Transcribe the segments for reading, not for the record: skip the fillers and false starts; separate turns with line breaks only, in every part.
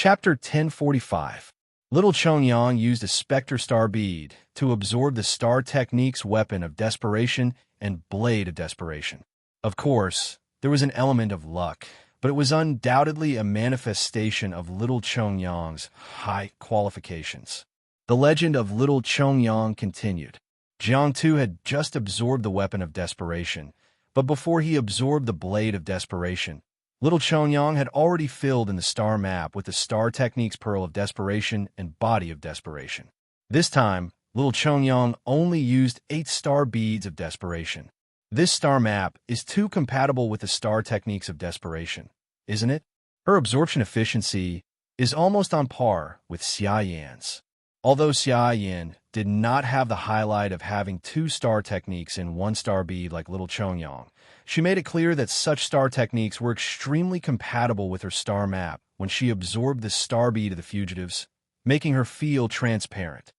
Chapter 1045. Little Chongyang used a specter star bead to absorb the star technique's weapon of desperation and blade of desperation. Of course, there was an element of luck, but it was undoubtedly a manifestation of Little Chongyang's high qualifications. The legend of Little Chongyang continued. Jiang Tu had just absorbed the weapon of desperation, but before he absorbed the blade of desperation, Little Chongyang had already filled in the star map with the star technique's pearl of desperation and body of desperation. This time, Little Chongyang only used 8 star beads of desperation. This star map is too compatible with the star techniques of desperation, isn't it? Her absorption efficiency is almost on par with Xia Yan's. Although Xia Yan did not have the highlight of having 2 star techniques in 1 star bead like Little Chongyang, she made it clear that such star techniques were extremely compatible with her star map when she absorbed the star bead of the fugitives, making her feel transparent.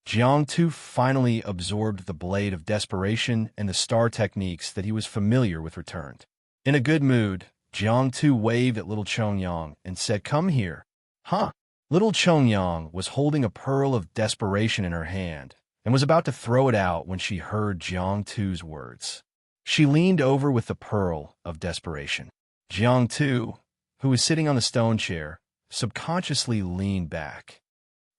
Jiang Tu finally absorbed the blade of desperation and the star techniques that he was familiar with returned. In a good mood, Jiang Tu waved at Little Chongyang and said, "Come here." Huh? Little Chongyang was holding a pearl of desperation in her hand and was about to throw it out when she heard Jiang Tu's words. She leaned over with the pearl of desperation. Jiang Tu, who was sitting on the stone chair, subconsciously leaned back.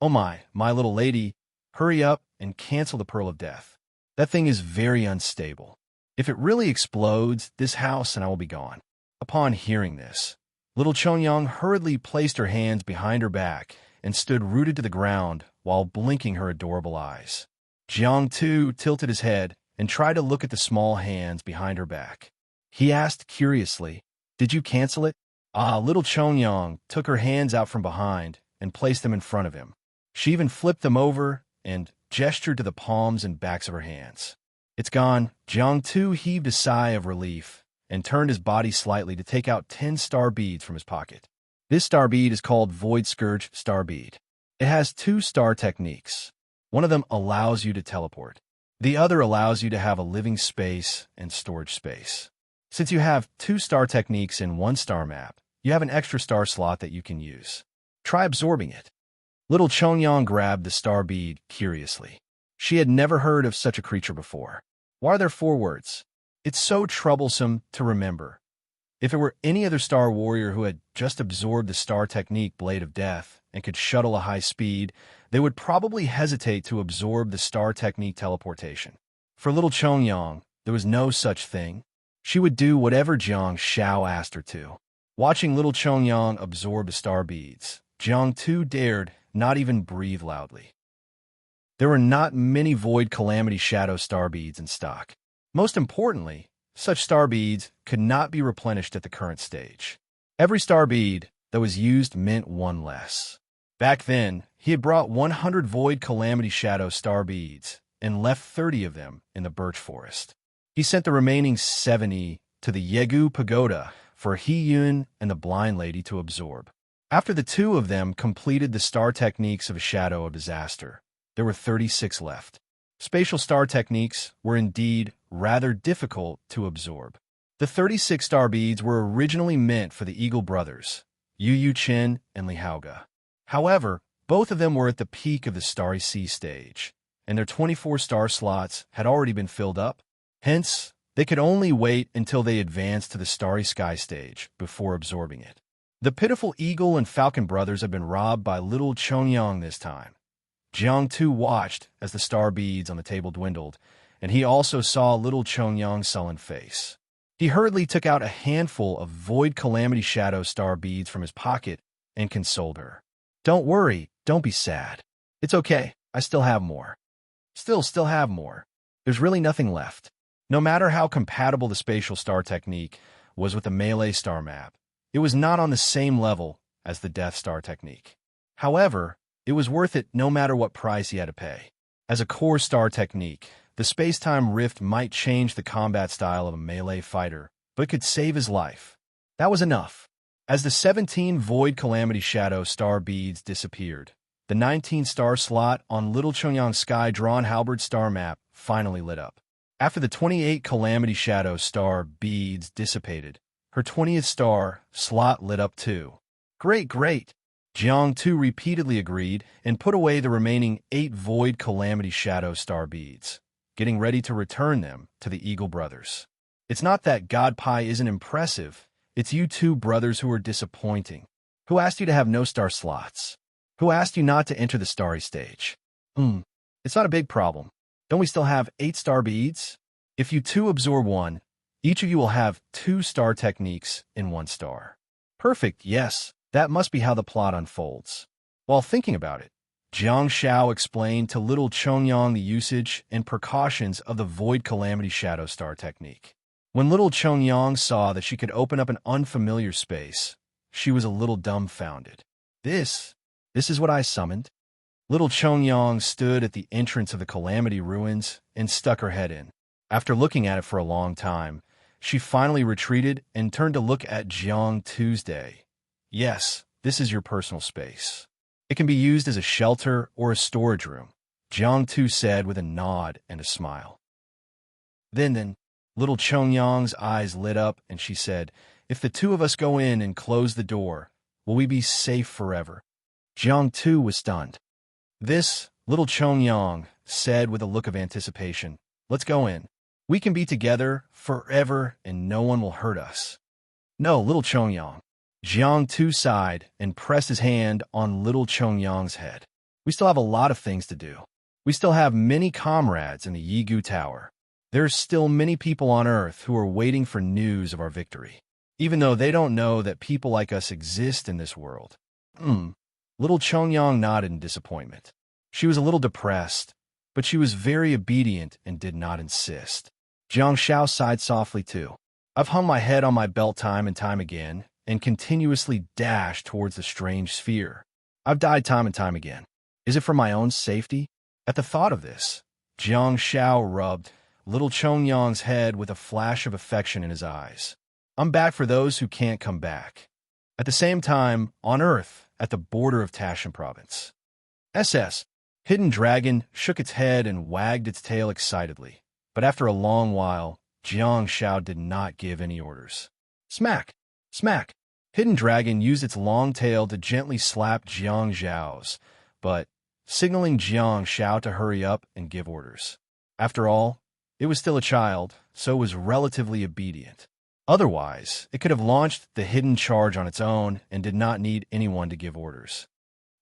"Oh my little lady, hurry up and cancel the pearl of death. That thing is very unstable. If it really explodes, this house and I will be gone." Upon hearing this, Little Chongyang hurriedly placed her hands behind her back and stood rooted to the ground while blinking her adorable eyes. Jiang Tu tilted his head and tried to look at the small hands behind her back. He asked curiously, "Did you cancel it?" Little Chongyang took her hands out from behind and placed them in front of him. She even flipped them over and gestured to the palms and backs of her hands. "It's gone." Jiang Tu heaved a sigh of relief and turned his body slightly to take out 10 star beads from his pocket. This star bead is called Void Scourge Star Bead. It has 2 star techniques. One of them allows you to teleport. The other allows you to have a living space and storage space. Since you have 2 star techniques in 1 star map, you have an extra star slot that you can use. Try absorbing it. Little Chongyang grabbed the star bead curiously. She had never heard of such a creature before. Why are there 4 words? It's so troublesome to remember. If it were any other star warrior who had just absorbed the star technique Blade of Death and could shuttle a high speed, they would probably hesitate to absorb the star technique teleportation. For Little Chongyang, there was no such thing. She would do whatever Jiang Shao asked her to. Watching Little Chongyang absorb the star beads, Jiang Tu dared not even breathe loudly. There were not many Void Calamity Shadow star beads in stock. Most importantly, such star beads could not be replenished at the current stage. Every star bead that was used meant 1 less. Back then, he had brought 100 Void Calamity Shadow star beads and left 30 of them in the birch forest. He sent the remaining 70 to the Yegu Pagoda for He Yun and the Blind Lady to absorb. After the 2 of them completed the star techniques of a Shadow of Disaster, there were 36 left. Spatial star techniques were indeed rather difficult to absorb. The 36 star beads were originally meant for the Eagle brothers, Yu Chen and Li Haoge. However, both of them were at the peak of the Starry Sea stage, and their 24 star slots had already been filled up. Hence, they could only wait until they advanced to the Starry Sky stage before absorbing it. The pitiful Eagle and Falcon brothers had been robbed by Little Chongyang this time. Jiang Tu watched as the star beads on the table dwindled, and he also saw Little Chongyang's sullen face. He hurriedly took out a handful of Void Calamity Shadow star beads from his pocket and consoled her. "Don't worry, don't be sad. It's okay, I still have more. Still have more. There's really nothing left." No matter how compatible the spatial star technique was with the melee star map, it was not on the same level as the Death Star technique. However, it was worth it no matter what price he had to pay. As a core star technique, the space-time rift might change the combat style of a melee fighter, but it could save his life. That was enough. As the 17 Void Calamity Shadow star beads disappeared, the 19 star slot on Little Chongyang's Sky-Drawn Halberd star map finally lit up. After the 28 Calamity Shadow star beads dissipated, her 20th star slot lit up too. Great! Jiang Tu repeatedly agreed and put away the remaining 8 void calamity shadow star beads, getting ready to return them to the Eagle brothers. It's not that God Pie isn't impressive, it's you two brothers who are disappointing. Who asked you to have no star slots? Who asked you not to enter the starry stage? It's not a big problem. Don't we still have 8 star beads? If you two absorb 1, each of you will have 2 star techniques in 1 star. Perfect, yes. That must be how the plot unfolds. While thinking about it, Jiang Xiao explained to little Chongyang the usage and precautions of the Void Calamity Shadow Star technique. When little Chongyang saw that she could open up an unfamiliar space, she was a little dumbfounded. This is what I summoned? Little Chongyang stood at the entrance of the Calamity Ruins and stuck her head in. After looking at it for a long time, she finally retreated and turned to look at Jiang Tuesday. Yes, this is your personal space. It can be used as a shelter or a storage room, Jiang Tu said with a nod and a smile. Then, little Chongyang's eyes lit up and she said, if the 2 of us go in and close the door, will we be safe forever? Jiang Tu was stunned. This, little Chongyang said with a look of anticipation, let's go in. We can be together forever and no one will hurt us. No, little Chongyang. Jiang Tu sighed and pressed his hand on little Chongyang's head. We still have a lot of things to do. We still have many comrades in the Yigu Tower. There's still many people on Earth who are waiting for news of our victory, even though they don't know that people like us exist in this world. Little Chongyang nodded in disappointment. She was a little depressed, but she was very obedient and did not insist. Jiang Xiao sighed softly too. I've hung my head on my belt time and time again, and continuously dashed towards the strange sphere. I've died time and time again. Is it for my own safety? At the thought of this, Jiang Xiao rubbed little Chongyang's head with a flash of affection in his eyes. I'm back for those who can't come back. At the same time, on Earth, at the border of Tashan Province. SS. Hidden Dragon shook its head and wagged its tail excitedly. But after a long while, Jiang Xiao did not give any orders. Smack! Smack! Hidden Dragon used its long tail to gently slap Jiang Xiao's, but signaling Jiang Xiao to hurry up and give orders. After all, it was still a child, so it was relatively obedient. Otherwise, it could have launched the hidden charge on its own and did not need anyone to give orders.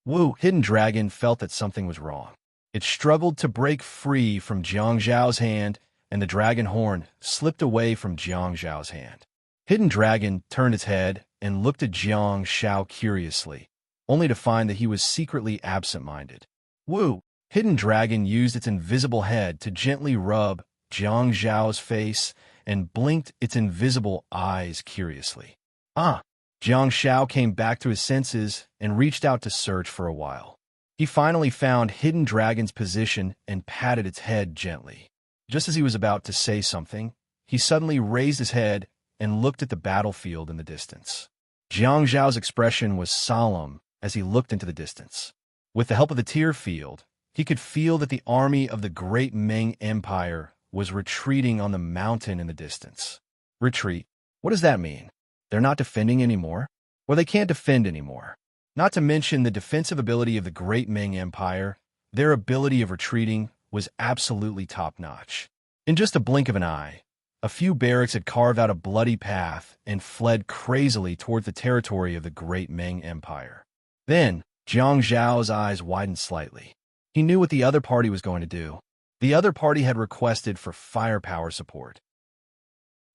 Woo! Hidden Dragon felt that something was wrong. It struggled to break free from Jiang Zhao's hand, and the dragon horn slipped away from Jiang Zhao's hand. Hidden Dragon turned its head and looked at Jiang Xiao curiously, only to find that he was secretly absent-minded. Woo! Hidden Dragon used its invisible head to gently rub Jiang Zhao's face and blinked its invisible eyes curiously. Jiang Xiao came back to his senses and reached out to search for a while. He finally found Hidden Dragon's position and patted its head gently. Just as he was about to say something, he suddenly raised his head and looked at the battlefield in the distance. Jiang Zhao's expression was solemn as he looked into the distance. With the help of the tear field, he could feel that the army of the Great Ming Empire was retreating on the mountain in the distance. Retreat? What does that mean? They're not defending anymore? Well, they can't defend anymore. Not to mention the defensive ability of the Great Ming Empire, their ability of retreating was absolutely top-notch. In just a blink of an eye, a few barracks had carved out a bloody path and fled crazily toward the territory of the Great Ming Empire. Then, Jiang Zhao's eyes widened slightly. He knew what the other party was going to do. The other party had requested for firepower support.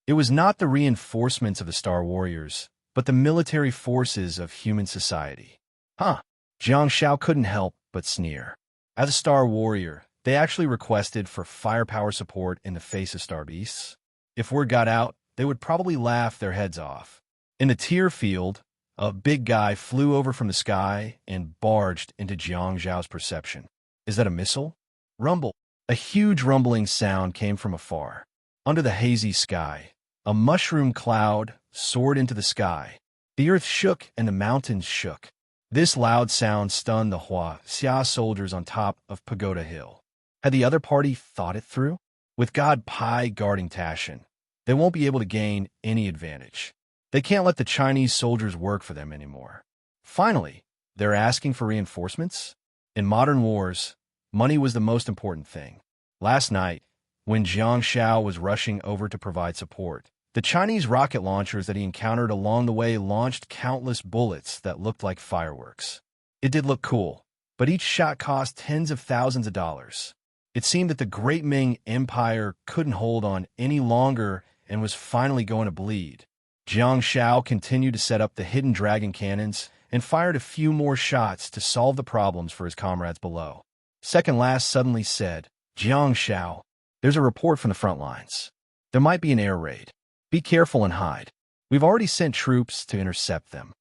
It was not the reinforcements of the Star Warriors, but the military forces of human society. Jiang Xiao couldn't help but sneer. As a Star Warrior, they actually requested for firepower support in the face of Star Beasts. If word got out, they would probably laugh their heads off. In the tear field, a big guy flew over from the sky and barged into Jiang Zhao's perception. Is that a missile? Rumble. A huge rumbling sound came from afar. Under the hazy sky, a mushroom cloud soared into the sky. The earth shook and the mountains shook. This loud sound stunned the Xia soldiers on top of Pagoda Hill. Had the other party thought it through? With God Pi guarding Tashan, they won't be able to gain any advantage. They can't let the Chinese soldiers work for them anymore. Finally, They're asking for reinforcements? In modern wars, money was the most important thing. Last night, when Jiang Shao was rushing over to provide support, the Chinese rocket launchers that he encountered along the way launched countless bullets that looked like fireworks. It did look cool, but each shot cost tens of thousands of dollars. It seemed that the Great Ming Empire couldn't hold on any longer and was finally going to bleed. Jiang Shao continued to set up the hidden dragon cannons and fired a few more shots to solve the problems for his comrades below. Second Last suddenly said, "Jiang Shao, there's a report from the front lines. There might be an air raid. Be careful and hide. We've already sent troops to intercept them."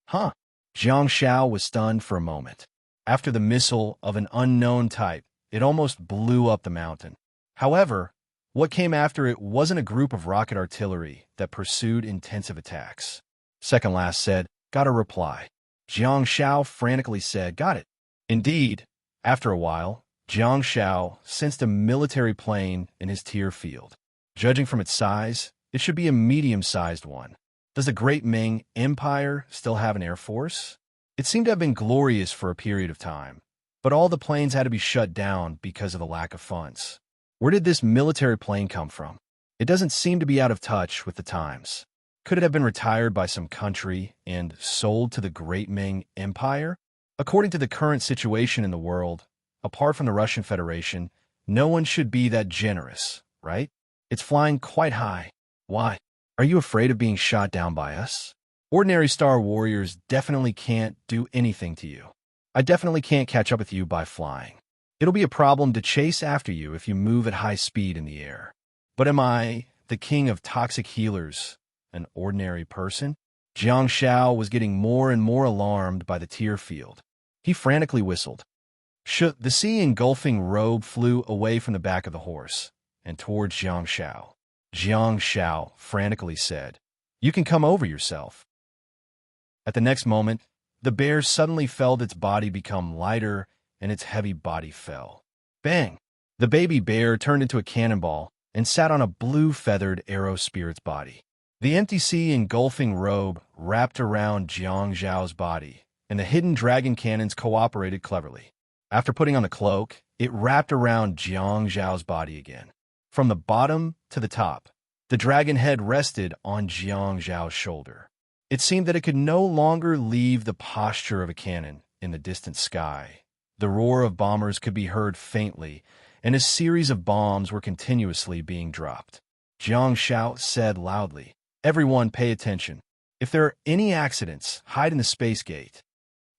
Huh? Jiang Shao was stunned for a moment. After the missile of an unknown type, it almost blew up the mountain. However, what came after it wasn't a group of rocket artillery that pursued intensive attacks. Second Last said, "Got a reply." Jiang Shao frantically said, "Got it." Indeed, after a while, Jiang Shao sensed a military plane in his tier field. Judging from its size, it should be a medium-sized one. Does the Great Ming Empire still have an air force? It seemed to have been glorious for a period of time, but all the planes had to be shut down because of the lack of funds. Where did this military plane come from? It doesn't seem to be out of touch with the times. Could it have been retired by some country and sold to the Great Ming Empire? According to the current situation in the world, apart from the Russian Federation, no one should be that generous, right? It's flying quite high. Why? Are you afraid of being shot down by us? Ordinary Star Warriors definitely can't do anything to you. I definitely can't catch up with you by flying. It'll be a problem to chase after you if you move at high speed in the air. But am I, the king of toxic healers, an ordinary person? Jiang Shao was getting more and more alarmed by the tear field. He frantically whistled. The sea engulfing robe flew away from the back of the horse and towards Jiang Shao. Jiang Shao frantically said, "You can come over yourself." At the next moment, the bear suddenly felt its body become lighter and its heavy body fell. Bang! The baby bear turned into a cannonball and sat on a blue-feathered arrow spirit's body. The empty sea engulfing robe wrapped around Jiang Zhao's body, and the hidden dragon cannons cooperated cleverly. After putting on the cloak, it wrapped around Jiang Zhao's body again. From the bottom to the top, the dragon head rested on Jiang Zhao's shoulder. It seemed that it could no longer leave the posture of a cannon in the distant sky. The roar of bombers could be heard faintly, and a series of bombs were continuously being dropped. Jiang Shao said loudly, "Everyone pay attention. If there are any accidents, hide in the space gate."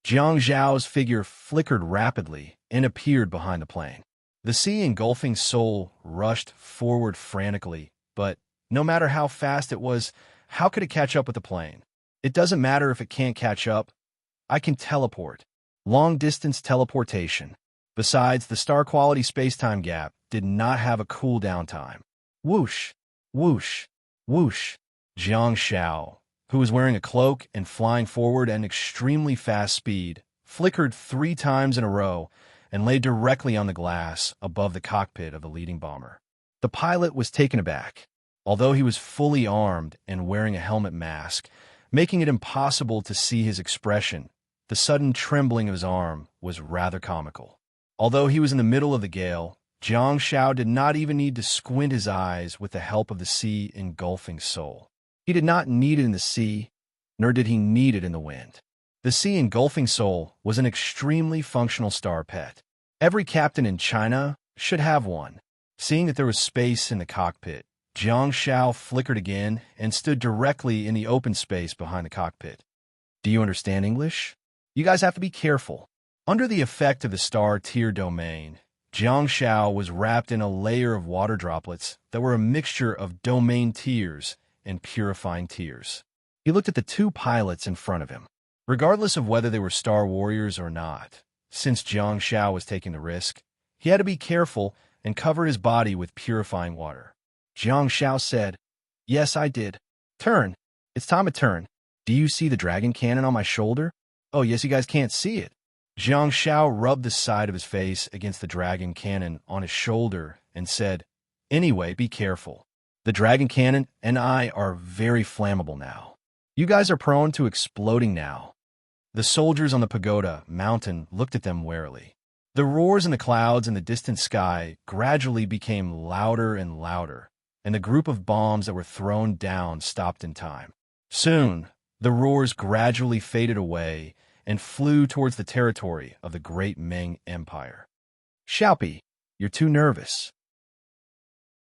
Jiang Zhao's figure flickered rapidly and appeared behind the plane. The sea-engulfing soul rushed forward frantically, but no matter how fast it was, how could it catch up with the plane? It doesn't matter if it can't catch up. I can teleport. Long-distance teleportation. Besides, the star-quality space-time gap did not have a cooldown time. Whoosh, whoosh, whoosh. Jiang Shao, who was wearing a cloak and flying forward at an extremely fast speed, flickered 3 times in a row and lay directly on the glass above the cockpit of the leading bomber. The pilot was taken aback. Although he was fully armed and wearing a helmet mask, making it impossible to see his expression, the sudden trembling of his arm was rather comical. Although he was in the middle of the gale, Jiang Shao did not even need to squint his eyes with the help of the sea-engulfing soul. He did not need it in the sea, nor did he need it in the wind. The sea-engulfing soul was an extremely functional star pet. Every captain in China should have one. Seeing that there was space in the cockpit, Jiang Shao flickered again and stood directly in the open space behind the cockpit. Do you understand English? You guys have to be careful. Under the effect of the star tier domain, Jiang Shao was wrapped in a layer of water droplets that were a mixture of domain tears and purifying tears. He looked at the 2 pilots in front of him. Regardless of whether they were Star Warriors or not, since Jiang Shao was taking the risk, he had to be careful and cover his body with purifying water. Jiang Shao said, "Yes, I did. Turn. It's time to turn. Do you see the dragon cannon on my shoulder? Oh, yes, you guys can't see it." Jiang Shao rubbed the side of his face against the dragon cannon on his shoulder and said, "Anyway, be careful. The dragon cannon and I are very flammable now. You guys are prone to exploding now." The soldiers on the pagoda mountain looked at them warily. The roars in the clouds in the distant sky gradually became louder and louder, and the group of bombs that were thrown down stopped in time. Soon, the roars gradually faded away and flew towards the territory of the great Ming Empire. Xiaopi, you're too nervous.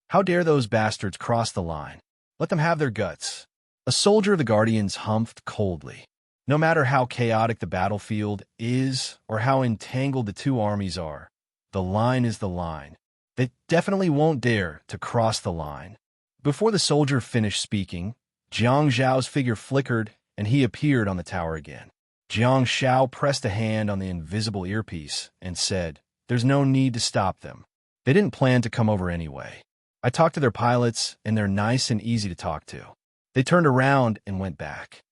How dare those bastards cross the line? Let them have their guts. A soldier of the Guardians humphed coldly. No matter how chaotic the battlefield is or how entangled the two armies are, the line is the line. They definitely won't dare to cross the line. Before the soldier finished speaking, Jiang Zhao's figure flickered and he appeared on the tower again. Jiang Zhao pressed a hand on the invisible earpiece and said, "There's no need to stop them. They didn't plan to come over anyway. I talked to their pilots and they're nice and easy to talk to." They turned around and went back.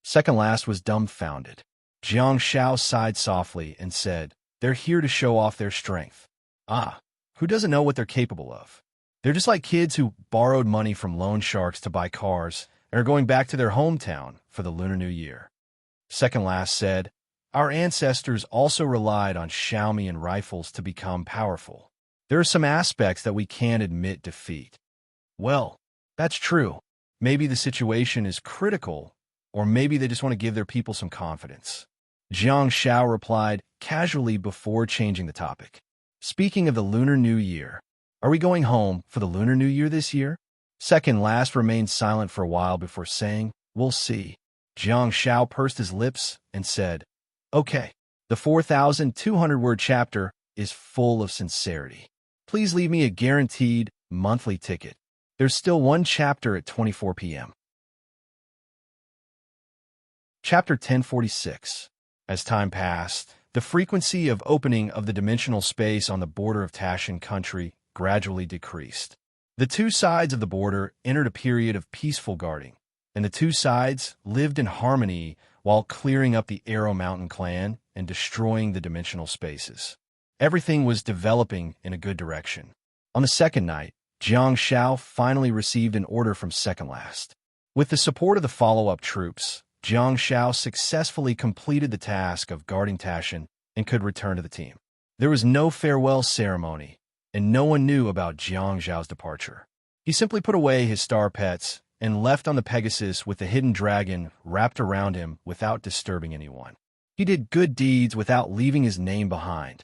Second last was dumbfounded. Jiang Zhao sighed softly and said, "They're here to show off their strength." Ah, who doesn't know what they're capable of? They're just like kids who borrowed money from loan sharks to buy cars and are going back to their hometown for the Lunar New Year. Second last said, "Our ancestors also relied on Xiaomi and rifles to become powerful. There are some aspects that we can't admit defeat." Well, that's true. Maybe the situation is critical, or maybe they just want to give their people some confidence. Jiang Zhao replied casually before changing the topic. "Speaking of the Lunar New Year, are we going home for the Lunar New Year this year?" Second last remained silent for a while before saying, "We'll see." Jiang Zhao pursed his lips and said, "Okay, the 4,200-word chapter is full of sincerity. Please leave me a guaranteed monthly ticket. There's still one chapter at 24 p.m. Chapter 1046. As time passed, the frequency of opening of the dimensional space on the border of Tashan country gradually decreased. The two sides of the border entered a period of peaceful guarding, and the two sides lived in harmony while clearing up the Arrow Mountain clan and destroying the dimensional spaces. Everything was developing in a good direction. On the second night, Jiang Zhao finally received an order from Second Last. With the support of the follow-up troops, Jiang Zhao successfully completed the task of guarding Tashan and could return to the team. There was no farewell ceremony, and no one knew about Jiang Zhao's departure. He simply put away his star pets and left on the Pegasus with the hidden dragon wrapped around him without disturbing anyone. He did good deeds without leaving his name behind.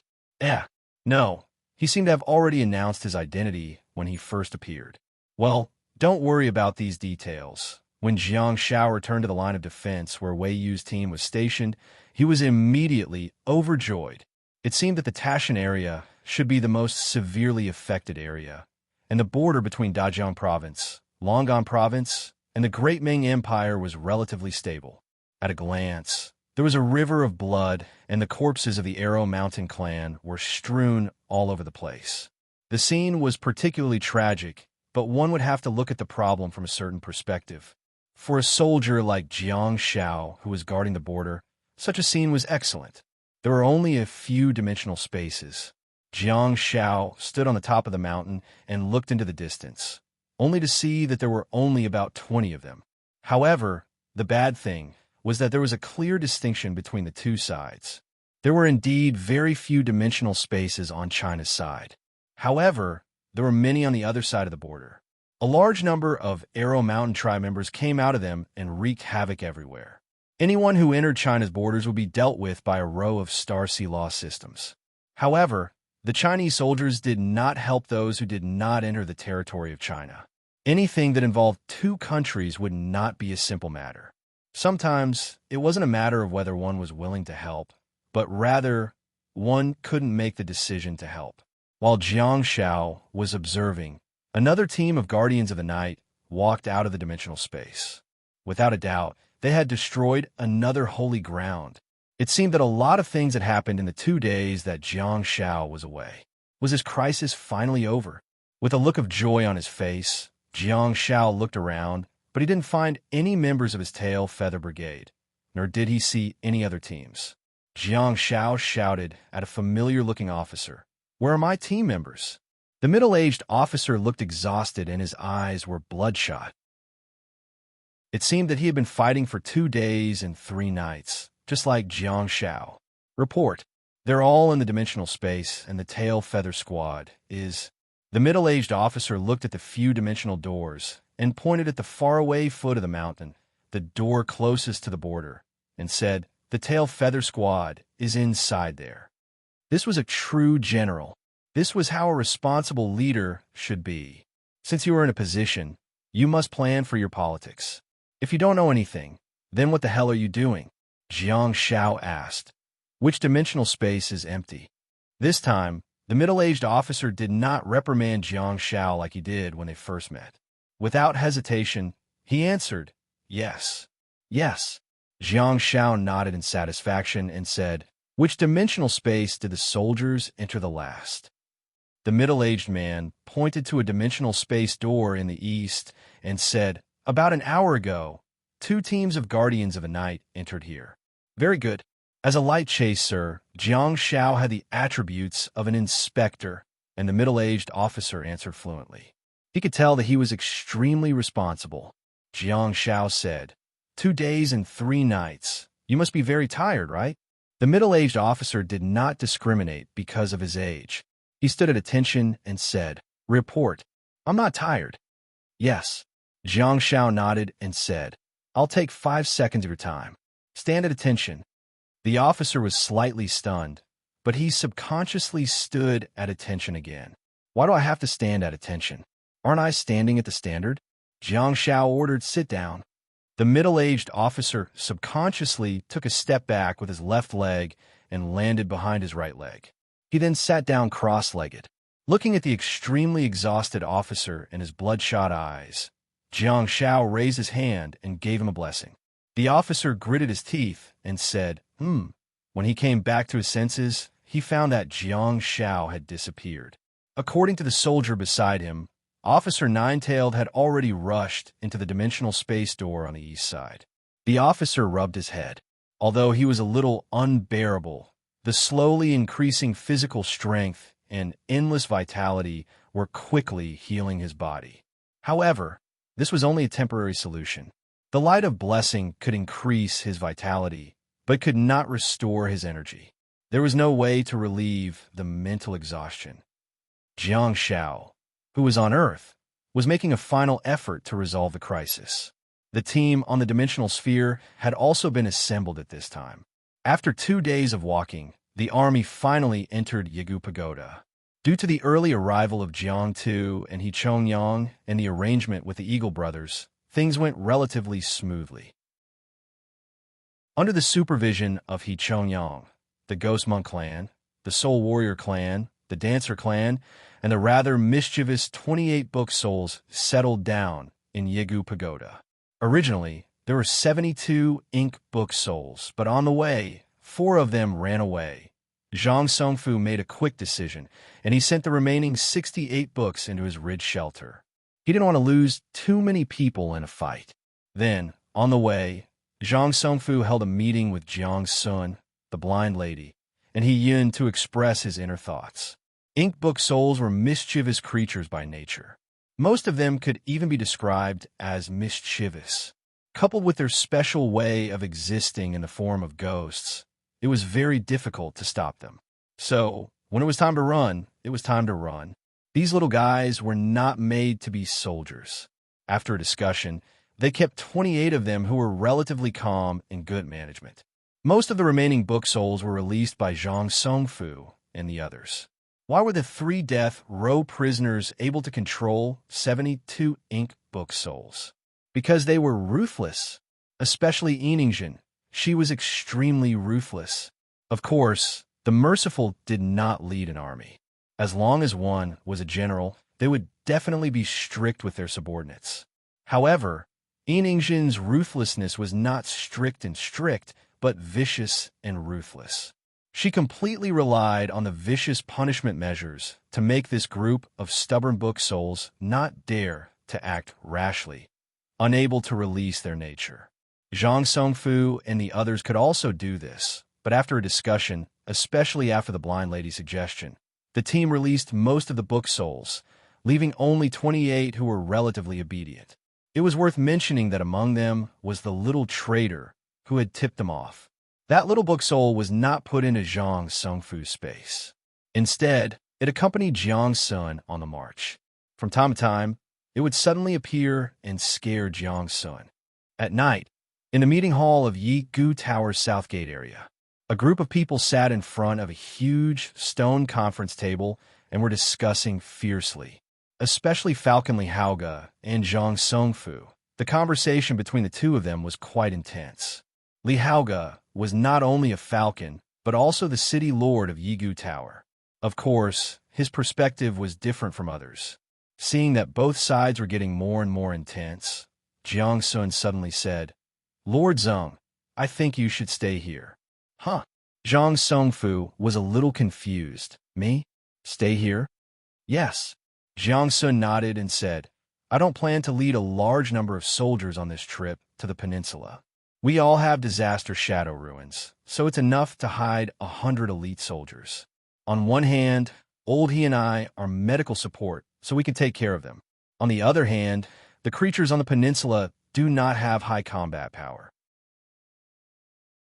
No, he seemed to have already announced his identity when he first appeared. Well, don't worry about these details. When Jiang Zhao returned to the line of defense where Wei Yu's team was stationed, he was immediately overjoyed. It seemed that the Tashan area should be the most severely affected area, and the border between Dajiang Province, Longan Province, and the Great Ming Empire was relatively stable. At a glance, there was a river of blood, and the corpses of the Arrow Mountain clan were strewn all over the place. The scene was particularly tragic, but one would have to look at the problem from a certain perspective. For a soldier like Jiang Zhao, who was guarding the border, such a scene was excellent. There were only a few dimensional spaces. Jiang Zhao stood on the top of the mountain and looked into the distance, only to see that there were only about 20 of them. However, the bad thing was that there was a clear distinction between the two sides. There were indeed very few dimensional spaces on China's side. However, there were many on the other side of the border. A large number of Arrow Mountain tribe members came out of them and wreaked havoc everywhere. Anyone who entered China's borders would be dealt with by a row of Star Sea law systems. However, the Chinese soldiers did not help those who did not enter the territory of China. Anything that involved two countries would not be a simple matter. Sometimes, it wasn't a matter of whether one was willing to help, but rather, one couldn't make the decision to help. While Jiang Zhao was observing, another team of Guardians of the Night walked out of the dimensional space. Without a doubt, they had destroyed another holy ground. It seemed that a lot of things had happened in the 2 days that Jiang Zhao was away. Was his crisis finally over? With a look of joy on his face, Jiang Zhao looked around, but he didn't find any members of his Tail Feather Brigade, nor did he see any other teams. Jiang Zhao shouted at a familiar-looking officer, "Where are my team members?" The middle-aged officer looked exhausted and his eyes were bloodshot. It seemed that he had been fighting for 2 days and 3 nights, just like Jiang Shao. Report. They're all in the dimensional space, and the tail feather squad is... The middle-aged officer looked at the few dimensional doors and pointed at the faraway foot of the mountain, the door closest to the border, and said, "The tail feather squad is inside there." This was a true general. This was how a responsible leader should be. Since you are in a position, you must plan for your politics. If you don't know anything, then what the hell are you doing? Jiang Shao asked. Which dimensional space is empty? This time, the middle-aged officer did not reprimand Jiang Shao like he did when they first met. Without hesitation, he answered, "Yes." "Yes." Jiang Shao nodded in satisfaction and said, "Which dimensional space did the soldiers enter the last?" The middle-aged man pointed to a dimensional space door in the east and said, "About an hour ago, 2 teams of Guardians of the Night entered here." "Very good." As a light chaser, Jiang Shao had the attributes of an inspector, and the middle-aged officer answered fluently. He could tell that he was extremely responsible. Jiang Shao said, 2 days and 3 nights. You must be very tired, right? The middle-aged officer did not discriminate because of his age. He stood at attention and said, "Report. I'm not tired." "Yes." Jiang Shao nodded and said, "I'll take 5 seconds of your time. Stand at attention." The officer was slightly stunned, but he subconsciously stood at attention again. "Why do I have to stand at attention? Aren't I standing at the standard?" Jiang Shao ordered, "Sit down." The middle-aged officer subconsciously took a step back with his left leg and landed behind his right leg. He then sat down cross-legged. Looking at the extremely exhausted officer in his bloodshot eyes, Jiang Shao raised his hand and gave him a blessing. The officer gritted his teeth and said, When he came back to his senses, he found that Jiang Shao had disappeared. According to the soldier beside him, Officer Ninetailed had already rushed into the dimensional space door on the east side. The officer rubbed his head. Although he was a little unbearable, the slowly increasing physical strength and endless vitality were quickly healing his body. However, this was only a temporary solution. The light of blessing could increase his vitality, but could not restore his energy. There was no way to relieve the mental exhaustion. Jiang Shao, who was on Earth, was making a final effort to resolve the crisis. The team on the dimensional sphere had also been assembled at this time. After 2 days of walking, the army finally entered Yegu Pagoda. Due to the early arrival of Jiang Tu and He Chongyang and the arrangement with the Eagle brothers, things went relatively smoothly. Under the supervision of He Chongyang, the Ghost Monk clan, the Soul Warrior clan, the Dancer clan, and the rather mischievous 28 book souls settled down in Yegu Pagoda. Originally, there were 72 ink book souls, but on the way, 4 of them ran away. Zhang Songfu made a quick decision, and he sent the remaining 68 books into his ridge shelter. He didn't want to lose too many people in a fight. Then, on the way, Zhang Songfu held a meeting with Jiang Sun, the blind lady, and He Yun to express his inner thoughts. Ink book souls were mischievous creatures by nature. Most of them could even be described as mischievous. Coupled with their special way of existing in the form of ghosts, it was very difficult to stop them. So, when it was time to run, it was time to run. These little guys were not made to be soldiers. After a discussion, they kept 28 of them who were relatively calm and good management. Most of the remaining book souls were released by Zhang Songfu and the others. Why were the 3 death row prisoners able to control 72 ink book souls? Because they were ruthless, especially Yiningjin. She was extremely ruthless. Of course, the merciful did not lead an army. As long as one was a general, they would definitely be strict with their subordinates. However, Yiningjin's ruthlessness was not strict, but vicious and ruthless. She completely relied on the vicious punishment measures to make this group of stubborn book souls not dare to act rashly, unable to release their nature. Zhang Songfu and the others could also do this, but after a discussion, especially after the blind lady's suggestion, the team released most of the book souls, leaving only 28 who were relatively obedient. It was worth mentioning that among them was the little traitor who had tipped them off. That little book soul was not put into Zhang Songfu's space. Instead, it accompanied Jiang Sun on the march. From time to time, it would suddenly appear and scare Jiang Sun. At night, in the meeting hall of Yi Gu Tower's Southgate area, a group of people sat in front of a huge stone conference table and were discussing fiercely, especially Falcon Li Haoge and Zhang Songfu. The conversation between the two of them was quite intense. Li Haoge was not only a falcon, but also the city lord of Yigu Tower. Of course, his perspective was different from others. Seeing that both sides were getting more and more intense, Jiang Sun suddenly said, "Lord Zheng, I think you should stay here." Huh? Zhang Songfu was a little confused. Me? Stay here? Yes. Jiang Sun nodded and said, "I don't plan to lead a large number of soldiers on this trip to the peninsula. We all have disaster shadow ruins, so it's enough to hide 100 elite soldiers. On one hand, Old He and I are medical support, so we can take care of them. On the other hand, the creatures on the peninsula do not have high combat power.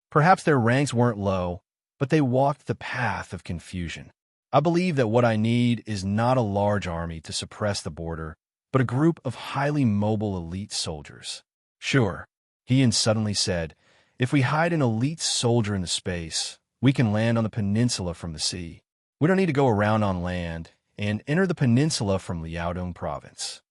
Perhaps their ranks weren't low, but they walked the path of confusion. I believe that what I need is not a large army to suppress the border, but a group of highly mobile elite soldiers." "Sure," Heian suddenly said, "if we hide an elite soldier in the space, we can land on the peninsula from the sea. We don't need to go around on land and enter the peninsula from Liaodong province."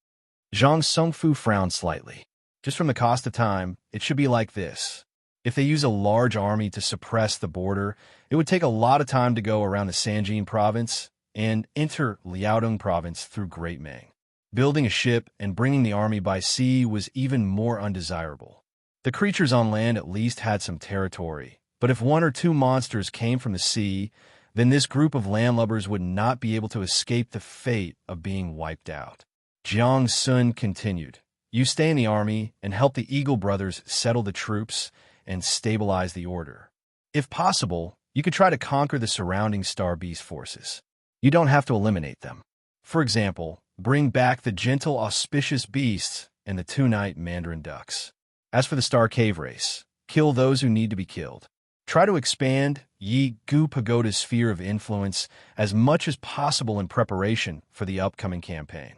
Zhang Songfu frowned slightly. "Just from the cost of time, it should be like this. If they use a large army to suppress the border, it would take a lot of time to go around the Sanjin province and enter Liaodong province through Great Ming. Building a ship and bringing the army by sea was even more undesirable. The creatures on land at least had some territory, but if one or two monsters came from the sea, then this group of landlubbers would not be able to escape the fate of being wiped out." Jiang Sun continued, "You stay in the army and help the Eagle brothers settle the troops and stabilize the order. If possible, you could try to conquer the surrounding Star Beast forces. You don't have to eliminate them. For example, bring back the gentle auspicious beasts and the two-night mandarin ducks. As for the Star Cave race, kill those who need to be killed. Try to expand Yi Gu Pagoda's sphere of influence as much as possible in preparation for the upcoming campaign."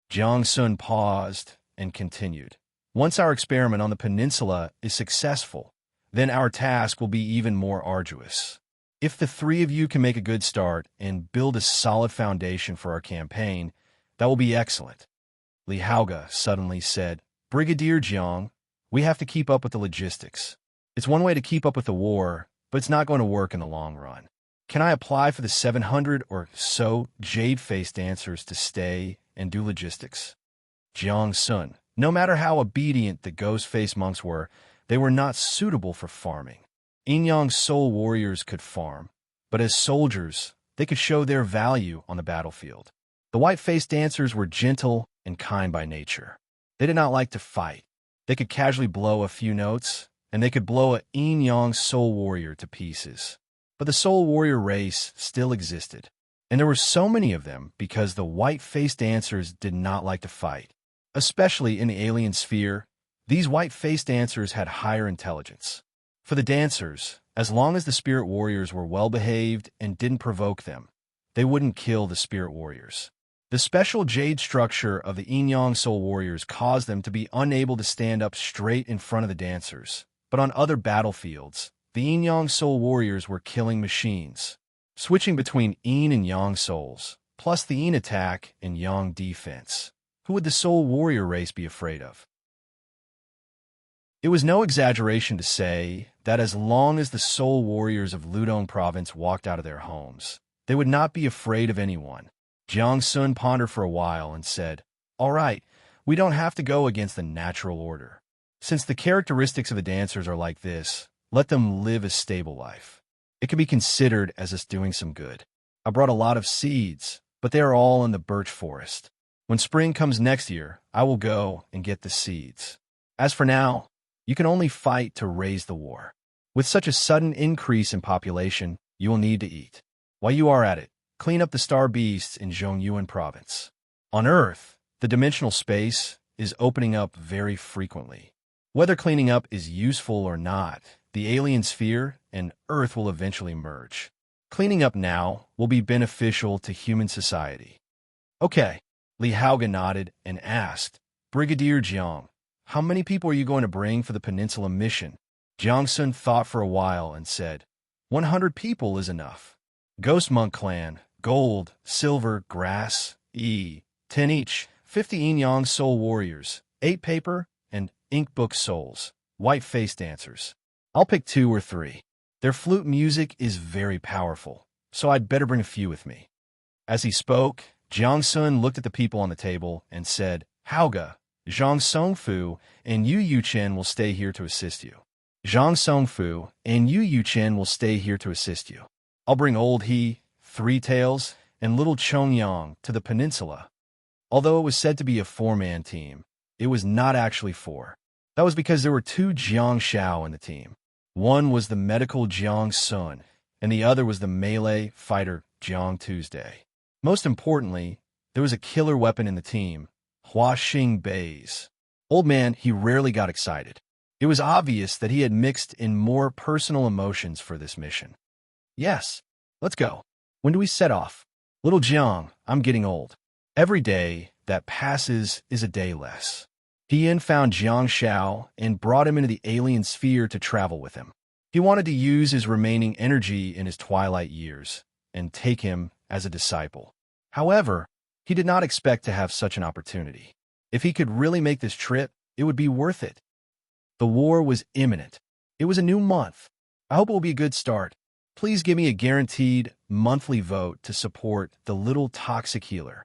Jiang Sun paused and continued, "Once our experiment on the peninsula is successful, then our task will be even more arduous. If the three of you can make a good start and build a solid foundation for our campaign, that will be excellent." Li Haoge suddenly said, "Brigadier Jiang, we have to keep up with the logistics. It's one way to keep up with the war, but it's not going to work in the long run. Can I apply for the 700 or so jade-faced dancers to stay and do logistics?" Jiang Sun, no matter how obedient the ghost-faced monks were, they were not suitable for farming. Yin-Yang soul warriors could farm, but as soldiers, they could show their value on the battlefield. The white-faced dancers were gentle and kind by nature. They did not like to fight. They could casually blow a few notes, and they could blow a Yin-Yang soul warrior to pieces. But the soul warrior race still existed, and there were so many of them because the white-faced dancers did not like to fight. Especially in the alien sphere, these white-faced dancers had higher intelligence. For the dancers, as long as the spirit warriors were well-behaved and didn't provoke them, they wouldn't kill the spirit warriors. The special jade structure of the Yin-Yang soul warriors caused them to be unable to stand up straight in front of the dancers, but on other battlefields, the Yin-Yang soul warriors were killing machines, switching between Yin and Yang souls, plus the Yin attack and Yang defense. Who would the soul warrior race be afraid of? It was no exaggeration to say that as long as the soul warriors of Ludong province walked out of their homes, they would not be afraid of anyone. Jiang Sun pondered for a while and said, "All right, we don't have to go against the natural order. Since the characteristics of the dancers are like this, let them live a stable life. It can be considered as us doing some good. I brought a lot of seeds, but they are all in the birch forest. When spring comes next year, I will go and get the seeds. As for now, you can only fight to raise the war. With such a sudden increase in population, you will need to eat. While you are at it, clean up the star beasts in Zhongyuan province. On Earth, the dimensional space is opening up very frequently. Whether cleaning up is useful or not the alien sphere and Earth will eventually merge. Cleaning up now will be beneficial to human society. Okay, Li Haoga nodded and asked, Brigadier Jiang, how many people are you going to bring for the peninsula mission? Jiang Sun thought for a while and said, 100 people is enough. Ghost Monk Clan, gold, silver, grass, 10 each, 50 Yin-Yang soul warriors, 8 paper and ink book souls, white-faced dancers. I'll pick 2 or 3. Their flute music is very powerful, so I'd better bring a few with me. As he spoke, Jiang Sun looked at the people on the table and said, Haoga, Zhang Songfu, and Yu Yuchen will stay here to assist you. Zhang Songfu and Yu Yuchen will stay here to assist you. I'll bring Old He, Three Tails, and Little Chongyang to the peninsula. Although it was said to be a 4-man team, it was not actually 4. That was because there were 2 Jiang Shao in the team. One was the medical Jiang Sun, and the other was the melee fighter Jiang Tuesday. Most importantly, there was a killer weapon in the team, Hua Xing Bei's. Old man, he rarely got excited. It was obvious that he had mixed in more personal emotions for this mission. Yes, let's go. When do we set off? Little Jiang, I'm getting old. Every day that passes is a day less. Tian found Jiang Shao and brought him into the alien sphere to travel with him. He wanted to use his remaining energy in his twilight years and take him as a disciple. However, he did not expect to have such an opportunity. If he could really make this trip, it would be worth it. The war was imminent. It was a new month. I hope it will be a good start. Please give me a guaranteed monthly vote to support the little toxic healer.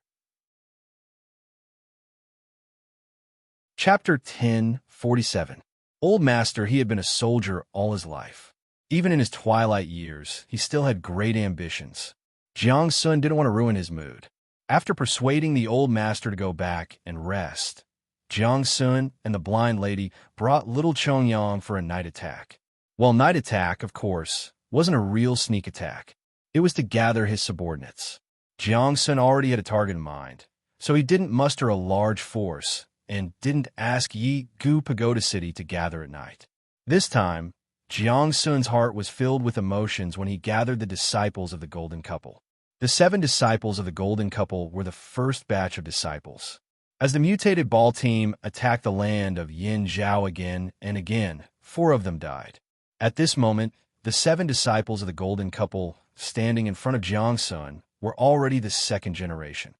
Chapter 10:47. Old Master, he had been a soldier all his life. Even in his twilight years, he still had great ambitions. Jiang Sun didn't want to ruin his mood. After persuading the Old Master to go back and rest, Jiang Sun and the blind lady brought Little Chongyang for a night attack. Well, night attack, of course, wasn't a real sneak attack. It was to gather his subordinates. Jiang Sun already had a target in mind, so he didn't muster a large force and didn't ask Yi Gu Pagoda City to gather at night. This time, Jiang Sun's heart was filled with emotions when he gathered the disciples of the Golden Couple. The 7 disciples of the Golden Couple were the first batch of disciples. As the mutated ball team attacked the land of Yin Zhao again and again, 4 of them died. At this moment, the 7 disciples of the Golden Couple standing in front of Jiang Sun were already the 2nd generation.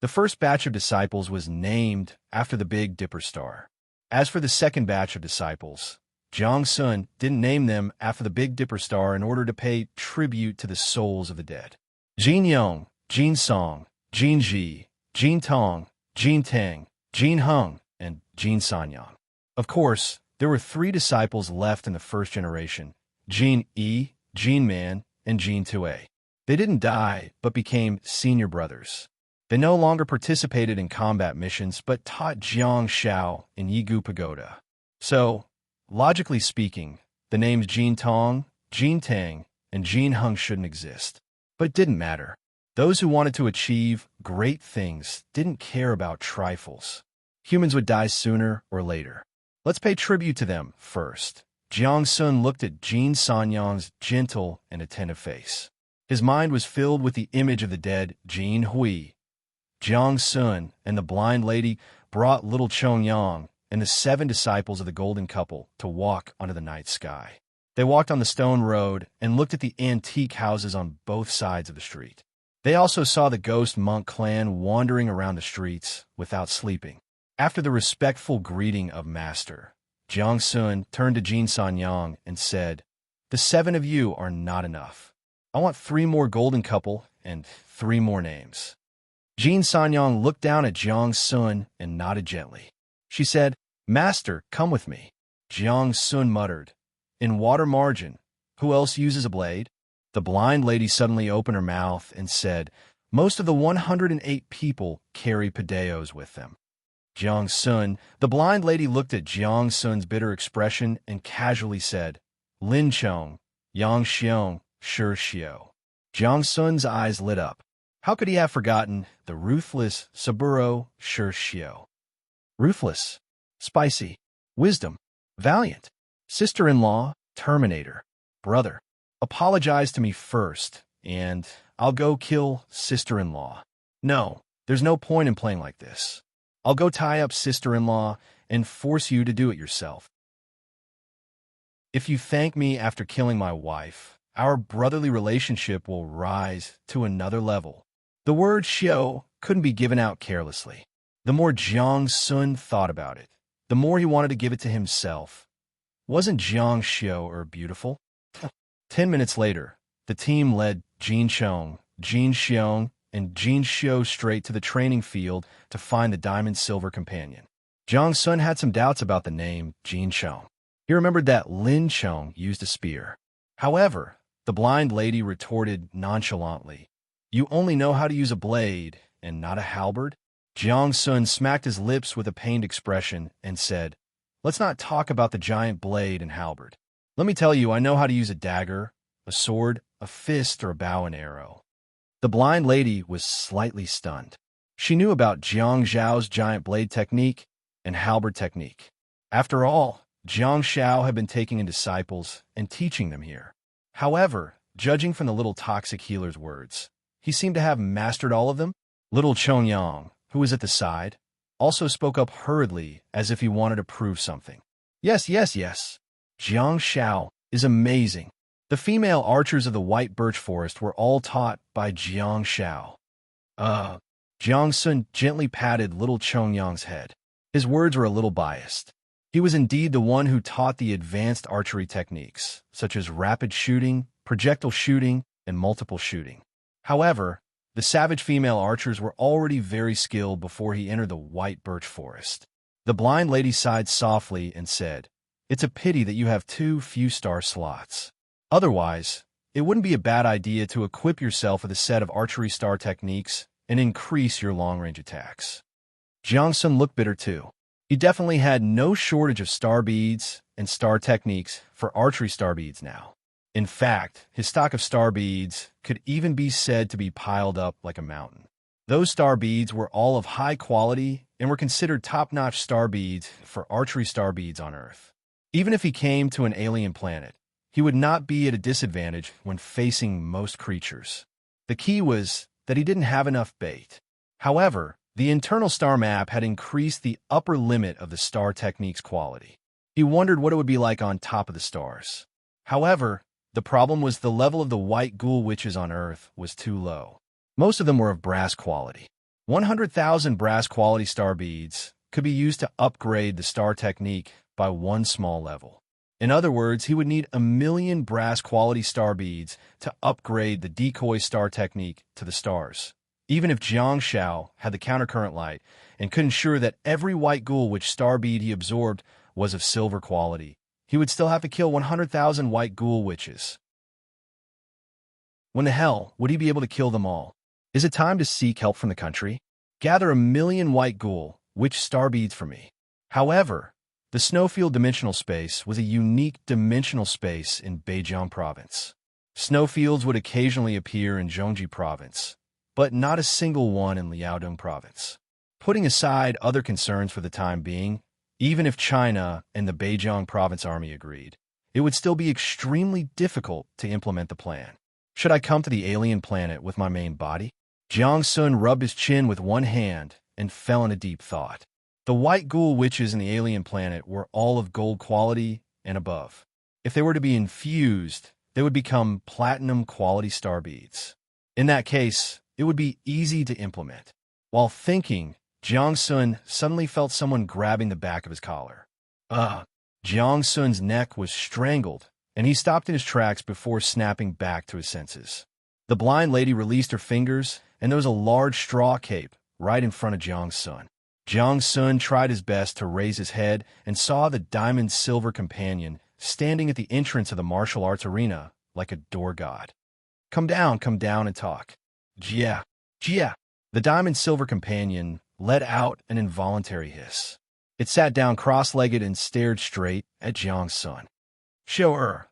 The first batch of disciples was named after the Big Dipper star. As for the 2nd batch of disciples, Jiang Sun didn't name them after the Big Dipper star in order to pay tribute to the souls of the dead. Jin Yong, Jin Song, Jin Ji, Jin Tong, Jin Teng, Jin Hung, and Jin Sanyang. Of course, there were 3 disciples left in the first generation, Jin Yi, Jin Man, and Jin Tue. They didn't die, but became senior brothers. They no longer participated in combat missions, but taught Jiang Shao in Yigu Pagoda. So, logically speaking, the names Jin Tong, Jin Tang, and Jin Hung shouldn't exist. But it didn't matter. Those who wanted to achieve great things didn't care about trifles. Humans would die sooner or later. Let's pay tribute to them first. Jiang Sun looked at Jin Sanyang's gentle and attentive face. His mind was filled with the image of the dead Jin Hui. Jiang Sun and the blind lady brought Little Chongyang and the 7 disciples of the Golden Couple to walk under the night sky. They walked on the stone road and looked at the antique houses on both sides of the street. They also saw the Ghost Monk Clan wandering around the streets without sleeping. After the respectful greeting of Master, Jiang Sun turned to Jin Sanyang and said, "The 7 of you are not enough. I want 3 more Golden Couple and 3 more names." Jin Sanyang looked down at Jiang Sun and nodded gently. She said, "Master, come with me." Jiang Sun muttered, "In water margin, who else uses a blade?" The blind lady suddenly opened her mouth and said, "Most of the 108 people carry padeos with them." Jiang Sun, the blind lady looked at Jiang Sun's bitter expression and casually said, "Lin Chong, Yang Xiong, Shi Xiao." Jiang Sun's eyes lit up. How could he have forgotten the ruthless Saburo Shi Xiao? Ruthless, spicy, wisdom, valiant, sister-in-law, Terminator. Brother, apologize to me first, and I'll go kill sister-in-law. No, there's no point in playing like this. I'll go tie up sister-in-law and force you to do it yourself. If you thank me after killing my wife, our brotherly relationship will rise to another level. The word xiao couldn't be given out carelessly. The more Jiang Sun thought about it, the more he wanted to give it to himself. Wasn't Jiang Xiao beautiful? 10 minutes later, the team led Jin Chong, Jin Xiong, and Jin Xiao straight to the training field to find the Diamond Silver Companion. Jiang Sun had some doubts about the name Jin Chong. He remembered that Lin Chong used a spear. However, the blind lady retorted nonchalantly, "You only know how to use a blade and not a halberd?" Jiang Sun smacked his lips with a pained expression and said, "Let's not talk about the giant blade and halberd. Let me tell you, I know how to use a dagger, a sword, a fist, or a bow and arrow." The blind lady was slightly stunned. She knew about Jiang Zhao's giant blade technique and halberd technique. After all, Jiang Xiao had been taking in disciples and teaching them here. However, judging from the little toxic healer's words, he seemed to have mastered all of them. Little Chongyang, who was at the side, also spoke up hurriedly as if he wanted to prove something. Yes. Jiang Xiao is amazing. The female archers of the White Birch Forest were all taught by Jiang Xiao. Jiang Sun gently patted little Chongyang's head. His words were a little biased. He was indeed the one who taught the advanced archery techniques, such as rapid shooting, projectile shooting, and multiple shooting. However, the savage female archers were already very skilled before he entered the White Birch Forest. The blind lady sighed softly and said, "It's a pity that you have too few star slots. Otherwise, it wouldn't be a bad idea to equip yourself with a set of archery star techniques and increase your long-range attacks." Jiang Sun looked bitter too. He definitely had no shortage of star beads and star techniques for archery star beads now. In fact, his stock of star beads could even be said to be piled up like a mountain. Those star beads were all of high quality and were considered top-notch star beads for archery star beads on Earth. Even if he came to an alien planet, he would not be at a disadvantage when facing most creatures. The key was that he didn't have enough bait. However, the internal star map had increased the upper limit of the star technique's quality. He wondered what it would be like on top of the stars. However, the problem was the level of the white ghoul witches on Earth was too low. Most of them were of brass quality. 100,000 brass quality star beads could be used to upgrade the star technique by one small level. In other words, he would need 1,000,000 brass quality star beads to upgrade the decoy star technique to the stars. Even if Jiang Xiao had the countercurrent light and could ensure that every white ghoul which star bead he absorbed was of silver quality, he would still have to kill 100,000 white ghoul witches. When the hell would he be able to kill them all? Is it time to seek help from the country? Gather 1,000,000 white ghoul witch star beads for me. However, the snowfield dimensional space was a unique dimensional space in Beijiang province. Snowfields would occasionally appear in Zhongji province, but not a single one in Liaodong province. Putting aside other concerns for the time being, even if China and the Beijiang province army agreed, it would still be extremely difficult to implement the plan. Should I come to the alien planet with my main body? Jiang Sun rubbed his chin with one hand and fell into deep thought. The white ghoul witches in the alien planet were all of gold quality and above. If they were to be infused, they would become platinum quality star beads. In that case, it would be easy to implement. While thinking, Jiang Sun suddenly felt someone grabbing the back of his collar. Jiang Sun's neck was strangled, and he stopped in his tracks before snapping back to his senses. The blind lady released her fingers, and there was a large straw cape right in front of Jiang Sun. Jiang Sun tried his best to raise his head and saw the Diamond Silver Companion standing at the entrance of the martial arts arena like a door god. Come down and talk." Jia. The Diamond Silver Companion let out an involuntary hiss. It sat down cross-legged and stared straight at Jiang Sun. "Xiao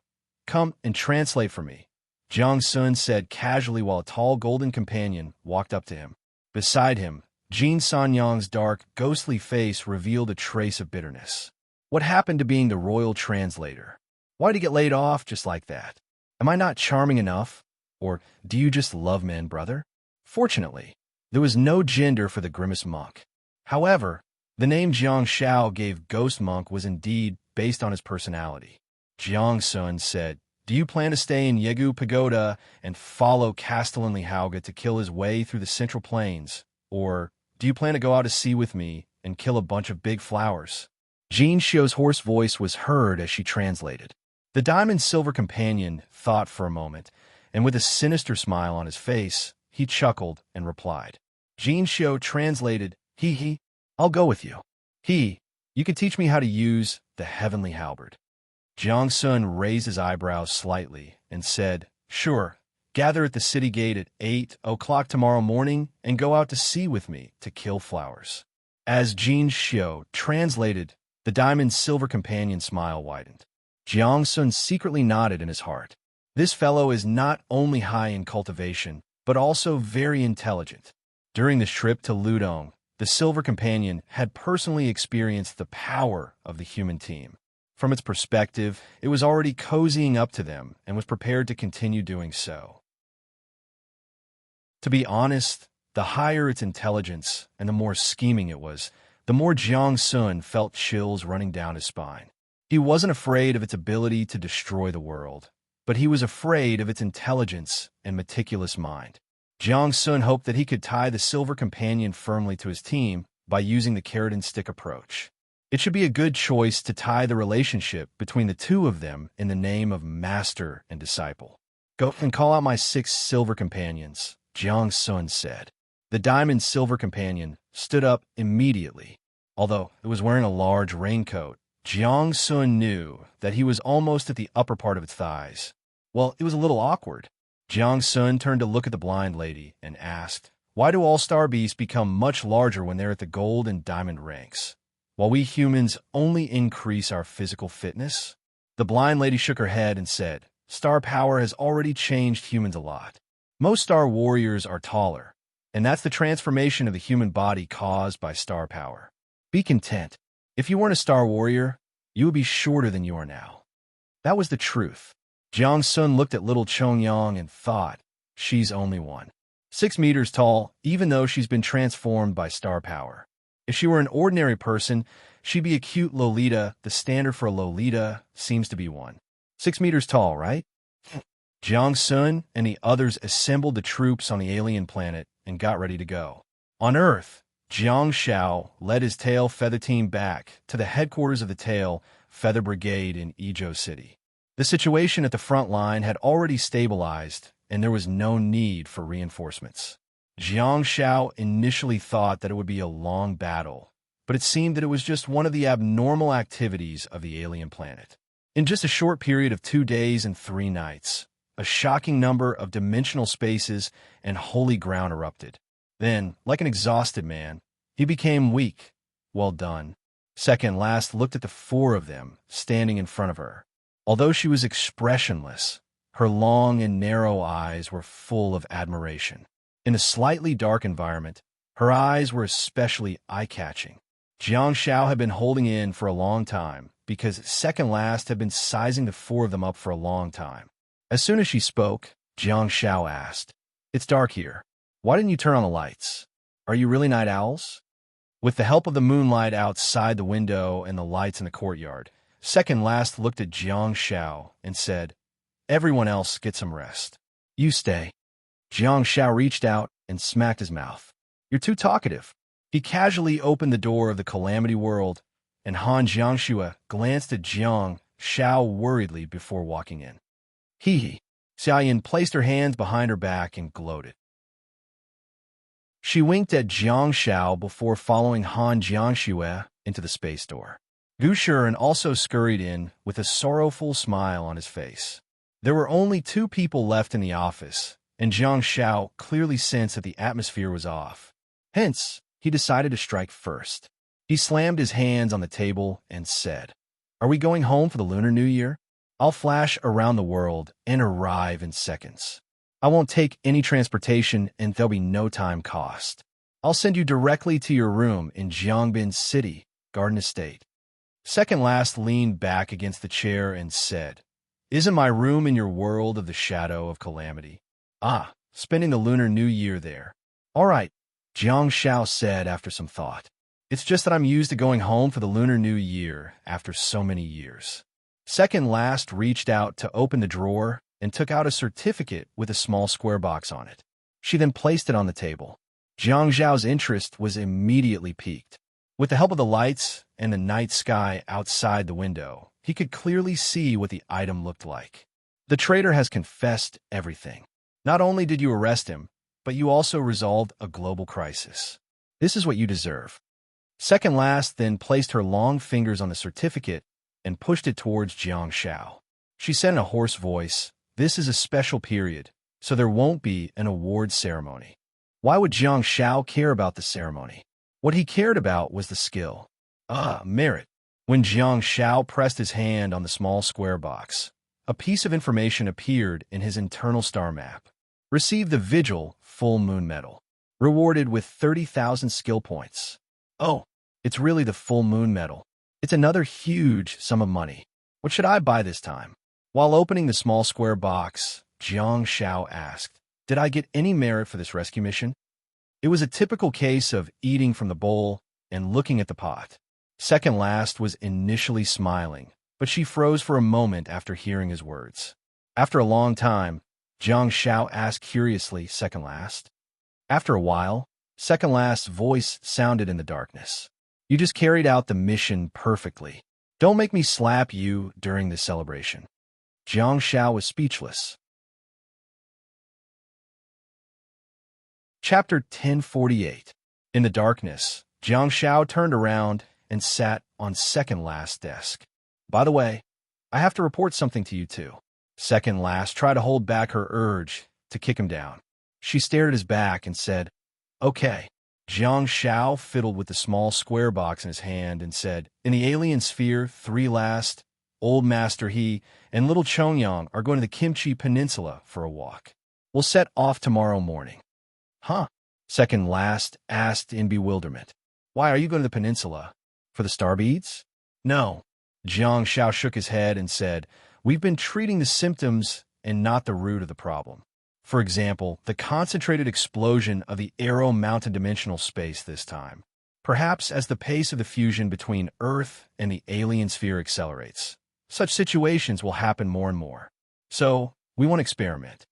come and translate for me," Jiang Sun said casually while a tall golden companion walked up to him. Beside him, Jin Sanyang's dark, ghostly face revealed a trace of bitterness. What happened to being the royal translator? Why'd he get laid off just like that? Am I not charming enough? Or do you just love men, brother? Fortunately, there was no gender for the grimace monk. However, the name Jiang Shao gave Ghost Monk was indeed based on his personality. Jiang Sun said, "Do you plan to stay in Yegu Pagoda and follow Castellan Hauga to kill his way through the Central Plains? Or do you plan to go out to sea with me and kill a bunch of big flowers?" Jean Xiao's hoarse voice was heard as she translated. The diamond silver companion thought for a moment, and with a sinister smile on his face, he chuckled and replied. Jean Xiao translated, "He, I'll go with you. You can teach me how to use the heavenly halberd." Jiang Sun raised his eyebrows slightly and said, "Sure, gather at the city gate at 8 o'clock tomorrow morning and go out to sea with me to kill flowers." As Jean Xiao translated, the diamond silver companion smile widened. Jiang Sun secretly nodded in his heart. This fellow is not only high in cultivation, but also very intelligent. During this trip to Ludong, the Silver Companion had personally experienced the power of the human team. From its perspective, it was already cozying up to them and was prepared to continue doing so. To be honest, the higher its intelligence and the more scheming it was, the more Jiang Sun felt chills running down his spine. He wasn't afraid of its ability to destroy the world, but he was afraid of its intelligence and meticulous mind. Jiang Sun hoped that he could tie the Silver Companion firmly to his team by using the carrot and stick approach. It should be a good choice to tie the relationship between the two of them in the name of master and disciple. "Go and call out my 6 Silver Companions," Jiang Sun said. The Diamond Silver Companion stood up immediately. Although it was wearing a large raincoat, Jiang Sun knew that he was almost at the upper part of its thighs. Well, it was a little awkward. Jiang Sun turned to look at the blind lady and asked, "Why do all-star beasts become much larger when they're at the gold and diamond ranks, while we humans only increase our physical fitness?" The blind lady shook her head and said, "Star power has already changed humans a lot. Most star warriors are taller, and that's the transformation of the human body caused by star power. Be content. If you weren't a star warrior, you would be shorter than you are now." That was the truth. Jiang Sun looked at little Chongyang and thought, she's only 1.6 meters tall, even though she's been transformed by star power. If she were an ordinary person, she'd be a cute Lolita. The standard for a Lolita seems to be 1.6 meters tall, right? Jiang Sun and the others assembled the troops on the alien planet and got ready to go. On Earth, Jiang Shao led his tail feather team back to the headquarters of the Tail Feather Brigade in Izhou City. The situation at the front line had already stabilized, and there was no need for reinforcements. Jiang Shao initially thought that it would be a long battle, but it seemed that it was just one of the abnormal activities of the alien planet. In just a short period of 2 days and 3 nights, a shocking number of dimensional spaces and holy ground erupted. Then, like an exhausted man, he became weak. "Well done." Second Last looked at the 4 of them standing in front of her. Although she was expressionless, her long and narrow eyes were full of admiration. In a slightly dark environment, her eyes were especially eye-catching. Jiang Shao had been holding in for a long time because Second Last had been sizing the 4 of them up for a long time. As soon as she spoke, Jiang Shao asked, "It's dark here. Why didn't you turn on the lights? Are you really night owls?" With the help of the moonlight outside the window and the lights in the courtyard, Second Last looked at Jiang Shao and said, "Everyone else get some rest. You stay." Jiang Shao reached out and smacked his mouth. "You're too talkative." He casually opened the door of the Calamity World, and Han Jiangxue glanced at Jiang Shao worriedly before walking in. Hee. Xiaoyan placed her hands behind her back and gloated. She winked at Jiang Shao before following Han Jiangxue into the space door. Gu Shuren also scurried in with a sorrowful smile on his face. There were only 2 people left in the office, and Jiang Shao clearly sensed that the atmosphere was off. Hence, he decided to strike first. He slammed his hands on the table and said, "Are we going home for the Lunar New Year? I'll flash around the world and arrive in seconds. I won't take any transportation and there'll be no time cost. I'll send you directly to your room in Jiangbin City, Garden Estate." Second Last leaned back against the chair and said, Isn't my room in your world of the shadow of calamity? Ah, spending the Lunar New Year there. All right, Jiang Shao said after some thought. It's just that I'm used to going home for the Lunar New Year after so many years. Second last reached out to open the drawer and took out a certificate with a small square box on it. She then placed it on the table. Jiang Zhao's interest was immediately piqued. With the help of the lights and the night sky outside the window, he could clearly see what the item looked like. The traitor has confessed everything. Not only did you arrest him, but you also resolved a global crisis. This is what you deserve. Second last then placed her long fingers on the certificate and pushed it towards Jiang Shao. She said in a hoarse voice, "This is a special period, so there won't be an award ceremony." Why would Jiang Shao care about the ceremony? What he cared about was the skill. Merit. When Jiang Shao pressed his hand on the small square box, a piece of information appeared in his internal star map. Received the Vigil Full Moon Medal. Rewarded with 30,000 skill points. Oh, it's really the Full Moon Medal. It's another huge sum of money. What should I buy this time? While opening the small square box, Jiang Shao asked, "Did I get any merit for this rescue mission?" It was a typical case of eating from the bowl and looking at the pot. Second last was initially smiling, but she froze for a moment after hearing his words. After a long time, Jiang Shao asked curiously, "Second last?" After a while, second last's voice sounded in the darkness. "You just carried out the mission perfectly. Don't make me slap you during the celebration." Jiang Shao was speechless. Chapter 1048. In the darkness, Jiang Shao turned around and sat on second last's desk. "By the way, I have to report something to you too." Second last tried to hold back her urge to kick him down. She stared at his back and said, "Okay." Jiang Shao fiddled with the small square box in his hand and said, "In the alien sphere, three last, Old Master He, and little Chongyang are going to the Kimchi Peninsula for a walk. We'll set off tomorrow morning." "Huh?" Second last asked in bewilderment. "Why are you going to the peninsula? For the star beads?" "No." Jiang Shao shook his head and said, "We've been treating the symptoms and not the root of the problem. For example, the concentrated explosion of the Arrow Mountain dimensional space this time. Perhaps as the pace of the fusion between Earth and the alien sphere accelerates, such situations will happen more and more. So, we want to experiment."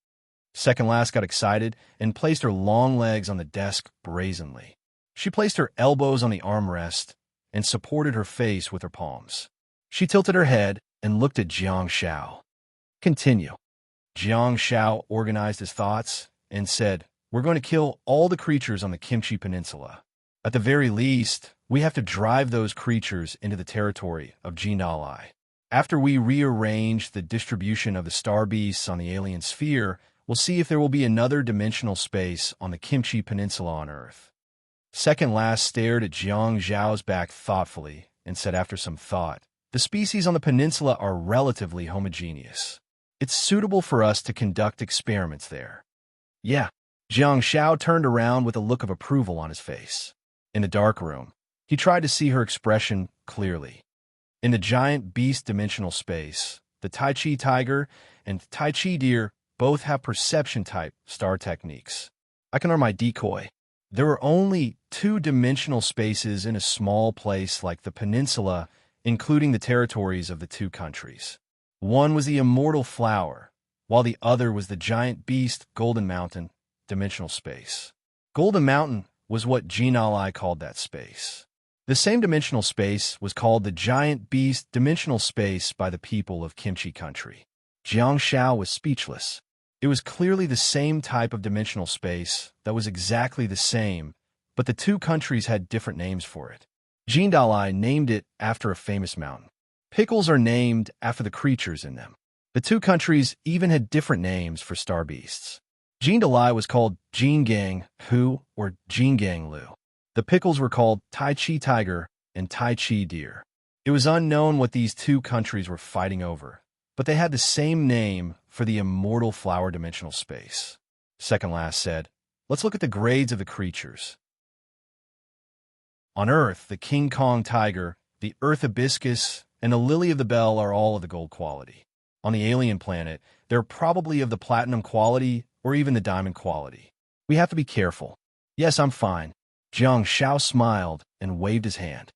Second last got excited and placed her long legs on the desk brazenly. She placed her elbows on the armrest and supported her face with her palms. She tilted her head and looked at Jiang Shao. "Continue." Jiang Shao organized his thoughts and said, "We're going to kill all the creatures on the Kimchi Peninsula. At the very least, we have to drive those creatures into the territory of Jinalai. After we rearrange the distribution of the star beasts on the alien sphere, we'll see if there will be another dimensional space on the Kimchi Peninsula on Earth." Second last stared at Jiang Zhao's back thoughtfully and said after some thought, "The species on the peninsula are relatively homogeneous. It's suitable for us to conduct experiments there." "Yeah." Jiang Shao turned around with a look of approval on his face. In the dark room, he tried to see her expression clearly. In the giant beast dimensional space, the Tai Chi tiger and Tai Chi deer both have perception-type star techniques. I can learn my decoy. There are only two-dimensional spaces in a small place like the peninsula, including the territories of the two countries. One was the immortal flower, while the other was the giant beast Golden Mountain dimensional space. Golden Mountain was what Jinalai called that space. The same dimensional space was called the giant beast dimensional space by the people of Kimchi country. Jiang Shao was speechless. It was clearly the same type of dimensional space that was exactly the same, but the two countries had different names for it. Jinalai named it after a famous mountain. Pickles are named after the creatures in them. The two countries even had different names for star beasts. Jinalai was called Jingang Hu or Jingang Lu. The pickles were called Tai Chi tiger and Tai Chi deer. It was unknown what these two countries were fighting over, but they had the same name for the immortal flower dimensional space. Second last said, "Let's look at the grades of the creatures. On Earth, the King Kong tiger, the Earth hibiscus, and the lily of the bell are all of the gold quality. On the alien planet, they're probably of the platinum quality or even the diamond quality. We have to be careful. Yes, I'm fine. Jiang Shao smiled and waved his hand.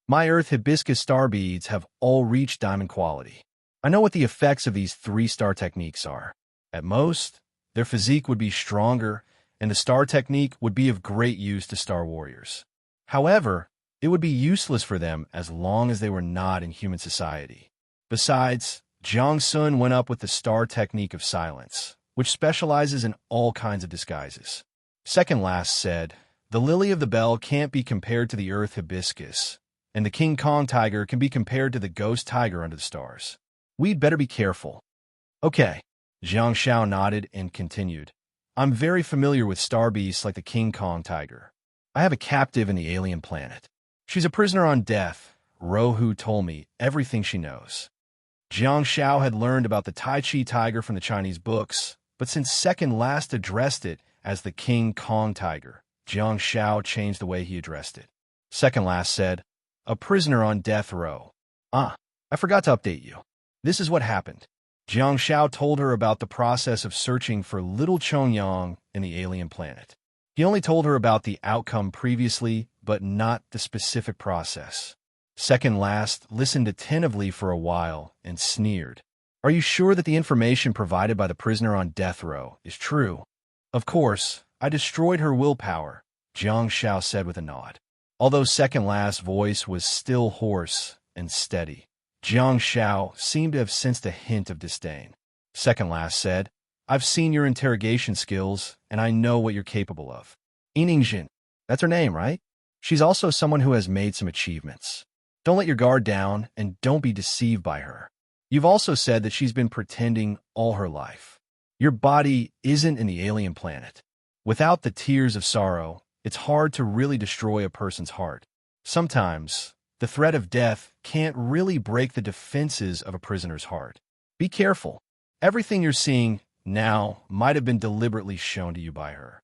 My Earth hibiscus star beads have all reached diamond quality. I know what the effects of these 3-star techniques are. At most, their physique would be stronger, and the star technique would be of great use to star warriors. However, it would be useless for them as long as they were not in human society. Besides, Jiang Sun went up with the star technique of silence, which specializes in all kinds of disguises. Second last said, the lily of the bell can't be compared to the Earth hibiscus, and the King Kong tiger can be compared to the ghost tiger under the stars. We'd better be careful. Okay. Jiang Shao nodded and continued. I'm very familiar with star beasts like the King Kong tiger. I have a captive in the alien planet. She's a prisoner on death. Rohu told me everything she knows. Jiang Shao had learned about the Tai Chi tiger from the Chinese books, but since second last addressed it as the King Kong tiger, Jiang Shao changed the way he addressed it. Second last said, a prisoner on death row. I forgot to update you. This is what happened. Jiang Shao told her about the process of searching for little Chongyang in the alien planet. He only told her about the outcome previously, but not the specific process. Second last listened attentively for a while and sneered. Are you sure that the information provided by the prisoner on death row is true? Of course, I destroyed her willpower, Jiang Shao said with a nod. Although second last's voice was still hoarse and steady, Jiang Shao seemed to have sensed a hint of disdain. Second last said, I've seen your interrogation skills, and I know what you're capable of. Yinjin, that's her name, right? She's also someone who has made some achievements. Don't let your guard down, and don't be deceived by her. You've also said that she's been pretending all her life. Your body isn't in the alien planet. Without the tears of sorrow, it's hard to really destroy a person's heart. Sometimes, the threat of death can't really break the defenses of a prisoner's heart. Be careful. Everything you're seeing now might have been deliberately shown to you by her.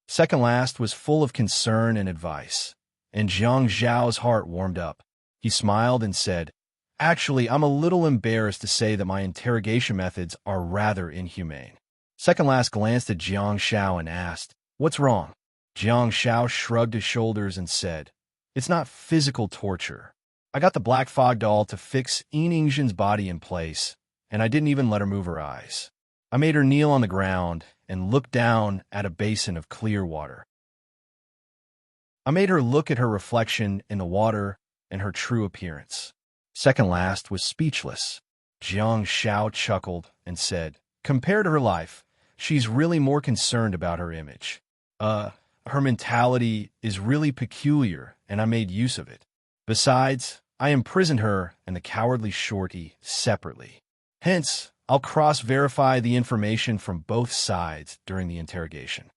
Second last was full of concern and advice, and Jiang Zhao's heart warmed up. He smiled and said, actually, I'm a little embarrassed to say that my interrogation methods are rather inhumane. Second last glanced at Jiang Shao and asked, what's wrong? Jiang Shao shrugged his shoulders and said, it's not physical torture. I got the Black Fog doll to fix Yinjin's body in place, and I didn't even let her move her eyes. I made her kneel on the ground and look down at a basin of clear water. I made her look at her reflection in the water and her true appearance. Second last was speechless. Jiang Shao chuckled and said, compared to her life, she's really more concerned about her image. Her mentality is really peculiar, and I made use of it. Besides, I imprisoned her and the cowardly shorty separately. Hence, I'll cross-verify the information from both sides during the interrogation.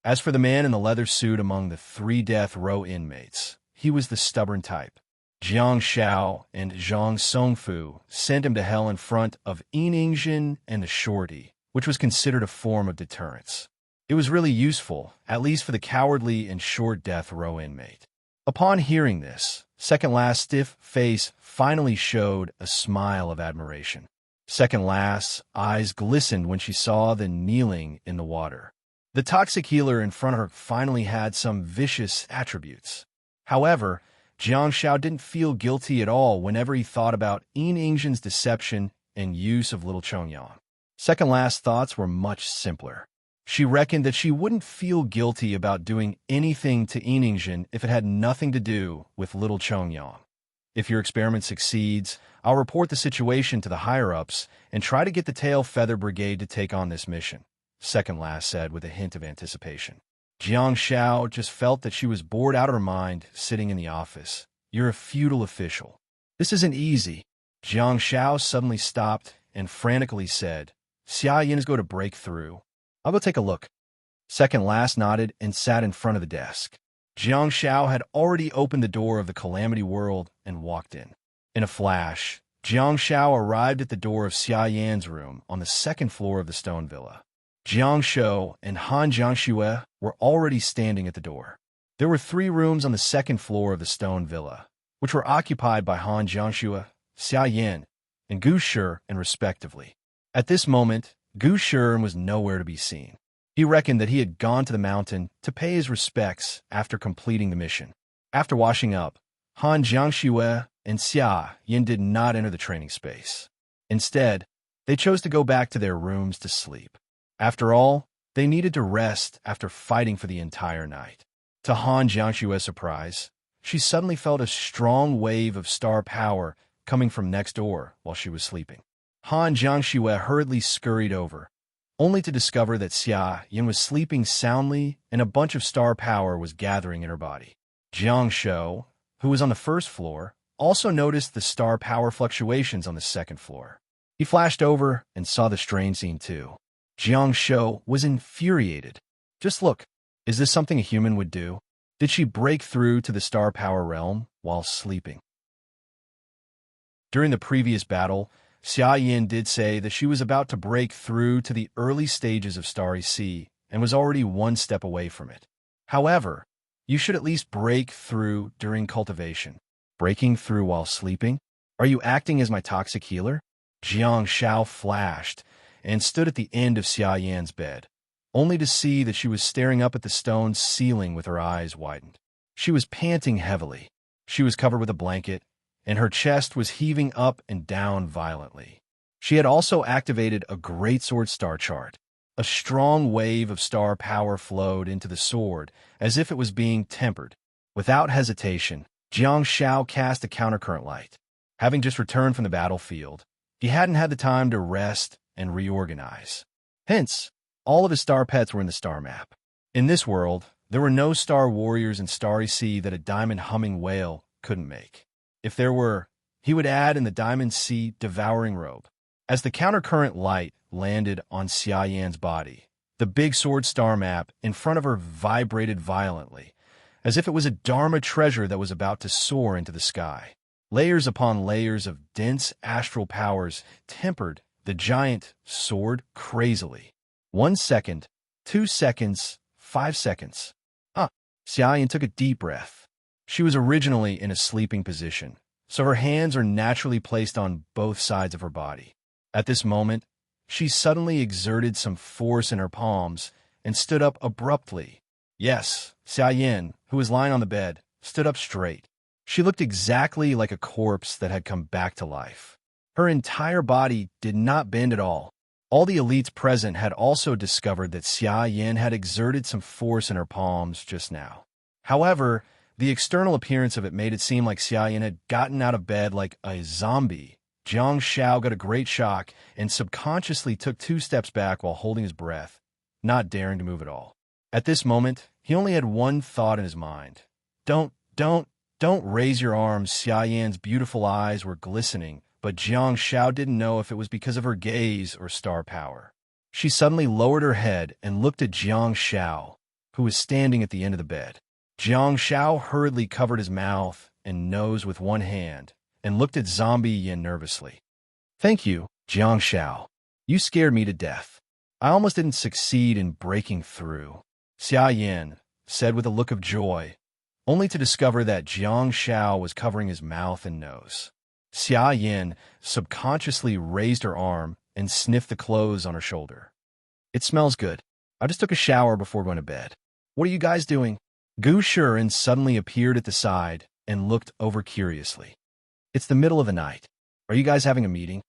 As for the man in the leather suit among the 3 death row inmates, he was the stubborn type. Jiang Shao and Zhang Songfu sent him to hell in front of Yinjin and the shorty, which was considered a form of deterrence. It was really useful, at least for the cowardly and short death row inmate. Upon hearing this, second last's stiff face finally showed a smile of admiration. Second last's eyes glistened when she saw the kneeling in the water. The toxic healer in front of her finally had some vicious attributes. However, Jiang Shao didn't feel guilty at all whenever he thought about Yinjin's deception and use of little Chongyang. Second last's thoughts were much simpler. She reckoned that she wouldn't feel guilty about doing anything to Yinjin if it had nothing to do with little Chongyang. If your experiment succeeds, I'll report the situation to the higher-ups and try to get the Tail Feather Brigade to take on this mission, second last said with a hint of anticipation. Jiang Shao just felt that she was bored out of her mind sitting in the office. You're a feudal official. This isn't easy. Jiang Shao suddenly stopped and frantically said, Xia Yin is going to break through. I'll go take a look. Second last nodded and sat in front of the desk. Jiang Shao had already opened the door of the Calamity World and walked in. In a flash, Jiang Shao arrived at the door of Xia Yan's room on the 2nd floor of the stone villa. Jiang Shou and Han Jiangxue were already standing at the door. There were 3 rooms on the 2nd floor of the stone villa, which were occupied by Han Jiangxue, Xia Yan, and Gu Shiren respectively. At this moment, Gu Shiren was nowhere to be seen. He reckoned that he had gone to the mountain to pay his respects after completing the mission. After washing up, Han Jiangxue and Xia Yin did not enter the training space. Instead, they chose to go back to their rooms to sleep. After all, they needed to rest after fighting for the entire night. To Han Jiangxue's surprise, she suddenly felt a strong wave of star power coming from next door while she was sleeping. Han Jiangxue hurriedly scurried over, only to discover that Xia Yin was sleeping soundly and a bunch of star power was gathering in her body. Jiang Shou, who was on the first floor, also noticed the star power fluctuations on the second floor. He flashed over and saw the strange scene too. Jiang Shou was infuriated. Just look, is this something a human would do? Did she break through to the star power realm while sleeping? During the previous battle, Xia Yin did say that she was about to break through to the early stages of Starry Sea and was already one step away from it. However, you should at least break through during cultivation. Breaking through while sleeping? Are you acting as my toxic healer? Jiang Shao flashed and stood at the end of Xia Yan's bed, only to see that she was staring up at the stone ceiling with her eyes widened. She was panting heavily. She was covered with a blanket, and her chest was heaving up and down violently. She had also activated a greatsword star chart. A strong wave of star power flowed into the sword, as if it was being tempered. Without hesitation, Jiang Shao cast a countercurrent light. Having just returned from the battlefield, he hadn't had the time to rest and reorganize. Hence, all of his star pets were in the star map. In this world, there were no star warriors in Starry Sea that a diamond humming whale couldn't make. If there were, he would add in the Diamond Sea devouring robe. As the countercurrent light landed on Xia Yan's body, the big sword star map in front of her vibrated violently, as if it was a Dharma treasure that was about to soar into the sky. Layers upon layers of dense astral powers tempered the giant sword crazily. 1 second, 2 seconds, 5 seconds. Xia Yan took a deep breath. She was originally in a sleeping position, so her hands are naturally placed on both sides of her body. At this moment, she suddenly exerted some force in her palms and stood up abruptly. Yes, Xia Yan, who was lying on the bed, stood up straight. She looked exactly like a corpse that had come back to life. Her entire body did not bend at all. All the elites present had also discovered that Xia Yan had exerted some force in her palms just now. However, the external appearance of it made it seem like Xia Yan had gotten out of bed like a zombie. Jiang Shao got a great shock and subconsciously took 2 steps back while holding his breath, not daring to move at all. At this moment, he only had one thought in his mind. Don't raise your arms. Xia Yan's beautiful eyes were glistening, but Jiang Shao didn't know if it was because of her gaze or star power. She suddenly lowered her head and looked at Jiang Shao, who was standing at the end of the bed. Jiang Shao hurriedly covered his mouth and nose with one hand and looked at Zombie Yin nervously. Thank you, Jiang Shao. You scared me to death. I almost didn't succeed in breaking through, Xia Yin said with a look of joy, only to discover that Jiang Shao was covering his mouth and nose. Xia Yin subconsciously raised her arm and sniffed the clothes on her shoulder. It smells good. I just took a shower before going to bed. What are you guys doing? Gu Shiren suddenly appeared at the side and looked over curiously. It's the middle of the night. Are you guys having a meeting?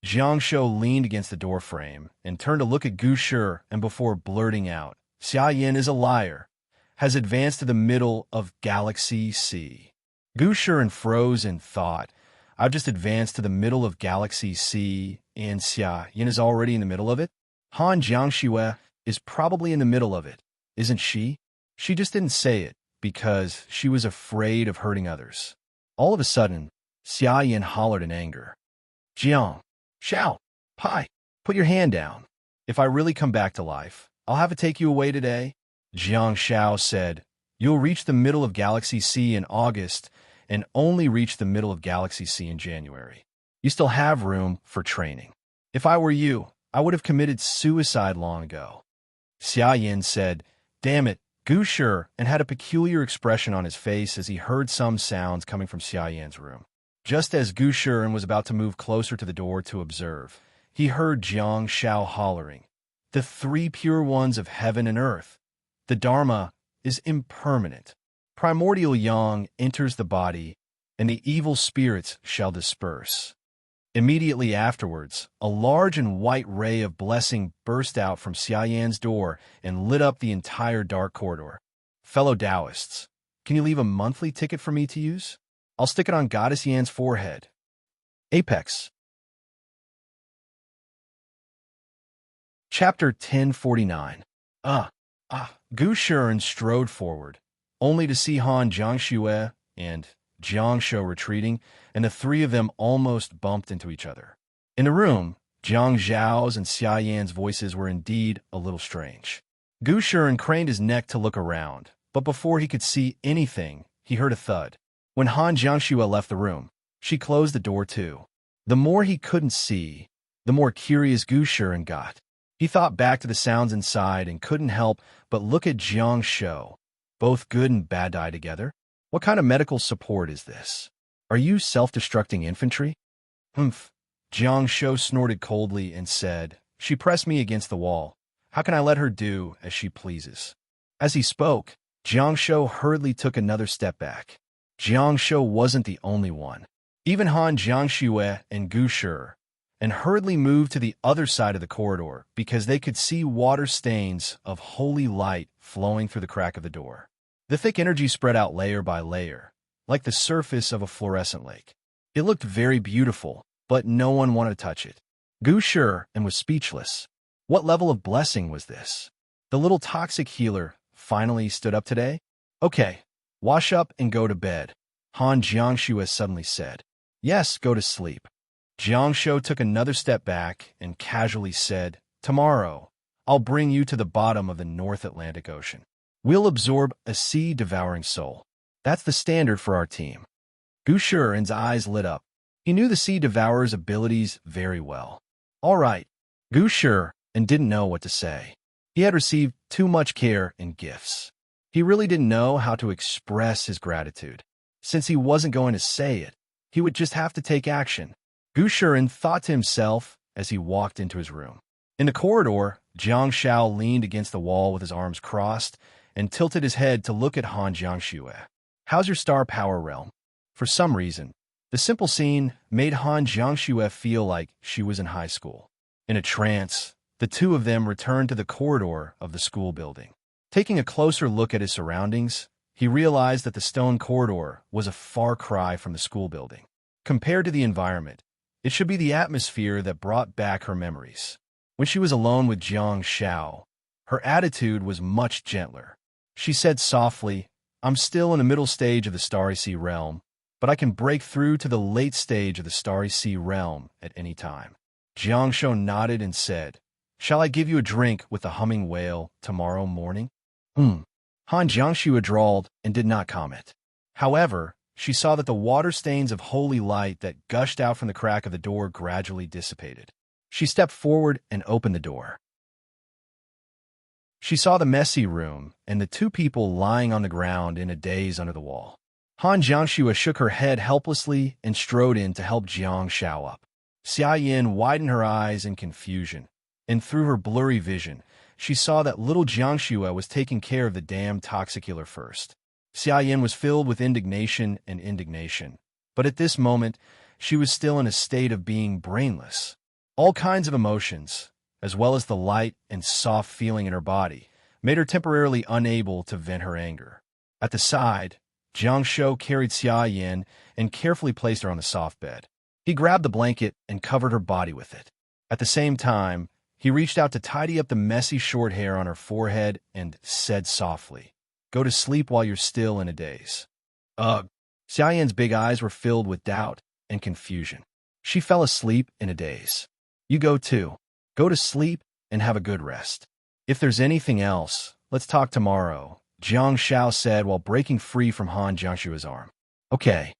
Jiang Shou leaned against the doorframe and turned to look at Gu Shi, and before blurting out, Xia Yin is a liar, has advanced to the middle of Galaxy C. Gu Shiren froze in thought. I've just advanced to the middle of Galaxy C, and Xia Yin is already in the middle of it? Han Jiangxue is probably in the middle of it, isn't she? She just didn't say it because she was afraid of hurting others. All of a sudden, Xia Yin hollered in anger. Jiang Shao, Pai, put your hand down. If I really come back to life, I'll have to take you away today. Jiang Shao said, you'll reach the middle of Galaxy C in August and only reach the middle of Galaxy C in January. You still have room for training. If I were you, I would have committed suicide long ago. Xia Yin said, damn it, Gu Shi, and had a peculiar expression on his face as he heard some sounds coming from Xia Yan's room. Just as Gu Shiren was about to move closer to the door to observe, he heard Jiang Shao hollering, "The three pure ones of heaven and earth. The Dharma is impermanent. Primordial yang enters the body, and the evil spirits shall disperse." Immediately afterwards, a large and white ray of blessing burst out from Xia Yan's door and lit up the entire dark corridor. "Fellow Taoists, can you leave a monthly ticket for me to use? I'll stick it on Goddess Yan's forehead." Apex. Chapter 1049. Gu Shiren strode forward, only to see Han Jiangxue and Jiang Shou retreating, and the three of them almost bumped into each other. In the room, Jiang Zhao's and Xia Yan's voices were indeed a little strange. Gu Shiren craned his neck to look around, but before he could see anything, he heard a thud. When Han Jiangxue left the room, she closed the door too. The more he couldn't see, the more curious Gu Shiren got. He thought back to the sounds inside and couldn't help but look at Jiang Shou. Both good and bad die together? What kind of medical support is this? Are you self-destructing infantry? Humph. Jiang Shou snorted coldly and said, "She pressed me against the wall. How can I let her do as she pleases?" As he spoke, Jiang Shou hurriedly took another step back. Jiang Shou wasn't the only one. Even Han Jiangxue and Gu Shi and hurriedly moved to the other side of the corridor because they could see water stains of holy light flowing through the crack of the door. The thick energy spread out layer by layer, like the surface of a fluorescent lake. It looked very beautiful, but no one wanted to touch it. Gu Shi was speechless. What level of blessing was this? The little toxic healer finally stood up today? "Okay, wash up and go to bed," Han Jiangxue suddenly said. "Yes, go to sleep." Jiang Shou took another step back and casually said, "Tomorrow, I'll bring you to the bottom of the North Atlantic Ocean. We'll absorb a sea-devouring soul. That's the standard for our team." Gu Shiren's eyes lit up. He knew the Sea Devourer's abilities very well. All right, Gu Shiren didn't know what to say. He had received too much care and gifts. He really didn't know how to express his gratitude. Since he wasn't going to say it, he would just have to take action. Gu Shiren thought to himself as he walked into his room. In the corridor, Jiang Shao leaned against the wall with his arms crossed and tilted his head to look at Han Jiangxue. "How's your star power realm?" For some reason, the simple scene made Han Jiangxue feel like she was in high school. In a trance, the two of them returned to the corridor of the school building. Taking a closer look at his surroundings, he realized that the stone corridor was a far cry from the school building. Compared to the environment, it should be the atmosphere that brought back her memories. When she was alone with Jiang Shao, her attitude was much gentler. She said softly, "I'm still in the middle stage of the Starry Sea realm, but I can break through to the late stage of the Starry Sea realm at any time." Jiang Shou nodded and said, "Shall I give you a drink with the humming whale tomorrow morning?" Han Jiangxue drawled and did not comment. However, she saw that the water stains of holy light that gushed out from the crack of the door gradually dissipated. She stepped forward and opened the door. She saw the messy room and the two people lying on the ground in a daze under the wall. Han Jiangxue shook her head helplessly and strode in to help Jiang Shao up. Xia Yan widened her eyes in confusion, and through her blurry vision, she saw that little Jiangxue was taking care of the damn toxic healer first. Xia Yan was filled with indignation, but at this moment, she was still in a state of being brainless. All kinds of emotions, as well as the light and soft feeling in her body, made her temporarily unable to vent her anger. At the side, Jiang Shou carried Xia Yan and carefully placed her on the soft bed. He grabbed the blanket and covered her body with it. At the same time, he reached out to tidy up the messy short hair on her forehead and said softly, "Go to sleep while you're still in a daze." Ugh. Xia Yan's big eyes were filled with doubt and confusion. She fell asleep in a daze. "You go too. Go to sleep and have a good rest. If there's anything else, let's talk tomorrow," Jiang Shao said while breaking free from Han Jiangxue's arm. "Okay."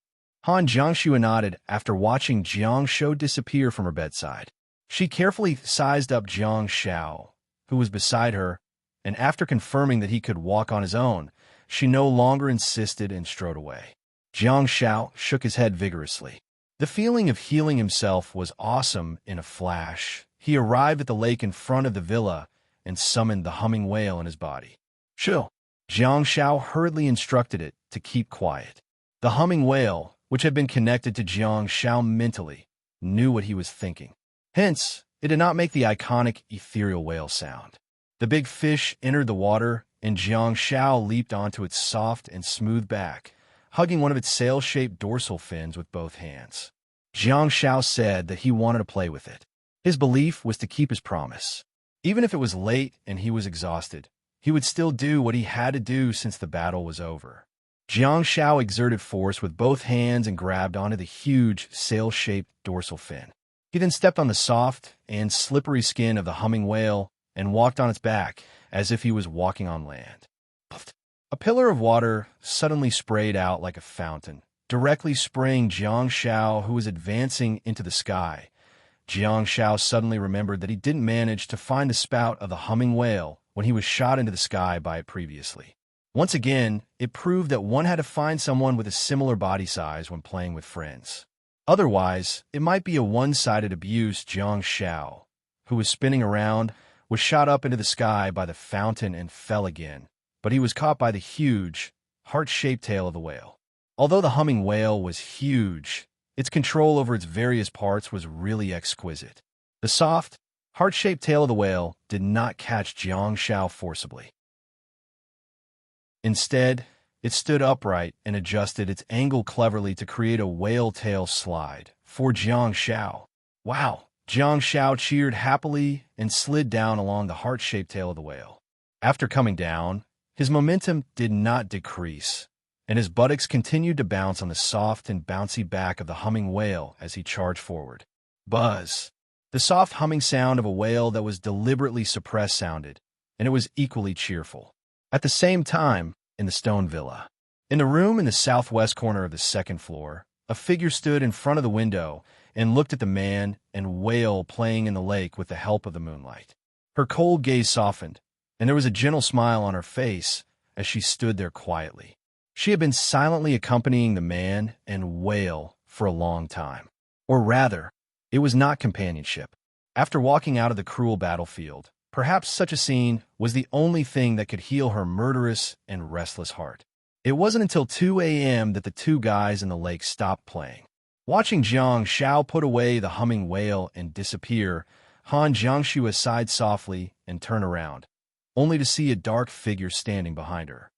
Han Jiangxue nodded after watching Jiang Shou disappear from her bedside. She carefully sized up Jiang Shao, who was beside her, and after confirming that he could walk on his own, she no longer insisted and strode away. Jiang Shao shook his head vigorously. The feeling of healing himself was awesome in a flash. He arrived at the lake in front of the villa and summoned the humming whale in his body. Chill. Jiang Shao hurriedly instructed it to keep quiet. The humming whale, which had been connected to Jiang Shao mentally, knew what he was thinking. Hence, it did not make the iconic ethereal whale sound. The big fish entered the water, and Jiang Shao leaped onto its soft and smooth back, hugging one of its sail-shaped dorsal fins with both hands. Jiang Shao said that he wanted to play with it. His belief was to keep his promise. Even if it was late and he was exhausted, he would still do what he had to do since the battle was over. Jiang Shao exerted force with both hands and grabbed onto the huge, sail-shaped dorsal fin. He then stepped on the soft and slippery skin of the humming whale and walked on its back as if he was walking on land. A pillar of water suddenly sprayed out like a fountain, directly spraying Jiang Shao, who was advancing into the sky. Jiang Shao suddenly remembered that he didn't manage to find the spout of the humming whale when he was shot into the sky by it previously. Once again, it proved that one had to find someone with a similar body size when playing with friends. Otherwise, it might be a one-sided abuse. Jiang Shao, who was spinning around, was shot up into the sky by the fountain and fell again, but he was caught by the huge, heart-shaped tail of the whale. Although the humming whale was huge, its control over its various parts was really exquisite. The soft, heart-shaped tail of the whale did not catch Jiang Shao forcibly. Instead, it stood upright and adjusted its angle cleverly to create a whale tail slide for Jiang Shao. Wow! Jiang Shao cheered happily and slid down along the heart-shaped tail of the whale. After coming down, his momentum did not decrease, and his buttocks continued to bounce on the soft and bouncy back of the humming whale as he charged forward. Buzz! The soft humming sound of a whale that was deliberately suppressed sounded, and it was equally cheerful. At the same time, in the stone villa, in the room in the southwest corner of the second floor, a figure stood in front of the window and looked at the man and whale playing in the lake with the help of the moonlight. Her cold gaze softened, and there was a gentle smile on her face as she stood there quietly. She had been silently accompanying the man and whale for a long time. Or rather, it was not companionship. After walking out of the cruel battlefield, perhaps such a scene was the only thing that could heal her murderous and restless heart. It wasn't until 2 a.m. that the two guys in the lake stopped playing. Watching Jiang Shao put away the humming whale and disappear, Han Jiangxue sighed softly and turned around, only to see a dark figure standing behind her.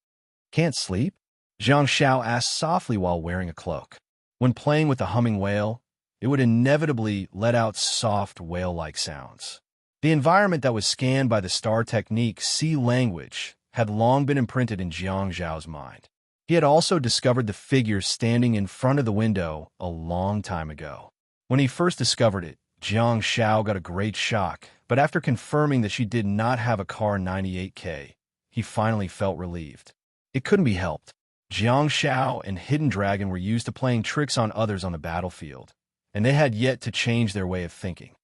"Can't sleep?" Jiang Shao asked softly while wearing a cloak. When playing with the humming whale, it would inevitably let out soft whale-like sounds. The environment that was scanned by the star technique sea language had long been imprinted in Jiang Zhao's mind. He had also discovered the figure standing in front of the window a long time ago. When he first discovered it, Jiang Shao got a great shock, but after confirming that she did not have a car 98K, he finally felt relieved. It couldn't be helped. Jiang Shao and Hidden Dragon were used to playing tricks on others on the battlefield, and they had yet to change their way of thinking.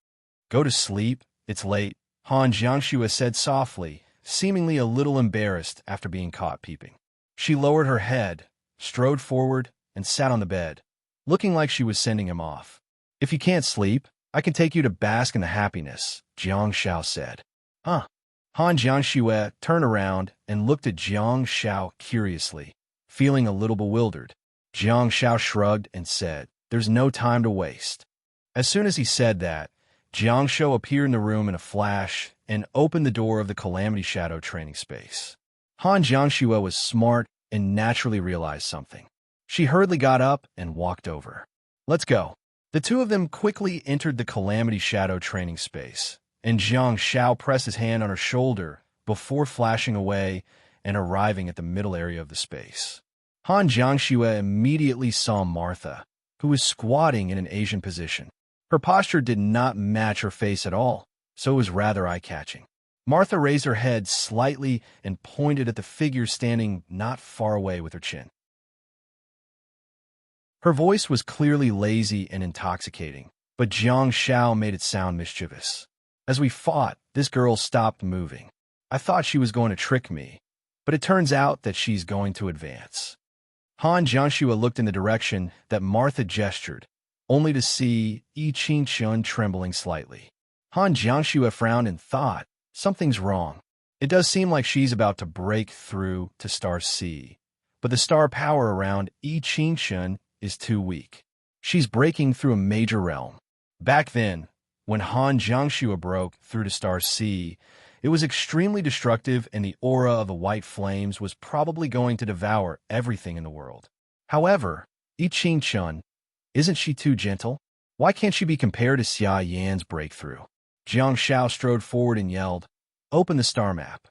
"Go to sleep. It's late," Han Jiangxue said softly, seemingly a little embarrassed after being caught peeping. She lowered her head, strode forward, and sat on the bed, looking like she was sending him off. "If you can't sleep, I can take you to bask in the happiness," Jiang Shao said. "Huh?" Han Jiangxue turned around and looked at Jiang Shao curiously, feeling a little bewildered. Jiang Shao shrugged and said, "There's no time to waste." As soon as he said that, Jiang Shao appeared in the room in a flash and opened the door of the Calamity Shadow training space. Han Jiangxue was smart and naturally realized something. She hurriedly got up and walked over. "Let's go." The two of them quickly entered the Calamity Shadow training space, and Jiang Shao pressed his hand on her shoulder before flashing away and arriving at the middle area of the space. Han Jiangxue immediately saw Martha, who was squatting in an Asian position. Her posture did not match her face at all, so it was rather eye-catching. Martha raised her head slightly and pointed at the figure standing not far away with her chin. Her voice was clearly lazy and intoxicating, but Jiang Shao made it sound mischievous. "As we fought, this girl stopped moving. I thought she was going to trick me, but it turns out that she's going to advance." Han Jiangxue looked in the direction that Martha gestured, only to see Yi Qingxun trembling slightly. Han Jiangxue frowned and thought, something's wrong. It does seem like she's about to break through to Star C, but the star power around Yi Qingxun is too weak. She's breaking through a major realm. Back then, when Han Jiangxue broke through to Star C, it was extremely destructive and the aura of the white flames was probably going to devour everything in the world. However, Yi Qingxun, isn't she too gentle? Why can't she be compared to Xia Yan's breakthrough? Jiang Shao strode forward and yelled, "Open the star map."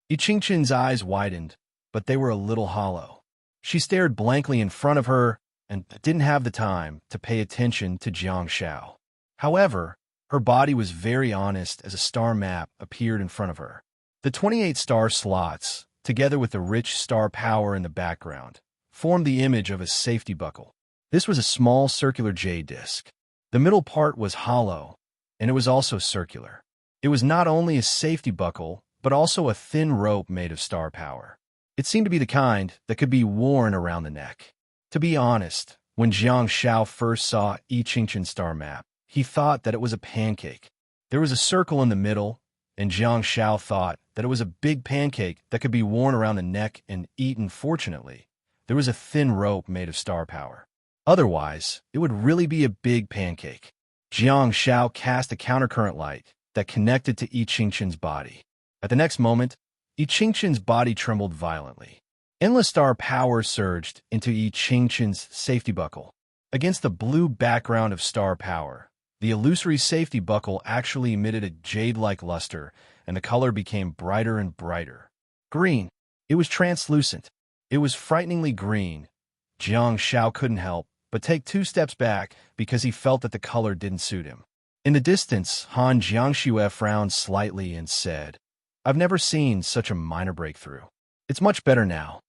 Yi Qingxun's eyes widened, but they were a little hollow. She stared blankly in front of her and didn't have the time to pay attention to Jiang Shao. However, her body was very honest as a star map appeared in front of her. The 28 star slots, together with the rich star power in the background, formed the image of a safety buckle. This was a small circular jade disc. The middle part was hollow, and it was also circular. It was not only a safety buckle, but also a thin rope made of star power. It seemed to be the kind that could be worn around the neck. To be honest, when Jiang Shao first saw Yi Qingxun's star map, he thought that it was a pancake. There was a circle in the middle, and Jiang Shao thought that it was a big pancake that could be worn around the neck and eaten. Fortunately, there was a thin rope made of star power. Otherwise, it would really be a big pancake. Jiang Shao cast a countercurrent light that connected to Yi Qingxun's body. At the next moment, Yi Qingxun's body trembled violently. Endless star power surged into Yi Qingxun's safety buckle. Against the blue background of star power, the illusory safety buckle actually emitted a jade-like luster, and the color became brighter and brighter. Green. It was translucent. It was frighteningly green. Jiang Shao couldn't help but take 2 steps back because he felt that the color didn't suit him. In the distance, Han Jiangxue frowned slightly and said, "I've never seen such a minor breakthrough. It's much better now."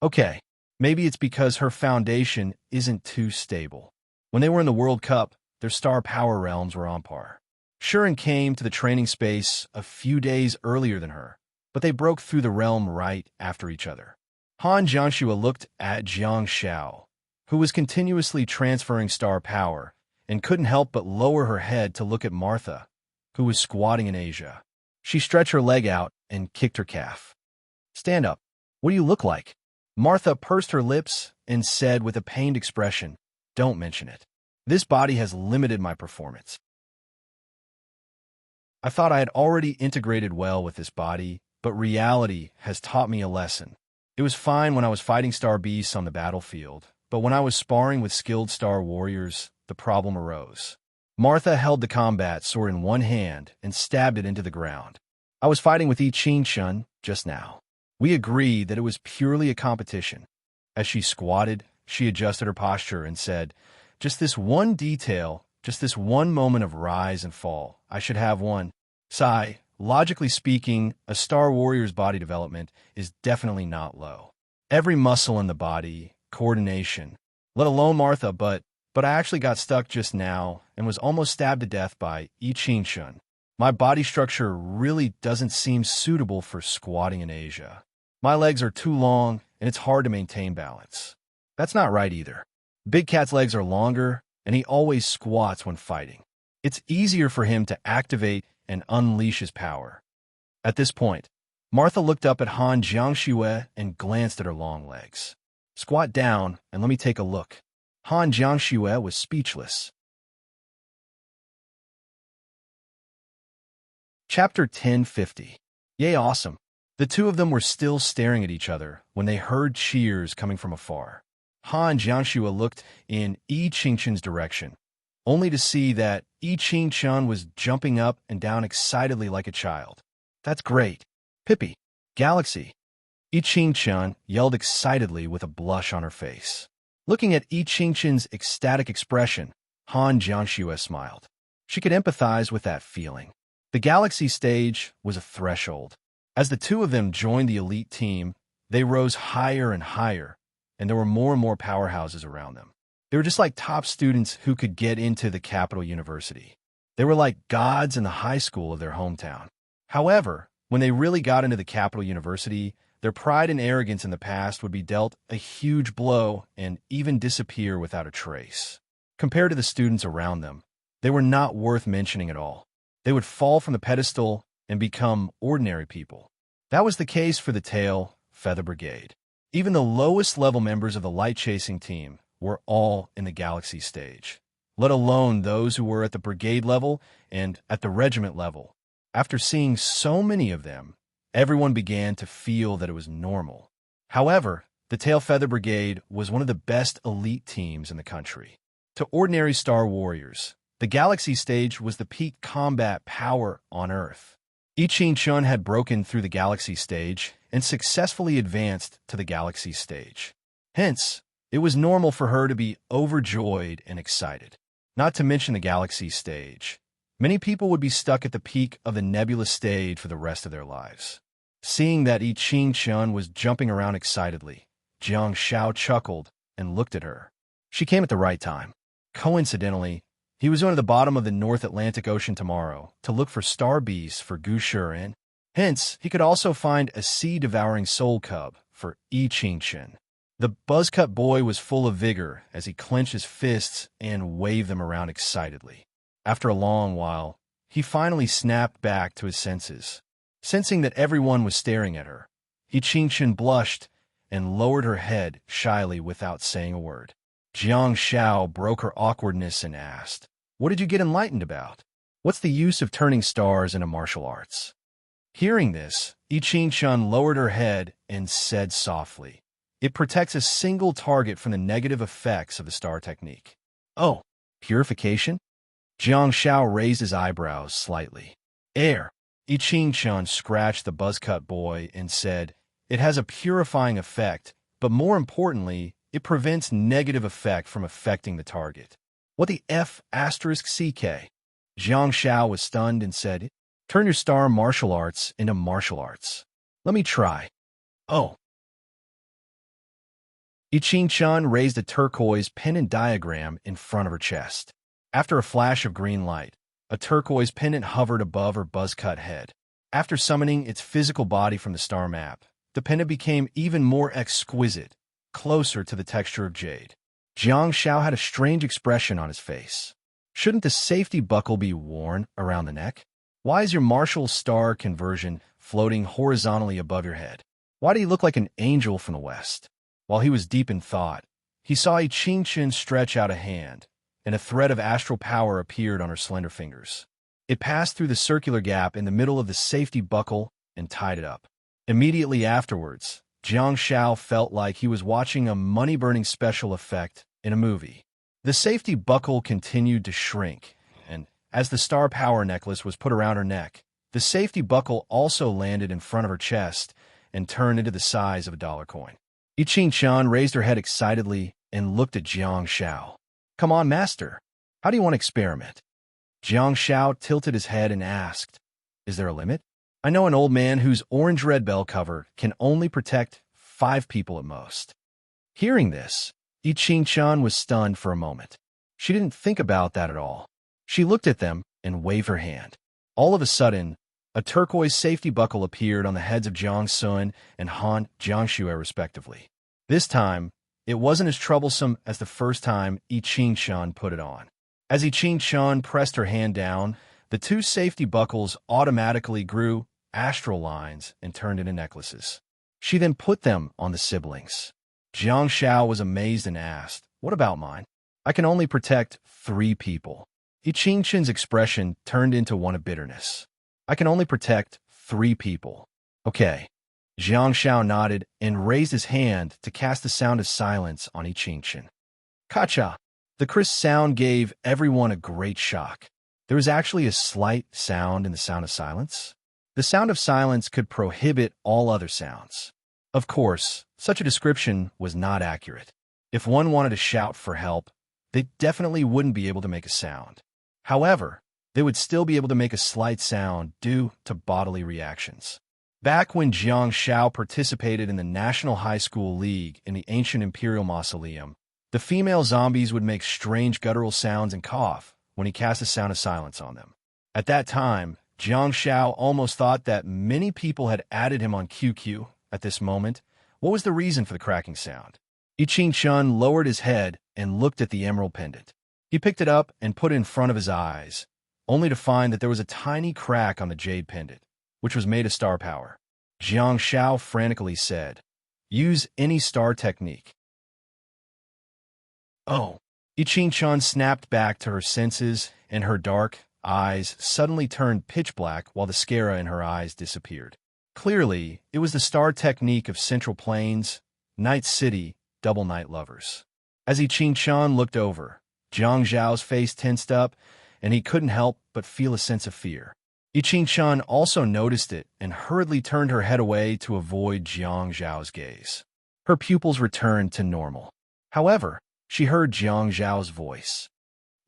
Okay, maybe it's because her foundation isn't too stable. When they were in the World Cup, their star power realms were on par. Shuren came to the training space a few days earlier than her, but they broke through the realm right after each other. Han Jiangxue looked at Jiang Shao, who was continuously transferring star power, and couldn't help but lower her head to look at Martha, who was squatting in Asia. She stretched her leg out and kicked her calf. "Stand up. What do you look like?" Martha pursed her lips and said with a pained expression, "Don't mention it. This body has limited my performance. I thought I had already integrated well with this body, but reality has taught me a lesson. It was fine when I was fighting star beasts on the battlefield, but when I was sparring with skilled star warriors, the problem arose." Martha held the combat sword in one hand and stabbed it into the ground. "I was fighting with Yi Qingxun just now. We agreed that it was purely a competition." As she squatted, she adjusted her posture and said, "Just this one detail, just this one moment of rise and fall. I should have one." Sigh, logically speaking, a star warrior's body development is definitely not low. Every muscle in the body, coordination, let alone Martha, but I actually got stuck just now and was almost stabbed to death by Yi Qingxun. My body structure really doesn't seem suitable for squatting in Asia. My legs are too long, and it's hard to maintain balance. That's not right either. Big Cat's legs are longer, and he always squats when fighting. It's easier for him to activate and unleash his power. At this point, Martha looked up at Han Jiangxue and glanced at her long legs. "Squat down and let me take a look." Han Jiangxue was speechless. Chapter 1050. Yay, awesome. The two of them were still staring at each other when they heard cheers coming from afar. Han Jiangxue looked in Yi Qingxun's direction, only to see that Yi Qingxun was jumping up and down excitedly like a child. "That's great. Pippi. Galaxy." Yi Qingxun yelled excitedly with a blush on her face. Looking at Yi Qingxun's ecstatic expression, Han Jiangxue smiled. She could empathize with that feeling. The Galaxy stage was a threshold. As the two of them joined the elite team, they rose higher and higher, and there were more and more powerhouses around them. They were just like top students who could get into the capital university. They were like gods in the high school of their hometown. However, when they really got into the capital university, their pride and arrogance in the past would be dealt a huge blow and even disappear without a trace. Compared to the students around them, they were not worth mentioning at all. They would fall from the pedestal and become ordinary people. That was the case for the Tail Feather Brigade. Even the lowest level members of the light-chasing team were all in the galaxy stage, let alone those who were at the brigade level and at the regiment level. After seeing so many of them, everyone began to feel that it was normal. However, the Tail Feather Brigade was one of the best elite teams in the country. To ordinary Star Warriors, the galaxy stage was the peak combat power on Earth. I Ching-chun had broken through the galaxy stage and successfully advanced to the galaxy stage. Hence, it was normal for her to be overjoyed and excited. Not to mention the galaxy stage. Many people would be stuck at the peak of the nebulous stage for the rest of their lives. Seeing that I Ching-chun was jumping around excitedly, Jiang Xiao chuckled and looked at her. She came at the right time. Coincidentally, he was going to the bottom of the North Atlantic Ocean tomorrow to look for star beasts for Gu Shiren. Hence, he could also find a sea-devouring soul cub for I Ching-chun. The buzzcut boy was full of vigor as he clenched his fists and waved them around excitedly. After a long while, he finally snapped back to his senses. Sensing that everyone was staring at her, I Ching-chun blushed and lowered her head shyly without saying a word. Jiang Xiao broke her awkwardness and asked, "What did you get enlightened about? What's the use of turning stars into martial arts?" Hearing this, I Ching-chun lowered her head and said softly, "It protects a single target from the negative effects of the star technique." "Oh, purification?" Jiang Xiao raised his eyebrows slightly. "Air." I Ching-chun scratched the buzzcut boy and said, "It has a purifying effect, but more importantly, it prevents negative effect from affecting the target." "What the F***CK? Jiang Xiao was stunned and said, "Turn your star martial arts into martial arts." "Let me try." "Oh." I Ching-chun raised a turquoise pendant diagram in front of her chest. After a flash of green light, a turquoise pendant hovered above her buzzcut head. After summoning its physical body from the star map, the pendant became even more exquisite, closer to the texture of jade. Jiang Xiao had a strange expression on his face. Shouldn't the safety buckle be worn around the neck? Why is your martial star conversion floating horizontally above your head? Why do you look like an angel from the west? While he was deep in thought, he saw I Ching-chun stretch out a hand, and a thread of astral power appeared on her slender fingers. It passed through the circular gap in the middle of the safety buckle and tied it up. Immediately afterwards, Jiang Xiao felt like he was watching a money-burning special effect in a movie. The safety buckle continued to shrink, and as the star power necklace was put around her neck, the safety buckle also landed in front of her chest and turned into the size of a dollar coin. I Ching-chun raised her head excitedly and looked at Jiang Xiao. "Come on, master. How do you want to experiment?" Jiang Xiao tilted his head and asked, "Is there a limit? I know an old man whose orange-red bell cover can only protect 5 people at most." Hearing this, I Ching-chun was stunned for a moment. She didn't think about that at all. She looked at them and waved her hand. All of a sudden, a turquoise safety buckle appeared on the heads of Jiang Sun and Han Jiangxue respectively. This time, it wasn't as troublesome as the first time I Ching-chun put it on. As I Ching-chun pressed her hand down, the 2 safety buckles automatically grew astral lines and turned into necklaces. She then put them on the siblings. Jiang Xiao was amazed and asked, "What about mine? I can only protect 3 people." I Ching-chun's expression turned into one of bitterness. "I can only protect 3 people." "Okay." Jiang Xiao nodded and raised his hand to cast the sound of silence on I Ching-chun. Kacha! The crisp sound gave everyone a great shock. There was actually a slight sound in the sound of silence. The sound of silence could prohibit all other sounds. Of course, such a description was not accurate. If one wanted to shout for help, they definitely wouldn't be able to make a sound. However, they would still be able to make a slight sound due to bodily reactions. Back when Jiang Xiao participated in the National High School League in the ancient Imperial Mausoleum, the female zombies would make strange guttural sounds and cough when he cast a sound of silence on them. At that time, Jiang Xiao almost thought that many people had added him on QQ. At this moment, what was the reason for the cracking sound? I Ching-chun lowered his head and looked at the emerald pendant. He picked it up and put it in front of his eyes, only to find that there was a tiny crack on the jade pendant, which was made of star power. Jiang Xiao frantically said, "Use any star technique." Oh! I Ching-chun snapped back to her senses, and her dark eyes suddenly turned pitch black while the scara in her eyes disappeared. Clearly, it was the star technique of Central Plains, Night City, Double Night Lovers. As I Ching-chun looked over, Jiang Zhao's face tensed up, and he couldn't help but feel a sense of fear. I Ching-chun also noticed it and hurriedly turned her head away to avoid Jiang Zhao's gaze. Her pupils returned to normal. However, she heard Jiang Zhao's voice.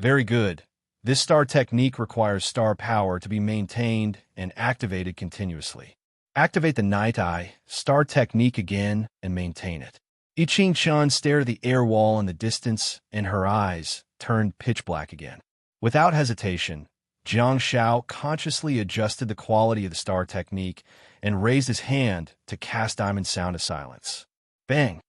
"Very good. This star technique requires star power to be maintained and activated continuously. Activate the Night Eye, star technique again, and maintain it." I Ching-chun stared at the air wall in the distance, and her eyes turned pitch black again. Without hesitation, Jiang Xiao consciously adjusted the quality of the star technique and raised his hand to cast Diamond Sound of Silence. Bang!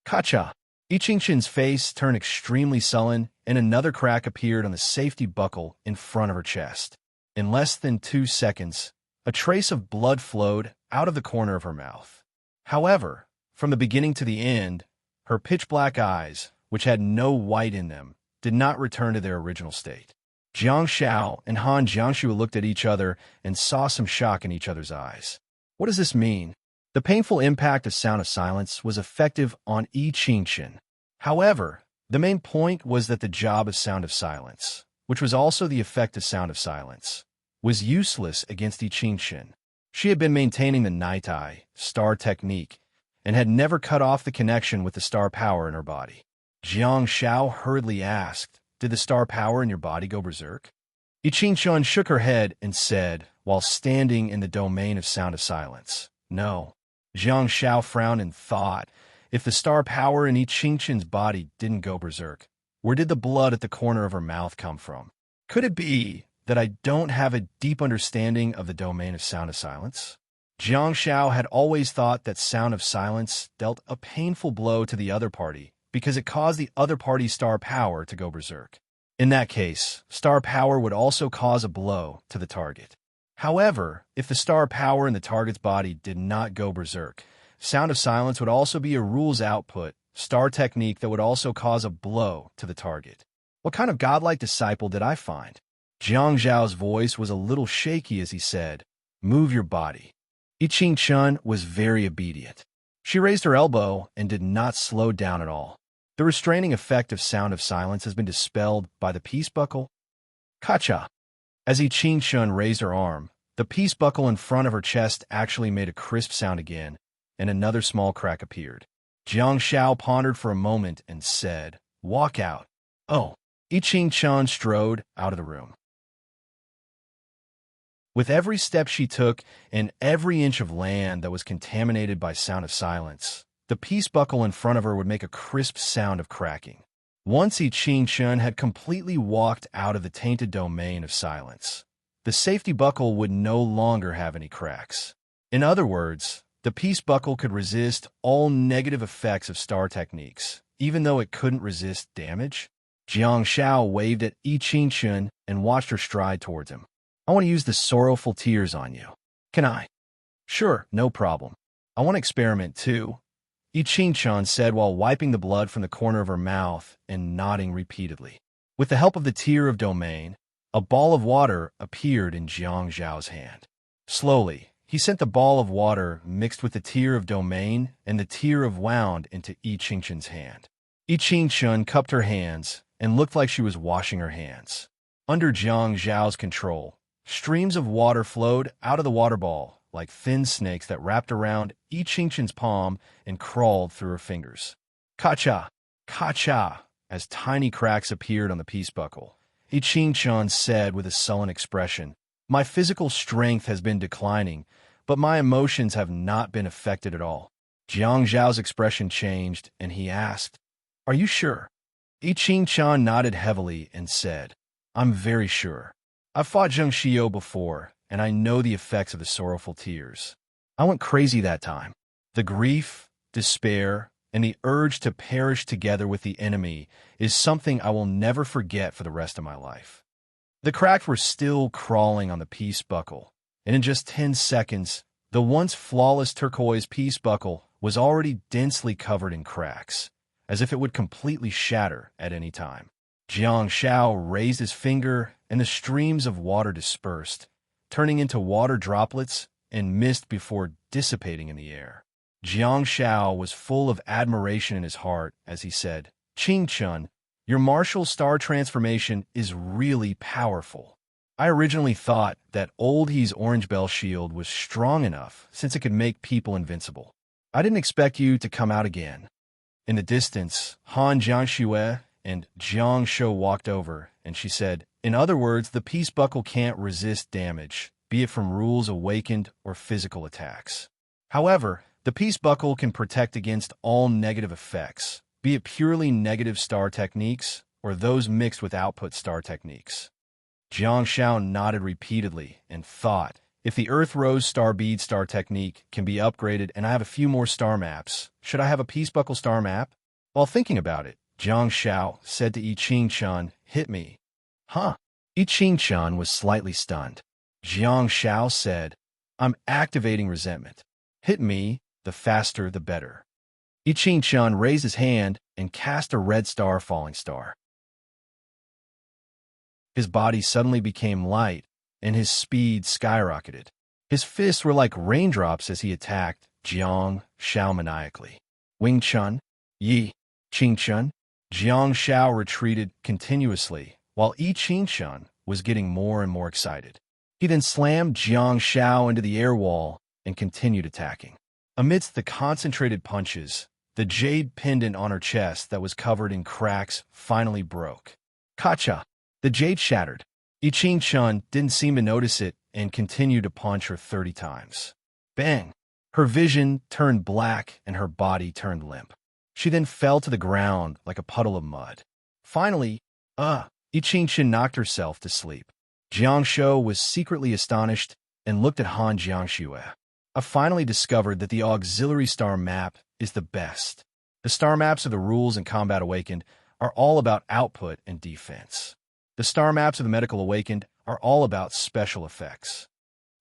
Kacha! I Ching-chun's face turned extremely sullen, and another crack appeared on the safety buckle in front of her chest. In less than 2 seconds, a trace of blood flowed out of the corner of her mouth. However, from the beginning to the end, her pitch-black eyes, which had no white in them, did not return to their original state. Jiang Xiao and Han Jiangshu looked at each other and saw some shock in each other's eyes. What does this mean? The painful impact of Sound of Silence was effective on I Ching-chun. However, the main point was that the job of Sound of Silence, which was also the effect of Sound of Silence, was useless against I Ching-chun. She had been maintaining the Night Eye, star technique, and had never cut off the connection with the star power in her body. Jiang Xiao hurriedly asked, "Did the star power in your body go berserk?" I Ching-chun shook her head and said, while standing in the domain of Sound of Silence, "No." Jiang Xiao frowned and thought, if the star power in I Ching-chun's body didn't go berserk, where did the blood at the corner of her mouth come from? Could it be that I don't have a deep understanding of the domain of Sound of Silence? Jiang Xiao had always thought that Sound of Silence dealt a painful blow to the other party because it caused the other party's star power to go berserk. In that case, star power would also cause a blow to the target. However, if the star power in the target's body did not go berserk, Sound of Silence would also be a rules output, star technique that would also cause a blow to the target. What kind of godlike disciple did I find? Jiang Zhao's voice was a little shaky as he said, "Move your body." I Ching-chun was very obedient. She raised her elbow and did not slow down at all. The restraining effect of Sound of Silence has been dispelled by the peace buckle. Kacha! As I Ching-chun raised her arm, the peace buckle in front of her chest actually made a crisp sound again, and another small crack appeared. Jiang Xiao pondered for a moment and said, "Walk out." Oh! I Ching-chun strode out of the room. With every step she took and every inch of land that was contaminated by Sound of Silence, the peace buckle in front of her would make a crisp sound of cracking. Once I Ching-chun had completely walked out of the tainted domain of silence, the safety buckle would no longer have any cracks. In other words, the peace buckle could resist all negative effects of star techniques, even though it couldn't resist damage. Jiang Xiao waved at I Ching-chun and watched her stride towards him. "I want to use the sorrowful tears on you. Can I?" "Sure, no problem. I want to experiment too," I Ching-chun said while wiping the blood from the corner of her mouth and nodding repeatedly. With the help of the tear of domain, a ball of water appeared in Jiang Zhao's hand. Slowly, he sent the ball of water mixed with the tear of domain and the tear of wound into I Ching-chun's hand. I Ching-chun cupped her hands and looked like she was washing her hands. Under Jiang Zhao's control, streams of water flowed out of the water ball like thin snakes that wrapped around I Ching-chun's palm and crawled through her fingers. Kacha! Kacha! As tiny cracks appeared on the peace buckle, I Ching-chun said with a sullen expression, "My physical strength has been declining, but my emotions have not been affected at all." Jiang Zhao's expression changed, and he asked, "Are you sure?" I Ching-chun nodded heavily and said, "I'm very sure. I've fought Zheng Xiao before, and I know the effects of the sorrowful tears. I went crazy that time. The grief, despair, and the urge to perish together with the enemy is something I will never forget for the rest of my life. The cracks were still crawling on the peace buckle, and in just 10 seconds, the once flawless turquoise peace buckle was already densely covered in cracks, as if it would completely shatter at any time. Jiang Shao raised his finger, and the streams of water dispersed, turning into water droplets and mist before dissipating in the air. Jiang Shao was full of admiration in his heart as he said, "Qing Chun, your martial star transformation is really powerful. I originally thought that old He's Orange Bell shield was strong enough since it could make people invincible. I didn't expect you to come out again." In the distance, Han Jiangxue and Jiang Shou walked over, and she said, "In other words, the peace buckle can't resist damage, be it from rules awakened or physical attacks. However, the peace buckle can protect against all negative effects, be it purely negative star techniques or those mixed with output star techniques." Jiang Shao nodded repeatedly and thought, if the Earth Rose Star Bead star technique can be upgraded and I have a few more star maps, should I have a peace buckle star map? While thinking about it, Jiang Shao said to Yi Qingchun, "Hit me." Huh? Yi Qingchun was slightly stunned. Jiang Shao said, "I'm activating resentment. Hit me, the faster the better." Yi Qingchun raised his hand and cast a red star falling star. His body suddenly became light, and his speed skyrocketed. His fists were like raindrops as he attacked Jiang Shao maniacally. Wing Chun, Yi Qingchun, Jiang Shao retreated continuously, while Yi Qingchun was getting more and more excited. He then slammed Jiang Shao into the air wall and continued attacking. Amidst the concentrated punches, the jade pendant on her chest that was covered in cracks finally broke. Kacha! The jade shattered. Yi Qingchun didn't seem to notice it and continued to punch her 30 times. Bang! Her vision turned black and her body turned limp. She then fell to the ground like a puddle of mud. Finally, Yi Qingchun knocked herself to sleep. Jiang Shou was secretly astonished and looked at Han Jiangxue. I finally discovered that the auxiliary star map is the best. The star maps of the rules in Combat Awakened are all about output and defense. The star maps of the Medical Awakened are all about special effects.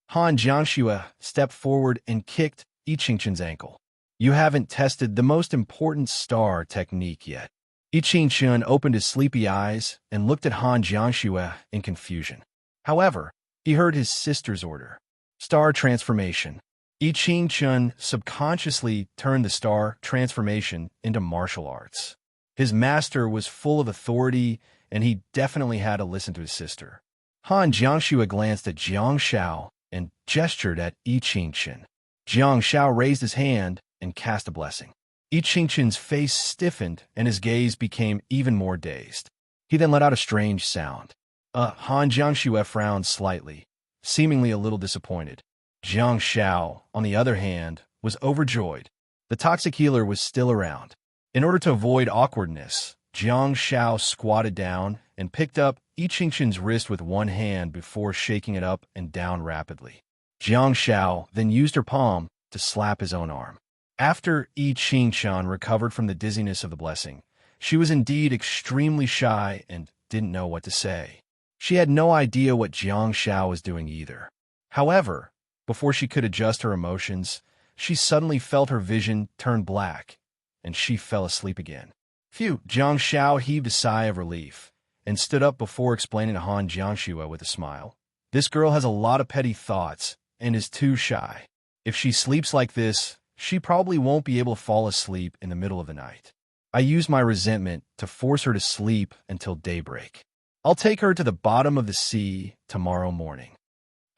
Han Jiangxue stepped forward and kicked Yi Qingchun's ankle. "You haven't tested the most important star technique yet." Yi Qingchun opened his sleepy eyes and looked at Han Jiangxue in confusion. However, he heard his sister's order. Star transformation. Yi Qingchun subconsciously turned the star transformation into martial arts. His master was full of authority, and he definitely had to listen to his sister. Han Jiangxue glanced at Jiang Shao and gestured at Yi Qingchun. Jiang Shao raised his hand and cast a blessing. Yi Qingchun's face stiffened and his gaze became even more dazed. He then let out a strange sound. Han Jiangxue frowned slightly, seemingly a little disappointed. Jiang Shao, on the other hand, was overjoyed. The toxic healer was still around. In order to avoid awkwardness, Jiang Shao squatted down and picked up Yi Qingchun's wrist with one hand before shaking it up and down rapidly. Jiang Shao then used her palm to slap his own arm. After Yi Qingchun recovered from the dizziness of the blessing, she was indeed extremely shy and didn't know what to say. She had no idea what Jiang Shao was doing either. However, before she could adjust her emotions, she suddenly felt her vision turn black, and she fell asleep again. Phew! Jiang Shao heaved a sigh of relief and stood up before explaining to Han Jiangxue with a smile. "This girl has a lot of petty thoughts and is too shy. If she sleeps like this, she probably won't be able to fall asleep in the middle of the night. I used my resentment to force her to sleep until daybreak. I'll take her to the bottom of the sea tomorrow morning."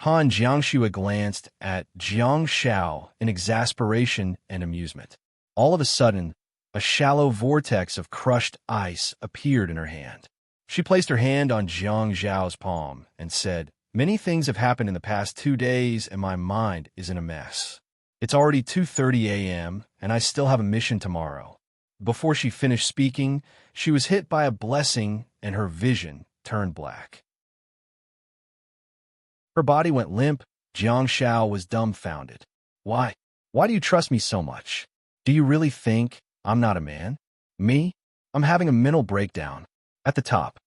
Han Jiangxue glanced at Jiang Shao in exasperation and amusement. All of a sudden, a shallow vortex of crushed ice appeared in her hand. She placed her hand on Jiang Zhao's palm and said, "Many things have happened in the past 2 days and my mind is in a mess. It's already 2:30 a.m. and I still have a mission tomorrow." Before she finished speaking, she was hit by a blessing and her vision turned black. Her body went limp. Jiang Shao was dumbfounded. Why do you trust me so much? Do you really think I'm not a man. Me? I'm having a mental breakdown. At the top.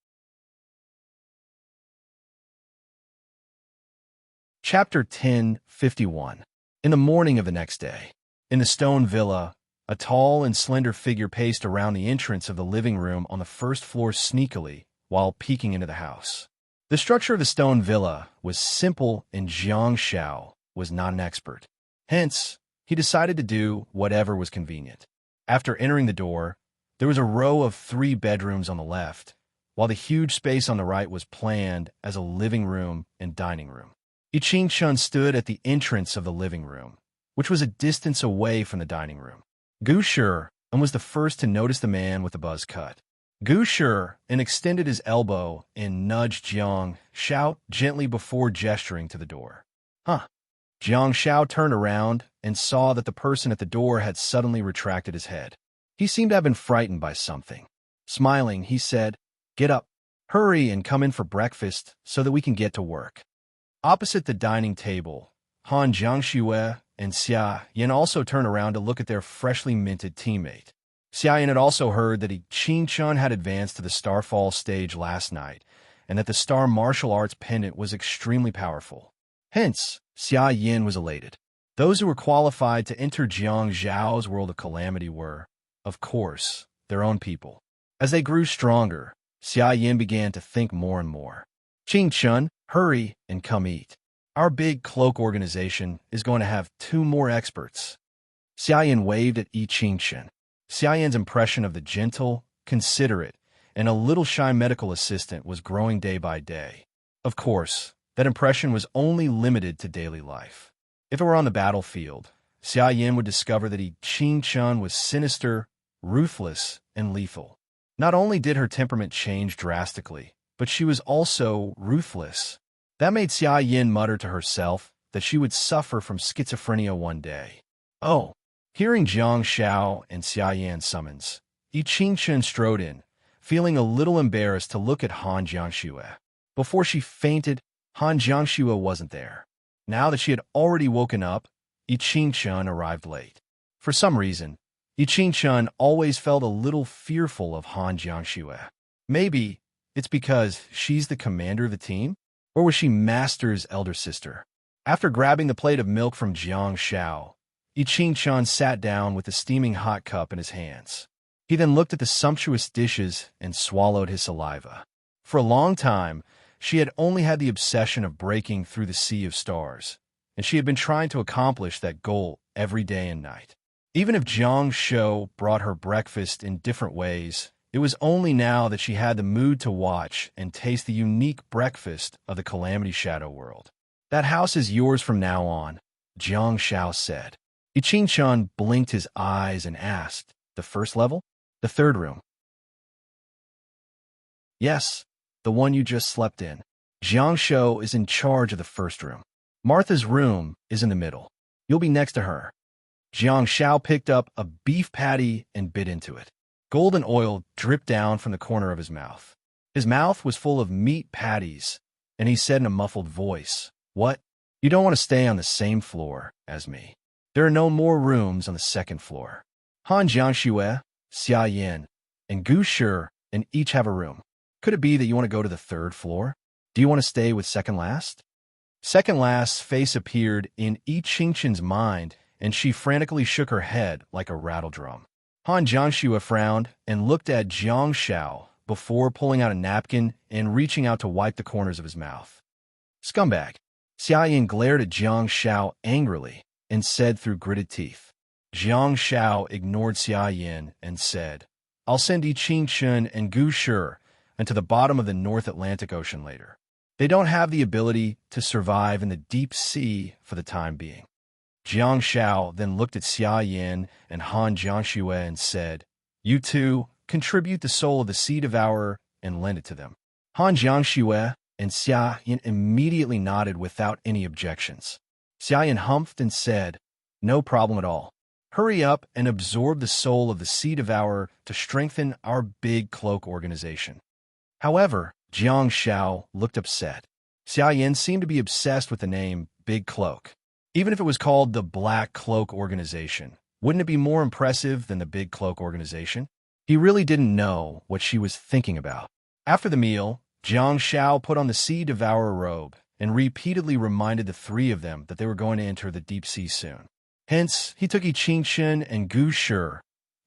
Chapter 10:51. In the morning of the next day, in the stone villa, a tall and slender figure paced around the entrance of the living room on the first floor sneakily while peeking into the house. The structure of the stone villa was simple and Jiang Xiao was not an expert. Hence, he decided to do whatever was convenient. After entering the door, there was a row of 3 bedrooms on the left, while the huge space on the right was planned as a living room and dining room. Qing Chun stood at the entrance of the living room, which was a distance away from the dining room. Gu Shi and was the first to notice the man with the buzz cut. Gu Shi and extended his elbow and nudged Jiang Xiao gently before gesturing to the door. Huh. Jiang Xiao turned around and saw that the person at the door had suddenly retracted his head. He seemed to have been frightened by something. Smiling, he said, "Get up, hurry and come in for breakfast so that we can get to work." Opposite the dining table, Han Jiangxue and Xia Yin also turned around to look at their freshly minted teammate. Xia Yin had also heard that Qing Chun had advanced to the Starfall stage last night, and that the Star Martial Arts pendant was extremely powerful. Hence, Xia Yin was elated. Those who were qualified to enter Jiang Zhao's world of calamity were, of course, their own people. As they grew stronger, Xia Yin began to think more and more. Qing Chun, hurry and come eat. Our big cloak organization is going to have 2 more experts. Xia Yin waved at Qing Chun. Xia Yin's impression of the gentle, considerate, and a little shy medical assistant was growing day by day. Of course, that impression was only limited to daily life. If it were on the battlefield, Xia Yin would discover that Qing Chun was sinister, ruthless, and lethal. Not only did her temperament change drastically, but she was also ruthless. That made Xia Yin mutter to herself that she would suffer from schizophrenia one day. Oh! Hearing Jiang Xiao and Xia Yan's summons, Qing Chun strode in, feeling a little embarrassed to look at Han Jiangxue. Before she fainted, Han Jiangxue wasn't there. Now that she had already woken up, Qing Chun arrived late. For some reason, Qing Chun always felt a little fearful of Han Jiangxue. Maybe it's because she's the commander of the team? Or was she Master's elder sister? After grabbing the plate of milk from Jiang Xiao, Qing Chun sat down with the steaming hot cup in his hands. He then looked at the sumptuous dishes and swallowed his saliva. For a long time, she had only had the obsession of breaking through the sea of stars, and she had been trying to accomplish that goal every day and night. Even if Jiang Shou brought her breakfast in different ways, it was only now that she had the mood to watch and taste the unique breakfast of the Calamity Shadow world. That house is yours from now on, Jiang Shao said. Qing Chun blinked his eyes and asked, "The first level? The 3rd room?" "Yes, the one you just slept in. Jiang Shou is in charge of the 1st room. Martha's room is in the middle. You'll be next to her." Jiang Shao picked up a beef patty and bit into it. Golden oil dripped down from the corner of his mouth. His mouth was full of meat patties, and he said in a muffled voice, "What? You don't want to stay on the same floor as me. There are no more rooms on the 2nd floor. Han Jiangxue, Xia Yin, and Gu Shi and each have a room. Could it be that you want to go to the 3rd floor? Do you want to stay with second last?" Second last's face appeared in Qing Chun's mind, and she frantically shook her head like a rattle drum. Han Jiangxue frowned and looked at Jiang Shao before pulling out a napkin and reaching out to wipe the corners of his mouth. "Scumbag." Xia Yin glared at Jiang Shao angrily and said through gritted teeth. Jiang Shao ignored Xia Yin and said, "I'll send Qing Chun and Gu Shi into the bottom of the North Atlantic Ocean later. They don't have the ability to survive in the deep sea for the time being." Jiang Shao then looked at Xia Yin and Han Jiangxue and said, "You two contribute the soul of the Sea Devourer and lend it to them." Han Jiangxue and Xia Yin immediately nodded without any objections. Xia Yin humphed and said, "No problem at all. Hurry up and absorb the soul of the Sea Devourer to strengthen our big cloak organization." However, Jiang Shao looked upset. Xia Yin seemed to be obsessed with the name Big Cloak. Even if it was called the Black Cloak Organization, Wouldn't it be more impressive than the big cloak organization? He really didn't know what she was thinking about. After the meal, Jiang Shao put on the Sea Devourer robe and repeatedly reminded the three of them that they were going to enter the deep sea soon. Hence, he took Yiqingchen and Gu Shi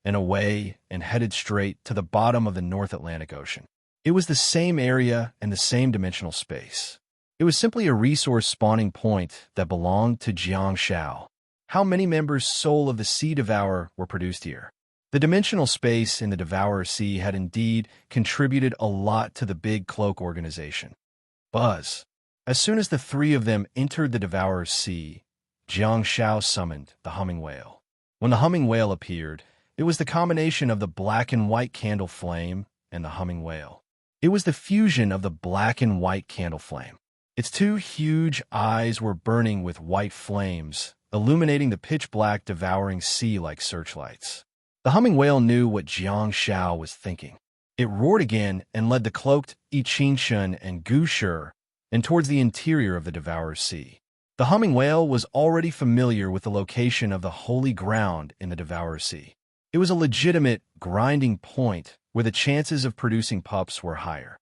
and away and headed straight to the bottom of the North Atlantic Ocean. It was the same area and the same dimensional space. It was simply a resource spawning point that belonged to Jiang Shao. How many members Soul of the Sea Devourer were produced here? The dimensional space in the Devourer Sea had indeed contributed a lot to the big cloak organization. Buzz. As soon as the three of them entered the Devourer Sea, Jiang Shao summoned the humming whale. When the humming whale appeared, it was the combination of the black and white candle flame and the humming whale. It was the fusion of the black and white candle flame. Its two huge eyes were burning with white flames, illuminating the pitch-black devouring sea like searchlights. The humming whale knew what Jiang Shao was thinking. It roared again and led the cloaked Yiqingchen and Gu Shi and towards the interior of the Devourer Sea. The humming whale was already familiar with the location of the holy ground in the Devourer Sea. It was a legitimate grinding point where the chances of producing pups were higher.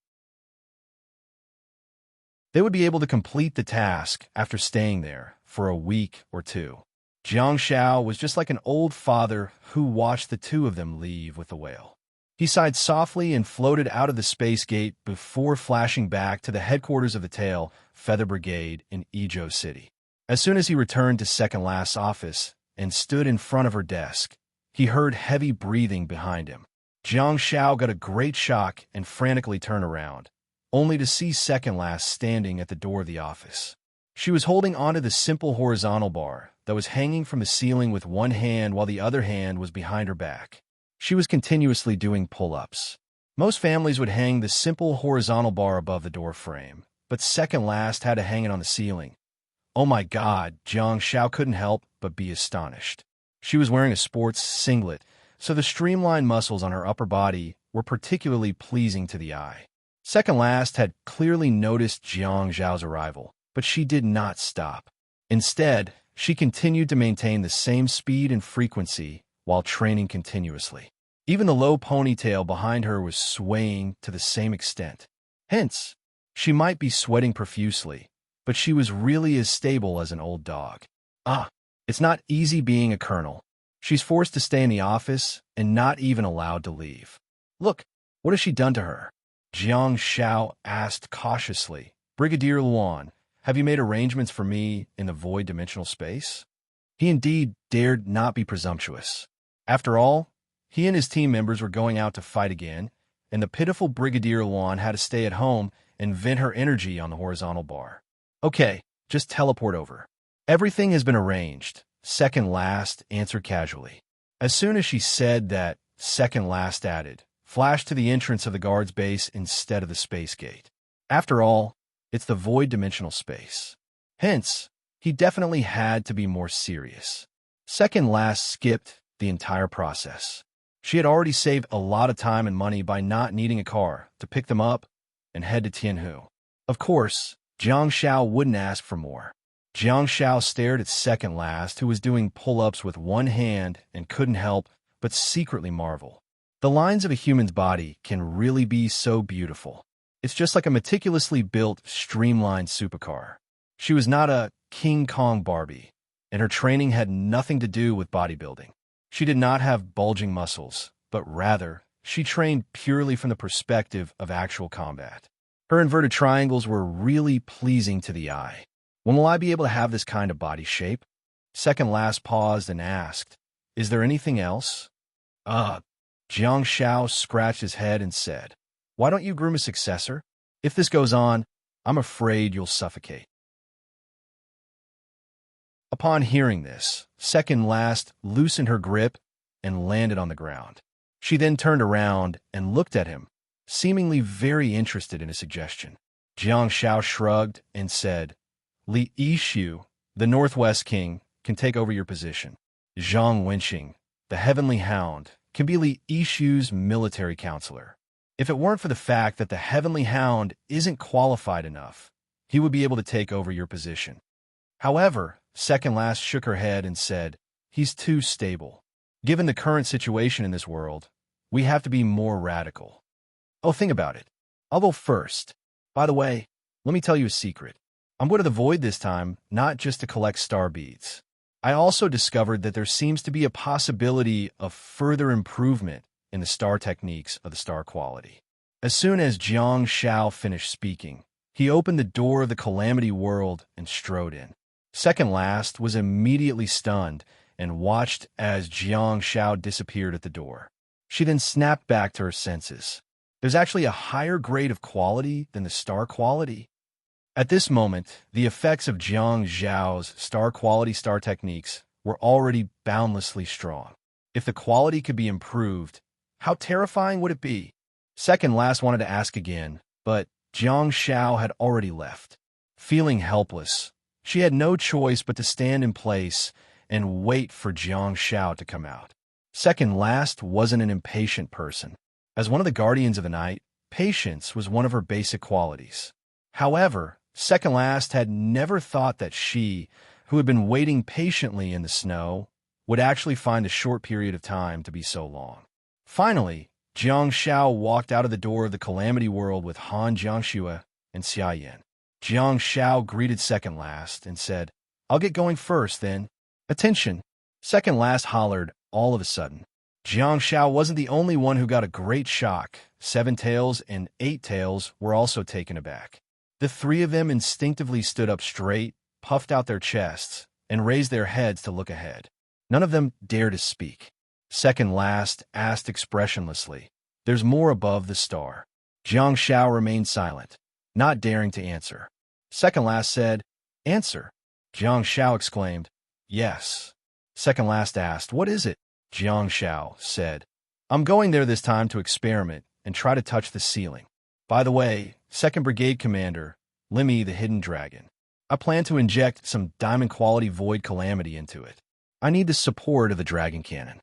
They would be able to complete the task after staying there for a week or two. Jiang Shao was just like an old father who watched the two of them leave with the whale. He sighed softly and floated out of the space gate before flashing back to the headquarters of the Tail Feather Brigade in Ezhou City. As soon as he returned to Second Last's office and stood in front of her desk, he heard heavy breathing behind him. Jiang Shao got a great shock and frantically turned around, only to see Second Last standing at the door of the office. She was holding onto the simple horizontal bar that was hanging from the ceiling with one hand while the other hand was behind her back. She was continuously doing pull-ups. Most families would hang the simple horizontal bar above the door frame, but Second Last had to hang it on the ceiling. Oh my God, Jiang Shao couldn't help but be astonished. She was wearing a sports singlet, so the streamlined muscles on her upper body were particularly pleasing to the eye. Second Last had clearly noticed Jiang Zhao's arrival, but she did not stop. Instead, she continued to maintain the same speed and frequency while training continuously. Even the low ponytail behind her was swaying to the same extent. Hence, she might be sweating profusely, but she was really as stable as an old dog. It's not easy being a colonel. She's forced to stay in the office and not even allowed to leave. Look, what has she done to her? Jiang Shao asked cautiously. Brigadier Luan, have you made arrangements for me in the void dimensional space? He indeed dared not be presumptuous. After all, he and his team members were going out to fight again, and the pitiful Brigadier Luan had to stay at home and vent her energy on the horizontal bar. Okay, just teleport over. Everything has been arranged, Second Last answered casually. As soon as she said that, Second Last added, flash to the entrance of the guard's base instead of the space gate. After all, it's the void dimensional space. Hence, he definitely had to be more serious. Second Last skipped the entire process. She had already saved a lot of time and money by not needing a car to pick them up and head to Tianhu. Of course, Jiang Shao wouldn't ask for more. Jiang Shao stared at Second Last, who was doing pull-ups with one hand and couldn't help but secretly marvel. The lines of a human's body can really be so beautiful. It's just like a meticulously built, streamlined supercar. She was not a King Kong Barbie, and her training had nothing to do with bodybuilding. She did not have bulging muscles, but rather, she trained purely from the perspective of actual combat. Her inverted triangles were really pleasing to the eye. When will I be able to have this kind of body shape? Second Last paused and asked, is there anything else? Jiang Shao scratched his head and said, why don't you groom a successor? If this goes on, I'm afraid you'll suffocate. Upon hearing this, Second Last loosened her grip and landed on the ground. She then turned around and looked at him, seemingly very interested in his suggestion. Jiang Shao shrugged and said, Li Yishu, the Northwest King, can take over your position. Zhang Wenqing, the Heavenly Hound, can be Li Yishu's military counselor. If it weren't for the fact that the Heavenly Hound isn't qualified enough, he would be able to take over your position. However, Second Last shook her head and said, He's too stable. Given the current situation in this world, we have to be more radical. Oh, think about it. I'll go first. By the way, let me tell you a secret. I'm going to the void this time, not just to collect star beads. I also discovered that there seems to be a possibility of further improvement in the star techniques of the star quality. As soon as Jiang Shao finished speaking, he opened the door of the Calamity World and strode in. Second Last was immediately stunned and watched as Jiang Shao disappeared at the door. She then snapped back to her senses. There's actually a higher grade of quality than the star quality. At this moment, the effects of Jiang Zhao's star quality star techniques were already boundlessly strong. If the quality could be improved, how terrifying would it be? Second Last wanted to ask again, but Jiang Shao had already left. Feeling helpless, she had no choice but to stand in place and wait for Jiang Shao to come out. Second Last wasn't an impatient person. As one of the Guardians of the Night, patience was one of her basic qualities. However, Second Last had never thought that she, who had been waiting patiently in the snow, would actually find a short period of time to be so long. Finally, Jiang Shao walked out of the door of the Calamity World with Han Jiangxue and Xia Yin. Jiang Shao greeted Second Last and said, "I'll get going first, then." "Attention!" Second Last hollered all of a sudden. Jiang Shao wasn't the only one who got a great shock. Seven Tails and Eight Tails were also taken aback. The three of them instinctively stood up straight, puffed out their chests, and raised their heads to look ahead. None of them dared to speak. Second Last asked expressionlessly, "There's more above the star." Jiang Shao remained silent, not daring to answer. Second Last said, "Answer." Jiang Shao exclaimed, "Yes." Second Last asked, "What is it?" Jiang Shao said, "I'm going there this time to experiment and try to touch the ceiling. By the way, 2nd Brigade Commander, Limmy the Hidden Dragon. I plan to inject some diamond-quality void calamity into it. I need the support of the dragon cannon."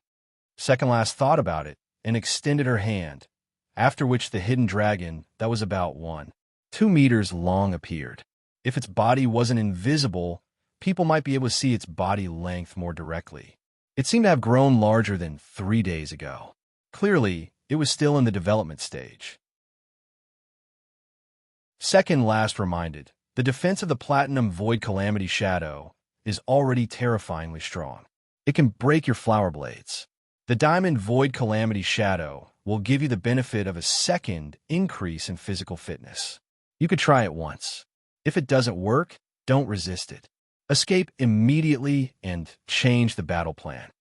Second Last thought about it and extended her hand, after which the hidden dragon that was about 1.2 meters long appeared. If its body wasn't invisible, people might be able to see its body length more directly. It seemed to have grown larger than 3 days ago. Clearly, it was still in the development stage. Second Last reminded, the defense of the Platinum Void Calamity Shadow is already terrifyingly strong. It can break your flower blades. The Diamond Void Calamity Shadow will give you the benefit of a second increase in physical fitness. You could try it once. If it doesn't work, don't resist it. Escape immediately and change the battle plan.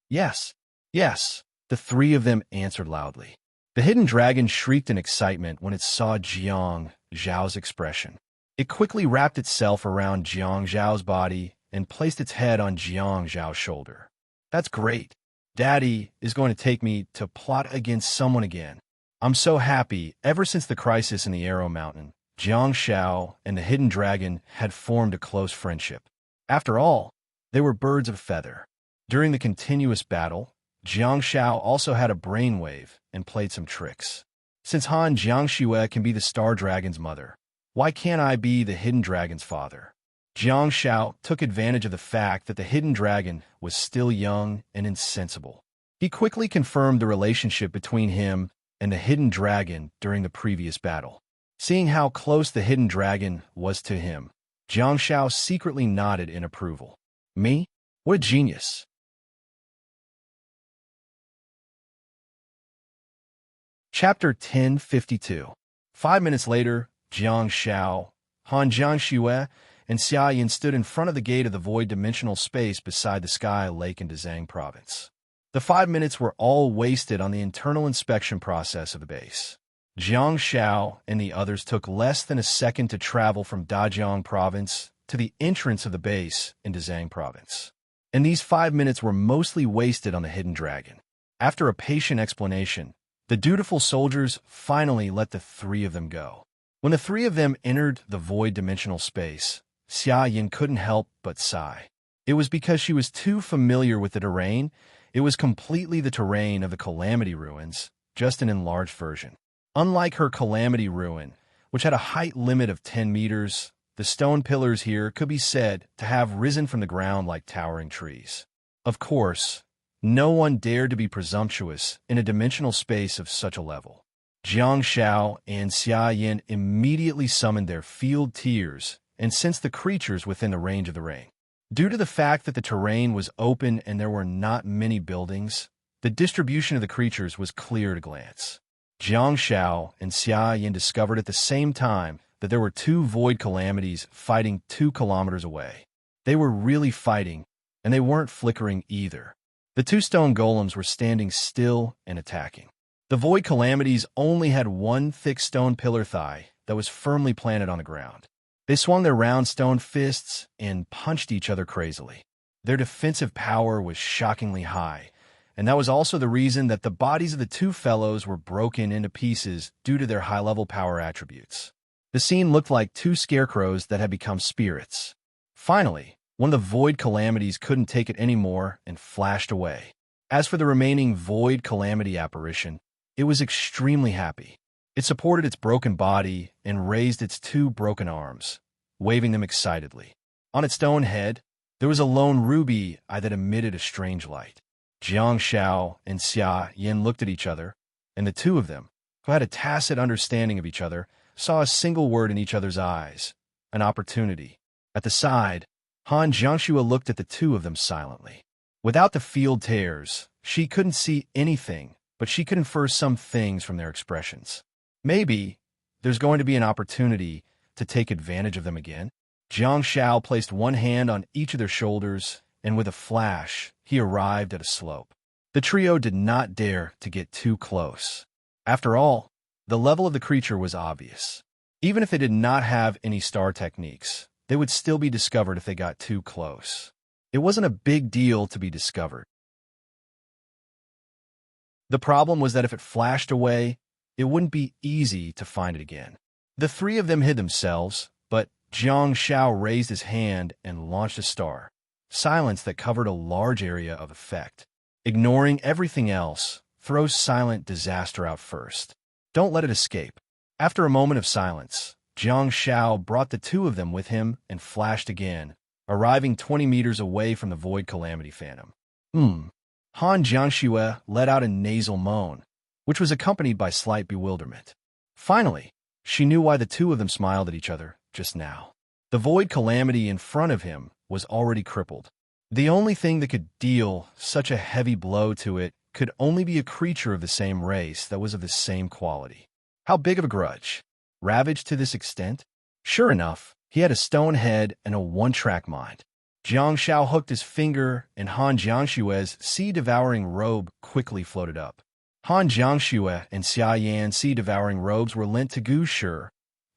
"Yes, yes," the three of them answered loudly. The hidden dragon shrieked in excitement when it saw Jiang Zhao's expression. It quickly wrapped itself around Jiang Zhao's body and placed its head on Jiang Zhao's shoulder. "That's great. Daddy is going to take me to plot against someone again. I'm so happy. Ever since the crisis in the Arrow Mountain, Jiang Shao and the hidden dragon had formed a close friendship. After all, they were birds of a feather. During the continuous battle, Jiang Shao also had a brainwave and played some tricks. Since Han Jiangxue can be the Star Dragon's mother, why can't I be the Hidden Dragon's father?" Jiang Shao took advantage of the fact that the Hidden Dragon was still young and insensible. He quickly confirmed the relationship between him and the Hidden Dragon during the previous battle. Seeing how close the Hidden Dragon was to him, Jiang Shao secretly nodded in approval. "Me? What a genius." Chapter 1052. 5 minutes later, Jiang Shao, Han Jiangxue, and Xia Yin stood in front of the gate of the void dimensional space beside the Sky Lake in Dezhang Province. The 5 minutes were all wasted on the internal inspection process of the base. Jiang Shao and the others took less than a second to travel from Dajiang Province to the entrance of the base in Dezhang Province. And these 5 minutes were mostly wasted on the Hidden Dragon. After a patient explanation, the dutiful soldiers finally let the three of them go. When the three of them entered the void dimensional space, Xia Yin couldn't help but sigh. It was because she was too familiar with the terrain. It was completely the terrain of the Calamity Ruins, just an enlarged version. Unlike her Calamity Ruin, which had a height limit of 10 meters, the stone pillars here could be said to have risen from the ground like towering trees. Of course, no one dared to be presumptuous in a dimensional space of such a level. Jiang Shao and Xia Yin immediately summoned their field tiers and sensed the creatures within the range of the ring. Due to the fact that the terrain was open and there were not many buildings, the distribution of the creatures was clear at a glance. Jiang Shao and Xia Yin discovered at the same time that there were two void calamities fighting 2 kilometers away. They were really fighting, and they weren't flickering either. The 2 stone golems were standing still and attacking. The void calamities only had one thick stone pillar thigh that was firmly planted on the ground. They swung their round stone fists and punched each other crazily. Their defensive power was shockingly high, and that was also the reason that the bodies of the 2 fellows were broken into pieces due to their high-level power attributes. The scene looked like 2 scarecrows that had become spirits. Finally, one of the void calamities couldn't take it anymore and flashed away. As for the remaining void calamity apparition, it was extremely happy. It supported its broken body and raised its 2 broken arms, waving them excitedly. On its stone head, there was a lone ruby eye that emitted a strange light. Jiang Shao and Xia Yin looked at each other, and the 2 of them, who had a tacit understanding of each other, saw a single word in each other's eyes: an opportunity. At the side, Han Jiangxue looked at the 2 of them silently. Without the field tears, she couldn't see anything, but she could infer some things from their expressions. Maybe there's going to be an opportunity to take advantage of them again. Jiang Shao placed one hand on each of their shoulders, and with a flash, he arrived at a slope. The trio did not dare to get too close. After all, the level of the creature was obvious. Even if they did not have any star techniques, they would still be discovered if they got too close. It wasn't a big deal to be discovered. The problem was that if it flashed away, it wouldn't be easy to find it again. The 3 of them hid themselves, but Jiang Shao raised his hand and launched a star. Silence that covered a large area of effect. Ignoring everything else, throw silent disaster out first. Don't let it escape. After a moment of silence, Jiang Shao brought the 2 of them with him and flashed again, arriving 20 meters away from the void calamity phantom. Han Jiangxue let out a nasal moan, which was accompanied by slight bewilderment. Finally, she knew why the 2 of them smiled at each other just now. The void calamity in front of him was already crippled. The only thing that could deal such a heavy blow to it could only be a creature of the same race that was of the same quality. How big of a grudge? Ravaged to this extent? Sure enough, he had a stone head and a one-track mind. Jiang Shao hooked his finger, and Han Jiangxue's sea-devouring robe quickly floated up. Han Jiangxue and Xia Yan's sea-devouring robes were lent to Gu Shi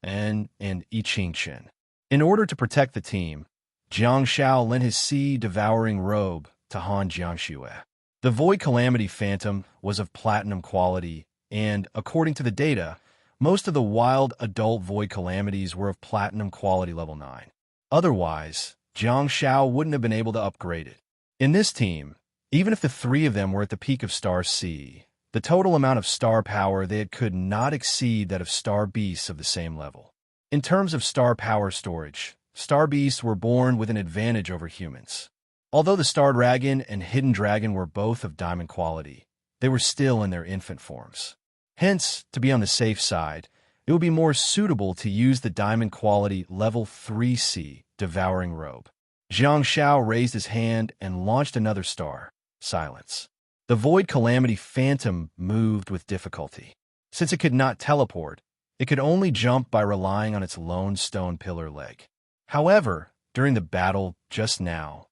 and Yi Qingchen. In order to protect the team, Jiang Shao lent his sea-devouring robe to Han Jiangxue. The Void Calamity Phantom was of platinum quality, and, according to the data, most of the wild adult Void Calamities were of platinum quality level 9. Otherwise, Jiang Shao wouldn't have been able to upgrade it. In this team, even if the 3 of them were at the peak of Star C, the total amount of star power they had could not exceed that of star beasts of the same level. In terms of star power storage, star beasts were born with an advantage over humans. Although the Star Dragon and Hidden Dragon were both of diamond quality, they were still in their infant forms. Hence, to be on the safe side, it would be more suitable to use the diamond quality level 3C devouring robe. Jiang Shao raised his hand and launched another star. Silence. The Void Calamity Phantom moved with difficulty. Since it could not teleport, it could only jump by relying on its lone stone pillar leg. However, during the battle just now,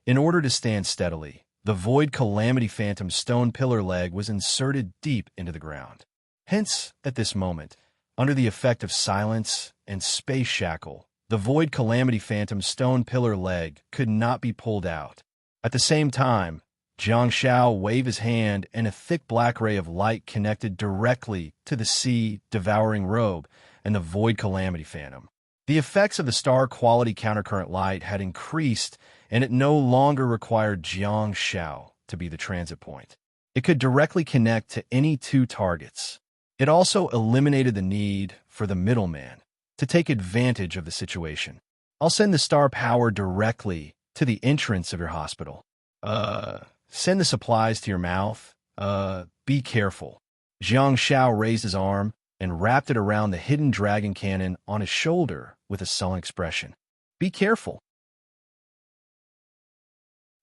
in order to stand steadily, the Void Calamity Phantom's stone pillar leg was inserted deep into the ground. Hence, at this moment, under the effect of silence and space shackle, the Void Calamity Phantom's stone pillar leg could not be pulled out. At the same time, Jiang Shao waved his hand and a thick black ray of light connected directly to the sea-devouring robe and the Void Calamity Phantom. The effects of the star-quality countercurrent light had increased, and it no longer required Jiang Shao to be the transit point. It could directly connect to any 2 targets. It also eliminated the need for the middleman to take advantage of the situation. I'll send the star power directly to the entrance of your hospital. Send the supplies to your mouth. Be careful. Jiang Shao raised his arm and wrapped it around the hidden dragon cannon on his shoulder with a sullen expression. Be careful.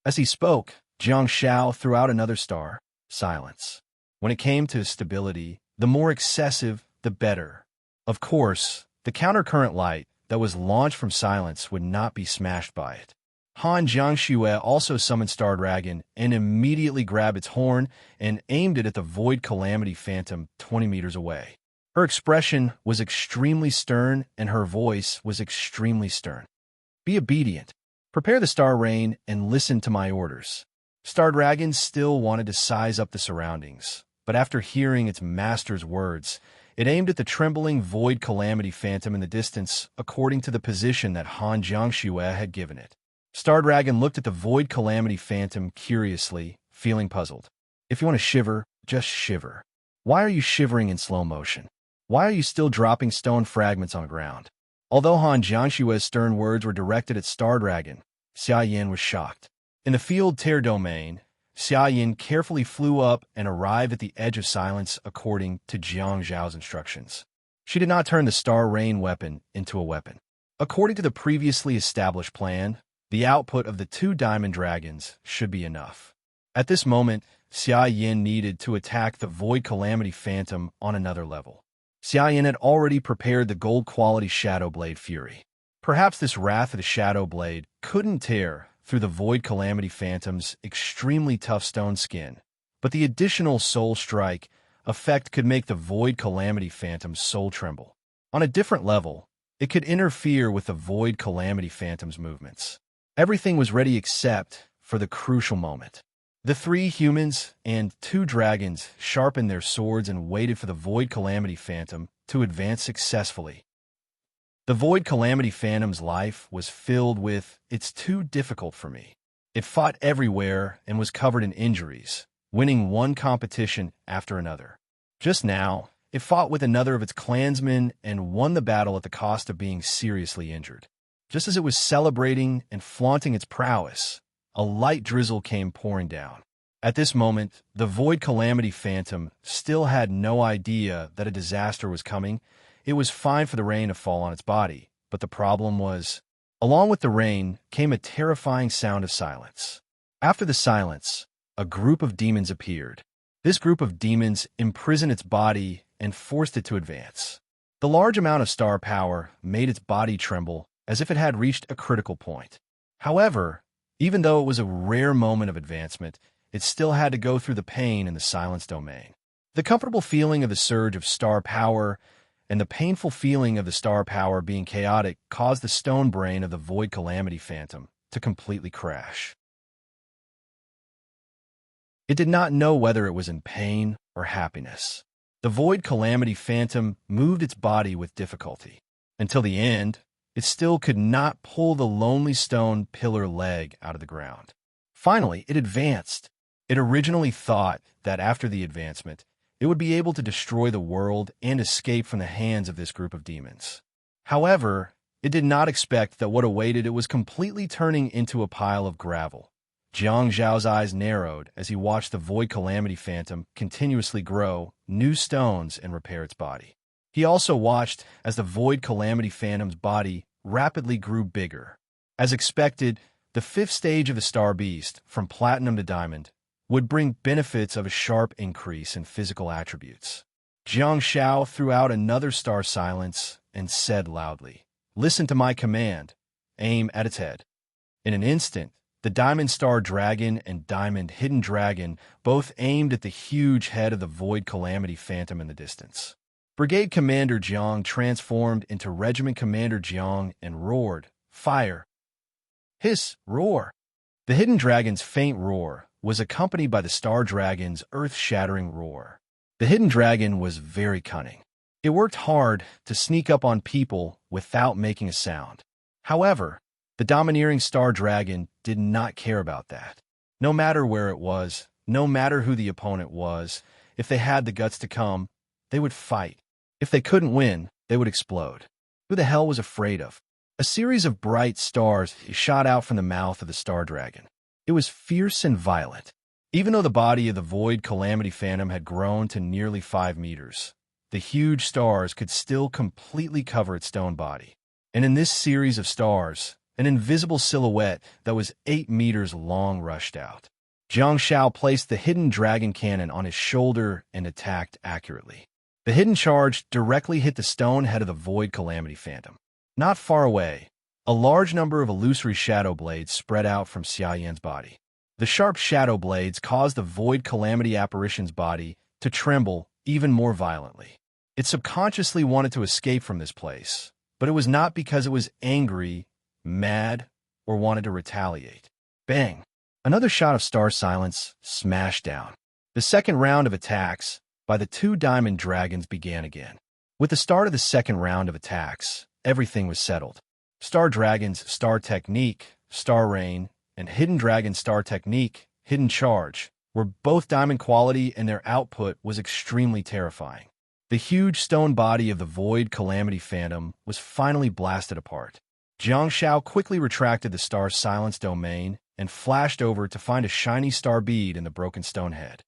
As he spoke, Jiang Shao threw out another star. Silence. When it came to stability, the more excessive, the better. Of course, the countercurrent light that was launched from silence would not be smashed by it. Han Jiangxue also summoned Star Dragon and immediately grabbed its horn and aimed it at the Void Calamity Phantom 20 meters away. Her expression was extremely stern and her voice was extremely stern. Be obedient. Prepare the Star Rain and listen to my orders. Star Dragon still wanted to size up the surroundings, but after hearing its master's words, it aimed at the trembling Void Calamity Phantom in the distance according to the position that Han Jiangxue had given it. Star Dragon looked at the Void Calamity Phantom curiously, feeling puzzled. If you want to shiver, just shiver. Why are you shivering in slow motion? Why are you still dropping stone fragments on the ground? Although Han Jiangxue's stern words were directed at Star Dragon, Xia Yin was shocked. In the field tear domain, Xia Yin carefully flew up and arrived at the edge of silence according to Jiang Zhao's instructions. She did not turn the Star Rain weapon into a weapon. According to the previously established plan, the output of the 2 diamond dragons should be enough. At this moment, Xia Yin needed to attack the Void Calamity Phantom on another level. Xia Yin had already prepared the gold-quality Shadow Blade Fury. Perhaps this Wrath of the Shadow Blade couldn't tear through the Void Calamity Phantom's extremely tough stone skin, but the additional Soul Strike effect could make the Void Calamity Phantom's soul tremble. On a different level, it could interfere with the Void Calamity Phantom's movements. Everything was ready except for the crucial moment. The 3 humans and 2 dragons sharpened their swords and waited for the Void Calamity Phantom to advance successfully. The Void Calamity Phantom's life was filled with, "It's too difficult for me." It fought everywhere and was covered in injuries, winning one competition after another. Just now, it fought with another of its clansmen and won the battle at the cost of being seriously injured. Just as it was celebrating and flaunting its prowess, a light drizzle came pouring down. At this moment, the Void Calamity Phantom still had no idea that a disaster was coming. It was fine for the rain to fall on its body, but the problem was, along with the rain came a terrifying sound of silence. After the silence, a group of demons appeared. This group of demons imprisoned its body and forced it to advance. The large amount of star power made its body tremble as if it had reached a critical point. However, even though it was a rare moment of advancement, it still had to go through the pain in the silence domain. The comfortable feeling of the surge of star power and the painful feeling of the star power being chaotic caused the stone brain of the Void Calamity Phantom to completely crash. It did not know whether it was in pain or happiness. The Void Calamity Phantom moved its body with difficulty. Until the end, it still could not pull the lonely stone pillar leg out of the ground. Finally, it advanced. It originally thought that after the advancement, it would be able to destroy the world and escape from the hands of this group of demons. However, it did not expect that what awaited it was completely turning into a pile of gravel. Jiang Zhao's eyes narrowed as he watched the Void Calamity Phantom continuously grow new stones and repair its body. He also watched as the Void Calamity Phantom's body rapidly grew bigger. As expected, the 5th stage of the Star Beast, from Platinum to Diamond, would bring benefits of a sharp increase in physical attributes. Jiang Shao threw out another star silence and said loudly, "Listen to my command. Aim at its head." In an instant, the Diamond Star Dragon and Diamond Hidden Dragon both aimed at the huge head of the Void Calamity Phantom in the distance. Brigade Commander Jiang transformed into Regiment Commander Jiang and roared, "Fire!" Hiss, roar. The Hidden Dragon's faint roar was accompanied by the Star Dragon's earth-shattering roar. The Hidden Dragon was very cunning. It worked hard to sneak up on people without making a sound. However, the domineering Star Dragon did not care about that. No matter where it was, no matter who the opponent was, if they had the guts to come, they would fight. If they couldn't win, they would explode. Who the hell was afraid of? A series of bright stars shot out from the mouth of the Star Dragon. It was fierce and violent. Even though the body of the Void Calamity Phantom had grown to nearly 5 meters, the huge stars could still completely cover its stone body. And in this series of stars, an invisible silhouette that was 8 meters long rushed out. Jiang Shao placed the hidden dragon cannon on his shoulder and attacked accurately. The hidden charge directly hit the stone head of the Void Calamity Phantom. Not far away, a large number of illusory shadow blades spread out from Xia Yan's body. The sharp shadow blades caused the Void Calamity apparition's body to tremble even more violently. It subconsciously wanted to escape from this place, but it was not because it was angry, mad, or wanted to retaliate. Bang! Another shot of star silence smashed down. The second round of attacks by the 2 diamond dragons began again. With the start of the second round of attacks, everything was settled. Star Dragon's Star Technique, Star Rain, and Hidden Dragon Star Technique, Hidden Charge, were both diamond quality, and their output was extremely terrifying. The huge stone body of the Void Calamity Phantom was finally blasted apart. Jiang Shao quickly retracted the Star Silence domain and flashed over to find a shiny star bead in the broken stone head.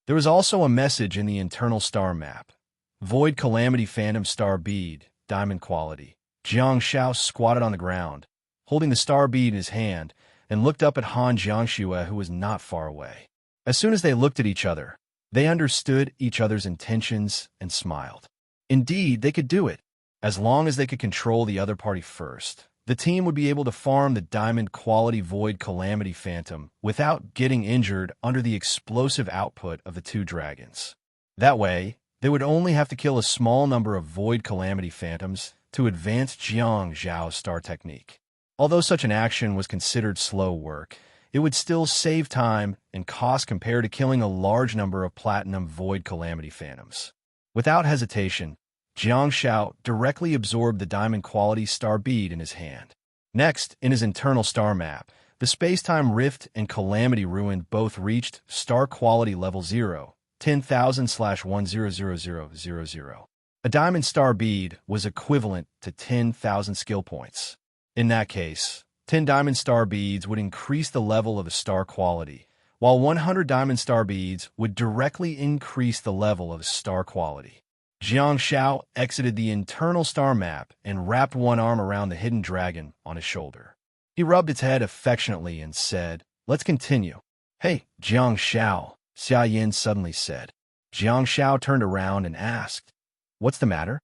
There was also a message in the internal star map. Void Calamity Phantom Star Bead, Diamond Quality. Jiang Shao squatted on the ground, holding the star bead in his hand, and looked up at Han Jiangxue, who was not far away. As soon as they looked at each other, they understood each other's intentions and smiled. Indeed, they could do it. As long as they could control the other party first, the team would be able to farm the Diamond Quality Void Calamity Phantom without getting injured under the explosive output of the 2 dragons. That way, they would only have to kill a small number of Void Calamity Phantoms to advance Jiang Zhao's star technique. Although such an action was considered slow work, it would still save time and cost compared to killing a large number of Platinum Void Calamity Phantoms. Without hesitation, Jiang Shao directly absorbed the Diamond Quality Star Bead in his hand. Next, in his internal star map, the Space-Time Rift and Calamity Ruin both reached Star Quality Level 0, 10,000/100000. A Diamond Star Bead was equivalent to 10,000 skill points. In that case, 10 Diamond Star Beads would increase the level of the star quality, while 100 Diamond Star Beads would directly increase the level of star quality. Jiang Shao exited the internal star map and wrapped one arm around the hidden dragon on his shoulder. He rubbed its head affectionately and said, "Let's continue." "Hey, Jiang Shao," Xia Yan suddenly said. Jiang Shao turned around and asked, "What's the matter?"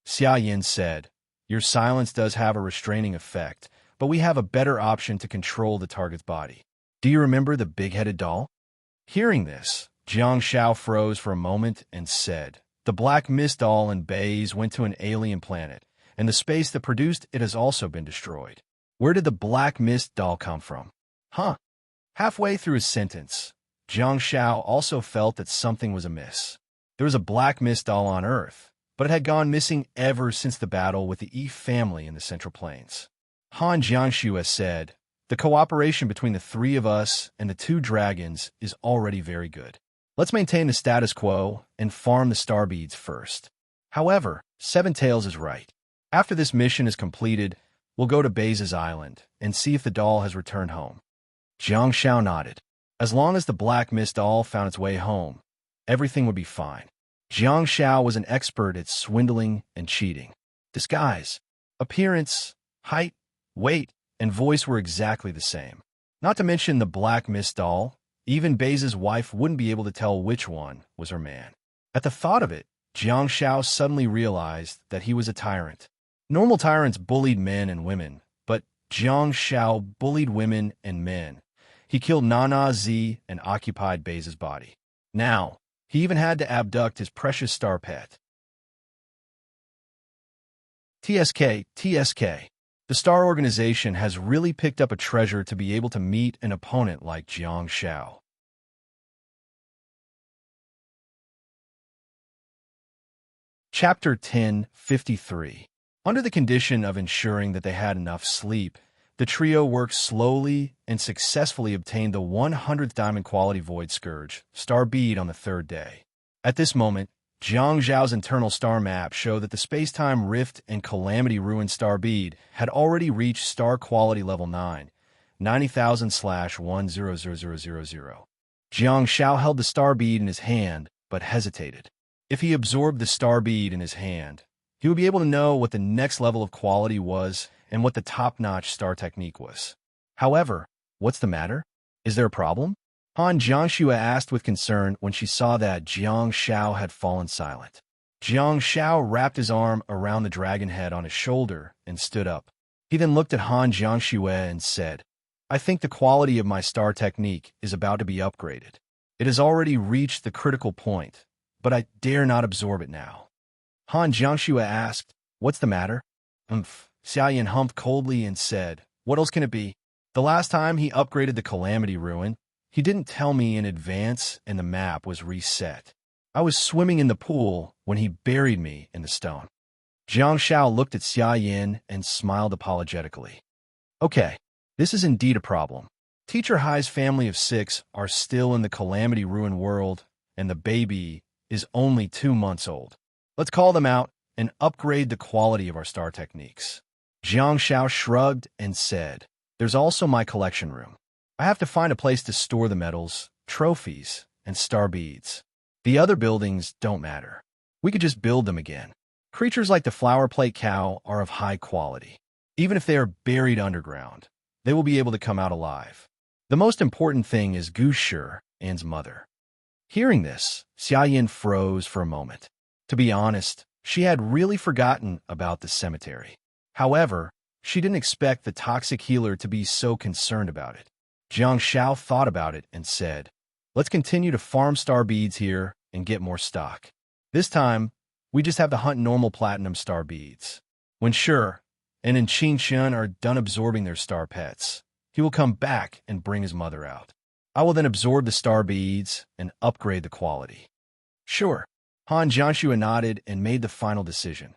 Xia Yan said, "Your silence does have a restraining effect, but we have a better option to control the target's body. Do you remember the big-headed doll?" Hearing this, Jiang Shao froze for a moment and said, "The Black Mist doll in Bays went to an alien planet, and the space that produced it has also been destroyed. Where did the Black Mist doll come from?" Huh? Halfway through his sentence, Jiang Shao also felt that something was amiss. There was a Black Mist doll on Earth, but it had gone missing ever since the battle with the Yi family in the Central Plains. Han Jiangxue said, "The cooperation between the 3 of us and the 2 dragons is already very good. Let's maintain the status quo and farm the star beads first." However, Seven Tails is right. After this mission is completed, we'll go to Baze's Island and see if the doll has returned home. Jiang Shao nodded. As long as the Black Mist doll found its way home, everything would be fine. Jiang Shao was an expert at swindling and cheating. Disguise, appearance, height, weight, and voice were exactly the same. Not to mention the Black Mist doll, even Baze's wife wouldn't be able to tell which one was her man. At the thought of it, Jiang Shao suddenly realized that he was a tyrant. Normal tyrants bullied men and women, but Jiang Shao bullied women and men. He killed Nana Z and occupied Baze's body. Now, he even had to abduct his precious star pet. TSK. The Star Organization has really picked up a treasure to be able to meet an opponent like Jiang Shao. Chapter 10:53. Under the condition of ensuring that they had enough sleep, the trio worked slowly and successfully obtained the 100th Diamond Quality Void Scourge, Star Bead, on the 3rd day. At this moment, Jiang Zhao's internal star map showed that the space-time rift and calamity ruined star bead had already reached star quality level 9, 90,000/1000000. Jiang Zhao held the star bead in his hand, but hesitated. If he absorbed the star bead in his hand, he would be able to know what the next level of quality was and what the top-notch star technique was. However, what's the matter? Is there a problem? Han Jiangxue asked with concern when she saw that Jiang Zhao had fallen silent. Jiang Zhao wrapped his arm around the dragon head on his shoulder and stood up. He then looked at Han Jiangxue and said, I think the quality of my star technique is about to be upgraded. It has already reached the critical point, but I dare not absorb it now. Han Jiangxue asked, What's the matter? Xia Yin humped coldly and said, What else can it be? The last time he upgraded the Calamity Ruin, he didn't tell me in advance and the map was reset. I was swimming in the pool when he buried me in the stone. Jiang Zhao looked at Xia Yin and smiled apologetically. Okay, this is indeed a problem. Teacher Hai's family of 6 are still in the Calamity Ruin world, and the baby is only 2 months old. Let's call them out and upgrade the quality of our star techniques. Jiang Zhao shrugged and said, There's also my collection room. I have to find a place to store the medals, trophies, and star beads. The other buildings don't matter. We could just build them again. Creatures like the flower plate cow are of high quality. Even if they are buried underground, they will be able to come out alive. The most important thing is Gu Shi An's mother. Hearing this, Xia Yin froze for a moment. To be honest, she had really forgotten about the cemetery. However, she didn't expect the toxic healer to be so concerned about it. Jiang Zhao thought about it and said, Let's continue to farm star beads here and get more stock. This time, we just have to hunt normal platinum star beads. When Shi and Qin are done absorbing their star pets, he will come back and bring his mother out. I will then absorb the star beads and upgrade the quality. Sure. Han Jiangxue nodded and made the final decision.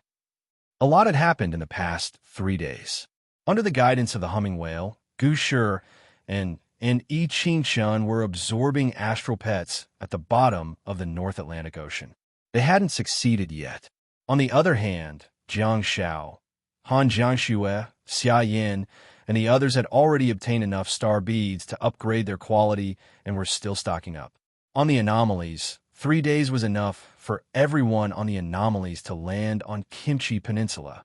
A lot had happened in the past 3 days. Under the guidance of the humming whale, Gu Shi and Yi Qingchen were absorbing astral pets at the bottom of the North Atlantic Ocean. They hadn't succeeded yet. On the other hand, Jiang Zhao, Han Jiangxue, Xia Yin, and the others had already obtained enough star beads to upgrade their quality and were still stocking up. On the anomalies, 3 days was enough for everyone on the anomalies to land on Kimchi Peninsula.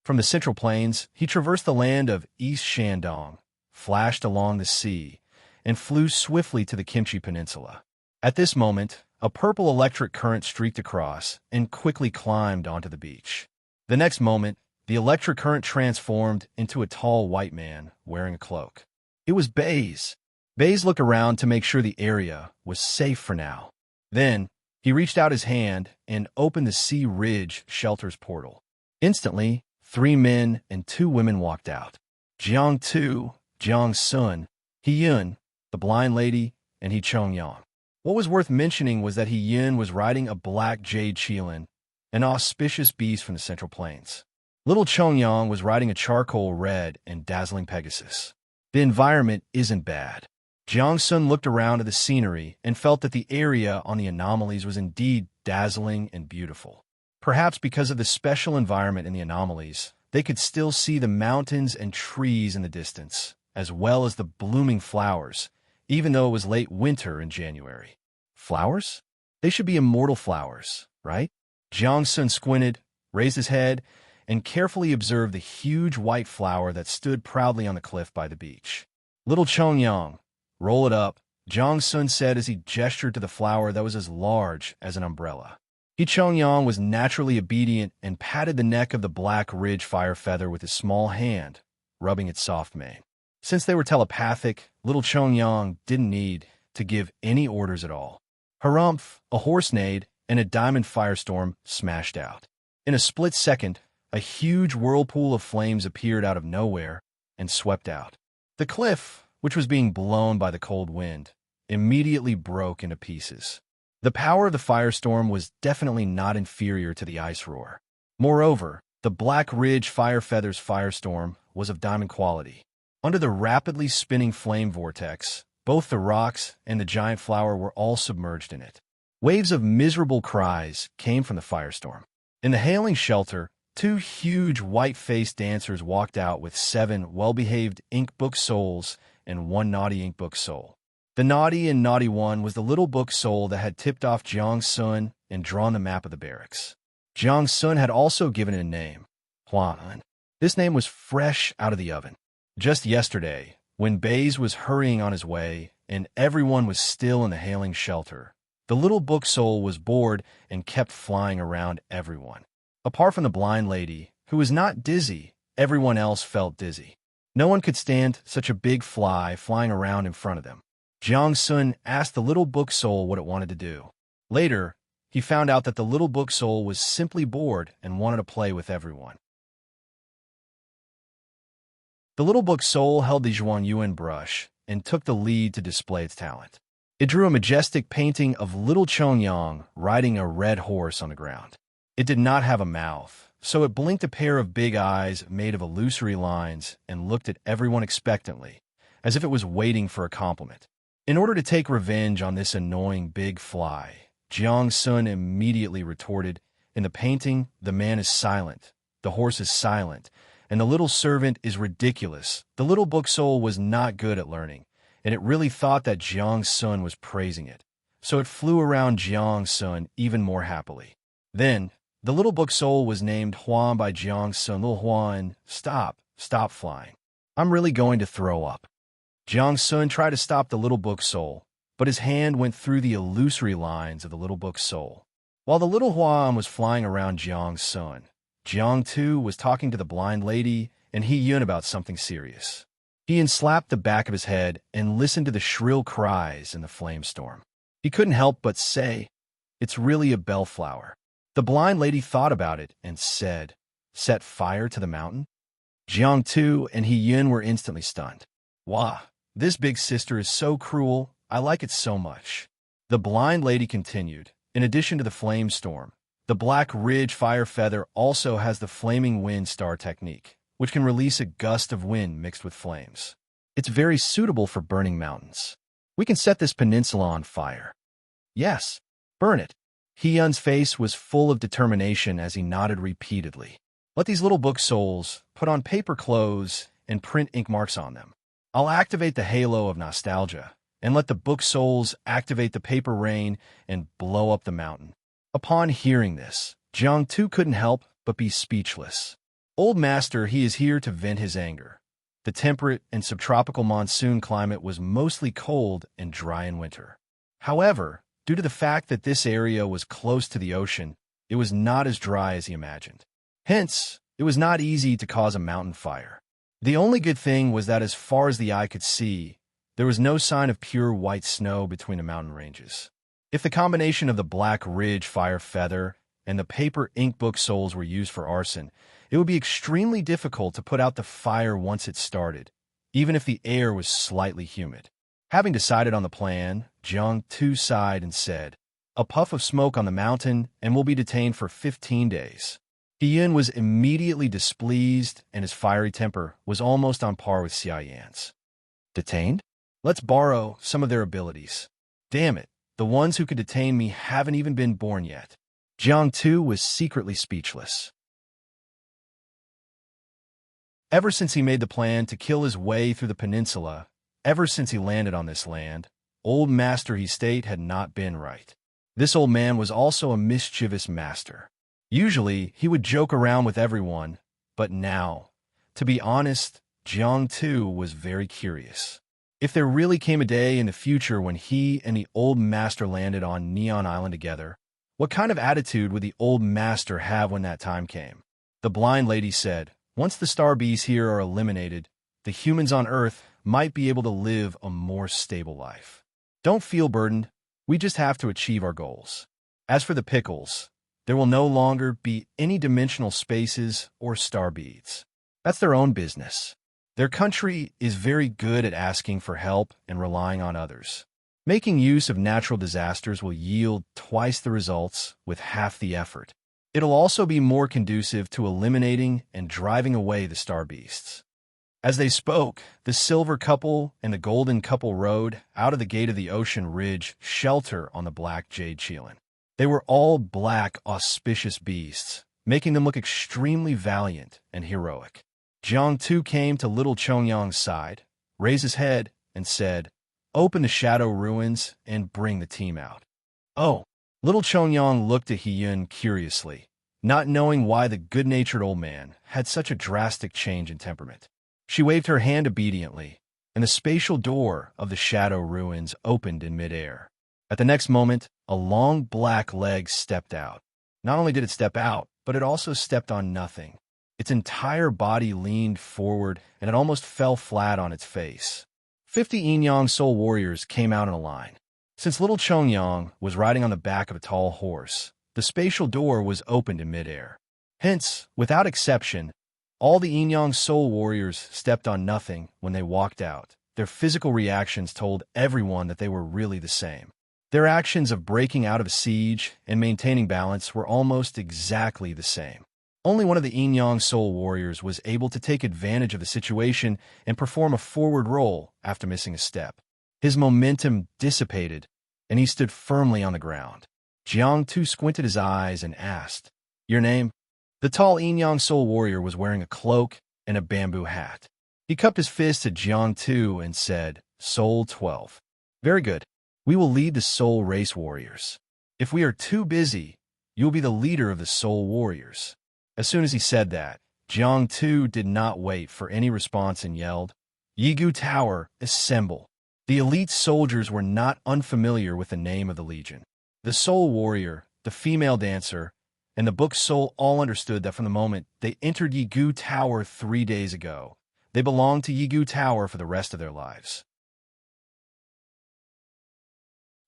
From the Central Plains, he traversed the land of East Shandong, flashed along the sea, and flew swiftly to the Kimchi Peninsula. At this moment, a purple electric current streaked across and quickly climbed onto the beach. The next moment, the electric current transformed into a tall white man wearing a cloak. It was Baze. Baze looked around to make sure the area was safe for now. Then, he reached out his hand and opened the Sea Ridge Shelter's portal. Instantly, 3 men and 2 women walked out. Jiang Tu, Jiang Sun, He Yun, the blind lady, and He Chongyang. What was worth mentioning was that He Yun was riding a black jade qilin, an auspicious beast from the Central Plains. Little Chongyang was riding a charcoal red and dazzling Pegasus. The environment isn't bad. Jiang Sun looked around at the scenery and felt that the area on the anomalies was indeed dazzling and beautiful. Perhaps because of the special environment in the anomalies, they could still see the mountains and trees in the distance, as well as the blooming flowers, even though it was late winter in January. Flowers? They should be immortal flowers, right? Jiang Sun squinted, raised his head, and carefully observed the huge white flower that stood proudly on the cliff by the beach. Little Chongyang, roll it up, Jiang Sun said as he gestured to the flower that was as large as an umbrella. He Chongyang was naturally obedient and patted the neck of the black ridge fire feather with his small hand, rubbing its soft mane. Since they were telepathic, little Chongyang didn't need to give any orders at all. Harumph, a horse neighed, and a diamond firestorm smashed out. In a split second, a huge whirlpool of flames appeared out of nowhere and swept out. The cliff, which was being blown by the cold wind, immediately broke into pieces. The power of the firestorm was definitely not inferior to the ice roar. Moreover, the Black Ridge Fire Feathers firestorm was of diamond quality. Under the rapidly spinning flame vortex, both the rocks and the giant flower were all submerged in it. Waves of miserable cries came from the firestorm. In the hailing shelter, two huge white-faced dancers walked out with 7 well-behaved ink book souls and 1 naughty ink book soul. The naughty and naughty one was the little book soul that had tipped off Jiang Sun and drawn the map of the barracks. Jiang Sun had also given it a name, Huan. This name was fresh out of the oven. Just yesterday, when Baze was hurrying on his way and everyone was still in the hailing shelter, the little book soul was bored and kept flying around everyone. Apart from the blind lady, who was not dizzy, everyone else felt dizzy. No one could stand such a big fly flying around in front of them. Jiang Sun asked the little book soul what it wanted to do. Later, he found out that the little book soul was simply bored and wanted to play with everyone. The little book soul held the Zhuangyuan brush and took the lead to display its talent. It drew a majestic painting of little Chongyang riding a red horse on the ground. It did not have a mouth, so it blinked a pair of big eyes made of illusory lines and looked at everyone expectantly, as if it was waiting for a compliment. In order to take revenge on this annoying big fly, Jiang Sun immediately retorted, "In the painting, the man is silent, the horse is silent, and the little servant is ridiculous." The little book soul was not good at learning, and it really thought that Jiang Sun was praising it, so it flew around Jiang Sun even more happily. Then, the little book soul was named Huan by Jiang Sun. "Little Huan, stop flying. I'm really going to throw up." Jiang Sun tried to stop the little book soul, but his hand went through the illusory lines of the little book soul. While the little Huan was flying around Jiang Sun, Jiang Tu was talking to the blind lady and He Yun about something serious. He Yun slapped the back of his head and listened to the shrill cries in the flame storm. He couldn't help but say, "It's really a bellflower." The blind lady thought about it and said, "Set fire to the mountain?" Jiang Tu and He Yun were instantly stunned. "Wah, this big sister is so cruel. I like it so much." The blind lady continued, "In addition to the flame storm, the Black Ridge Fire Feather also has the Flaming Wind Star technique, which can release a gust of wind mixed with flames. It's very suitable for burning mountains. We can set this peninsula on fire." "Yes, burn it." Hyun's face was full of determination as he nodded repeatedly. "Let these little book souls put on paper clothes and print ink marks on them. I'll activate the halo of nostalgia, and let the book souls activate the paper rain and blow up the mountain." Upon hearing this, Jiang Tu couldn't help but be speechless. Old Master, he is here to vent his anger. The temperate and subtropical monsoon climate was mostly cold and dry in winter. However, due to the fact that this area was close to the ocean, it was not as dry as he imagined. Hence, it was not easy to cause a mountain fire. The only good thing was that as far as the eye could see, there was no sign of pure white snow between the mountain ranges. If the combination of the Black Ridge Fire Feather and the paper ink book souls were used for arson, it would be extremely difficult to put out the fire once it started, even if the air was slightly humid. Having decided on the plan, Jiang Tu sighed and said, "A puff of smoke on the mountain, and we'll be detained for 15 days. He Yun was immediately displeased, and his fiery temper was almost on par with Xia Yan's. "Detained? Let's borrow some of their abilities. Damn it, the ones who could detain me haven't even been born yet." Jiang Tu was secretly speechless. Ever since he made the plan to kill his way through the peninsula, ever since he landed on this land, Old Master he state had not been right. This old man was also a mischievous master. Usually, he would joke around with everyone, but now, to be honest, Jiang Tu was very curious. If there really came a day in the future when he and the Old Master landed on Neon Island together, what kind of attitude would the Old Master have when that time came? The blind lady said, "Once the star bees here are eliminated, the humans on Earth might be able to live a more stable life. Don't feel burdened. We just have to achieve our goals. As for the pickles, there will no longer be any dimensional spaces or star beads. That's their own business. Their country is very good at asking for help and relying on others. Making use of natural disasters will yield twice the results with half the effort. It'll also be more conducive to eliminating and driving away the star beasts." As they spoke, the silver couple and the golden couple rode out of the gate of the ocean ridge shelter on the black jade Chelan. They were all black, auspicious beasts, making them look extremely valiant and heroic. Jiang Tu came to little Chongyang's side, raised his head, and said, "Open the shadow ruins and bring the team out." "Oh." Little Chongyang looked at Hiyun curiously, not knowing why the good-natured old man had such a drastic change in temperament. She waved her hand obediently, and the spatial door of the shadow ruins opened in midair. At the next moment, a long black leg stepped out. Not only did it step out, but it also stepped on nothing. Its entire body leaned forward, and it almost fell flat on its face. 50 Yin-Yang soul warriors came out in a line. Since little Chongyang was riding on the back of a tall horse, the spatial door was opened in midair. Hence, without exception, all the Yin-Yang soul warriors stepped on nothing when they walked out. Their physical reactions told everyone that they were really the same. Their actions of breaking out of a siege and maintaining balance were almost exactly the same. Only one of the Yin-Yang soul warriors was able to take advantage of the situation and perform a forward roll after missing a step. His momentum dissipated, and he stood firmly on the ground. Jiang Tu squinted his eyes and asked, "Your name?" The tall Yin-Yang soul warrior was wearing a cloak and a bamboo hat. He cupped his fist at Jiang Tu and said, "Soul 12. Very good. We will lead the soul race warriors. If we are too busy, you will be the leader of the soul warriors." As soon as he said that, Jiang Tu did not wait for any response and yelled, "Yigu Tower, assemble." The elite soldiers were not unfamiliar with the name of the legion. The soul warrior, the female dancer, and the book soul all understood that from the moment they entered Yigu Tower 3 days ago, they belonged to Yigu Tower for the rest of their lives.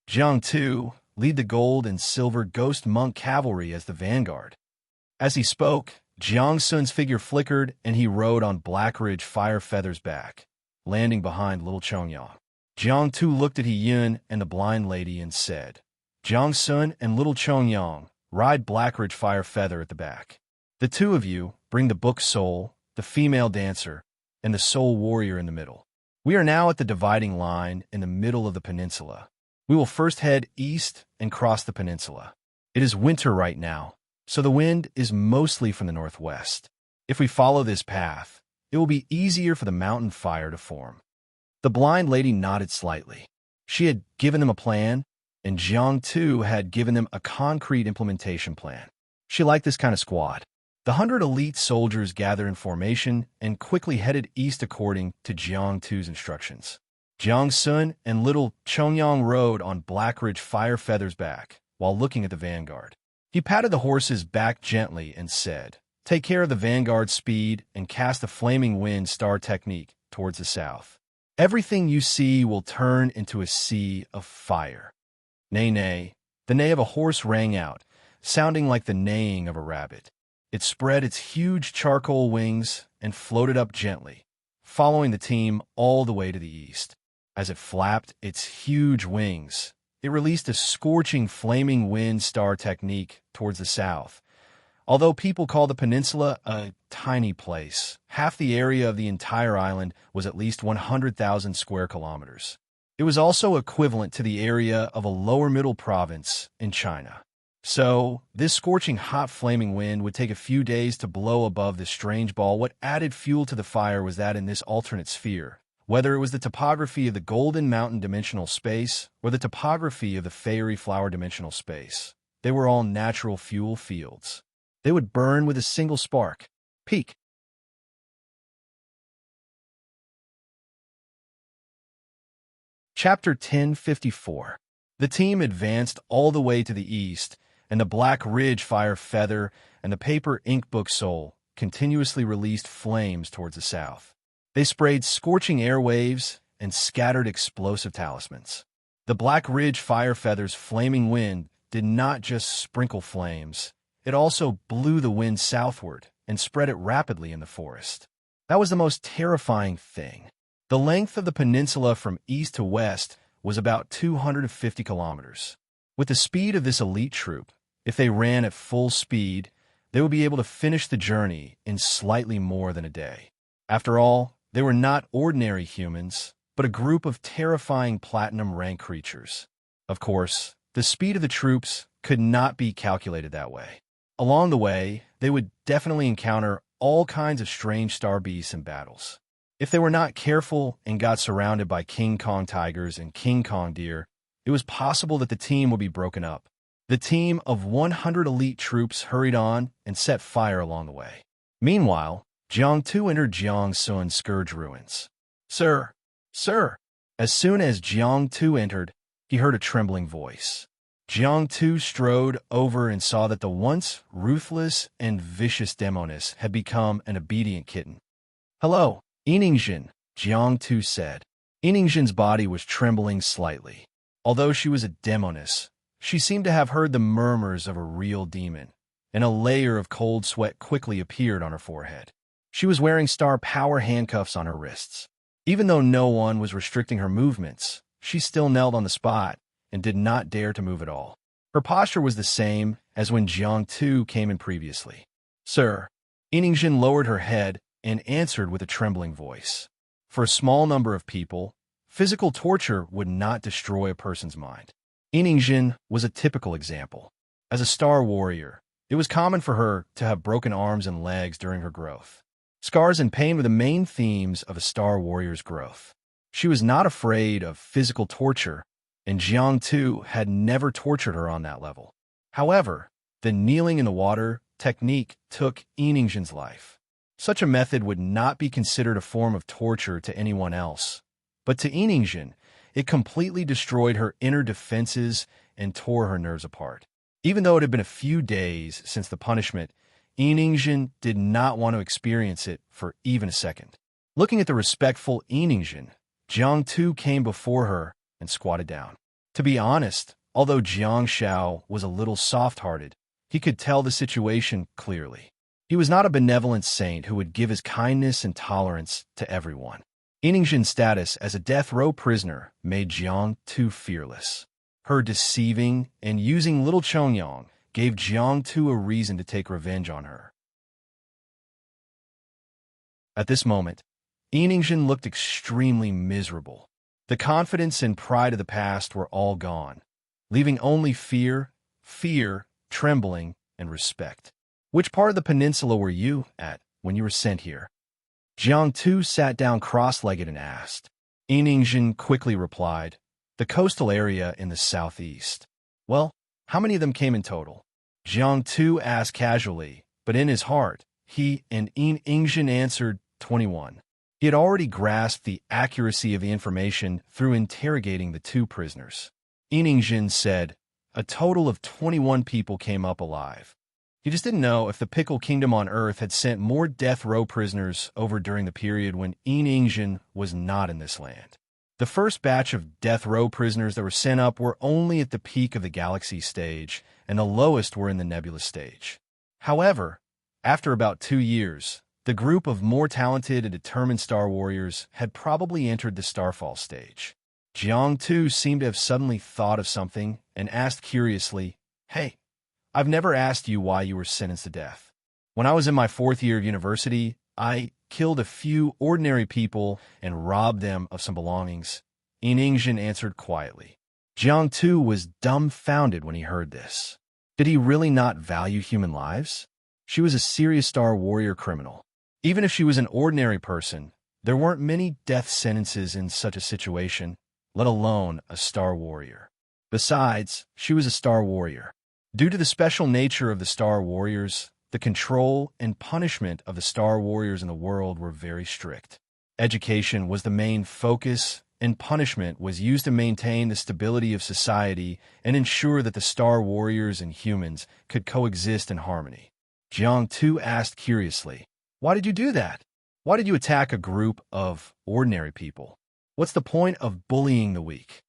Jiang Tu lead the gold and silver ghost monk cavalry as the vanguard. As he spoke, Jiang Sun's figure flickered and he rode on Blackridge Fire Feather's back, landing behind little Chongyang. Jiang Tu looked at Hiyun and the blind lady and said, "Jiang Sun and little Chongyang, ride Blackridge Fire Feather at the back. The two of you bring the book soul, the female dancer, and the soul warrior in the middle. We are now at the dividing line in the middle of the peninsula. We will first head east and cross the peninsula. It is winter right now, so the wind is mostly from the northwest. If we follow this path, it will be easier for the mountain fire to form." The blind lady nodded slightly. She had given them a plan, and Jiang Tu had given them a concrete implementation plan. She liked this kind of squad. The 100 elite soldiers gathered in formation and quickly headed east according to Jiang Tu's instructions. Jiang Sun and little Chongyang rode on Blackridge Fire Feather's back while looking at the vanguard. He patted the horse's back gently and said, "Take care of the vanguard's speed and cast the flaming wind star technique towards the south. Everything you see will turn into a sea of fire." Neigh, neigh. The neigh of a horse rang out, sounding like the neighing of a rabbit. It spread its huge charcoal wings and floated up gently, following the team all the way to the east. As it flapped its huge wings, it released a scorching flaming wind star technique towards the south. Although people call the peninsula a tiny place, half the area of the entire island was at least 100,000 square kilometers. It was also equivalent to the area of a lower middle province in China. So, this scorching hot flaming wind would take a few days to blow above this strange ball. What added fuel to the fire was that in this alternate sphere, whether it was the topography of the Golden Mountain dimensional space or the topography of the Fairy Flower dimensional space, they were all natural fuel fields. They would burn with a single spark. Peak. Chapter 1054. The team advanced all the way to the east, and the Black Ridge Fire Feather and the Paper Ink Book Soul continuously released flames towards the south. They sprayed scorching airwaves and scattered explosive talismans. The Black Ridge Fire Feather's flaming wind did not just sprinkle flames, it also blew the wind southward and spread it rapidly in the forest. That was the most terrifying thing. The length of the peninsula from east to west was about 250 kilometers. With the speed of this elite troop, if they ran at full speed, they would be able to finish the journey in slightly more than a day. After all, They were not ordinary humans, but a group of terrifying platinum rank creatures. Of course, the speed of the troops could not be calculated that way. Along the way, they would definitely encounter all kinds of strange star beasts and battles. If they were not careful and got surrounded by King Kong tigers and King Kong deer, it was possible that the team would be broken up. The team of 100 elite troops hurried on and set fire along the way. Meanwhile, Jiang Tu entered Jiang Sun's Scourge ruins. Sir, sir! As soon as Jiang Tu entered, he heard a trembling voice. Jiang Tu strode over and saw that the once ruthless and vicious demoness had become an obedient kitten. Hello, Yiningxin, Jiang Tu said. Yiningxin's body was trembling slightly. Although she was a demoness, she seemed to have heard the murmurs of a real demon, and a layer of cold sweat quickly appeared on her forehead. She was wearing star power handcuffs on her wrists. Even though no one was restricting her movements, she still knelt on the spot and did not dare to move at all. Her posture was the same as when Jiang Tu came in previously. Sir, Yiningxin lowered her head and answered with a trembling voice. For a small number of people, physical torture would not destroy a person's mind. Yiningxin was a typical example. As a star warrior, it was common for her to have broken arms and legs during her growth. Scars and pain were the main themes of a star warrior's growth. She was not afraid of physical torture, and Jiang Tu had never tortured her on that level. However, the kneeling in the water technique took Yiningxin's life. Such a method would not be considered a form of torture to anyone else, but to Yiningxin, it completely destroyed her inner defenses and tore her nerves apart. Even though it had been a few days since the punishment, Yiningxin did not want to experience it for even a second. Looking at the respectful Yiningxin, Jiang Tu came before her and squatted down. To be honest, although Jiang Shao was a little soft-hearted, he could tell the situation clearly. He was not a benevolent saint who would give his kindness and tolerance to everyone. Yiningxin's status as a death row prisoner made Jiang Tu fearless. Her deceiving and using little Chongyang gave Jiang Tu a reason to take revenge on her. At this moment, Yiningxin looked extremely miserable. The confidence and pride of the past were all gone, leaving only fear, trembling, and respect. Which part of the peninsula were you at when you were sent here? Jiang Tu sat down cross-legged and asked. Yiningxin quickly replied, the coastal area in the southeast. Well, how many of them came in total? Jiang Tu asked casually, but in his heart, he and Yiningxin answered 21. He had already grasped the accuracy of the information through interrogating the two prisoners. Yiningxin said, a total of 21 people came up alive. He just didn't know if the Pickle Kingdom on Earth had sent more death row prisoners over during the period when Yiningxin was not in this land. The first batch of death row prisoners that were sent up were only at the peak of the galaxy stage, and the lowest were in the nebula stage. However, after about 2 years, the group of more talented and determined Star Warriors had probably entered the Starfall stage. Jiang Tu seemed to have suddenly thought of something and asked curiously, Hey, I've never asked you why you were sentenced to death. When I was in my 4th year of university, I killed a few ordinary people and robbed them of some belongings. Yiningxin answered quietly. Jiang Tu was dumbfounded when he heard this. Did he really not value human lives? She was a serious Star Warrior criminal. Even if she was an ordinary person, there weren't many death sentences in such a situation, let alone a Star Warrior. Besides, she was a Star Warrior. Due to the special nature of the Star Warriors, the control and punishment of the Star Warriors in the world were very strict. Education was the main focus, and punishment was used to maintain the stability of society and ensure that the Star Warriors and humans could coexist in harmony. Jiang Tu asked curiously, Why did you do that? Why did you attack a group of ordinary people? What's the point of bullying the weak?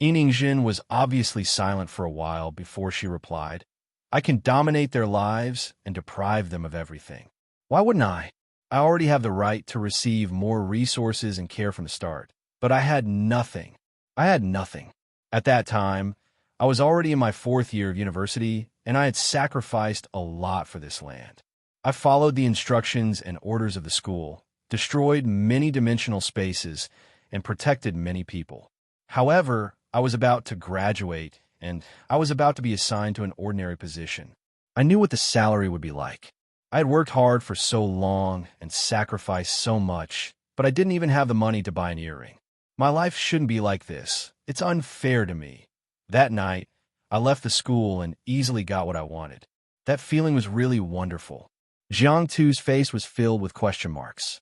Yiningxin was obviously silent for a while before she replied, I can dominate their lives and deprive them of everything. Why wouldn't I? I already have the right to receive more resources and care from the start. But I had nothing. At that time, I was already in my 4th year of university, and I had sacrificed a lot for this land. I followed the instructions and orders of the school, destroyed many dimensional spaces, and protected many people. However, I was about to graduate, and I was about to be assigned to an ordinary position. I knew what the salary would be like. I had worked hard for so long and sacrificed so much, but I didn't even have the money to buy an earring. My life shouldn't be like this. It's unfair to me. That night, I left the school and easily got what I wanted. That feeling was really wonderful. Jiang Tu's face was filled with question marks.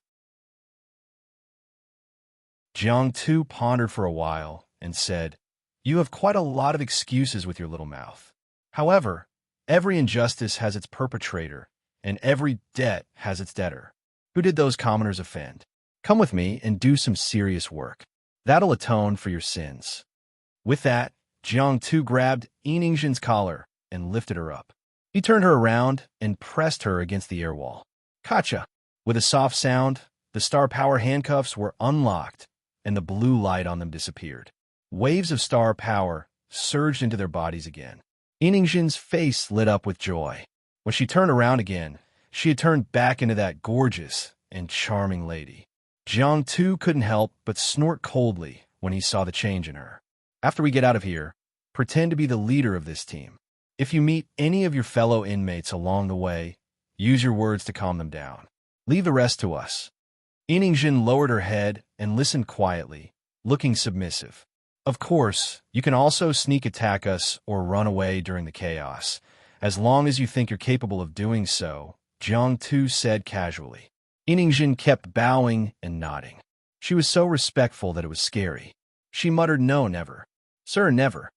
Jiang Tu pondered for a while and said, "You have quite a lot of excuses with your little mouth. However, every injustice has its perpetrator, and every debt has its debtor. Who did those commoners offend? Come with me and do some serious work. That'll atone for your sins." With that, Jiang Tu grabbed Yiningzhen's collar and lifted her up. He turned her around and pressed her against the air wall. Kacha! With a soft sound, the star power handcuffs were unlocked, and the blue light on them disappeared. Waves of star power surged into their bodies again. Yiningzhen's face lit up with joy. When she turned around again, she had turned back into that gorgeous and charming lady. Jiang Tu couldn't help but snort coldly when he saw the change in her. After we get out of here, pretend to be the leader of this team. If you meet any of your fellow inmates along the way, use your words to calm them down. Leave the rest to us. Yiningzhen lowered her head and listened quietly, looking submissive. Of course, you can also sneak attack us or run away during the chaos, as long as you think you're capable of doing so, Jiang Tu said casually. Yiningzhen kept bowing and nodding. She was so respectful that it was scary. She muttered, "No, never. Sir, never."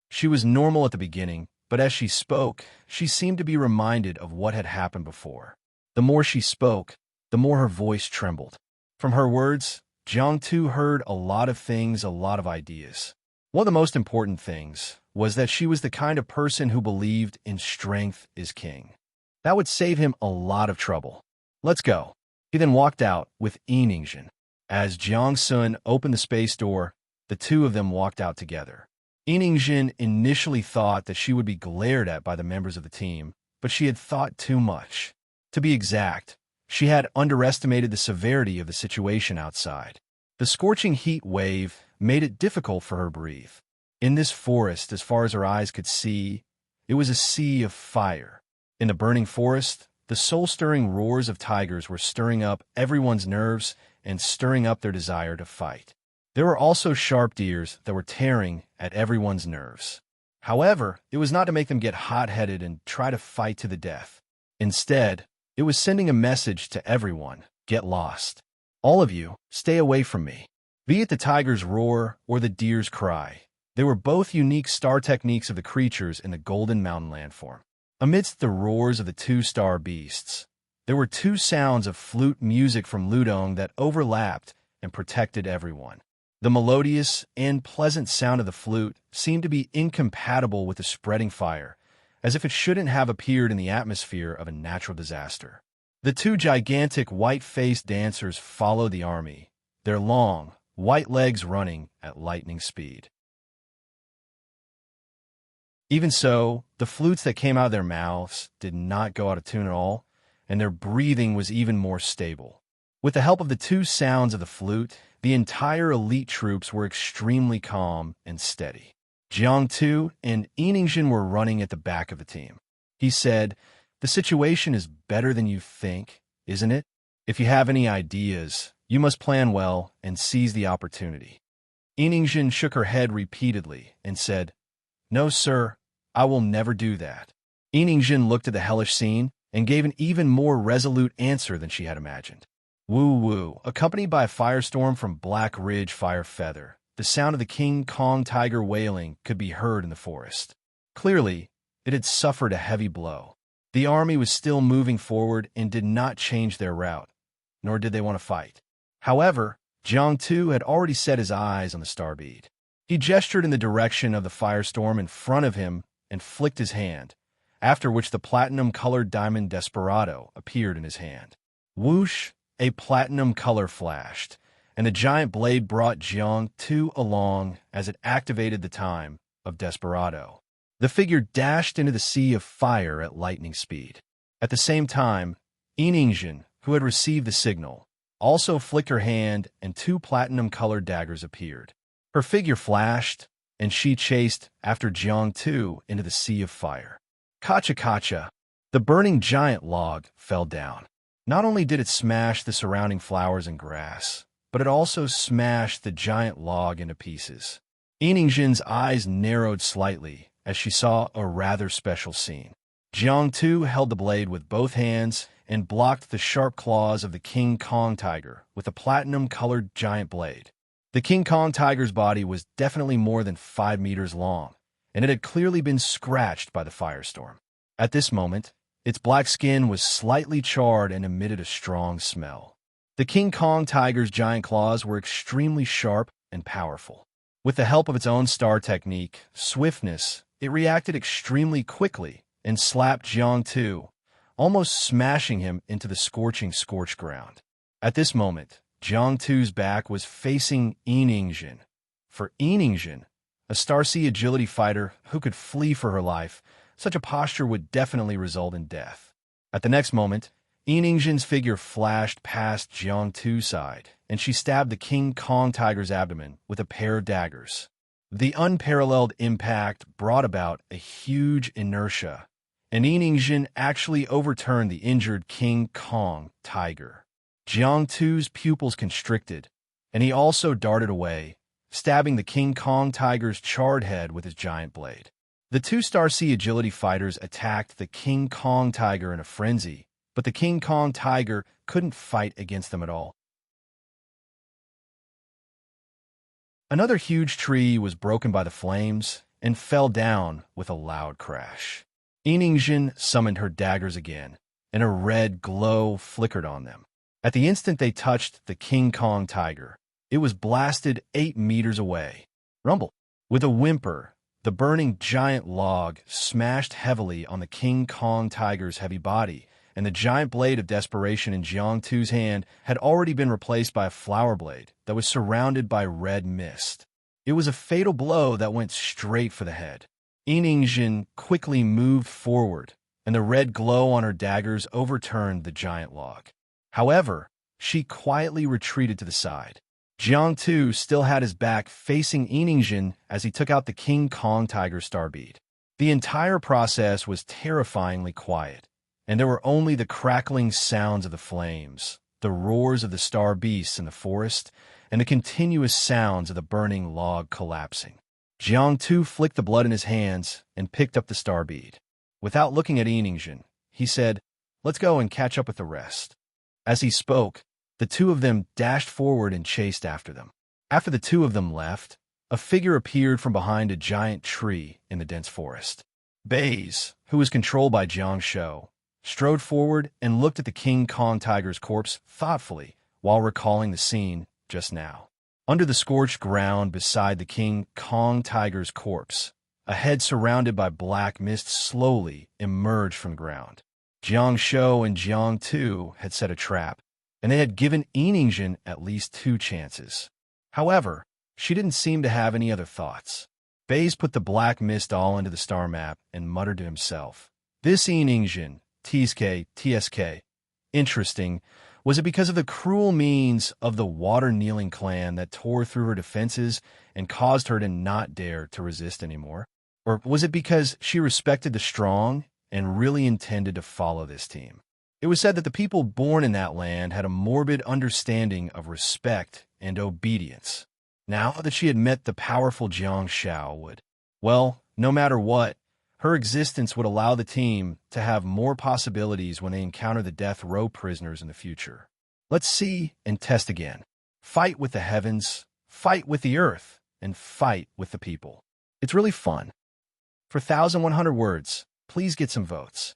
She was normal at the beginning, but as she spoke, she seemed to be reminded of what had happened before. The more she spoke, the more her voice trembled. From her words, Jiang Tu heard a lot of things, a lot of ideas. One of the most important things was that she was the kind of person who believed in strength is king. That would save him a lot of trouble. "Let's go." He then walked out with Yiningzhen. As Jiang Sun opened the space door, the two of them walked out together. Yiningzhen initially thought that she would be glared at by the members of the team, but she had thought too much. To be exact, she had underestimated the severity of the situation outside. The scorching heat wave made it difficult for her to breathe. In this forest, as far as her eyes could see, it was a sea of fire. In the burning forest, the soul-stirring roars of tigers were stirring up everyone's nerves and stirring up their desire to fight. There were also sharp deers that were tearing at everyone's nerves. However, it was not to make them get hot-headed and try to fight to the death. Instead, it was sending a message to everyone: get lost. All of you, stay away from me. Be it the tiger's roar or the deer's cry, they were both unique star techniques of the creatures in the Golden Mountain landform. Amidst the roars of the two star beasts, there were two sounds of flute music from Ludong that overlapped and protected everyone. The melodious and pleasant sound of the flute seemed to be incompatible with the spreading fire, as if it shouldn't have appeared in the atmosphere of a natural disaster. The two gigantic white-faced dancers followed the army, their long, white legs running at lightning speed. Even so, the flutes that came out of their mouths did not go out of tune at all, and their breathing was even more stable. With the help of the two sounds of the flute, the entire elite troops were extremely calm and steady. Jiang Tu and Yiningzhen were running at the back of the team. He said, "The situation is better than you think, isn't it? If you have any ideas, you must plan well and seize the opportunity." Yiningzhen shook her head repeatedly and said, "No, sir, I will never do that." Yiningzhen looked at the hellish scene and gave an even more resolute answer than she had imagined. Woo-woo, accompanied by a firestorm from Black Ridge Fire Feather, the sound of the King Kong tiger wailing could be heard in the forest. Clearly, it had suffered a heavy blow. The army was still moving forward and did not change their route, nor did they want to fight. However, Jiang Tu had already set his eyes on the star bead. He gestured in the direction of the firestorm in front of him and flicked his hand, after which the platinum-colored diamond Desperado appeared in his hand. Whoosh! A platinum color flashed, and the giant blade brought Jiang Tu along as it activated the time of Desperado. The figure dashed into the sea of fire at lightning speed. At the same time, Yiningzhen, who had received the signal, also flicked her hand and two platinum-colored daggers appeared. Her figure flashed, and she chased after Jiang Tu into the sea of fire. Kacha-kacha! The burning giant log fell down. Not only did it smash the surrounding flowers and grass, but it also smashed the giant log into pieces. Yingjin's eyes narrowed slightly as she saw a rather special scene. Jiang Tu held the blade with both hands and blocked the sharp claws of the King Kong tiger with a platinum-colored giant blade. The King Kong tiger's body was definitely more than 5 meters long, and it had clearly been scratched by the firestorm. At this moment, its black skin was slightly charred and emitted a strong smell. The King Kong tiger's giant claws were extremely sharp and powerful. With the help of its own star technique, swiftness, it reacted extremely quickly and slapped Jiang Tu, almost smashing him into the scorched ground. At this moment, Jiang Tu's back was facing Yingjin. For Yingjin, a Starseed agility fighter who could flee for her life, such a posture would definitely result in death. At the next moment, Yingjin's figure flashed past Jiang Tu's side, and she stabbed the King Kong tiger's abdomen with a pair of daggers. The unparalleled impact brought about a huge inertia, and Yingjin actually overturned the injured King Kong tiger. Jiang Tu's pupils constricted, and he also darted away, stabbing the King Kong tiger's charred head with his giant blade. The two Starseed agility fighters attacked the King Kong tiger in a frenzy, but the King Kong tiger couldn't fight against them at all. Another huge tree was broken by the flames and fell down with a loud crash. Yingjin summoned her daggers again, and a red glow flickered on them. At the instant they touched the King Kong tiger, it was blasted 8 meters away. Rumble! With a whimper, the burning giant log smashed heavily on the King Kong tiger's heavy body, and the giant blade of desperation in Jiang Tu's hand had already been replaced by a flower blade that was surrounded by red mist. It was a fatal blow that went straight for the head. Yingjin quickly moved forward, and the red glow on her daggers overturned the giant log. However, she quietly retreated to the side. Jiang Tu still had his back facing Yingjin as he took out the King Kong tiger's starbead. The entire process was terrifyingly quiet, and there were only the crackling sounds of the flames, the roars of the star beasts in the forest, and the continuous sounds of the burning log collapsing. Jiang Tu flicked the blood in his hands and picked up the star bead. Without looking at Yingjin, he said, "Let's go and catch up with the rest." As he spoke, the two of them dashed forward and chased after them. After the two of them left, a figure appeared from behind a giant tree in the dense forest. Baze, who was controlled by Jiang Shou, strode forward and looked at the King Kong tiger's corpse thoughtfully while recalling the scene just now. Under the scorched ground beside the King Kong tiger's corpse, a head surrounded by black mist slowly emerged from the ground. Jiang Shou and Jiang Tu had set a trap, and they had given Yingjin at least 2 chances. However, she didn't seem to have any other thoughts. Baze put the black mist all into the star map and muttered to himself, "This Yingjin, TSK. Interesting. Was it because of the cruel means of the water-kneeling clan that tore through her defenses and caused her to not dare to resist anymore? Or was it because she respected the strong and really intended to follow this team?" It was said that the people born in that land had a morbid understanding of respect and obedience. Now that she had met the powerful Jiang Shou no matter what, her existence would allow the team to have more possibilities when they encounter the death row prisoners in the future. Let's see and test again. Fight with the heavens, fight with the earth, and fight with the people. It's really fun. For 1,100 words, please get some votes.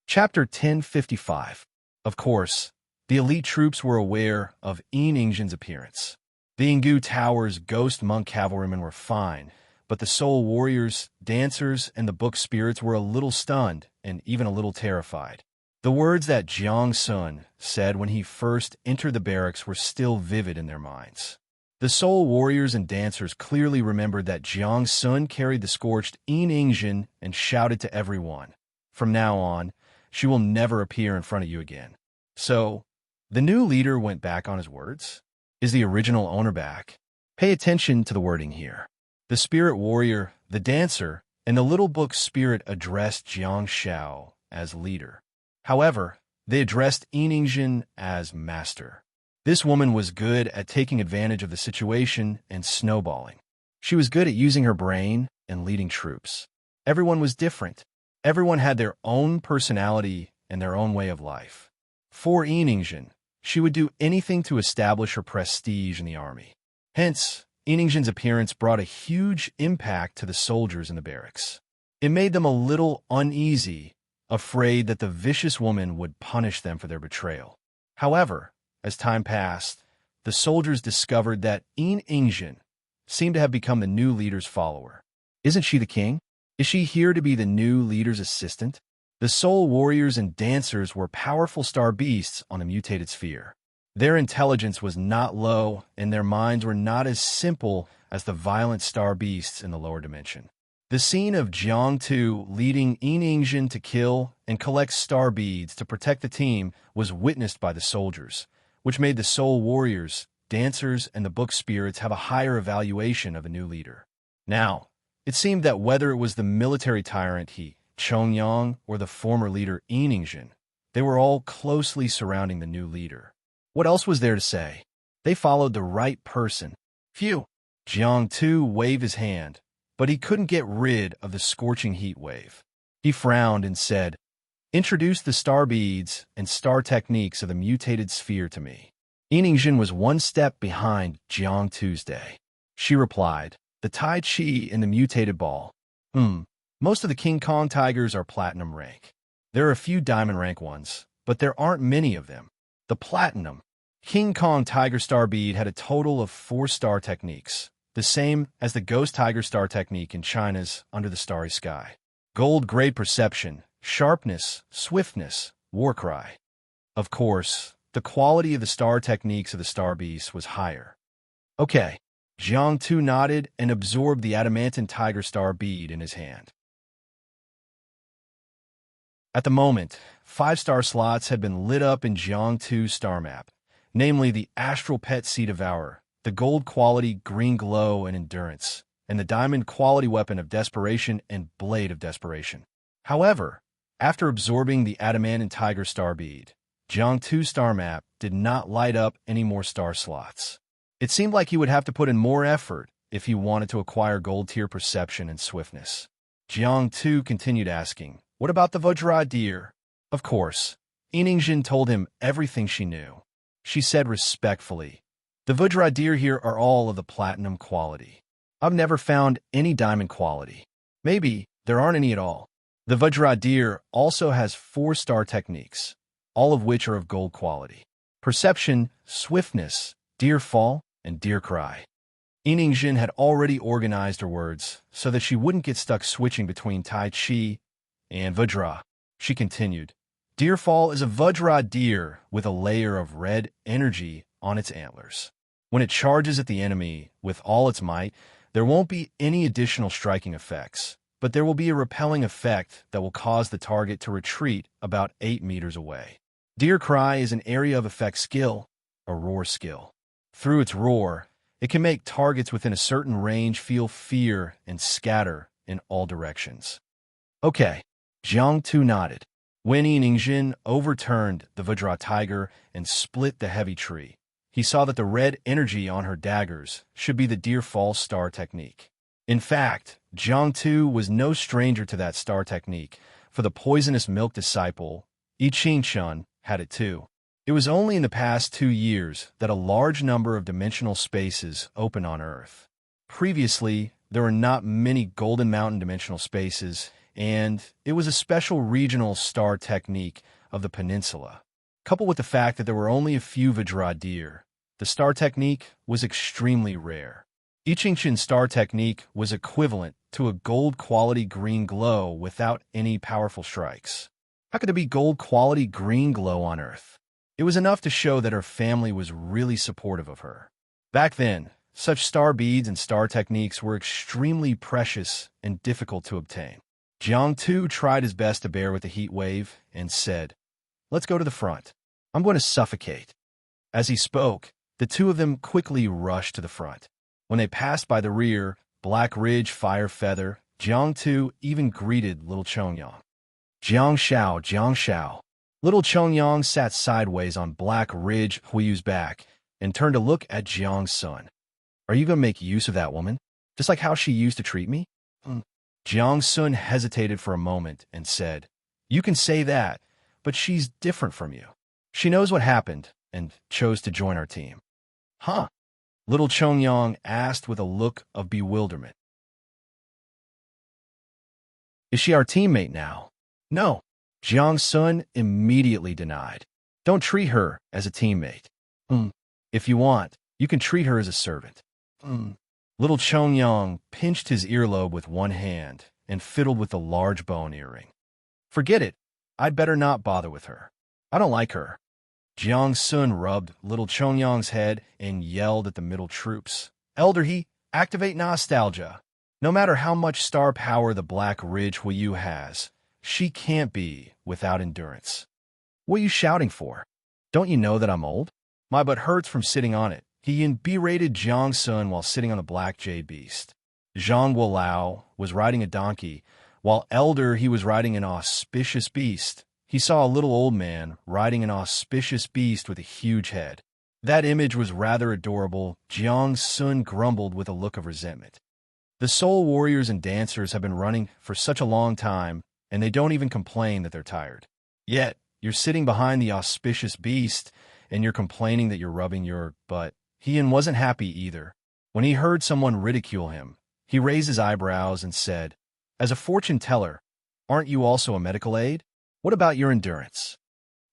Chapter 1055. Of course, the elite troops were aware of Yingjin's appearance. The Yingu Tower's ghost monk cavalrymen were fine, but the soul warriors, dancers, and the book spirits were a little stunned and even a little terrified. The words that Jiang Sun said when he first entered the barracks were still vivid in their minds. The soul warriors and dancers clearly remembered that Jiang Sun carried the scorched Yingjin and shouted to everyone, From now on, she will never appear in front of you again. So, the new leader went back on his words? Is the original owner back? Pay attention to the wording here. The spirit warrior, the dancer, and the little book spirit addressed Jiang Shao as leader. However, they addressed Yinjin as master. This woman was good at taking advantage of the situation and snowballing. She was good at using her brain and leading troops. Everyone was different. Everyone had their own personality and their own way of life. For Yinjin, she would do anything to establish her prestige in the army. Hence, Yinjin's appearance brought a huge impact to the soldiers in the barracks. It made them a little uneasy, afraid that the vicious woman would punish them for their betrayal. However, as time passed, the soldiers discovered that Yinjin seemed to have become the new leader's follower. Isn't she the king? Is she here to be the new leader's assistant? The soul warriors and dancers were powerful star beasts on a mutated sphere. Their intelligence was not low, and their minds were not as simple as the violent star beasts in the lower dimension. The scene of Jiang Tu leading Yinjin to kill and collect star beads to protect the team was witnessed by the soldiers, which made the soul warriors, dancers, and the book spirits have a higher evaluation of a new leader. Now, it seemed that whether it was the military tyrant Chongyang or the former leader Yinjin, they were all closely surrounding the new leader. What else was there to say? They followed the right person. Phew! Jiang Tu waved his hand, but he couldn't get rid of the scorching heat wave. He frowned and said, "Introduce the star beads and star techniques of the mutated sphere to me." Yinjin was one step behind Jiang Tuesday. She replied, "The Tai Chi in the mutated ball. Most of the King Kong tigers are platinum rank. There are a few diamond rank ones, but there aren't many of them. The platinum King Kong tiger star bead had a total of 4 star techniques, the same as the ghost tiger star technique in China's Under the Starry Sky. Gold grade perception, sharpness, swiftness, war cry. Of course, the quality of the star techniques of the star beast was higher. Okay, Jiang Tu nodded and absorbed the adamantine tiger star bead in his hand. At the moment, 5-star slots had been lit up in Jiang Tu's star map, namely the Astral Pet Sea Devourer, the gold quality Green Glow and Endurance, and the diamond quality weapon of Desperation and Blade of Desperation. However, after absorbing the adamantine tiger star bead, Jiang Tu's star map did not light up any more star slots. It seemed like he would have to put in more effort if he wanted to acquire gold tier perception and swiftness. Jiang Tu continued asking, "What about the Vajra deer?" Of course, Yinjin told him everything she knew. She said respectfully, "The Vajra deer here are all of the platinum quality. I've never found any diamond quality. Maybe there aren't any at all. The Vajra deer also has 4-star techniques, all of which are of gold quality. Perception, swiftness, deer fall, and deer cry." Yinjin had already organized her words so that she wouldn't get stuck switching between Tai Chi and Vajra. She continued, "Deerfall is a Vajra deer with a layer of red energy on its antlers. When it charges at the enemy with all its might, there won't be any additional striking effects, but there will be a repelling effect that will cause the target to retreat about 8 meters away. Deer Cry is an area of effect skill, a roar skill. Through its roar, it can make targets within a certain range feel fear and scatter in all directions." Okay, Jiang Tu nodded. When Yinjin overturned the Vajra tiger and split the heavy tree, he saw that the red energy on her daggers should be the Deer Fall star technique. In fact, Jiang Tu was no stranger to that star technique, for the poisonous milk disciple, I Ching Chun, had it too. It was only in the past 2 years that a large number of dimensional spaces open on Earth. Previously, there were not many Golden Mountain dimensional spaces, and it was a special regional star technique of the peninsula. Coupled with the fact that there were only a few Vajra deer, the star technique was extremely rare. I Ching Chun's star technique was equivalent to a gold-quality green glow without any powerful strikes. How could there be gold-quality green glow on Earth? It was enough to show that her family was really supportive of her. Back then, such star beads and star techniques were extremely precious and difficult to obtain. Jiang Tu tried his best to bear with the heat wave and said, "Let's go to the front. I'm going to suffocate." As he spoke, the two of them quickly rushed to the front. When they passed by the rear, Black Ridge Fire Feather, Jiang Tu even greeted little Chongyang. "Jiang Shao, Jiang Shao." Little Chongyang sat sideways on Black Ridge Huiyu's back and turned to look at Jiang Sun. "Are you going to make use of that woman? Just like how she used to treat me?" Jiang Sun hesitated for a moment and said, "You can say that, but she's different from you. She knows what happened and chose to join our team." "Huh?" Little Chongyang asked with a look of bewilderment. "Is she our teammate now?" "No." Jiang Sun immediately denied. "Don't treat her as a teammate. If you want, you can treat her as a servant." Little Chongyang pinched his earlobe with one hand and fiddled with the large bone earring. "Forget it. I'd better not bother with her. I don't like her." Jiang Sun rubbed little Chongyang's head and yelled at the middle troops. "Elder He, activate nostalgia. No matter how much star power the Black Ridge Huiyu has, she can't be without endurance." "What are you shouting for? Don't you know that I'm old? My butt hurts from sitting on it." He berated Jiang Sun while sitting on the Black Jade Beast. Zhang Wolao was riding a donkey, while Elder He was riding an auspicious beast. He saw a little old man riding an auspicious beast with a huge head. That image was rather adorable. Jiang Sun grumbled with a look of resentment. "The soul warriors and dancers have been running for such a long time, and they don't even complain that they're tired. Yet, you're sitting behind the auspicious beast, and you're complaining that you're rubbing your butt." Heian wasn't happy either. When he heard someone ridicule him, he raised his eyebrows and said, "As a fortune teller, aren't you also a medical aid? What about your endurance?"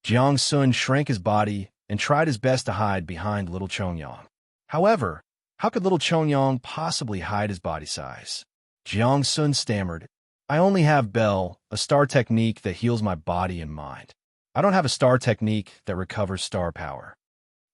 Jiang Sun shrank his body and tried his best to hide behind little Chongyang. However, how could little Chongyang possibly hide his body size? Jiang Sun stammered, "I only have Bell, a star technique that heals my body and mind. I don't have a star technique that recovers star power."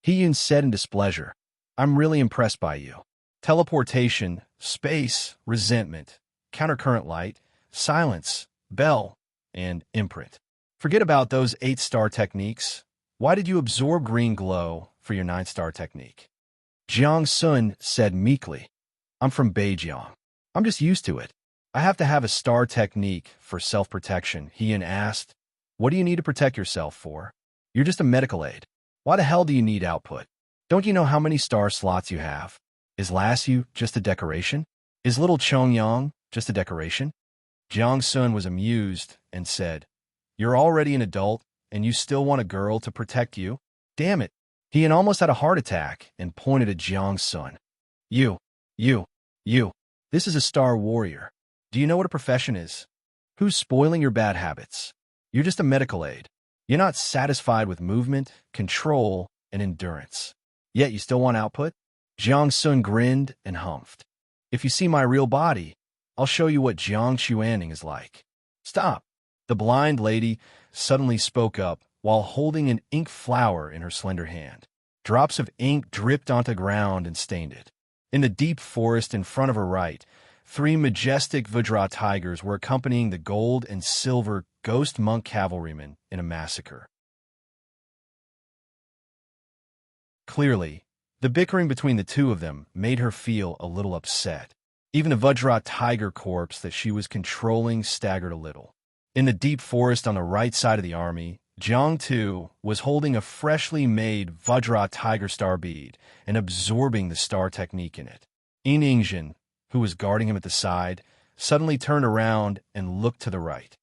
Heian said in displeasure, "I'm really impressed by you. Teleportation, space, resentment, countercurrent light, silence, bell, and imprint. Forget about those 8-star techniques. Why did you absorb green glow for your 9-star technique?" Jiang Sun said meekly, "I'm from Beijiang. I'm just used to it. I have to have a star technique for self-protection." Heian asked, "What do you need to protect yourself for? You're just a medical aid. Why the hell do you need output? Don't you know how many star slots you have? Is Lasso just a decoration? Is little Chongyang just a decoration?" Jiang Sun was amused and said, "You're already an adult, and you still want a girl to protect you? Damn it." Heian almost had a heart attack and pointed at Jiang Sun. You. This is a star warrior. Do you know what a profession is? Who's spoiling your bad habits? You're just a medical aid. You're not satisfied with movement, control, and endurance. Yet you still want output?" Jiang Sun grinned and humphed. "If you see my real body, I'll show you what Jiang Chuaning is like." "Stop!" The blind lady suddenly spoke up while holding an ink flower in her slender hand. Drops of ink dripped onto the ground and stained it. In the deep forest in front of her right, 3 majestic Vajra tigers were accompanying the gold and silver ghost monk cavalrymen in a massacre. Clearly, the bickering between the two of them made her feel a little upset. Even the Vajra tiger corpse that she was controlling staggered a little. In the deep forest on the right side of the army, Jiang Tu was holding a freshly made Vajra tiger star bead and absorbing the star technique in it. Yinjin, who was guarding him at the side, suddenly turned around and looked to the right.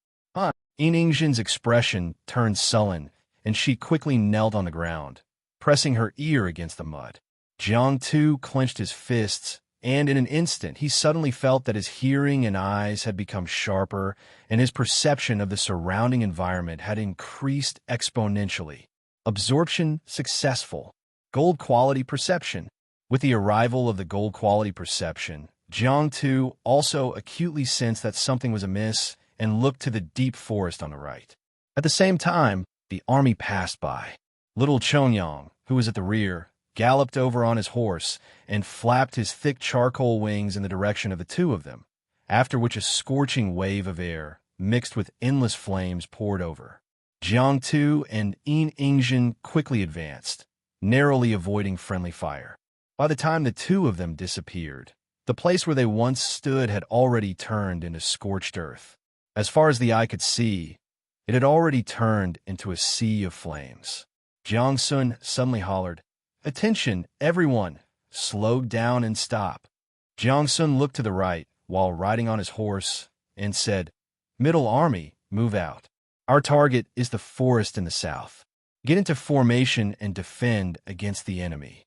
Yinjin's expression turned sullen, and she quickly knelt on the ground, pressing her ear against the mud. Jiang Tu clenched his fists, and in an instant he suddenly felt that his hearing and eyes had become sharper, and his perception of the surrounding environment had increased exponentially. Absorption successful. Gold quality perception. With the arrival of the gold quality perception, Jiang Tu also acutely sensed that something was amiss and looked to the deep forest on the right. At the same time, the army passed by. Little Chongyang, who was at the rear, galloped over on his horse and flapped his thick charcoal wings in the direction of the two of them. after which a scorching wave of air, mixed with endless flames, poured over. Jiangtu and Yin Ingjin quickly advanced, narrowly avoiding friendly fire. By the time the two of them disappeared, the place where they once stood had already turned into scorched earth. As far as the eye could see, it had already turned into a sea of flames. Jiang Sun suddenly hollered, "Attention, everyone! Slow down and stop." Jiang Sun looked to the right while riding on his horse and said, "Middle Army, move out. Our target is the forest in the south. Get into formation and defend against the enemy."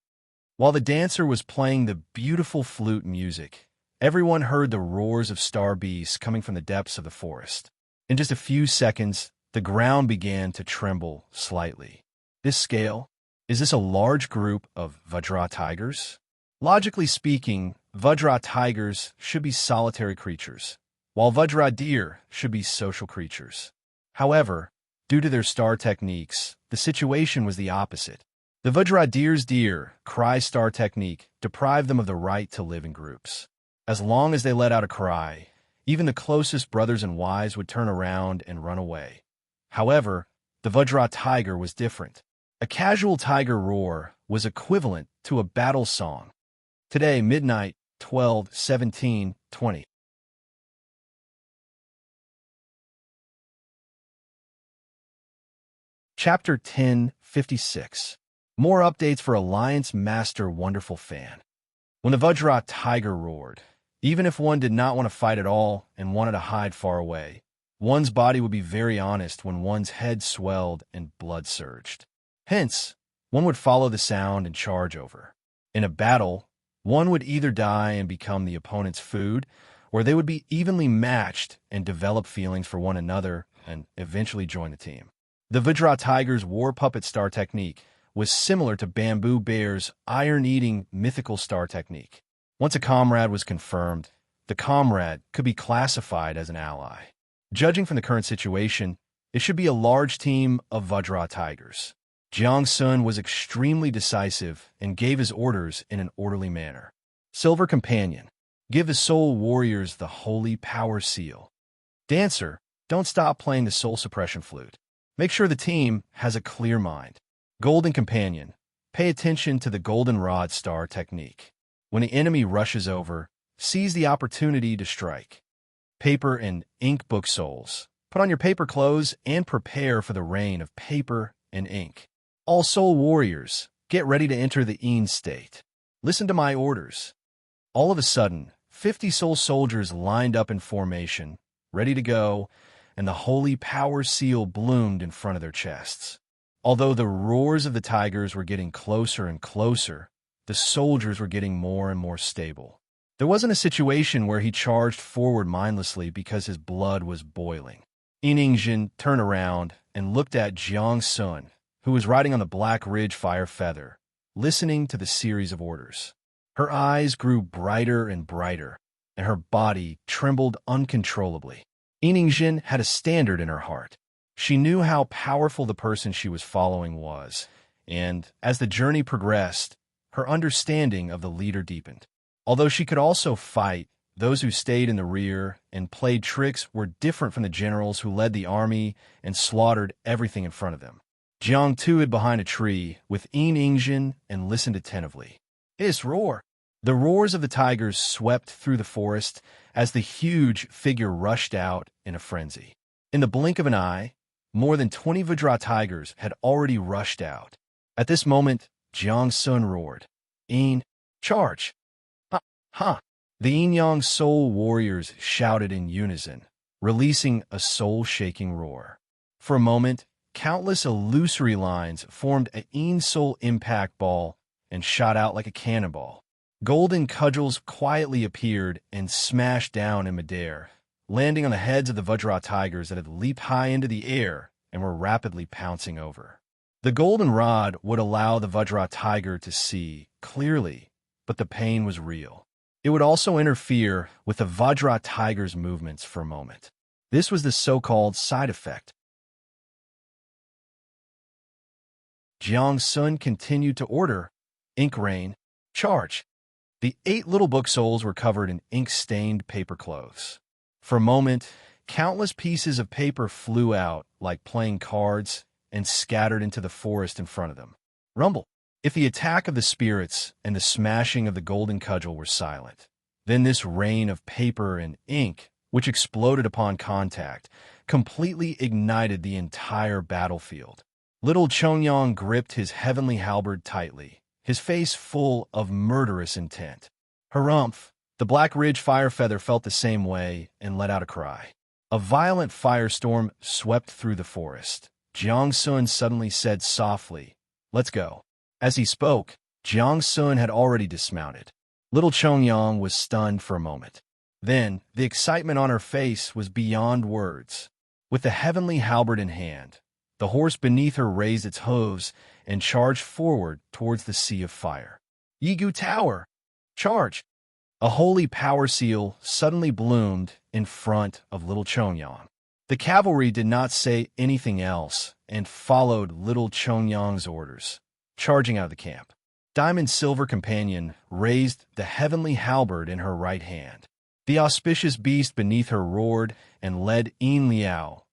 While the dancer was playing the beautiful flute music, everyone heard the roars of star beasts coming from the depths of the forest. In just a few seconds, the ground began to tremble slightly. This scale? Is this a large group of Vajra tigers? Logically speaking, Vajra tigers should be solitary creatures, while Vajra deer should be social creatures. However, due to their star techniques, the situation was the opposite. The Vajra deer's deer cry star technique deprived them of the right to live in groups. As long as they let out a cry, even the closest brothers and wives would turn around and run away. However, the Vajra tiger was different. A casual tiger roar was equivalent to a battle song. Today, midnight, 12/17/20. Chapter 10:56. More updates for Alliance Master Wonderful Fan. When the Vajra tiger roared, even if one did not want to fight at all and wanted to hide far away, one's body would be very honest when one's head swelled and blood surged. Hence, one would follow the sound and charge over. In a battle, one would either die and become the opponent's food, or they would be evenly matched and develop feelings for one another and eventually join the team. The Vajra tiger's war puppet star technique was similar to Bamboo Bear's iron-eating mythical star technique. Once a comrade was confirmed, the comrade could be classified as an ally. Judging from the current situation, it should be a large team of Vajra tigers. Jiang Sun was extremely decisive and gave his orders in an orderly manner. Silver Companion, give the Soul Warriors the Holy Power Seal. Dancer, don't stop playing the Soul Suppression Flute. Make sure the team has a clear mind. Golden Companion, pay attention to the Golden Rod Star technique. When the enemy rushes over, seize the opportunity to strike. Paper and Ink Book Souls, put on your paper clothes and prepare for the rain of paper and ink. All Soul Warriors, get ready to enter the Yin state. Listen to my orders. All of a sudden, 50 Soul Soldiers lined up in formation, ready to go, and the Holy Power Seal bloomed in front of their chests. Although the roars of the tigers were getting closer and closer, the soldiers were getting more and more stable. There wasn't a situation where he charged forward mindlessly because his blood was boiling. Yin Ingjin turned around and looked at Jiang Sun, who was riding on the Black Ridge Fire Feather, listening to the series of orders. Her eyes grew brighter and brighter, and her body trembled uncontrollably. Yin Ingjin had a standard in her heart. She knew how powerful the person she was following was, and as the journey progressed, her understanding of the leader deepened. Although she could also fight, those who stayed in the rear and played tricks were different from the generals who led the army and slaughtered everything in front of them. Jiang Tu hid behind a tree with Yin Ingjin and listened attentively. Hiss, roar! The roars of the tigers swept through the forest as the huge figure rushed out in a frenzy. In the blink of an eye, more than 20 Vajra tigers had already rushed out. At this moment, Jiang Sun roared, "Yin, charge!" Ha! Ha! The Yin-Yang Soul Warriors shouted in unison, releasing a soul-shaking roar. For a moment, countless illusory lines formed a Yin Soul impact ball and shot out like a cannonball. Golden cudgels quietly appeared and smashed down in midair, landing on the heads of the Vajra tigers that had leaped high into the air and were rapidly pouncing over. The golden rod would allow the Vajra tiger to see clearly, but the pain was real. It would also interfere with the Vajra tiger's movements for a moment. This was the so-called side effect. Jiang Sun continued to order, "Ink Rain, charge!" The 8 little book soles were covered in ink-stained paper clothes. For a moment, countless pieces of paper flew out like playing cards and scattered into the forest in front of them. Rumble. If the attack of the spirits and the smashing of the golden cudgel were silent, then this rain of paper and ink, which exploded upon contact, completely ignited the entire battlefield. Little Chongyang gripped his heavenly halberd tightly, his face full of murderous intent. Harumph! The Black Ridge fire feather felt the same way and let out a cry. A violent firestorm swept through the forest. Jiang Sun suddenly said softly, "Let's go." As he spoke, Jiang Sun had already dismounted. Little Chongyang was stunned for a moment. Then, the excitement on her face was beyond words. With the heavenly halberd in hand, the horse beneath her raised its hooves and charged forward towards the sea of fire. Yigu Tower! Charge! A holy power seal suddenly bloomed in front of Little Chongyang. The cavalry did not say anything else and followed Little Chongyang's orders, charging out of the camp. Diamond Silver Companion raised the heavenly halberd in her right hand. The auspicious beast beneath her roared and led Yin Liao,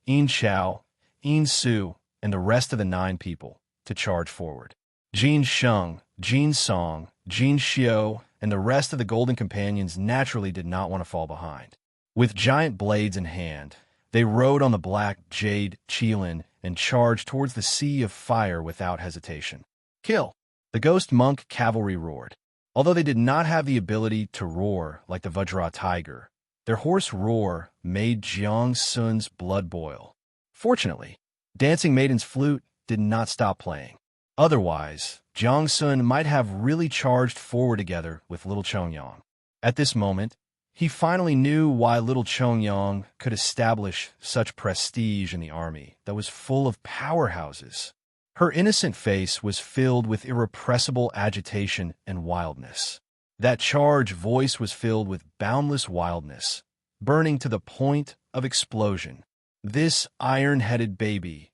Yin Chao, Yin Su, and the rest of the 9 people to charge forward. Jin Sheng, Jin Song, Jin Xiao, and the rest of the Golden Companions naturally did not want to fall behind. With giant blades in hand, they rode on the black jade Qilin and charged towards the sea of fire without hesitation. Kill! The Ghost Monk cavalry roared. Although they did not have the ability to roar like the Vajra tiger, their hoarse roar made Jiang Sun's blood boil. Fortunately, Dancing Maiden's flute did not stop playing. Otherwise, Jiang Sun might have really charged forward together with Little Chongyang. At this moment, he finally knew why Little Chongyang could establish such prestige in the army that was full of powerhouses. Her innocent face was filled with irrepressible agitation and wildness. That charge voice was filled with boundless wildness, burning to the point of explosion. This iron-headed baby.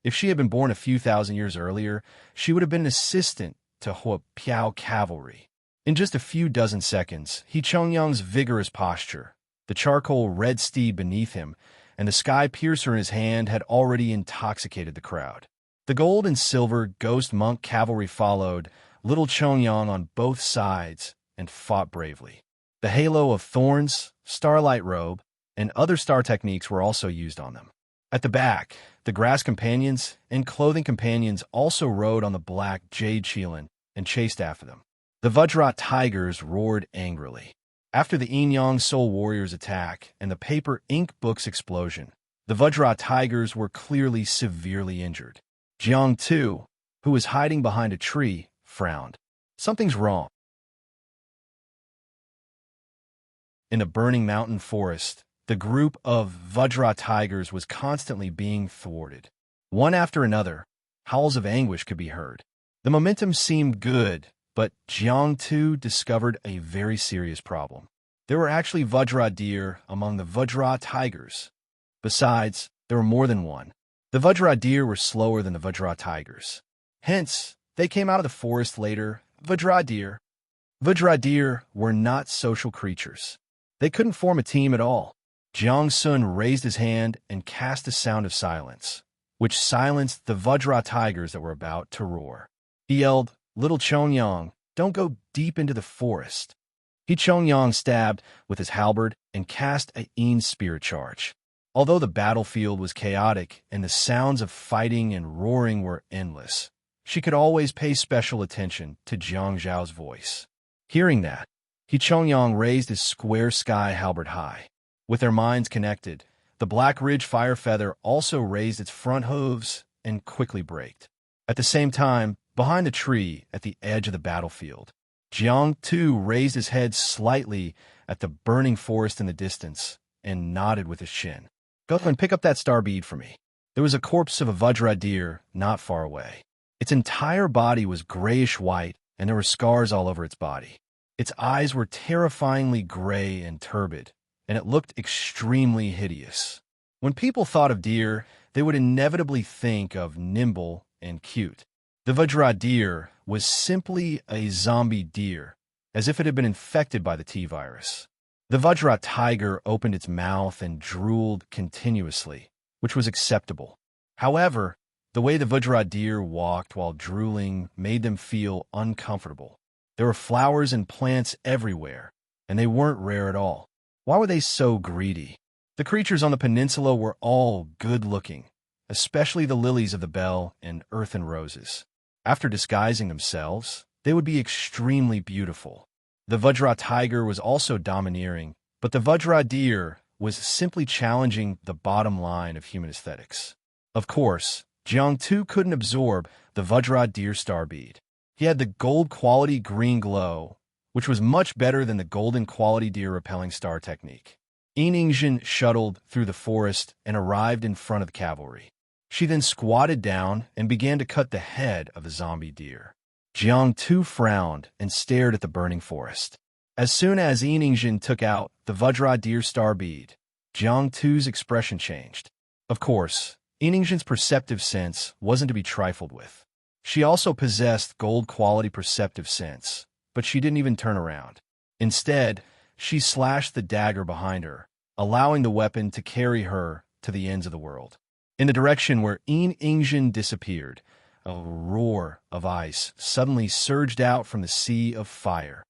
If she had been born a few thousand years earlier, she would have been an assistant to Hua Piao cavalry. In just a few dozen seconds, He Chongyang's vigorous posture, the charcoal red steed beneath him, and the sky piercer in his hand had already intoxicated the crowd. The gold and silver Ghost Monk cavalry followed Little Chongyang on both sides and fought bravely. The halo of thorns, starlight robe, and other star techniques were also used on them. At the back, the Grass Companions and Clothing Companions also rode on the black Jade Qilin and chased after them. The Vajra Tigers roared angrily. After the Yin Yang Soul Warriors' attack and the paper ink book's explosion, the Vajra Tigers were clearly severely injured. Jiang Tu, who was hiding behind a tree, frowned. Something's wrong. In the burning mountain forest, the group of Vajra Tigers was constantly being thwarted. One after another, howls of anguish could be heard. The momentum seemed good, but Jiang Tu discovered a very serious problem. There were actually Vajra deer among the Vajra Tigers. Besides, there were more than one. The Vajra deer were slower than the Vajra tigers. Hence, they came out of the forest later, Vajra deer. Vajra deer were not social creatures. They couldn't form a team at all. Jiang Sun raised his hand and cast a sound of silence, which silenced the Vajra tigers that were about to roar. He yelled, "Little Chongyang, don't go deep into the forest." He Chongyang stabbed with his halberd and cast a Yin spirit charge. Although the battlefield was chaotic and the sounds of fighting and roaring were endless, she could always pay special attention to Jiang Zhao's voice. Hearing that, He Chongyang raised his square sky halberd high. With their minds connected, the Black Ridge fire feather also raised its front hooves and quickly braked. At the same time, behind the tree at the edge of the battlefield, Jiang Tu raised his head slightly at the burning forest in the distance and nodded with his chin. "Go and pick up that star bead for me." There was a corpse of a Vajra deer not far away. Its entire body was grayish-white, and there were scars all over its body. Its eyes were terrifyingly gray and turbid, and it looked extremely hideous. When people thought of deer, they would inevitably think of nimble and cute. The Vajra deer was simply a zombie deer, as if it had been infected by the T-virus. The Vajra tiger opened its mouth and drooled continuously, which was acceptable. However, the way the Vajra deer walked while drooling made them feel uncomfortable. There were flowers and plants everywhere, and they weren't rare at all. Why were they so greedy? The creatures on the peninsula were all good-looking, especially the lilies of the bell and earthen roses. After disguising themselves, they would be extremely beautiful. The Vajra tiger was also domineering, but the Vajra deer was simply challenging the bottom line of human aesthetics. Of course, Jiang-tu couldn't absorb the Vajra deer star bead. He had the gold-quality green glow, which was much better than the golden-quality deer-repelling star technique. Yinjin shuttled through the forest and arrived in front of the cavalry. She then squatted down and began to cut the head of the zombie deer. Jiang-tu frowned and stared at the burning forest. As soon as Yinjin took out the Vajra deer star bead, Jiang-tu's expression changed. Of course, Yinjin's perceptive sense wasn't to be trifled with. She also possessed gold-quality perceptive sense, but she didn't even turn around. Instead, she slashed the dagger behind her, allowing the weapon to carry her to the ends of the world. In the direction where Yinjin disappeared, a roar of ice suddenly surged out from the sea of fire.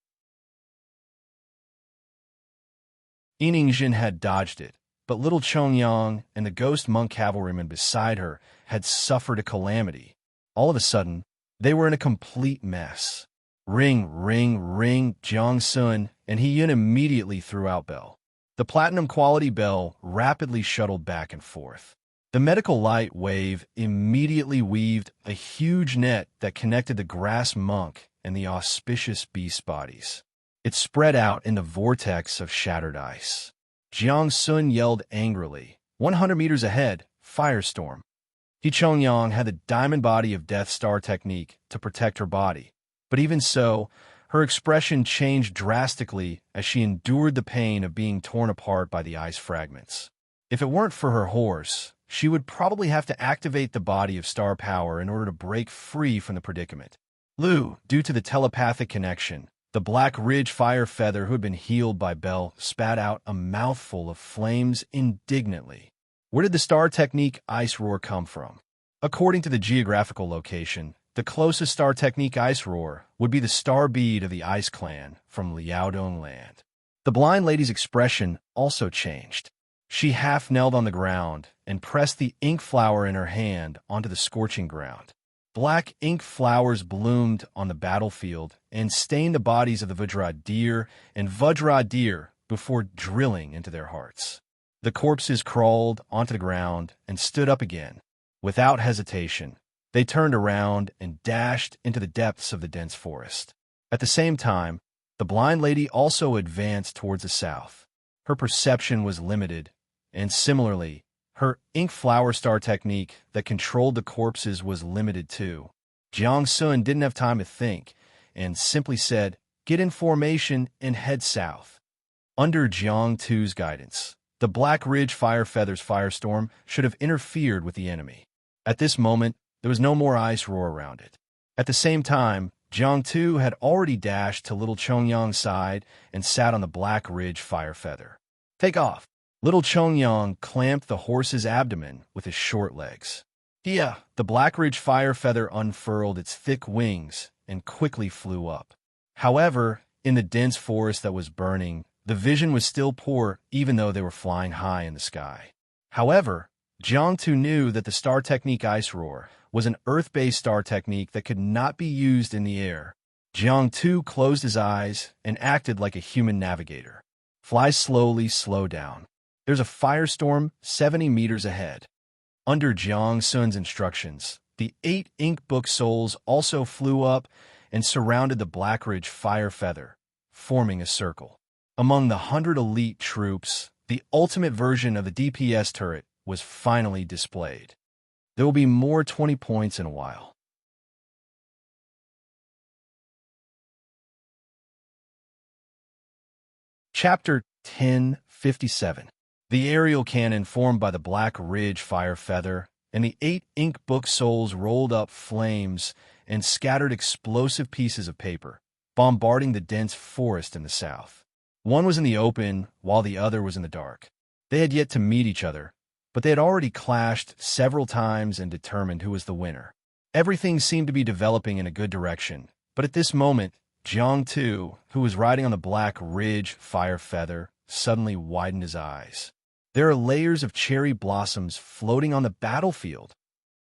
Yinjin had dodged it, but little Chongyang and the ghost monk cavalryman beside her had suffered a calamity. All of a sudden, they were in a complete mess. Ring, ring, ring, Jiang Sun, and He Yun immediately threw out bell. The platinum-quality bell rapidly shuttled back and forth. The medical light wave immediately weaved a huge net that connected the grass monk and the auspicious beast bodies. It spread out in the vortex of shattered ice. Jiang Sun yelled angrily. 100 meters ahead, firestorm. He Chongyang had the diamond body of Death Star technique to protect her body, but even so, her expression changed drastically as she endured the pain of being torn apart by the ice fragments. If it weren't for her horse, she would probably have to activate the body of star power in order to break free from the predicament. Lu, due to the telepathic connection, the Black Ridge Fire Feather who had been healed by Bell spat out a mouthful of flames indignantly. Where did the star technique ice roar come from? According to the geographical location, the closest star technique ice roar would be the star bead of the Ice Clan from Liaodong land. The blind lady's expression also changed. She half knelt on the ground and pressed the ink flower in her hand onto the scorching ground. Black ink flowers bloomed on the battlefield and stained the bodies of the Vajra deer and Vajra deer before drilling into their hearts. The corpses crawled onto the ground and stood up again. Without hesitation, they turned around and dashed into the depths of the dense forest. At the same time, the blind lady also advanced towards the south. Her perception was limited, and similarly, her ink flower star technique that controlled the corpses was limited too. Jiang Sun didn't have time to think, and simply said, "Get in formation and head south." Under Jiang Tu's guidance, the Black Ridge Fire Feathers firestorm should have interfered with the enemy. At this moment, there was no more ice roar around it. At the same time, Jiang Tu had already dashed to little Chongyang's side and sat on the Black Ridge Fire Feather. "Take off!" Little Chongyang clamped the horse's abdomen with his short legs. The Black Ridge Fire Feather unfurled its thick wings and quickly flew up. However, in the dense forest that was burning, the vision was still poor even though they were flying high in the sky. However, Jiang Tu knew that the star technique ice roar was an earth-based star technique that could not be used in the air. Jiang Tu closed his eyes and acted like a human navigator. Fly slowly, slow down. There's a firestorm 70 meters ahead. Under Jiang Sun's instructions, the 8 ink book souls also flew up and surrounded the Black Ridge Fire Feather, forming a circle. Among the 100 elite troops, the ultimate version of the DPS turret was finally displayed. There will be more 20 points in a while. Chapter 1057. The aerial cannon formed by the Black Ridge Fire Feather and the 8 ink book souls rolled up flames and scattered explosive pieces of paper, bombarding the dense forest in the south. One was in the open, while the other was in the dark. They had yet to meet each other, but they had already clashed several times and determined who was the winner. Everything seemed to be developing in a good direction, but at this moment, Jiang Tu, who was riding on the black ridge fire feather, suddenly widened his eyes. There are layers of cherry blossoms floating on the battlefield.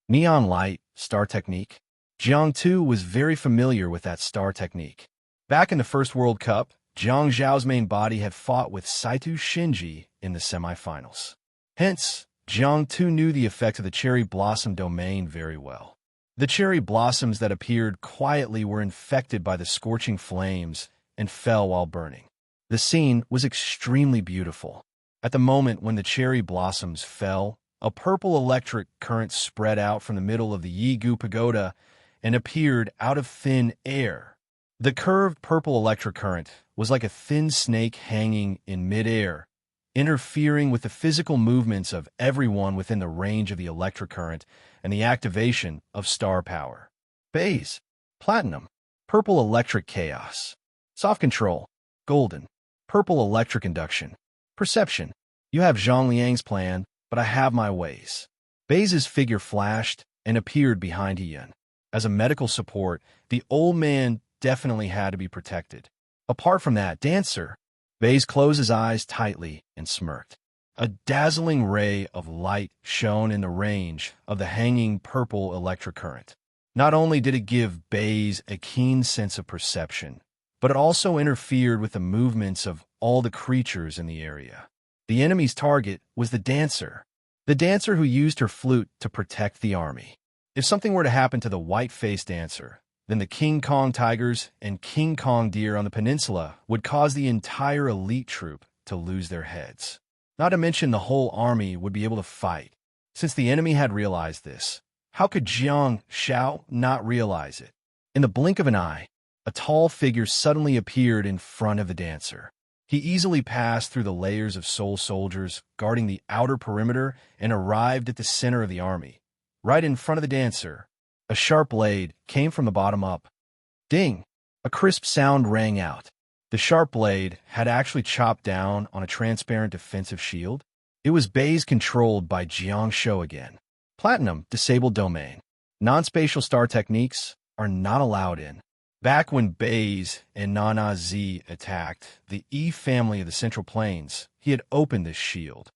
Neon light, star technique. Jiang Tu was very familiar with that star technique. Back in the first World Cup, Jiang Zhao's main body had fought with Saito Shinji in the semifinals. Hence, Jiang Tu knew the effect of the cherry blossom domain very well. The cherry blossoms that appeared quietly were infected by the scorching flames and fell while burning. The scene was extremely beautiful. At the moment when the cherry blossoms fell, a purple electric current spread out from the middle of the Yigu Pagoda and appeared out of thin air. The curved purple electric current was like a thin snake hanging in midair, interfering with the physical movements of everyone within the range of the electric current and the activation of star power. Beige, platinum, purple electric chaos, soft control, golden, purple electric induction, perception. You have Zhang Liang's plan, but I have my ways. Beige's figure flashed and appeared behind Yan. As a medical support, the old man definitely had to be protected. Apart from that, dancer. Beige closed his eyes tightly and smirked. A dazzling ray of light shone in the range of the hanging purple electric current. Not only did it give Beige a keen sense of perception, but it also interfered with the movements of all the creatures in the area. The enemy's target was the dancer who used her flute to protect the army. If something were to happen to the white-faced dancer, then the King Kong tigers and King Kong deer on the peninsula would cause the entire elite troop to lose their heads. Not to mention the whole army would be able to fight. Since the enemy had realized this, how could Jiang Xiao not realize it? In the blink of an eye, a tall figure suddenly appeared in front of the dancer. He easily passed through the layers of soul soldiers guarding the outer perimeter and arrived at the center of the army. Right in front of the dancer, a sharp blade came from the bottom up. Ding! A crisp sound rang out. The sharp blade had actually chopped down on a transparent defensive shield. It was Beige controlled by Jiang Shou again. Platinum, disabled domain. Non-spatial star techniques are not allowed in. Back when Beige and Nana Z attacked the E family of the Central Plains, he had opened this shield.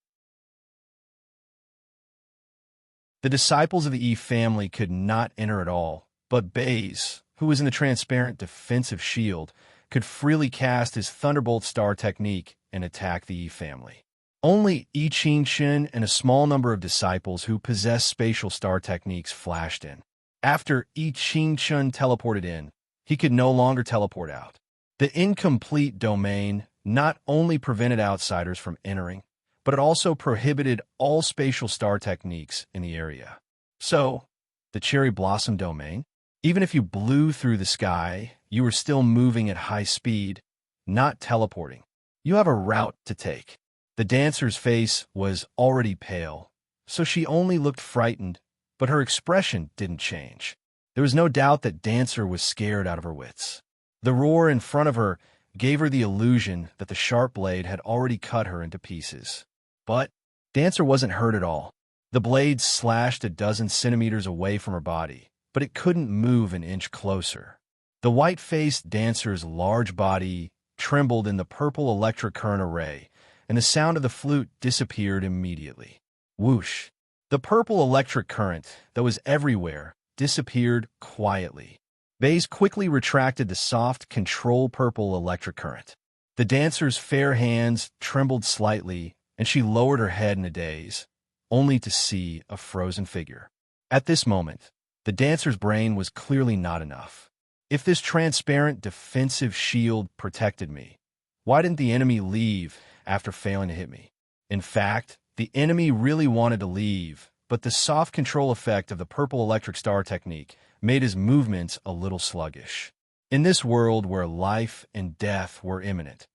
The disciples of the E family could not enter at all, but Beige, who was in the transparent defensive shield, could freely cast his Thunderbolt Star technique and attack the E family. Only I Ching Chen and a small number of disciples who possessed spatial star techniques flashed in. After I Ching Chen teleported in, he could no longer teleport out. The incomplete domain not only prevented outsiders from entering, but it also prohibited all spatial star techniques in the area. So, the cherry blossom domain? Even if you blew through the sky, you were still moving at high speed, not teleporting. You have a route to take. The dancer's face was already pale, so she only looked frightened, but her expression didn't change. There was no doubt that Dancer was scared out of her wits. The roar in front of her gave her the illusion that the sharp blade had already cut her into pieces. But Dancer wasn't hurt at all. The blade slashed a dozen centimeters away from her body, but it couldn't move an inch closer. The white-faced dancer's large body trembled in the purple electric current array, and the sound of the flute disappeared immediately. Whoosh! The purple electric current that was everywhere disappeared quietly. Beige quickly retracted the soft, control purple electric current. The dancer's fair hands trembled slightly, and she lowered her head in a daze, only to see a frozen figure. At this moment, the dancer's brain was clearly not enough. If this transparent defensive shield protected me, why didn't the enemy leave after failing to hit me? In fact, the enemy really wanted to leave, but the soft control effect of the purple electric star technique made his movements a little sluggish. In this world where life and death were imminent,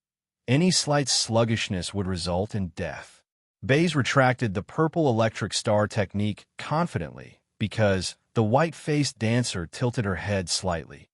any slight sluggishness would result in death. Beige retracted the purple electric star technique confidently because the white-faced dancer tilted her head slightly,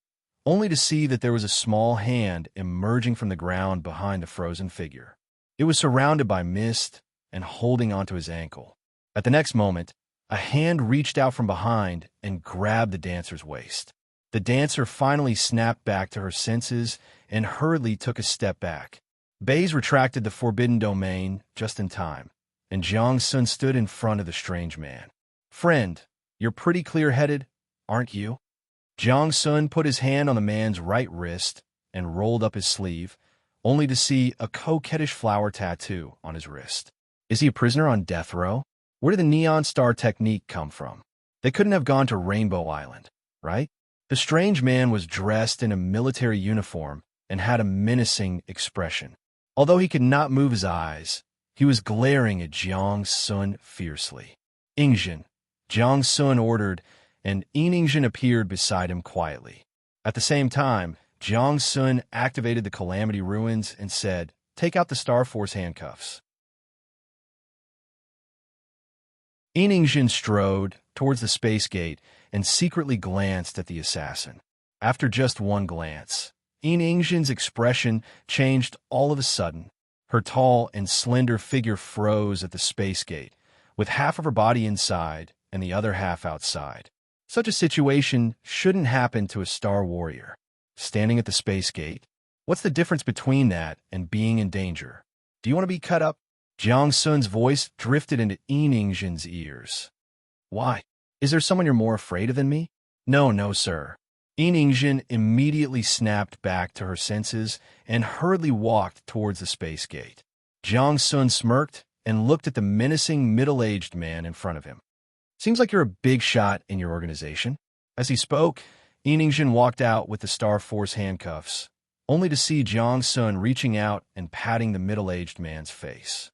only to see that there was a small hand emerging from the ground behind the frozen figure. It was surrounded by mist and holding onto his ankle. At the next moment, a hand reached out from behind and grabbed the dancer's waist. The dancer finally snapped back to her senses and hurriedly took a step back. Baze retracted the forbidden domain just in time, and Jiang Sun stood in front of the strange man. "Friend, you're pretty clear-headed, aren't you?" Jiang Sun put his hand on the man's right wrist and rolled up his sleeve, only to see a coquettish flower tattoo on his wrist. Is he a prisoner on death row? Where did the neon star technique come from? They couldn't have gone to Rainbow Island, right? The strange man was dressed in a military uniform and had a menacing expression. Although he could not move his eyes, he was glaring at Jiang Sun fiercely. "Ingjin," Jiang Sun ordered, and Ingjin appeared beside him quietly. At the same time, Jiang Sun activated the Calamity Ruins and said, "Take out the Star Force handcuffs." Ingjin strode towards the space gate and secretly glanced at the assassin. After just one glance, Ingjin's expression changed all of a sudden. Her tall and slender figure froze at the space gate, with half of her body inside and the other half outside. Such a situation shouldn't happen to a Star Warrior. Standing at the space gate, what's the difference between that and being in danger? Do you want to be cut up? Jiang Sun's voice drifted into Ingjin's ears. "Why? Is there someone you're more afraid of than me?" No, sir." Ingjin immediately snapped back to her senses and hurriedly walked towards the space gate. Jiang Sun smirked and looked at the menacing middle-aged man in front of him. "Seems like you're a big shot in your organization." As he spoke, Ingjin walked out with the Star Force handcuffs, only to see Jiang Sun reaching out and patting the middle-aged man's face.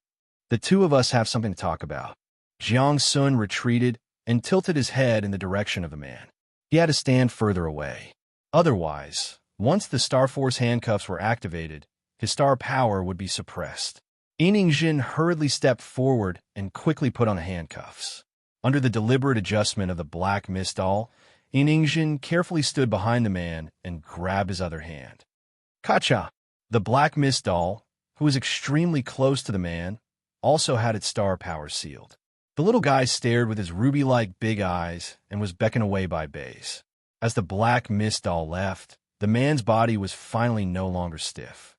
"The two of us have something to talk about." Jiang Sun retreated and tilted his head in the direction of the man. He had to stand further away. Otherwise, once the Star Force handcuffs were activated, his star power would be suppressed. Ingjin hurriedly stepped forward and quickly put on the handcuffs. Under the deliberate adjustment of the black mist doll, Ingjin carefully stood behind the man and grabbed his other hand. "Kacha!" The black mist doll, who was extremely close to the man, also had its star power sealed. The little guy stared with his ruby-like big eyes and was beckoned away by Baze. As the black mist doll left, the man's body was finally no longer stiff.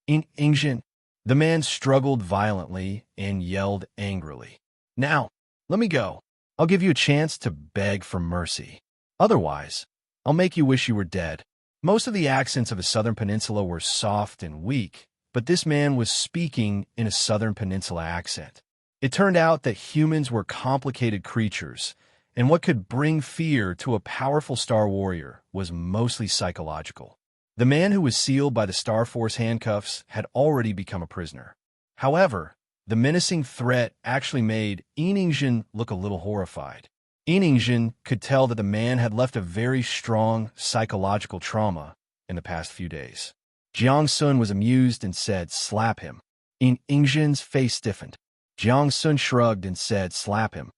"Ingjin!" The man struggled violently and yelled angrily. "Now, let me go. I'll give you a chance to beg for mercy. Otherwise, I'll make you wish you were dead." Most of the accents of the Southern Peninsula were soft and weak, but this man was speaking in a Southern Peninsula accent. It turned out that humans were complicated creatures, and what could bring fear to a powerful Star Warrior was mostly psychological. The man who was sealed by the Star Force handcuffs had already become a prisoner. However, the menacing threat actually made Ingjin look a little horrified. Ingjin could tell that the man had left a very strong psychological trauma in the past few days. Jiang Sun was amused and said, "Slap him." Ingjin's face stiffened. Jiang Sun shrugged and said, "Slap him."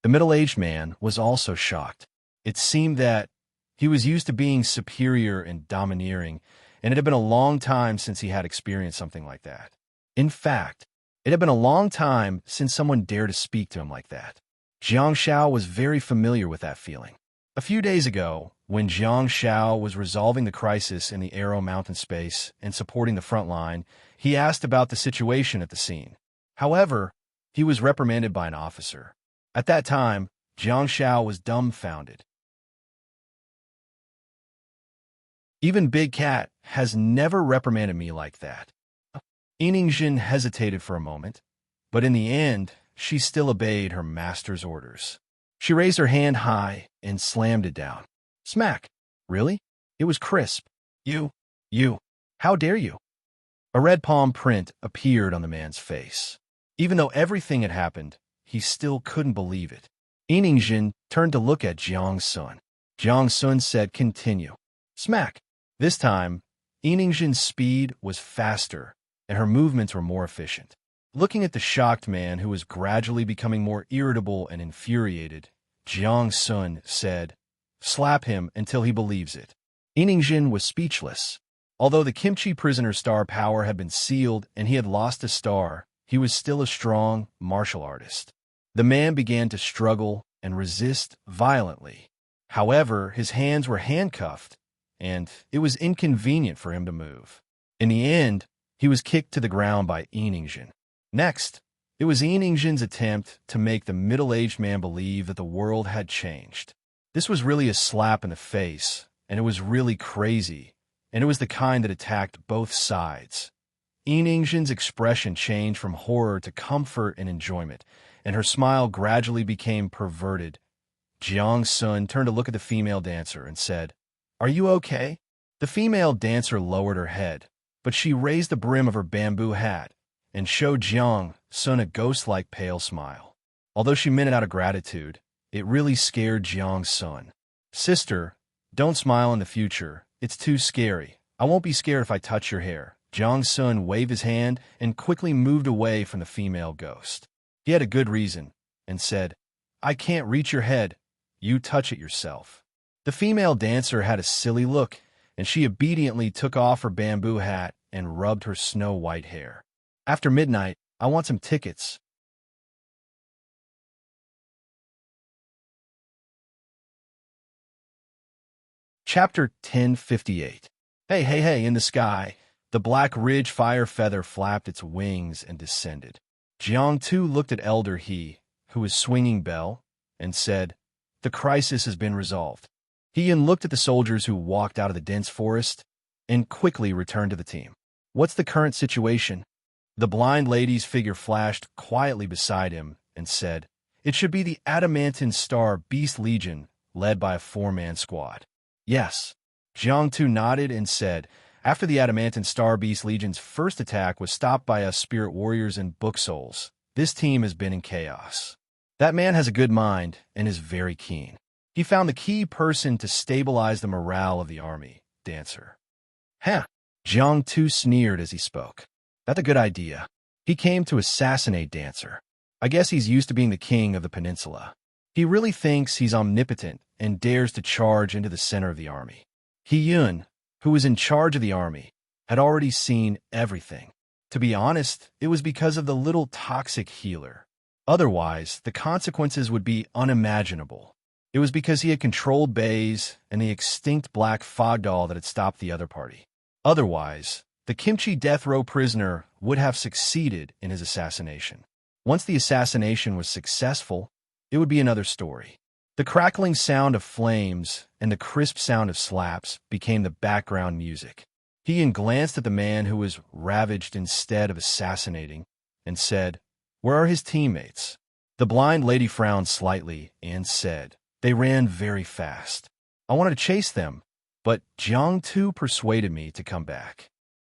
The middle-aged man was also shocked. It seemed that he was used to being superior and domineering, and it had been a long time since he had experienced something like that. In fact, it had been a long time since someone dared to speak to him like that. Jiang Xiao was very familiar with that feeling. A few days ago, when Jiang Xiao was resolving the crisis in the Arrow Mountain space and supporting the front line, he asked about the situation at the scene. However, he was reprimanded by an officer. At that time, Jiang Xiao was dumbfounded. Even Big Cat has never reprimanded me like that. Ingjin hesitated for a moment, but in the end, she still obeyed her master's orders. She raised her hand high and slammed it down. Smack! Really? It was crisp. You, how dare you? A red palm print appeared on the man's face. Even though everything had happened, he still couldn't believe it. Ingjin turned to look at Jiang Sun. Jiang Sun said, "Continue." Smack! This time, Ingjin's speed was faster, and her movements were more efficient. Looking at the shocked man who was gradually becoming more irritable and infuriated, Jiang Sun said, "Slap him until he believes it." Jin was speechless. Although the kimchi prisoner's star power had been sealed and he had lost a star, he was still a strong martial artist. The man began to struggle and resist violently. However, his hands were handcuffed, and it was inconvenient for him to move. In the end, he was kicked to the ground by Jin. Next, it was Jin's attempt to make the middle-aged man believe that the world had changed. This was really a slap in the face, and it was really crazy, and it was the kind that attacked both sides. Jin's expression changed from horror to comfort and enjoyment, and her smile gradually became perverted. Jiang Sun turned to look at the female dancer and said, "Are you okay?" The female dancer lowered her head, but she raised the brim of her bamboo hat and showed Jiang Sun a ghost-like pale smile. Although she meant it out of gratitude, it really scared Jiang Sun. "Sister, don't smile in the future. It's too scary. I won't be scared if I touch your hair." Jiang Sun waved his hand and quickly moved away from the female ghost. He had a good reason and said, "I can't reach your head. You touch it yourself." The female dancer had a silly look, and she obediently took off her bamboo hat and rubbed her snow-white hair. "After midnight, I want some tickets." Chapter 1058. Hey, in the sky, the black ridge fire feather flapped its wings and descended. Jiang Tu looked at Elder He, who was swinging bell, and said, "The crisis has been resolved." He looked at the soldiers who walked out of the dense forest and quickly returned to the team. "What's the current situation?" The blind lady's figure flashed quietly beside him and said, "It should be the Adamantine Star Beast Legion, led by a 4-man squad." "Yes." Jiang Tu nodded and said, "After the Adamantine Star Beast Legion's first attack was stopped by us spirit warriors and book souls, this team has been in chaos. That man has a good mind and is very keen. He found the key person to stabilize the morale of the army, Dancer." "Huh." Jiang Tu sneered as he spoke. "That's a good idea. He came to assassinate Dancer. I guess he's used to being the king of the peninsula. He really thinks he's omnipotent and dares to charge into the center of the army." He-yun, who was in charge of the army, had already seen everything. To be honest, it was because of the little toxic healer. Otherwise, the consequences would be unimaginable. It was because he had controlled Bays and the extinct black fog doll that had stopped the other party. Otherwise, the kimchi death row prisoner would have succeeded in his assassination. Once the assassination was successful, it would be another story. The crackling sound of flames and the crisp sound of slaps became the background music. He glanced at the man who was ravaged instead of assassinating and said, "Where are his teammates?" The blind lady frowned slightly and said, "They ran very fast. I wanted to chase them, but Jiang Tu persuaded me to come back."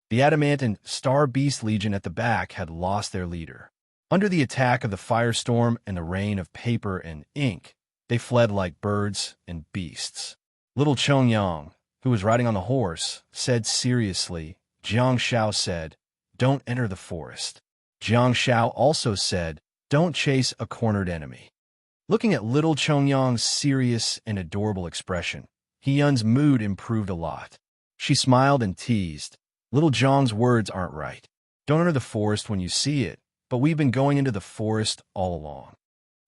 The Adamantine Star Beast Legion at the back had lost their leader. Under the attack of the firestorm and the rain of paper and ink, they fled like birds and beasts. Little Chongyang, who was riding on the horse, said seriously. Jiang Shao said, "Don't enter the forest." Jiang Shao also said, "Don't chase a cornered enemy." Looking at little Chongyang's serious and adorable expression, Hyun's mood improved a lot. She smiled and teased, "Little Zhang's words aren't right. Don't enter the forest when you see it, but we've been going into the forest all along."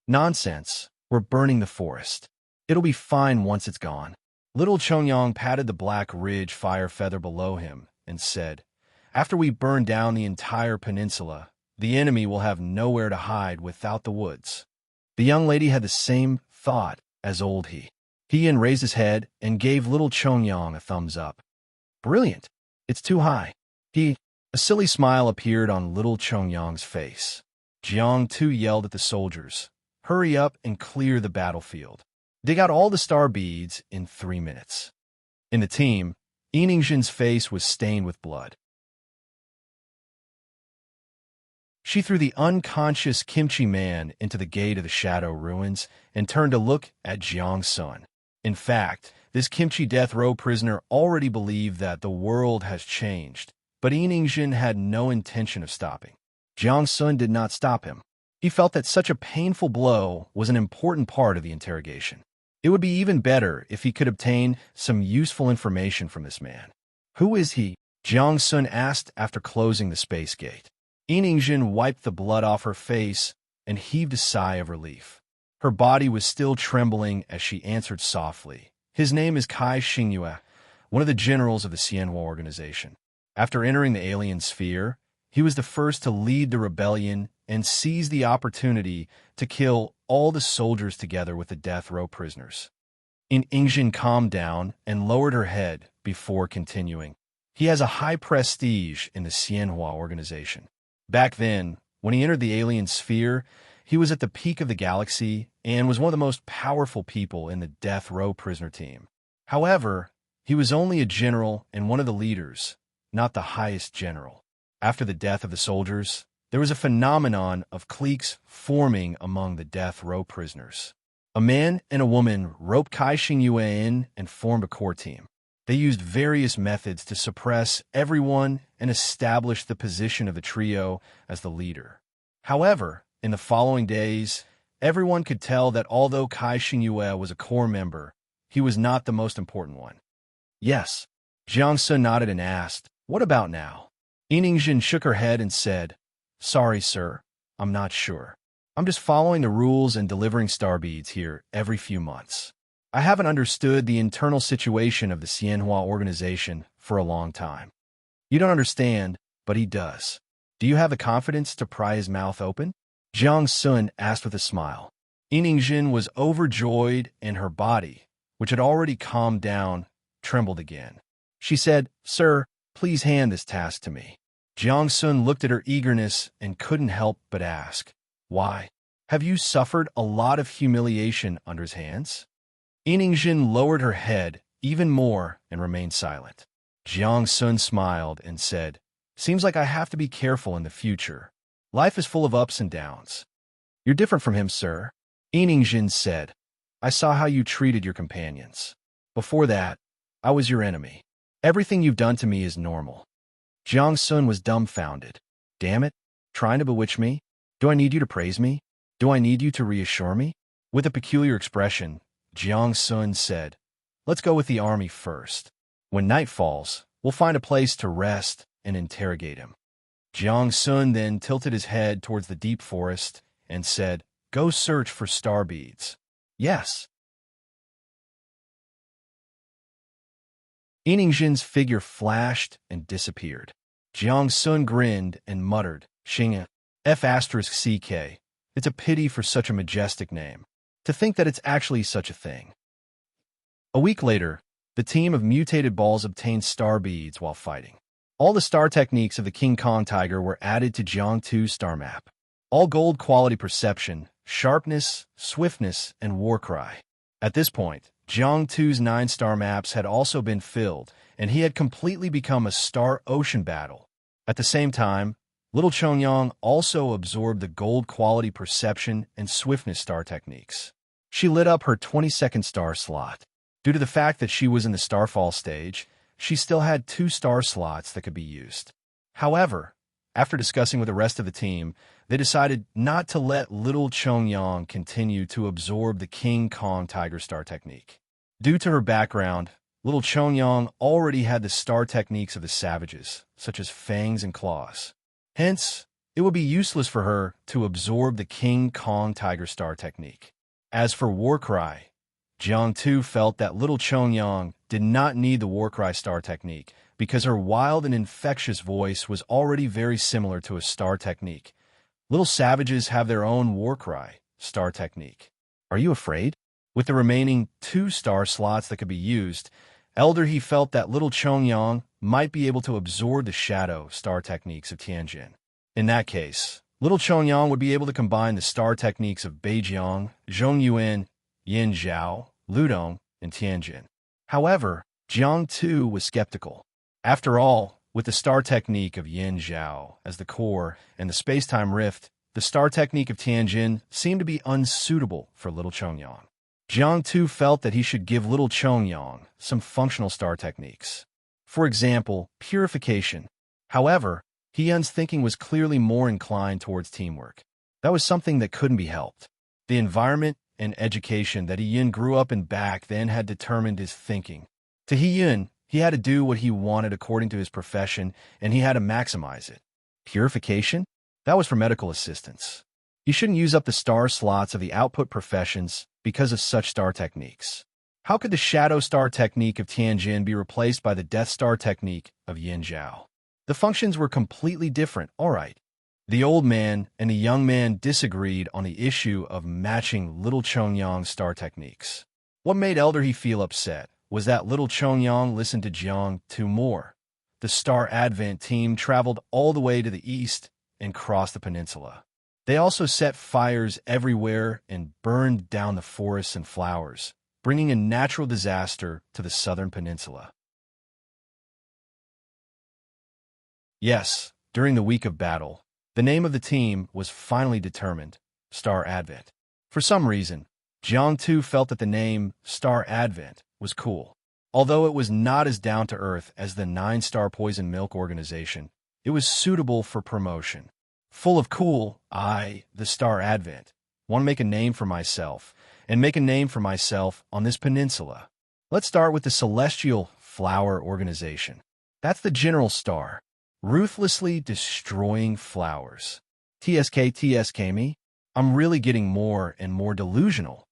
"Nonsense. We're burning the forest. It'll be fine once it's gone." Little Chongyang patted the black ridge fire feather below him and said, "After we burn down the entire peninsula, the enemy will have nowhere to hide without the woods." The young lady had the same thought as old He. He raised his head and gave little Chongyang a thumbs up. "Brilliant. It's too high." A silly smile appeared on little Chongyang's face. Jiang Tu yelled at the soldiers, "Hurry up and clear the battlefield. Dig out all the star beads in 3 minutes." In the team, Jin's face was stained with blood. She threw the unconscious kimchi man into the gate of the shadow ruins and turned to look at Jiang Sun. In fact, this kimchi death row prisoner already believed that the world has changed, but Jin had no intention of stopping. Jiang Sun did not stop him. He felt that such a painful blow was an important part of the interrogation. It would be even better if he could obtain some useful information from this man. Who is he? Jiang Sun asked after closing the space gate. Yinjin wiped the blood off her face and heaved a sigh of relief. Her body was still trembling as she answered softly. His name is Kai Xingyue, one of the generals of the Xianhua organization. After entering the alien sphere, he was the first to lead the rebellion and seize the opportunity to kill all the soldiers together with the death row prisoners. Yinjin calmed down and lowered her head before continuing. He has a high prestige in the Xianhua organization. Back then, when he entered the alien sphere, he was at the peak of the galaxy and was one of the most powerful people in the death row prisoner team. However, he was only a general and one of the leaders, not the highest general. After the death of the soldiers, there was a phenomenon of cliques forming among the death row prisoners. A man and a woman roped Kai Xingyue in and formed a core team. They used various methods to suppress everyone and establish the position of the trio as the leader. However, in the following days, everyone could tell that although Kai Xingyue was a core member, he was not the most important one. Yes, Jiang Sun nodded and asked, "What about now?" Yinjin shook her head and said, "Sorry, sir, I'm not sure. I'm just following the rules and delivering star beads here every few months. I haven't understood the internal situation of the Xianhua organization for a long time." "You don't understand, but he does. Do you have the confidence to pry his mouth open?" Jiang Sun asked with a smile. Yinjin was overjoyed and her body, which had already calmed down, trembled again. She said, "Sir, please hand this task to me." Jiang Sun looked at her eagerness and couldn't help but ask, "Why? Have you suffered a lot of humiliation under his hands?" Yinjin lowered her head even more and remained silent. Jiang Sun smiled and said, "Seems like I have to be careful in the future. Life is full of ups and downs." "You're different from him, sir," Yinjin said. "I saw how you treated your companions. Before that, I was your enemy. Everything you've done to me is normal." Jiang Sun was dumbfounded. "Damn it, trying to bewitch me? Do I need you to praise me? Do I need you to reassure me?" With a peculiar expression, Jiang Sun said, "Let's go with the army first. When night falls, we'll find a place to rest and interrogate him." Jiang Sun then tilted his head towards the deep forest and said, "Go search for star beads." "Yes." Yinjin's figure flashed and disappeared. Jiang Sun grinned and muttered, "Xingya, F***CK. It's a pity for such a majestic name. To think that it's actually such a thing." A week later, the team of mutated balls obtained star beads while fighting. All the star techniques of the King Kong Tiger were added to Jiang Tu's star map. All gold quality perception, sharpness, swiftness, and war cry. At this point, Jiang Tu's 9 star maps had also been filled, and he had completely become a star ocean battle. At the same time, Little Chongyang also absorbed the gold quality perception and swiftness star techniques. She lit up her 22nd star slot. Due to the fact that she was in the starfall stage, she still had 2 star slots that could be used. However, after discussing with the rest of the team, they decided not to let Little Chongyang continue to absorb the King Kong Tiger star technique. Due to her background, Little Chongyang already had the star techniques of the savages, such as fangs and claws. Hence, it would be useless for her to absorb the King Kong Tiger star technique. As for war cry, Jiang Tu felt that Little Chongyang did not need the war cry star technique because her wild and infectious voice was already very similar to a star technique. Little savages have their own war cry star technique. "Are you afraid?" With the remaining 2 star slots that could be used, Elder he felt that Little Chongyang might be able to absorb the shadow star techniques of Tianjin. In that case, Little Chongyang would be able to combine the star techniques of Beijiang, Zhongyuan, Yin Zhao, Ludong, and Tianjin. However, Jiang Tu was skeptical. After all, with the star technique of Yin Zhao as the core and the space-time rift, the star technique of Tianjin seemed to be unsuitable for Little Chongyang. Jiang Tu felt that he should give Little Chongyang some functional star techniques. For example, purification. However, Hyun's thinking was clearly more inclined towards teamwork. That was something that couldn't be helped. The environment and education that He grew up in back then had determined his thinking. To he had to do what he wanted according to his profession, and he had to maximize it. Purification? That was for medical assistants. You shouldn't use up the star slots of the output professions because of such star techniques. How could the shadow star technique of Tianjin be replaced by the death star technique of Yinzhou? The functions were completely different, all right. The old man and the young man disagreed on the issue of matching little Chongyang's star techniques. What made Elder He feel upset was that little Chongyang listened to Jiang Tu more. The Star Advent team traveled all the way to the east and crossed the peninsula. They also set fires everywhere and burned down the forests and flowers, bringing a natural disaster to the southern peninsula. Yes, during the week of battle, the name of the team was finally determined, Star Advent. For some reason, Jiang Tu felt that the name Star Advent was cool. Although it was not as down-to-earth as the 9-Star Poison Milk Organization, it was suitable for promotion. Full of cool, the Star Advent, want to make a name for myself, and make a name for myself on this peninsula. Let's start with the Celestial Flower Organization. That's the general star, ruthlessly destroying flowers. TSK me? I'm really getting more and more delusional.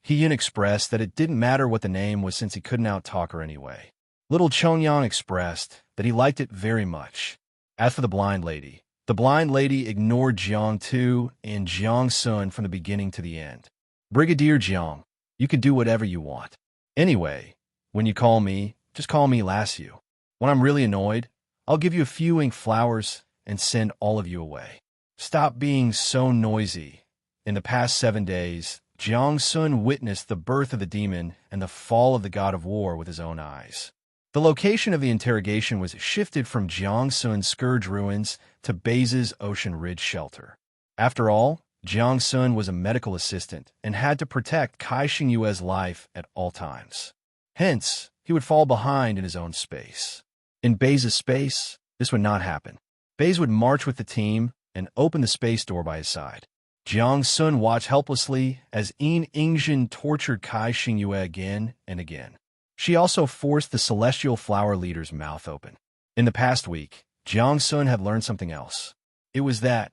He expressed that it didn't matter what the name was since he couldn't out-talk her anyway. Little Chongyang expressed that he liked it very much. As for the blind lady ignored Jiang Tu and Jiang Sun from the beginning to the end. Brigadier Jiang, you can do whatever you want. Anyway, when you call me, just call me Lassiu. When I'm really annoyed, I'll give you a few ink flowers and send all of you away. Stop being so noisy. In the past 7 days, Jiang Sun witnessed the birth of the demon and the fall of the god of war with his own eyes. The location of the interrogation was shifted from Jiang Sun's Scourge Ruins to Baze's Ocean Ridge Shelter. After all, Jiang Sun was a medical assistant and had to protect Kai Xingyue's life at all times. Hence, he would fall behind in his own space. In Baze's space, this would not happen. Baze would march with the team and open the space door by his side. Jiang Sun watched helplessly as Yin Ingzhen tortured Kai Xingyue again and again. She also forced the Celestial Flower Leader's mouth open. In the past week, Jiang Sun had learned something else. It was that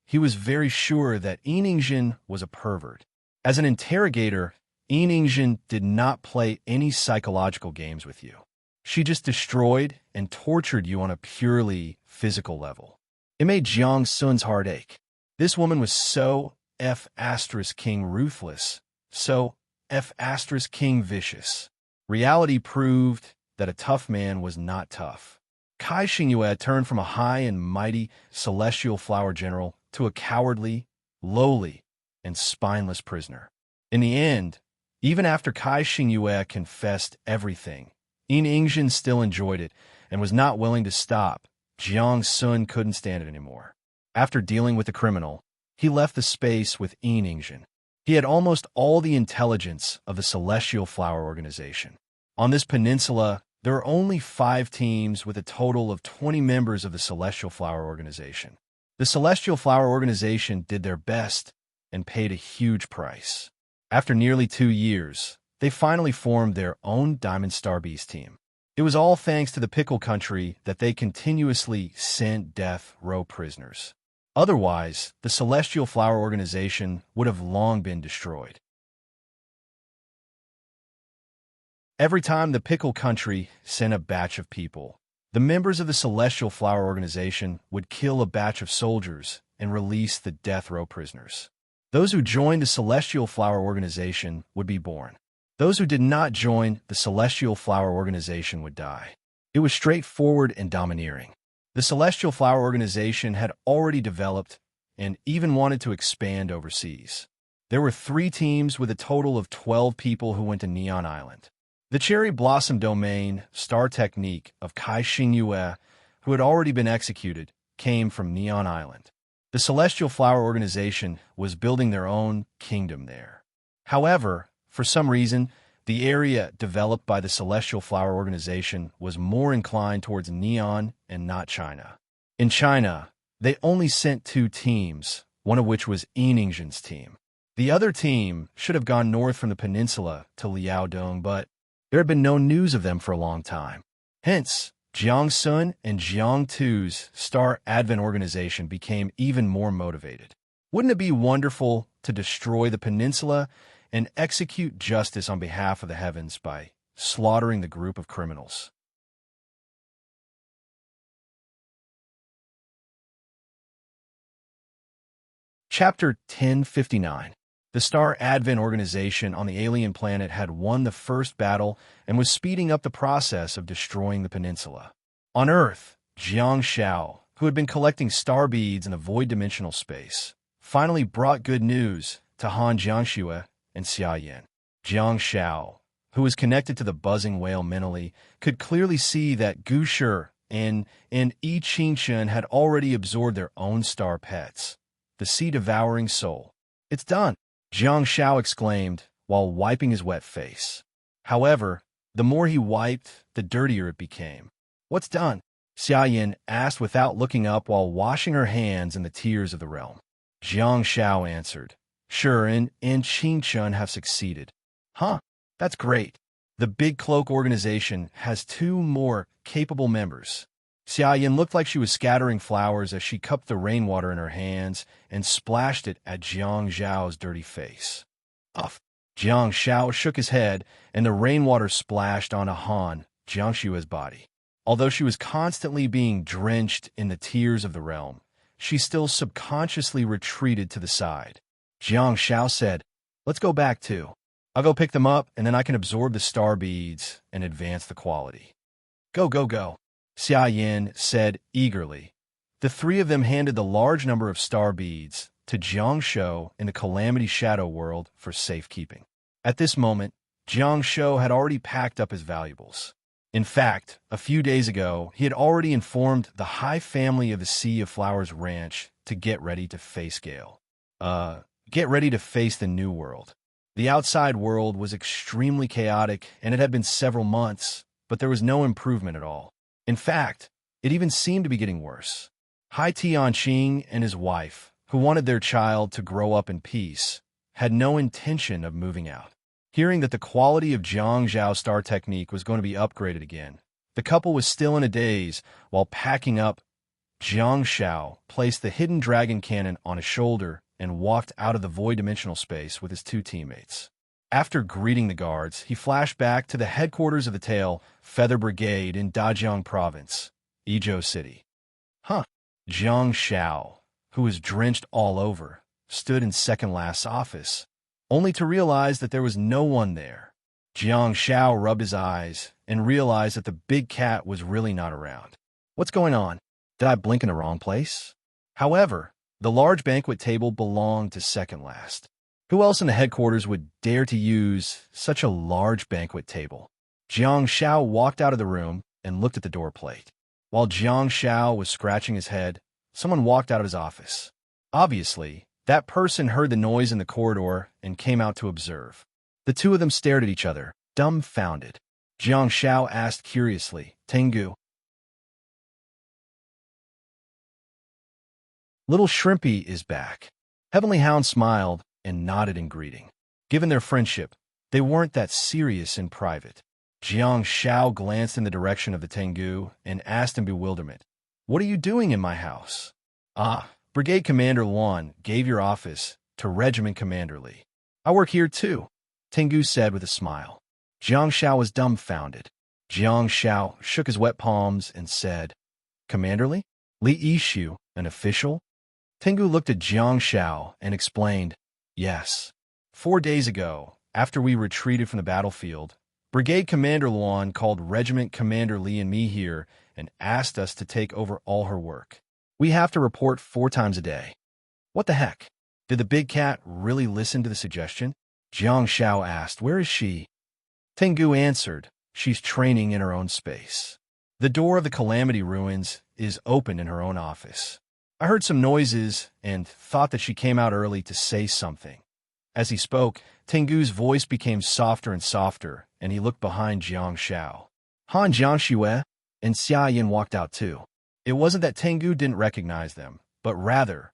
he was very sure that Yin Ingzhen was a pervert. As an interrogator, Yin Ingzhen did not play any psychological games with you. She just destroyed and tortured you on a purely physical level. It made Jiang Sun's heart ache. This woman was so F*King ruthless, so F*King vicious. Reality proved that a tough man was not tough. Kai Xingyue turned from a high and mighty celestial flower general to a cowardly, lowly, and spineless prisoner. In the end, even after Kai Xingyue confessed everything, Yin Ingzhen still enjoyed it and was not willing to stop. Jiang Sun couldn't stand it anymore. After dealing with the criminal, he left the space with Yin Ingzhen. He had almost all the intelligence of the Celestial Flower Organization. On this peninsula, there are only 5 teams with a total of 20 members of the Celestial Flower Organization. The Celestial Flower Organization did their best and paid a huge price. After nearly 2 years, they finally formed their own Diamond Star Beast team. It was all thanks to the Pickle Country that they continuously sent death row prisoners. Otherwise, the Celestial Flower Organization would have long been destroyed. Every time the Pickle Country sent a batch of people, the members of the Celestial Flower Organization would kill a batch of soldiers and release the death row prisoners. Those who joined the Celestial Flower Organization would be born. Those who did not join the Celestial Flower Organization would die. It was straightforward and domineering. The Celestial Flower Organization had already developed and even wanted to expand overseas. There were 3 teams with a total of 12 people who went to Neon Island. The Cherry Blossom Domain Star Technique of Kai Xingyue, who had already been executed, came from Neon Island. The Celestial Flower Organization was building their own kingdom there. However, for some reason, the area developed by the Celestial Flower Organization was more inclined towards Neon and not China. In China, they only sent 2 teams, one of which was Yin Ingzhen's team. The other team should have gone north from the peninsula to Liaodong, but there had been no news of them for a long time. Hence, Jiang Sun and Jiang Tu's Star Advent organization became even more motivated. Wouldn't it be wonderful to destroy the peninsula and execute justice on behalf of the heavens by slaughtering the group of criminals? Chapter 1059. The Star Advent organization on the alien planet had won the first battle and was speeding up the process of destroying the peninsula. On Earth, Jiang Shao, who had been collecting star beads in the void-dimensional space, finally brought good news to Han Jiangxue and Xia Yin. Jiang Shao, who was connected to the buzzing whale mentally, could clearly see that Gu Shi and Yi Qingshun had already absorbed their own star pets, the sea-devouring soul. "It's done," Jiang Shao exclaimed while wiping his wet face. However, the more he wiped, the dirtier it became. "What's done?" Xia Yin asked without looking up while washing her hands in the tears of the realm. Jiang Shao answered, "Sure, and Qingshun have succeeded." "Huh, that's great. The Big Cloak organization has 2 more capable members." Xia Yin looked like she was scattering flowers as she cupped the rainwater in her hands and splashed it at Jiang Zhao's dirty face. Uff! Jiang Shao shook his head, and the rainwater splashed onto Han Jiangshue's body. Although she was constantly being drenched in the tears of the realm, she still subconsciously retreated to the side. Jiang Shao said, "Let's go back too. I'll go pick them up, and then I can absorb the star beads and advance the quality." "Go, go, go," Xia Yin said eagerly. The 3 of them handed the large number of star beads to Jiang Shou in the Calamity Shadow world for safekeeping. At this moment, Jiang Shou had already packed up his valuables. In fact, a few days ago, he had already informed the High Family of the Sea of Flowers Ranch to get ready to face Gale. Get ready to face the new world. The outside world was extremely chaotic, and it had been several months, but there was no improvement at all. In fact, it even seemed to be getting worse. Hai Tianqing and his wife, who wanted their child to grow up in peace, had no intention of moving out. Hearing that the quality of Jiang Zhao's star technique was going to be upgraded again, the couple was still in a daze while packing up. Jiang Shao placed the hidden dragon cannon on his shoulder and walked out of the void-dimensional space with his 2 teammates. After greeting the guards, he flashed back to the headquarters of the Tail Feather Brigade in Dajiang Province, Yizhou City. Jiang Shao, who was drenched all over, stood in second last's office, only to realize that there was no one there. Jiang Shao rubbed his eyes and realized that the big cat was really not around. "What's going on? Did I blink in the wrong place?" However, the large banquet table belonged to second last. Who else in the headquarters would dare to use such a large banquet table? Jiang Shao walked out of the room and looked at the door plate. While Jiang Shao was scratching his head, someone walked out of his office. Obviously, that person heard the noise in the corridor and came out to observe. The 2 of them stared at each other, dumbfounded. Jiang Shao asked curiously, "Tengu, little Shrimpy is back?" Heavenly Hound smiled and nodded in greeting. Given their friendship, they weren't that serious in private. Jiang Shao glanced in the direction of the Tengu and asked in bewilderment, "What are you doing in my house?" "Ah, Brigade Commander Luan gave your office to Regiment Commander Li." "I work here too," Tengu said with a smile. Jiang Shao was dumbfounded. Jiang Shao shook his wet palms and said, "Commander Li? Li Yishu, an official?" Tengu looked at Jiang Shao and explained, "Yes. 4 days ago, after we retreated from the battlefield, Brigade Commander Luan called Regiment Commander Li and me here and asked us to take over all her work. We have to report 4 times a day." "What the heck? Did the big cat really listen to the suggestion?" Jiang Shao asked, "Where is she?" Tengu answered, "She's training in her own space. The door of the Calamity Ruins is open in her own office. I heard some noises and thought that she came out early to say something." As he spoke, Tengu's voice became softer and softer, and he looked behind Jiang Shao. Han Jiangxue and Xia Yin walked out too. It wasn't that Tengu didn't recognize them, but rather,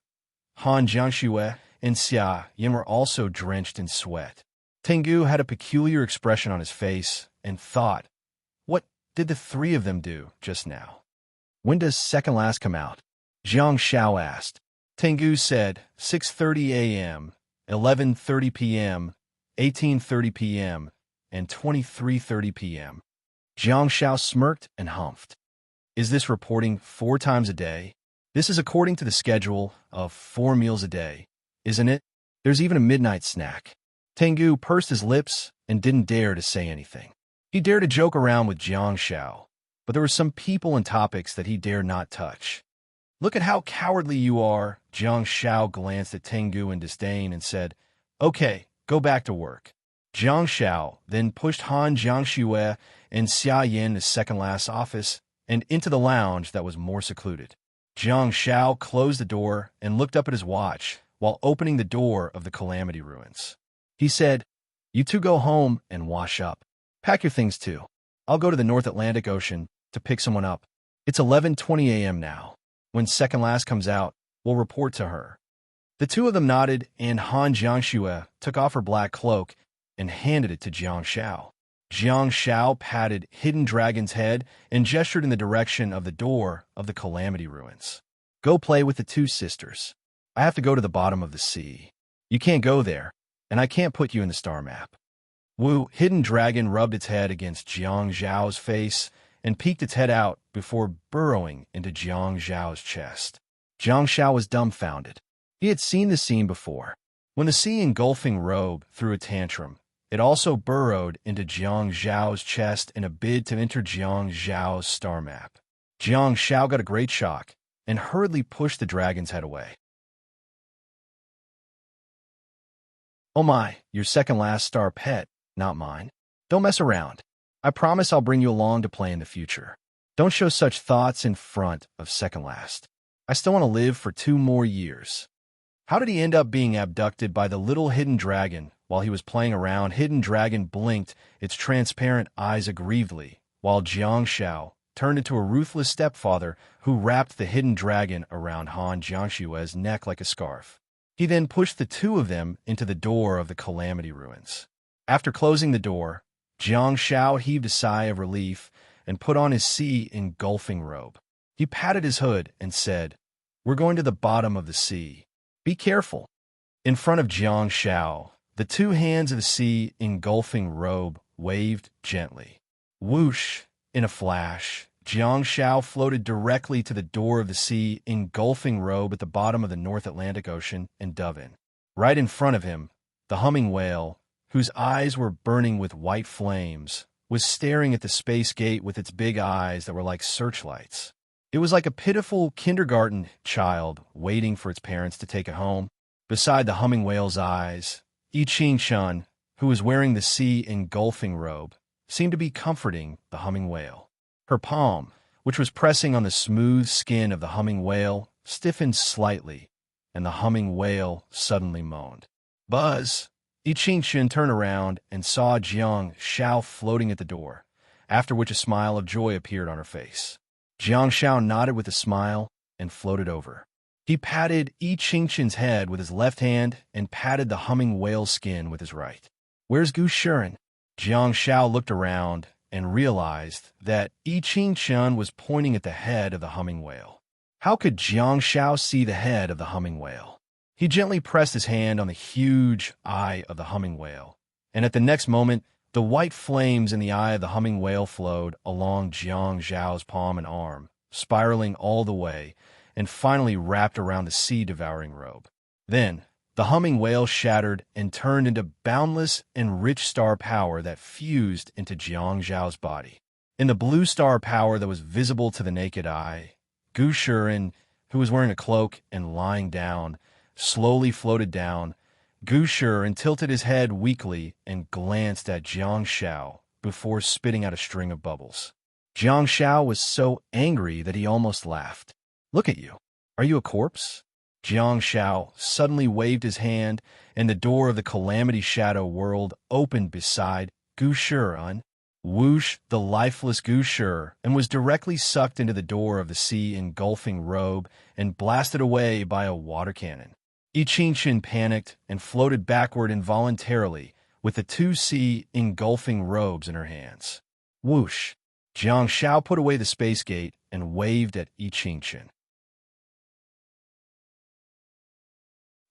Han Jiangxue and Xia Yin were also drenched in sweat. Tengu had a peculiar expression on his face and thought, what did the three of them do just now? When does second last come out? Jiang Shao asked. Tengu said 6:30 a.m., 11:30 p.m., 18:30 p.m., and 23:30 p.m. Jiang Shao smirked and humphed. Is this reporting 4 times a day? This is according to the schedule of 4 meals a day, isn't it? There's even a midnight snack. Tengu pursed his lips and didn't dare to say anything. He dared to joke around with Jiang Shao, but there were some people and topics that he dared not touch. Look at how cowardly you are. Jiang Shao glanced at Tengu in disdain and said, okay, go back to work. Jiang Shao then pushed Han Jiangxue and Xia Yin to second-last office and into the lounge that was more secluded. Jiang Shao closed the door and looked up at his watch while opening the door of the Calamity Ruins. He said, you two go home and wash up. Pack your things too. I'll go to the North Atlantic Ocean to pick someone up. It's 11:20 a.m. now. When second last comes out, we'll report to her. The two of them nodded, and Han Jiangxue took off her black cloak and handed it to Jiang Shao. Jiang Shao patted Hidden Dragon's head and gestured in the direction of the door of the Calamity Ruins. Go play with the two sisters. I have to go to the bottom of the sea. You can't go there, and I can't put you in the star map. Wu, Hidden Dragon rubbed its head against Jiang Zhao's face and peeked its head out before burrowing into Jiang Zhao's chest. Jiang Shao was dumbfounded. He had seen the scene before. When the sea engulfing robe threw a tantrum, it also burrowed into Jiang Zhao's chest in a bid to enter Jiang Zhao's star map. Jiang Shao got a great shock and hurriedly pushed the dragon's head away. Oh my, your second-last star pet, not mine. Don't mess around. I promise I'll bring you along to play in the future. Don't show such thoughts in front of second last. I still want to live for 2 more years. How did he end up being abducted by the little hidden dragon? While he was playing around, Hidden Dragon blinked its transparent eyes aggrievedly, while Jiang Shao turned into a ruthless stepfather who wrapped the Hidden Dragon around Han Jiangxue's neck like a scarf. He then pushed the two of them into the door of the Calamity Ruins. After closing the door, Jiang Shao heaved a sigh of relief and put on his sea engulfing robe. He patted his hood and said, we're going to the bottom of the sea. Be careful. In front of Jiang Shao, the 2 hands of the sea engulfing robe waved gently. Whoosh! In a flash, Jiang Shao floated directly to the door of the sea engulfing robe at the bottom of the North Atlantic Ocean and dove in. Right in front of him, the humming whale, whose eyes were burning with white flames, was staring at the space gate with its big eyes that were like searchlights. It was like a pitiful kindergarten child waiting for its parents to take it home. Beside the humming whale's eyes, Yi Qingshun, who was wearing the sea engulfing robe, seemed to be comforting the humming whale. Her palm, which was pressing on the smooth skin of the humming whale, stiffened slightly, and the humming whale suddenly moaned. Buzz! Yi Qingshun turned around and saw Jiang Shao floating at the door, after which a smile of joy appeared on her face. Jiang Shao nodded with a smile and floated over. He patted Yi Qingshun's head with his left hand and patted the humming whale's skin with his right. Where's Gu Shiren? Jiang Shao looked around and realized that Yi Qingshun was pointing at the head of the humming whale. How could Jiang Shao see the head of the humming whale? He gently pressed his hand on the huge eye of the humming whale, and at the next moment, the white flames in the eye of the humming whale flowed along Jiang Zhao's palm and arm, spiraling all the way, and finally wrapped around the sea-devouring robe. Then, the humming whale shattered and turned into boundless and rich star power that fused into Jiang Zhao's body. In the blue star power that was visible to the naked eye, Gu Shiren, who was wearing a cloak and lying down, slowly floated down. Gu Shiren tilted his head weakly and glanced at Jiang Shao before spitting out a string of bubbles. Jiang Shao was so angry that he almost laughed. Look at you. Are you a corpse? Jiang Shao suddenly waved his hand, and the door of the Calamity Shadow world opened beside Gu Shiren. Whoosh, the lifeless Gu Shiren, and was directly sucked into the door of the sea engulfing robe and blasted away by a water cannon. I Ching-Chin panicked and floated backward involuntarily with the two sea engulfing robes in her hands. Whoosh! Jiang Shao put away the space gate and waved at I Ching-Chin.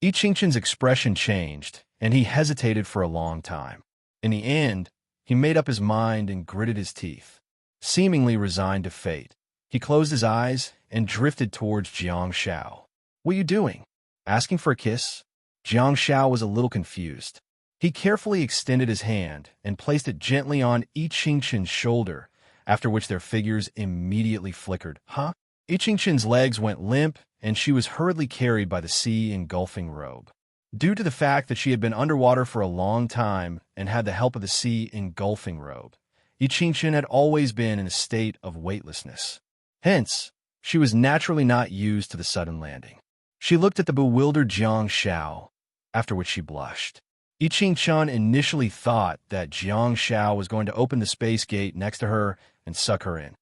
I Ching-Chin's expression changed, and he hesitated for a long time. In the end, he made up his mind and gritted his teeth. Seemingly resigned to fate, he closed his eyes and drifted towards Jiang Shao. "What are you doing? Asking for a kiss?" Jiang Shao was a little confused. He carefully extended his hand and placed it gently on I Ching-Chin's shoulder, after which their figures immediately flickered. "Huh?" I Ching-Chin's legs went limp, and she was hurriedly carried by the sea-engulfing robe. Due to the fact that she had been underwater for a long time and had the help of the sea-engulfing robe, I Ching-Chin had always been in a state of weightlessness. Hence, she was naturally not used to the sudden landing. She looked at the bewildered Jiang Shao, after which she blushed. I Ching-Chin initially thought that Jiang Shao was going to open the space gate next to her and suck her in.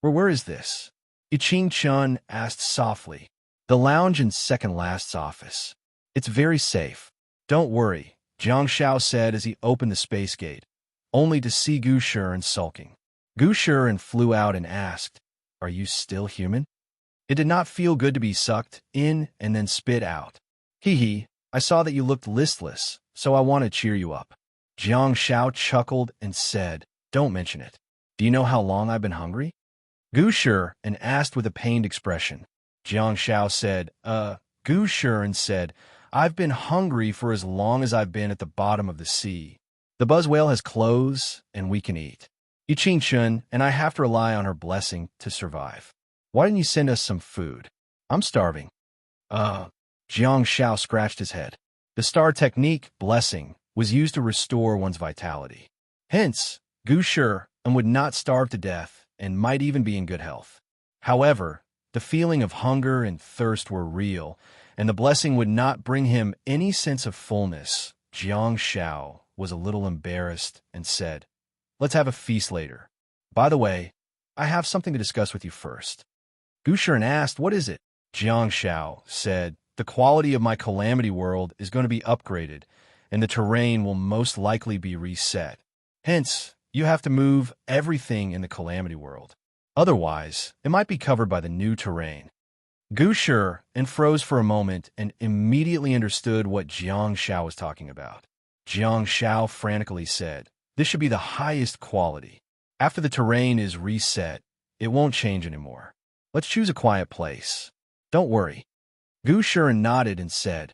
Where is this?" I Ching-Chin asked softly. "The lounge in second last's office. It's very safe. Don't worry," Jiang Shao said as he opened the space gate, only to see Gu Shiren sulking. Gu Shiren flew out and asked, "Are you still human?" It did not feel good to be sucked in and then spit out. "Hee, I saw that you looked listless, so I want to cheer you up." Jiang Shao chuckled and said, "Don't mention it. Do you know how long I've been hungry?" Gu Shiren asked with a pained expression. Jiang Shao said, Gu Shiren said, "I've been hungry for as long as I've been at the bottom of the sea. The buzz whale has clothes, and we can eat. I Ching-Chin and I have to rely on her blessing to survive. Why didn't you send us some food? I'm starving." Jiang Shao scratched his head. The star technique, blessing, was used to restore one's vitality. Hence, Gu Shiren would not starve to death and might even be in good health. However, the feeling of hunger and thirst were real, and the blessing would not bring him any sense of fullness. Jiang Shao was a little embarrassed and said, "Let's have a feast later. By the way, I have something to discuss with you first." Gu Shiren asked, "What is it?" Jiang Shao said, "The quality of my Calamity World is going to be upgraded, and the terrain will most likely be reset. Hence, you have to move everything in the Calamity World. Otherwise, it might be covered by the new terrain." Gu Shiren froze for a moment and immediately understood what Jiang Shao was talking about. Jiang Shao frantically said, "This should be the highest quality. After the terrain is reset, it won't change anymore. Let's choose a quiet place. Don't worry." Gu Shiren nodded and said,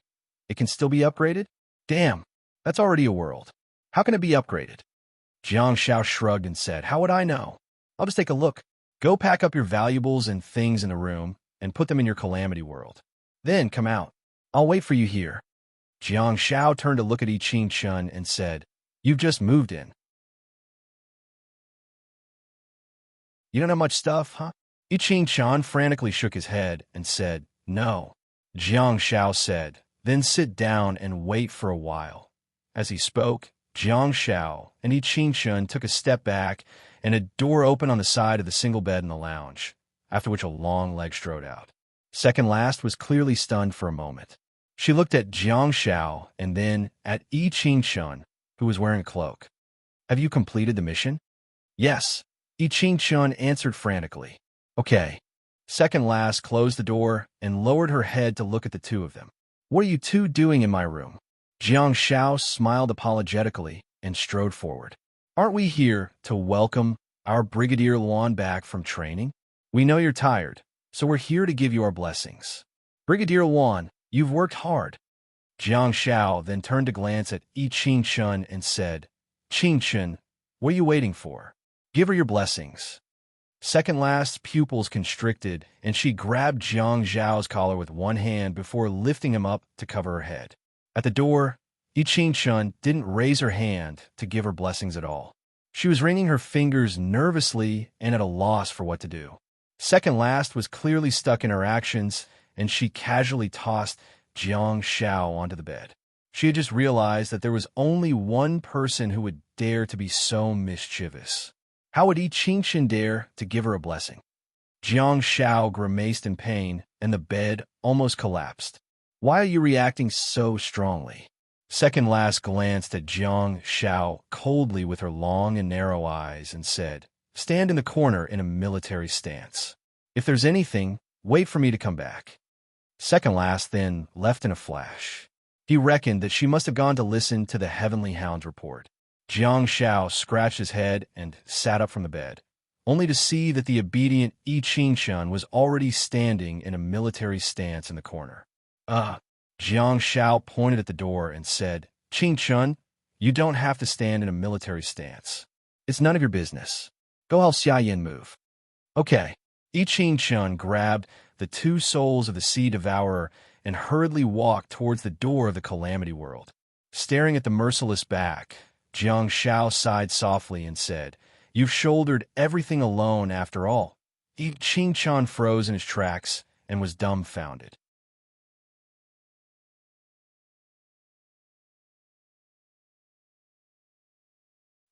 "It can still be upgraded? Damn, that's already a world. How can it be upgraded?" Jiang Shao shrugged and said, "How would I know? I'll just take a look. Go pack up your valuables and things in the room and put them in your Calamity World. Then come out. I'll wait for you here." Jiang Shao turned to look at I Ching-Chin and said, "You've just moved in. You don't have much stuff, huh?" I Ching-Chin frantically shook his head and said, "No." Jiang Shao said, "Then sit down and wait for a while." As he spoke, Jiang Shao and I Ching-Chin took a step back, and a door opened on the side of the single bed in the lounge, after which a long leg strode out. Second last was clearly stunned for a moment. She looked at Jiang Shao and then at I Ching-Chin, who was wearing a cloak. "Have you completed the mission?" "Yes," I Ching-Chin answered frantically. "Okay." Second last closed the door and lowered her head to look at the two of them. "What are you two doing in my room?" Jiang Shao smiled apologetically and strode forward. "Aren't we here to welcome our Brigadier Luan back from training? We know you're tired, so we're here to give you our blessings. Brigadier Luan, you've worked hard." Jiang Shao then turned to glance at I Ching-Chin and said, "Ching-Chin, what are you waiting for? Give her your blessings." Second last's pupils constricted, and she grabbed Jiang Zhao's collar with one hand before lifting him up to cover her head. At the door, I Ching-Chin didn't raise her hand to give her blessings at all. She was wringing her fingers nervously and at a loss for what to do. Second last was clearly stuck in her actions, and she casually tossed Jiang Shao onto the bed. She had just realized that there was only one person who would dare to be so mischievous. How would I Ching-Chin dare to give her a blessing? Jiang Shao grimaced in pain, and the bed almost collapsed. Why are you reacting so strongly? Second last glanced at Jiang Xiao coldly with her long and narrow eyes and said, "Stand in the corner in a military stance. If there's anything, wait for me to come back." Second last then left in a flash. He reckoned that she must have gone to listen to the Heavenly Hound's report. Jiang Xiao scratched his head and sat up from the bed, only to see that the obedient Yi Qingshun was already standing in a military stance in the corner. Jiang Xiao pointed at the door and said, "Qingshun, you don't have to stand in a military stance. It's none of your business. Go help Xia Yin move." Okay. Yi Qingshun grabbed the two souls of the Sea Devourer and hurriedly walked towards the door of the Calamity World. Staring at the merciless back, Jiang Xiao sighed softly and said, "You've shouldered everything alone after all." Yi Qingshun froze in his tracks and was dumbfounded.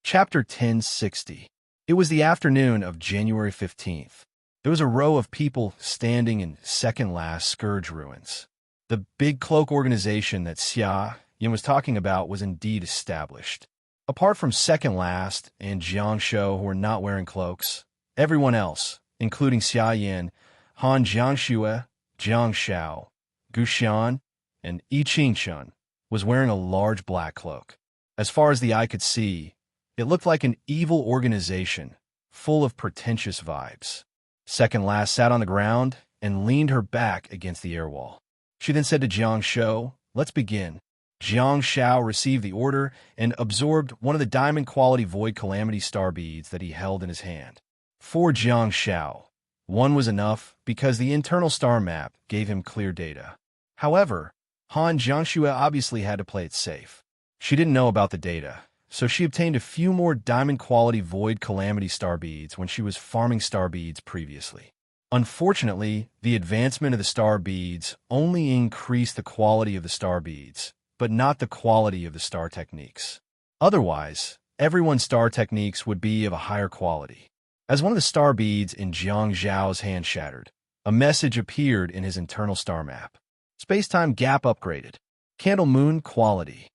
Chapter 1060. It was the afternoon of January 15th. There was a row of people standing in second-last Scourge ruins. The big cloak organization that Xia Yin was talking about was indeed established. Apart from second last and Jiang Shou, who were not wearing cloaks, everyone else, including Xia Yin, Han Jiangxue, Jiang Shao, Gu Xian, and Yi Qingshun, was wearing a large black cloak. As far as the eye could see, it looked like an evil organization, full of pretentious vibes. Second last sat on the ground and leaned her back against the air wall. She then said to Jiang Shou, "Let's begin." Jiang Shao received the order and absorbed one of the diamond-quality Void Calamity star beads that he held in his hand. For Jiang Shao, one was enough because the internal star map gave him clear data. However, Han Jiangxue obviously had to play it safe. She didn't know about the data, so she obtained a few more diamond-quality Void Calamity star beads when she was farming star beads previously. Unfortunately, the advancement of the star beads only increased the quality of the star beads, but not the quality of the star techniques. Otherwise, everyone's star techniques would be of a higher quality. As one of the star beads in Jiang Zhao's hand shattered, a message appeared in his internal star map. Space-time gap upgraded. Candle moon quality.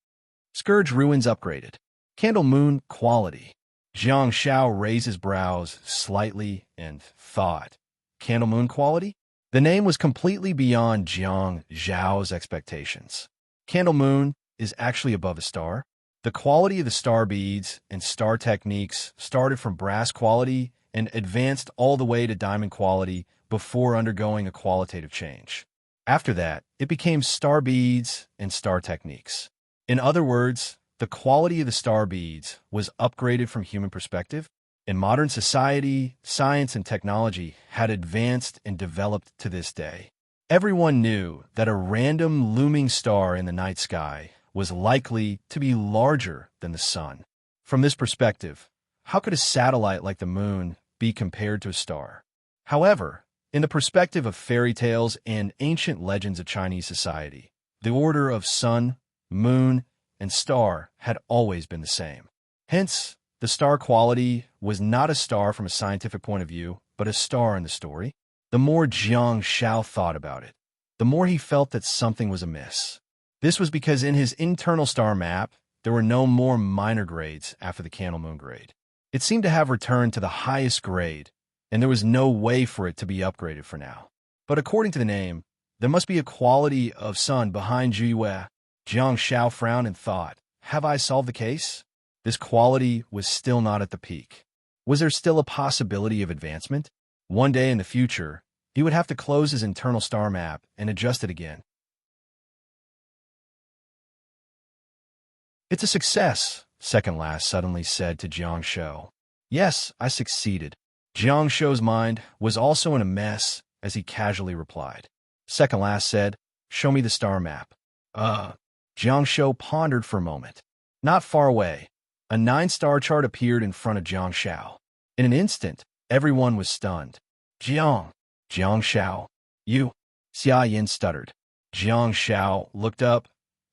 Scourge ruins upgraded. Candle moon quality. Jiang Shao raised his brows slightly and thought, "Candle moon quality?" The name was completely beyond Jiang Zhao's expectations. Candle moon is actually above a star. The quality of the star beads and star techniques started from brass quality and advanced all the way to diamond quality before undergoing a qualitative change. After that, it became star beads and star techniques. In other words, the quality of the star beads was upgraded from human perspective. In modern society, science and technology had advanced and developed to this day. Everyone knew that a random looming star in the night sky was likely to be larger than the sun. From this perspective, how could a satellite like the moon be compared to a star? However, in the perspective of fairy tales and ancient legends of Chinese society, the order of sun, moon, and star had always been the same. Hence, the star quality was not a star from a scientific point of view, but a star in the story. The more Jiang Shao thought about it, the more he felt that something was amiss. This was because in his internal star map, there were no more minor grades after the Candle Moon grade. It seemed to have returned to the highest grade, and there was no way for it to be upgraded for now. But according to the name, there must be a quality of sun behind Jiyue. Jiang Shao frowned and thought, "Have I solved the case?" This quality was still not at the peak. Was there still a possibility of advancement? One day in the future, he would have to close his internal star map and adjust it again. "It's a success," second last suddenly said to Jiang Shou. "Yes, I succeeded." Jiang Shou's mind was also in a mess as he casually replied. Second last said, "Show me the star map." Jiang Shou pondered for a moment. Not far away, a 9-star chart appeared in front of Jiang Shao. In an instant, everyone was stunned. Jiang Shao, you," Xia Yin stuttered. Jiang Shao looked up,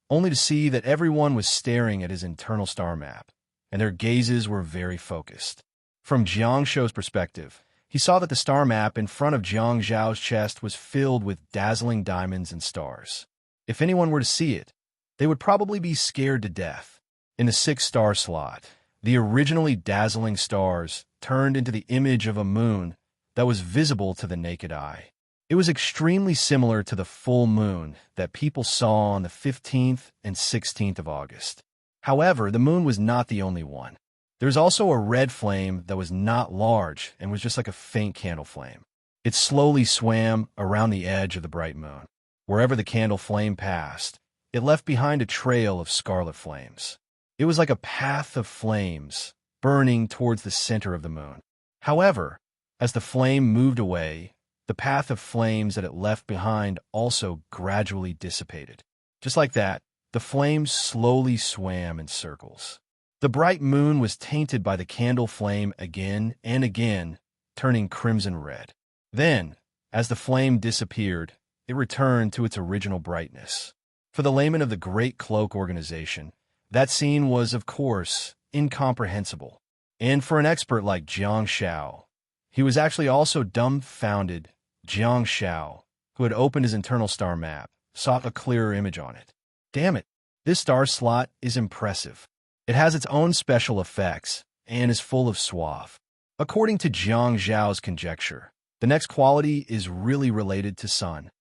only to see that everyone was staring at his internal star map, and their gazes were very focused. From Jiang Shou's perspective, he saw that the star map in front of Jiang Zhao's chest was filled with dazzling diamonds and stars. If anyone were to see it, they would probably be scared to death. In the 6-star slot, the originally dazzling stars turned into the image of a moon that was visible to the naked eye. It was extremely similar to the full moon that people saw on the 15th and 16th of August. However, the moon was not the only one. There was also a red flame that was not large and was just like a faint candle flame. It slowly swam around the edge of the bright moon. Wherever the candle flame passed, it left behind a trail of scarlet flames. It was like a path of flames burning towards the center of the moon. However, as the flame moved away, the path of flames that it left behind also gradually dissipated. Just like that, the flames slowly swam in circles. The bright moon was tainted by the candle flame again and again, turning crimson red. Then, as the flame disappeared, it returned to its original brightness. For the layman of the Great Cloak Organization, that scene was, of course, incomprehensible. And for an expert like Jiang Xiao, he was actually also dumbfounded. Jiang Xiao, who had opened his internal star map, saw a clearer image on it. Damn it, this star slot is impressive. It has its own special effects and is full of suave. According to Jiang Xiao's conjecture, the next quality is really related to sun.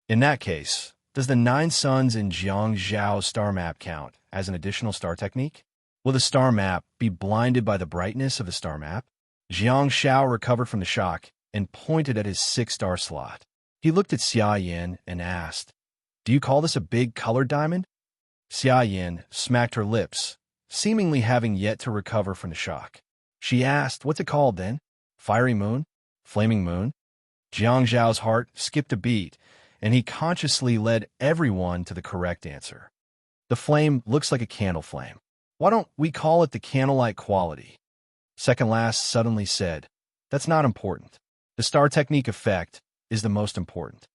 In that case, does the 9 suns in Jiang Xiao's star map count as an additional star technique? Will the star map be blinded by the brightness of the star map? Jiang Xiao recovered from the shock and pointed at his 6-star slot. He looked at Xia Yin and asked, "Do you call this a big colored diamond?" Xia Yin smacked her lips, seemingly having yet to recover from the shock. She asked, "What's it called then? Fiery moon? Flaming moon?" Jiang Zhao's heart skipped a beat, and he consciously led everyone to the correct answer. The flame looks like a candle flame. Why don't we call it the candlelight quality? Second last suddenly said, "That's not important. The star technique effect is the most important."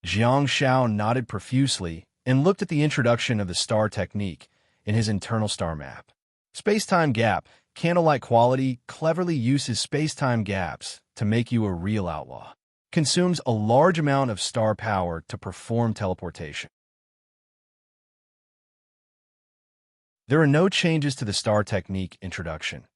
Jiang Xiao nodded profusely and looked at the introduction of the star technique in his internal star map. Space-time gap, candlelight quality cleverly uses space-time gaps to make you a real outlaw. Consumes a large amount of star power to perform teleportation. There are no changes to the star technique introduction.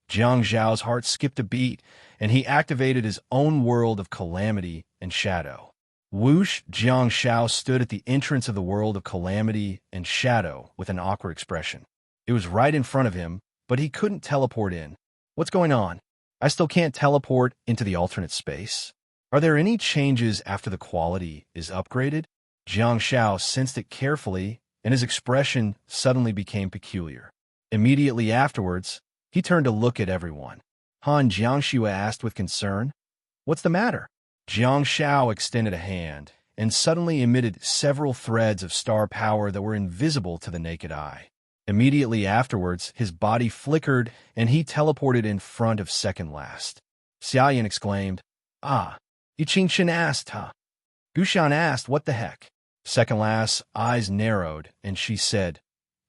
Jiang Zhao's heart skipped a beat, and he activated his own world of calamity and shadow. Whoosh! Jiang Xiao stood at the entrance of the world of calamity and shadow with an awkward expression. It was right in front of him, but he couldn't teleport in. What's going on? I still can't teleport into the alternate space? Are there any changes after the quality is upgraded? Jiang Xiao sensed it carefully, and his expression suddenly became peculiar. Immediately afterwards, he turned to look at everyone. Han Jiangxue asked with concern, "What's the matter?" Jiang Xiao extended a hand and suddenly emitted several threads of star power that were invisible to the naked eye. Immediately afterwards, his body flickered and he teleported in front of second last. Xiaoyan exclaimed, "Ah, Yiqingshan asked, huh?" Gushan asked, "What the heck?" Second last's eyes narrowed and she said,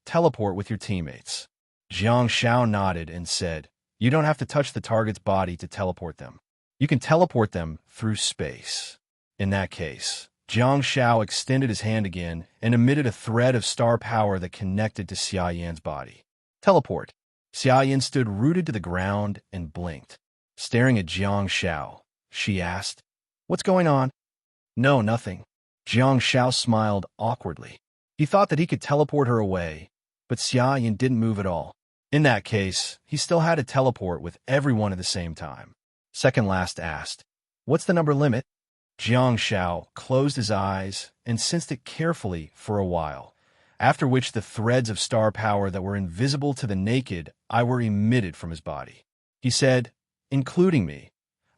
"Teleport with your teammates." Jiang Xiao nodded and said, "You don't have to touch the target's body to teleport them. You can teleport them through space." In that case, Jiang Xiao extended his hand again and emitted a thread of star power that connected to Xia Yan's body. Teleport. Xia Yan stood rooted to the ground and blinked. Staring at Jiang Xiao, she asked, "What's going on?" "No, nothing." Jiang Xiao smiled awkwardly. He thought that he could teleport her away, but Xia Yan didn't move at all. In that case, he still had to teleport with everyone at the same time. Second last asked, "What's the number limit?" Jiang Xiao closed his eyes and sensed it carefully for a while, after which the threads of star power that were invisible to the naked eye were emitted from his body. He said, "Including me,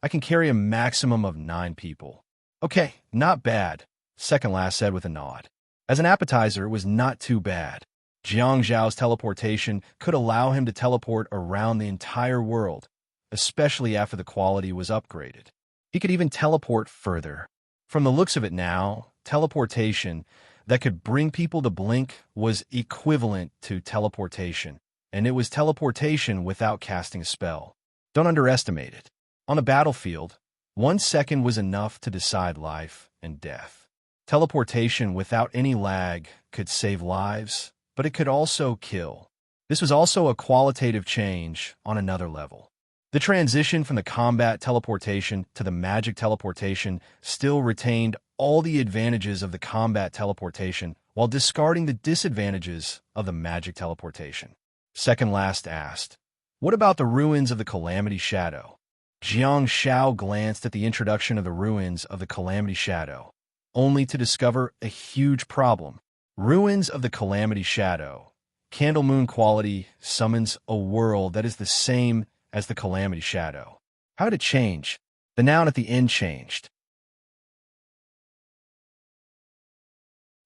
I can carry a maximum of 9 people." "Okay, not bad," second last said with a nod. As an appetizer, it was not too bad. Jiang Zhao's teleportation could allow him to teleport around the entire world, especially after the quality was upgraded. He could even teleport further. From the looks of it now, teleportation that could bring people to blink was equivalent to teleportation, and it was teleportation without casting a spell. Don't underestimate it. On the battlefield, 1 second was enough to decide life and death. Teleportation without any lag could save lives, but it could also kill. This was also a qualitative change on another level. The transition from the combat teleportation to the magic teleportation still retained all the advantages of the combat teleportation while discarding the disadvantages of the magic teleportation. Second last asked, "What about the ruins of the Calamity Shadow?" Jiang Shao glanced at the introduction of the ruins of the Calamity Shadow, only to discover a huge problem. Ruins of the Calamity Shadow. Candle Moon quality summons a world that is the same as the Calamity Shadow. How did it change? The noun at the end changed.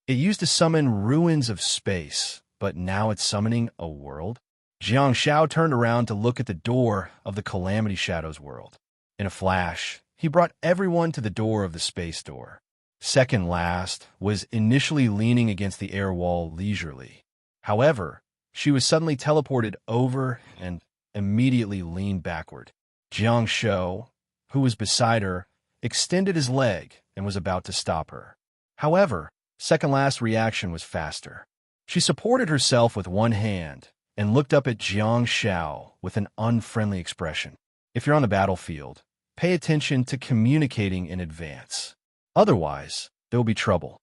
It used to summon ruins of space, but now it's summoning a world? Jiang Shao turned around to look at the door of the Calamity Shadow's world. In a flash, he brought everyone to the door of the space door. Second last was initially leaning against the air wall leisurely. However, she was suddenly teleported over and immediately leaned backward. Jiang Shao, who was beside her, extended his leg and was about to stop her. However, second last reaction was faster. She supported herself with one hand and looked up at Jiang Shao with an unfriendly expression. If you're on the battlefield, pay attention to communicating in advance. Otherwise, there will be trouble.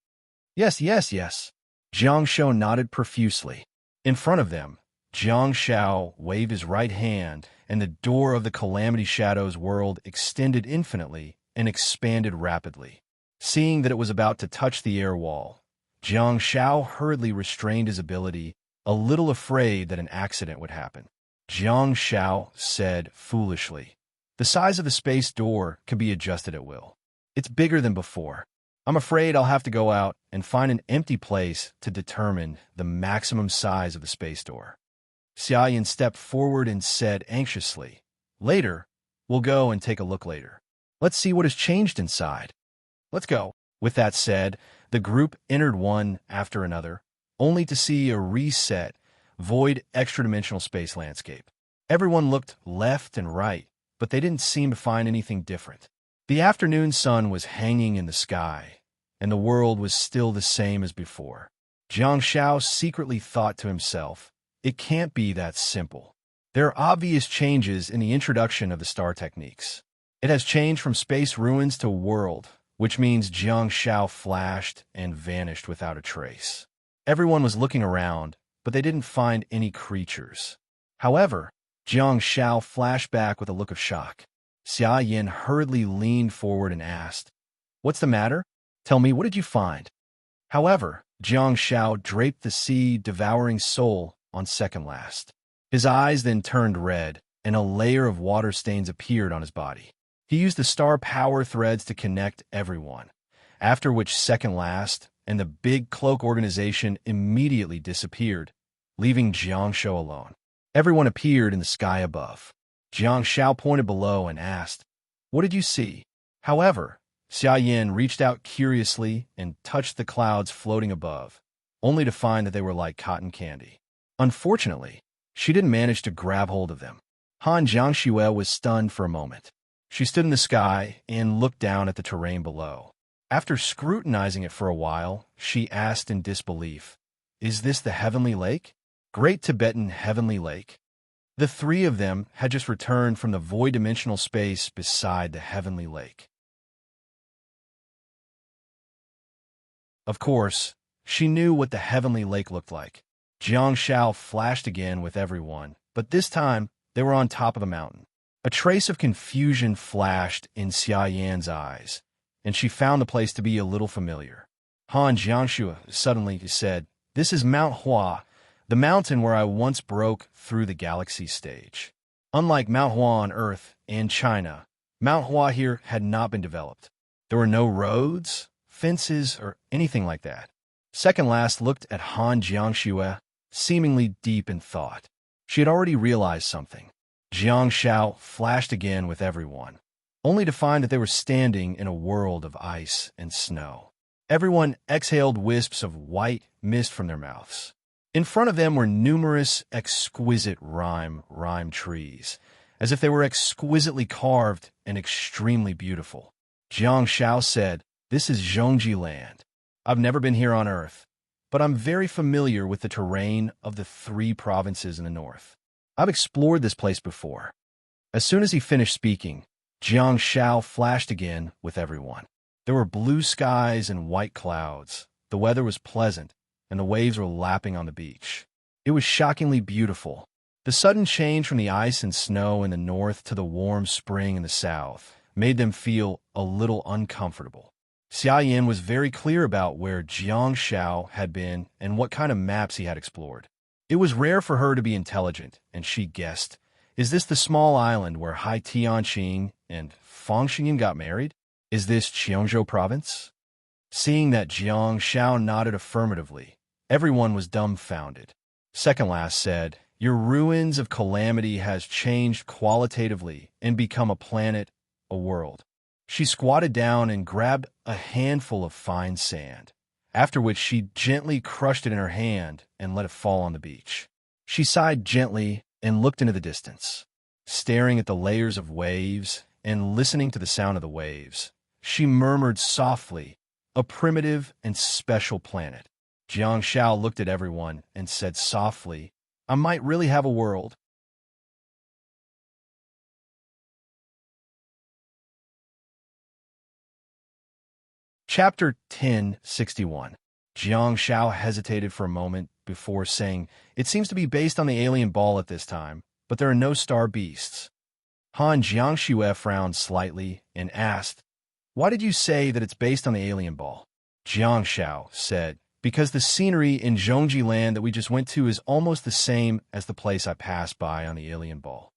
Yes. Jiang Shao nodded profusely. In front of them, Jiang Shao waved his right hand, and the door of the Calamity Shadow's world extended infinitely and expanded rapidly. Seeing that it was about to touch the air wall, Jiang Shao hurriedly restrained his ability, a little afraid that an accident would happen. Jiang Shao said foolishly, "The size of the space door can be adjusted at will. It's bigger than before. I'm afraid I'll have to go out and find an empty place to determine the maximum size of the space door." Xia Yin stepped forward and said anxiously, "Later, we'll go and take a look later. Let's see what has changed inside. Let's go." With that said, the group entered one after another, only to see a reset, void extra-dimensional space landscape. Everyone looked left and right, but they didn't seem to find anything different. The afternoon sun was hanging in the sky, and the world was still the same as before. Jiang Shao secretly thought to himself, it can't be that simple. There are obvious changes in the introduction of the star techniques. It has changed from space ruins to world, which means Jiang Shao flashed and vanished without a trace. Everyone was looking around, but they didn't find any creatures. However, Jiang Shao flashed back with a look of shock. Xia Yin hurriedly leaned forward and asked, "What's the matter? Tell me, what did you find?" However, Jiang Shao draped the sea-devouring soul on second last. His eyes then turned red, and a layer of water stains appeared on his body. He used the star power threads to connect everyone, after which second last and the big cloak organization immediately disappeared, leaving Jiang Shao alone. Everyone appeared in the sky above. Jiang Shao pointed below and asked, "What did you see?" However, Xia Yin reached out curiously and touched the clouds floating above, only to find that they were like cotton candy. Unfortunately, she didn't manage to grab hold of them. Han Jiangxue was stunned for a moment. She stood in the sky and looked down at the terrain below. After scrutinizing it for a while, she asked in disbelief, "Is this the Heavenly Lake? Great Tibetan Heavenly Lake?" The three of them had just returned from the void-dimensional space beside the Heavenly Lake. Of course, she knew what the Heavenly Lake looked like. Jiang Shao flashed again with everyone, but this time they were on top of the mountain. A trace of confusion flashed in Xia Yan's eyes, and she found the place to be a little familiar. Han Jiangxue suddenly said, "This is Mount Hua, the mountain where I once broke through the galaxy stage." Unlike Mount Hua on Earth and China, Mount Hua here had not been developed. There were no roads, fences, or anything like that. Second last looked at Han Jiangxue, seemingly deep in thought. She had already realized something. Jiang Shao flashed again with everyone, only to find that they were standing in a world of ice and snow. Everyone exhaled wisps of white mist from their mouths. In front of them were numerous exquisite rime trees, as if they were exquisitely carved and extremely beautiful. Jiang Shao said, "This is Zhongji land. I've never been here on Earth, but I'm very familiar with the terrain of the 3 provinces in the north. I've explored this place before. As soon as he finished speaking, Jiang Shao flashed again with everyone. There were blue skies and white clouds. The weather was pleasant, and the waves were lapping on the beach. It was shockingly beautiful. The sudden change from the ice and snow in the north to the warm spring in the south made them feel a little uncomfortable. Xia Yin was very clear about where Jiang Shao had been and what kind of maps he had explored. It was rare for her to be intelligent, and she guessed, is this the small island where Hai Tianqing and Fang Xingyin got married? Is this Qiongzhou province? Seeing that Jiang Shao nodded affirmatively, everyone was dumbfounded. Second last said, your ruins of calamity has changed qualitatively and become a planet, a world. She squatted down and grabbed a handful of fine sand, after which she gently crushed it in her hand and let it fall on the beach. She sighed gently and looked into the distance. Staring at the layers of waves and listening to the sound of the waves, she murmured softly, a primitive and special planet. Jiang Shao looked at everyone and said softly, I might really have a world. Chapter 1061. Jiang Shao hesitated for a moment before saying, it seems to be based on the alien ball at this time, but there are no star beasts. Han Jiangxue frowned slightly and asked, why did you say that it's based on the alien ball? Jiang Shao said, because the scenery in Zhongji land that we just went to is almost the same as the place I passed by on the alien ball.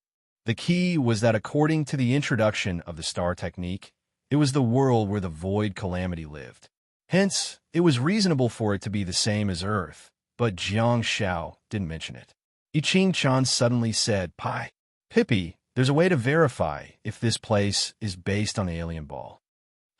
The key was that according to the introduction of the star technique, it was the world where the void calamity lived. Hence, it was reasonable for it to be the same as Earth, but Jiang Shao didn't mention it. I Ching Chan suddenly said, Pi, Pippi, there's a way to verify if this place is based on the alien ball.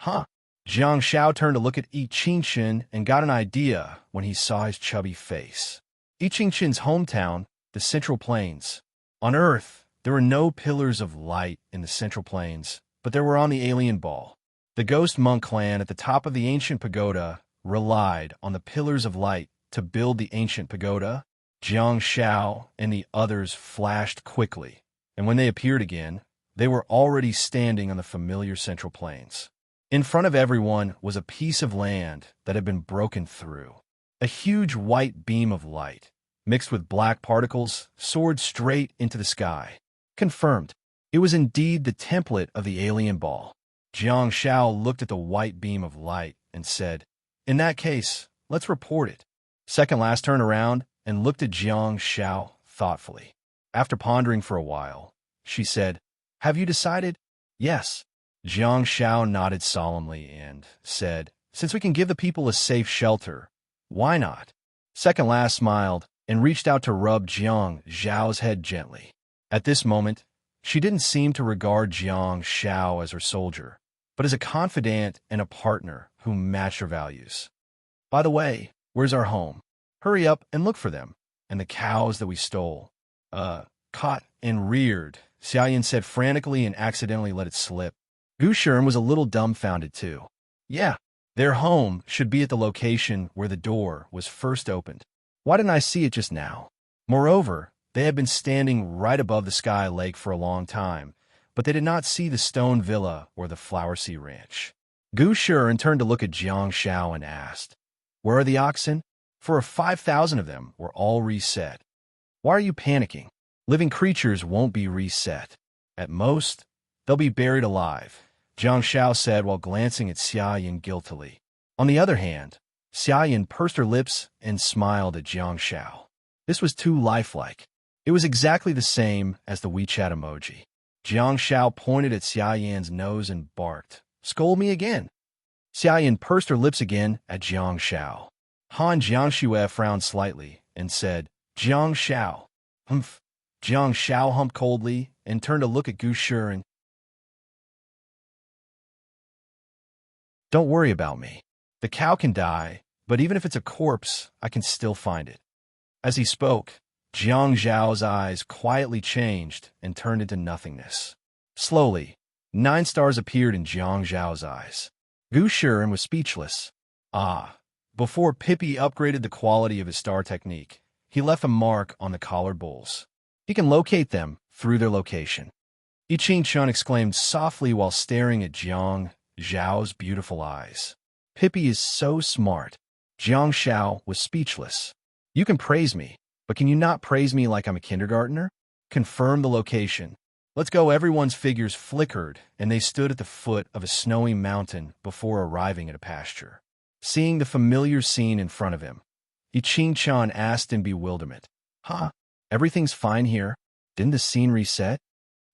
Huh? Jiang Shao turned to look at I Ching Chen and got an idea when he saw his chubby face. I Ching Chen's hometown, the Central Plains. On Earth, there were no pillars of light in the Central Plains, but there were on the alien ball. The ghost monk clan at the top of the ancient pagoda relied on the pillars of light to build the ancient pagoda. Jiang Shao and the others flashed quickly, and when they appeared again, they were already standing on the familiar Central Plains. In front of everyone was a piece of land that had been broken through. A huge white beam of light, mixed with black particles, soared straight into the sky. Confirmed. It was indeed the template of the alien ball. Jiang Shao looked at the white beam of light and said, in that case, let's report it. Second last turned around and looked at Jiang Shao thoughtfully. After pondering for a while, she said, have you decided? Yes. Jiang Shao nodded solemnly and said, since we can give the people a safe shelter, why not? Second last smiled and reached out to rub Jiang Zhao's head gently. At this moment, she didn't seem to regard Jiang Shao as her soldier, but as a confidant and a partner who matched her values. By the way, where's our home? Hurry up and look for them. And the cows that we stole. Caught and reared, Xia Yin said frantically and accidentally let it slip. Gu Shern was a little dumbfounded too. Yeah, their home should be at the location where the door was first opened. Why didn't I see it just now? Moreover, they had been standing right above the Sky Lake for a long time, but they did not see the stone villa or the Flower Sea Ranch. Gu Shern turned to look at Jiang Shao and asked, where are the oxen? For 5,000 of them were all reset. Why are you panicking? Living creatures won't be reset. At most, they'll be buried alive, Jiang Shao said while glancing at Xia Yin guiltily. On the other hand, Xia Yin pursed her lips and smiled at Jiang Shao. This was too lifelike. It was exactly the same as the WeChat emoji. Jiang Shao pointed at Xia Yin's nose and barked, scold me again. Xia Yin pursed her lips again at Jiang Shao. Han Jiangxue frowned slightly and said, Jiang Shao. Humph. Jiang Shao humped coldly and turned to look at Gu Shern. Don't worry about me. The cow can die, but even if it's a corpse, I can still find it. As he spoke, Jiang Zhao's eyes quietly changed and turned into nothingness. Slowly, 9 stars appeared in Jiang Zhao's eyes. Gu Shern was speechless. Ah, Before Pippi upgraded the quality of his star technique, he left a mark on the collared bulls. He can locate them through their location. Chun exclaimed softly while staring at Jiang Zhao's beautiful eyes. Pippi is so smart. Jiang Zhao was speechless. You can praise me, but can you not praise me like I'm a kindergartner? Confirm the location. Let's go. Everyone's figures flickered, and they stood at the foot of a snowy mountain before arriving at a pasture. Seeing the familiar scene in front of him, Chun asked in bewilderment, "Huh? Everything's fine here? Didn't the scene reset?"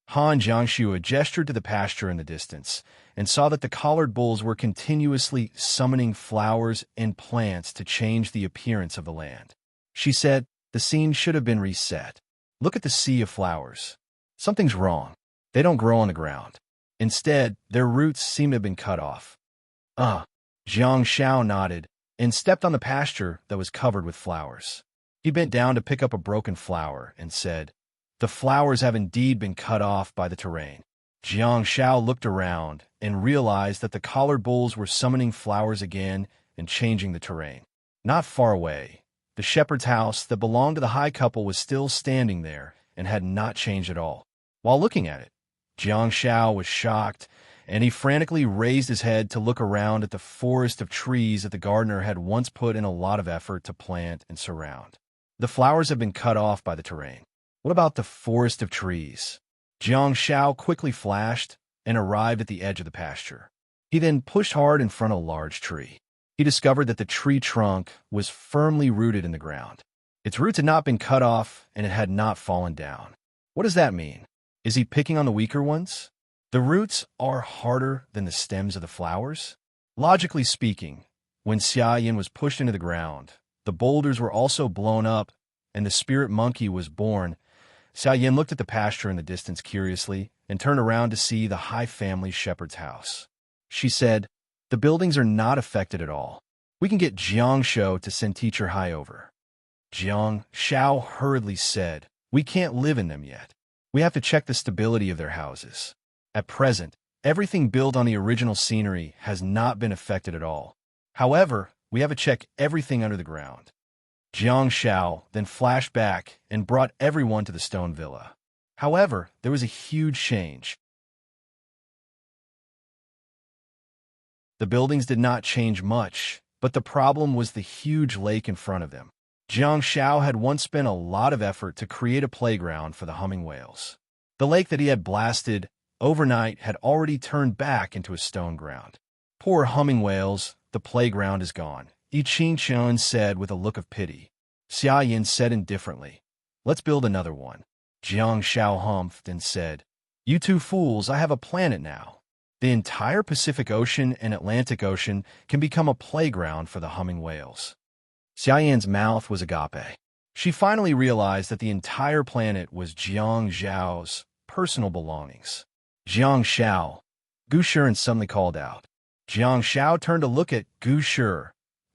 Han Jiangxue gestured to the pasture in the distance and saw that the collared bulls were continuously summoning flowers and plants to change the appearance of the land. She said, "The scene should have been reset. Look at the sea of flowers. Something's wrong. They don't grow on the ground. Instead, their roots seem to have been cut off." Jiang Xiao nodded and stepped on the pasture that was covered with flowers. He bent down to pick up a broken flower and said, "The flowers have indeed been cut off by the terrain." Jiang Xiao looked around and realized that the collared bulls were summoning flowers again and changing the terrain. Not far away, the shepherd's house that belonged to the high couple was still standing there and had not changed at all. While looking at it, Jiang Xiao was shocked, and he frantically raised his head to look around at the forest of trees that the gardener had once put in a lot of effort to plant and surround. The flowers have been cut off by the terrain. What about the forest of trees? Jiang Xiao quickly flashed and arrived at the edge of the pasture. He then pushed hard in front of a large tree. He discovered that the tree trunk was firmly rooted in the ground. Its roots had not been cut off, and it had not fallen down. What does that mean? Is he picking on the weaker ones? The roots are harder than the stems of the flowers? Logically speaking, when Xia Yin was pushed into the ground, the boulders were also blown up, and the spirit monkey was born. Xia Yin looked at the pasture in the distance curiously and turned around to see the Hai family shepherd's house. She said, "The buildings are not affected at all. We can get Jiang Shou to send Teacher Hai over." Jiang Shao hurriedly said, "We can't live in them yet. We have to check the stability of their houses. At present, everything built on the original scenery has not been affected at all. However, we have to check everything under the ground." Jiang Shao then flashed back and brought everyone to the stone villa. However, there was a huge change. The buildings did not change much, but the problem was the huge lake in front of them. Jiang Shao had once spent a lot of effort to create a playground for the humming whales. The lake that he had blasted overnight had already turned back into a stone ground. "Poor humming whales, the playground is gone," Chun said with a look of pity. Xia Yin said indifferently, "Let's build another one." Jiang Shao humphed and said, "You two fools, I have a planet now. The entire Pacific Ocean and Atlantic Ocean can become a playground for the humming whales." Xia Yin's mouth was agape. She finally realized that the entire planet was Jiang Zhao's personal belongings. "Jiang Shao," Gu Shiren suddenly called out. Jiang Shao turned to look at Gu Shi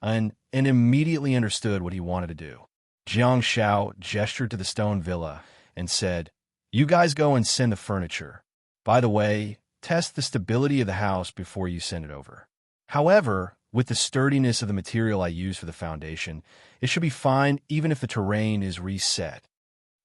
and immediately understood what he wanted to do. Jiang Shao gestured to the stone villa and said, "You guys go and send the furniture. By the way, test the stability of the house before you send it over. However, with the sturdiness of the material I use for the foundation, it should be fine even if the terrain is reset."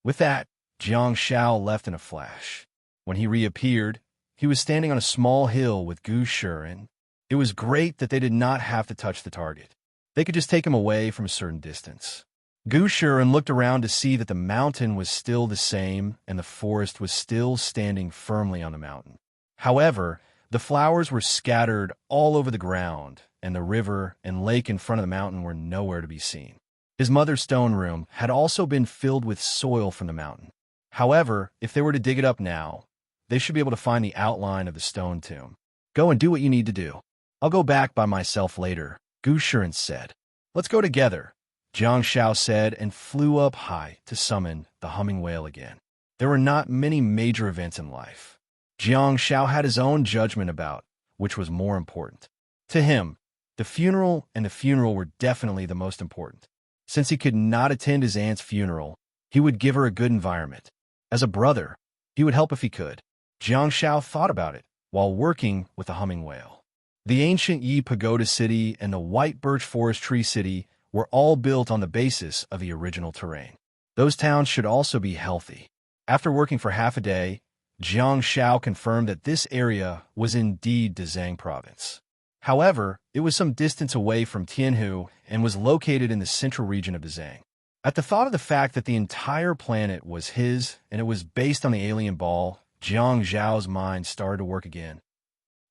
With that, Jiang Shao left in a flash. When he reappeared, he was standing on a small hill with Gu Shiren. It was great that they did not have to touch the target. They could just take him away from a certain distance. Gu Shiren looked around to see that the mountain was still the same and the forest was still standing firmly on the mountain. However, the flowers were scattered all over the ground, and the river and lake in front of the mountain were nowhere to be seen. His mother's stone room had also been filled with soil from the mountain. However, if they were to dig it up now, they should be able to find the outline of the stone tomb. "Go and do what you need to do. I'll go back by myself later," Gu Shiren said. "Let's go together," Jiang Shao said and flew up high to summon the humming whale again. There were not many major events in life. Jiang Shao had his own judgment about which was more important. To him, the funeral and the funeral were definitely the most important. Since he could not attend his aunt's funeral, he would give her a good environment. As a brother, he would help if he could. Jiang Shao thought about it while working with the humming whale. The ancient Yi Pagoda City and the White Birch Forest Tree City were all built on the basis of the original terrain. Those towns should also be healthy. After working for half a day, Jiang Xiao confirmed that this area was indeed Dezhang province. However, it was some distance away from Tianhu and was located in the central region of Dezhang. At the thought of the fact that the entire planet was his and it was based on the alien ball, Jiang Zhao's mind started to work again.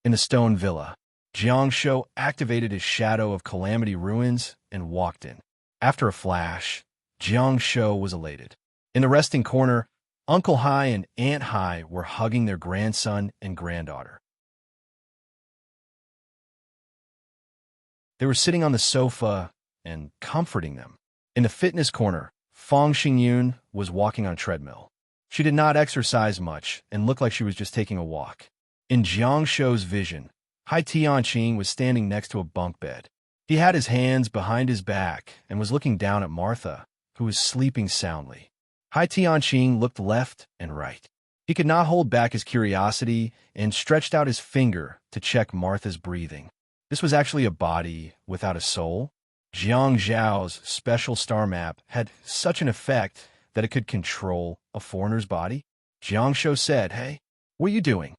In the stone villa, Jiang Shou activated his Shadow of Calamity ruins and walked in. After a flash, Jiang Shou was elated. In the resting corner, Uncle Hai and Aunt Hai were hugging their grandson and granddaughter. They were sitting on the sofa and comforting them. In the fitness corner, Fang Xingyun was walking on a treadmill. She did not exercise much and looked like she was just taking a walk. In Jiang Shou's vision, Hai Tianqing was standing next to a bunk bed. He had his hands behind his back and was looking down at Martha, who was sleeping soundly. Hai Tianqing looked left and right. He could not hold back his curiosity and stretched out his finger to check Martha's breathing. This was actually a body without a soul. Jiang Zhao's special star map had such an effect that it could control a foreigner's body. Jiang Shou said, "Hey, what are you doing?"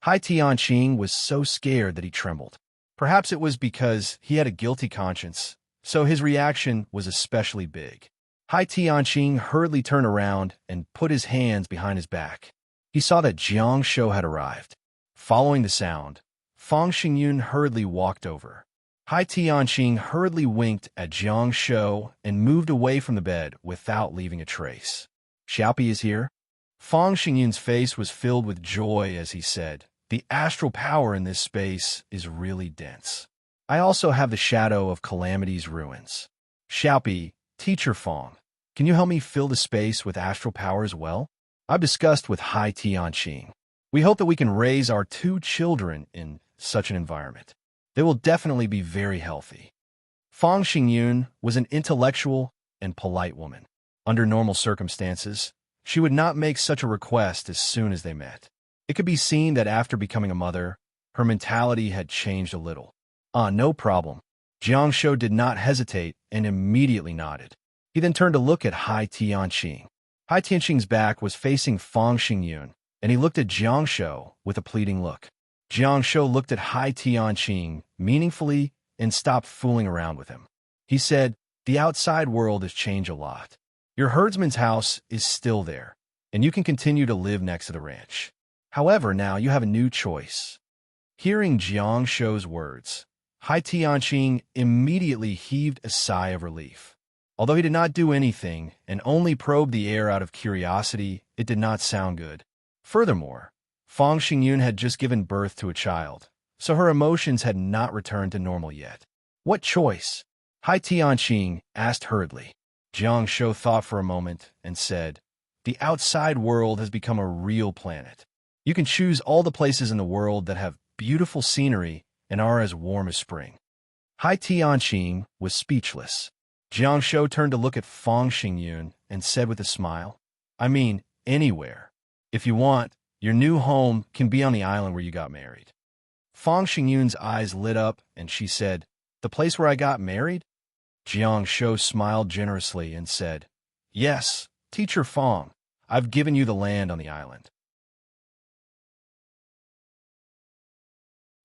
Hai Tianqing was so scared that he trembled. Perhaps it was because he had a guilty conscience, so his reaction was especially big. Hai Tianqing hurriedly turned around and put his hands behind his back. He saw that Jiang Shou had arrived. Following the sound, Fang Xingyun hurriedly walked over. Hai Tianqing hurriedly winked at Jiang Shou and moved away from the bed without leaving a trace. "Xiaopi is here?" Fang Xingyun's face was filled with joy as he said, "The astral power in this space is really dense. I also have the Shadow of Calamity's ruins. Xiaopi, Teacher Fang, can you help me fill the space with astral power as well?" I've discussed with Hai Tianqing. We hope that we can raise our 2 children in such an environment. They will definitely be very healthy. Fang Xingyun was an intellectual and polite woman. Under normal circumstances, she would not make such a request as soon as they met. It could be seen that after becoming a mother, her mentality had changed a little. No problem." Jiang Shou did not hesitate and immediately nodded. He then turned to look at Hai Tianqing. Hai Tianqing's back was facing Fang Xingyun, and he looked at Jiang Shou with a pleading look. Jiang Shou looked at Hai Tianqing meaningfully and stopped fooling around with him. He said, "The outside world has changed a lot. Your herdsman's house is still there, and you can continue to live next to the ranch. However, now you have a new choice." Hearing Jiang Shou's words, Hai Tianqing immediately heaved a sigh of relief. Although he did not do anything and only probed the air out of curiosity, it did not sound good. Furthermore, Fang Xingyun had just given birth to a child, so her emotions had not returned to normal yet. "What choice?" Hai Tianqing asked hurriedly. Jiang Shou thought for a moment and said, "The outside world has become a real planet. You can choose all the places in the world that have beautiful scenery and are as warm as spring." Hai Tianqing was speechless. Jiang Shou turned to look at Fang Xingyun and said with a smile, "I mean, anywhere. If you want, your new home can be on the island where you got married." Fang Xingyun's eyes lit up and she said, "The place where I got married?" Jiang Shou smiled generously and said, "Yes, Teacher Fang, I've given you the land on the island."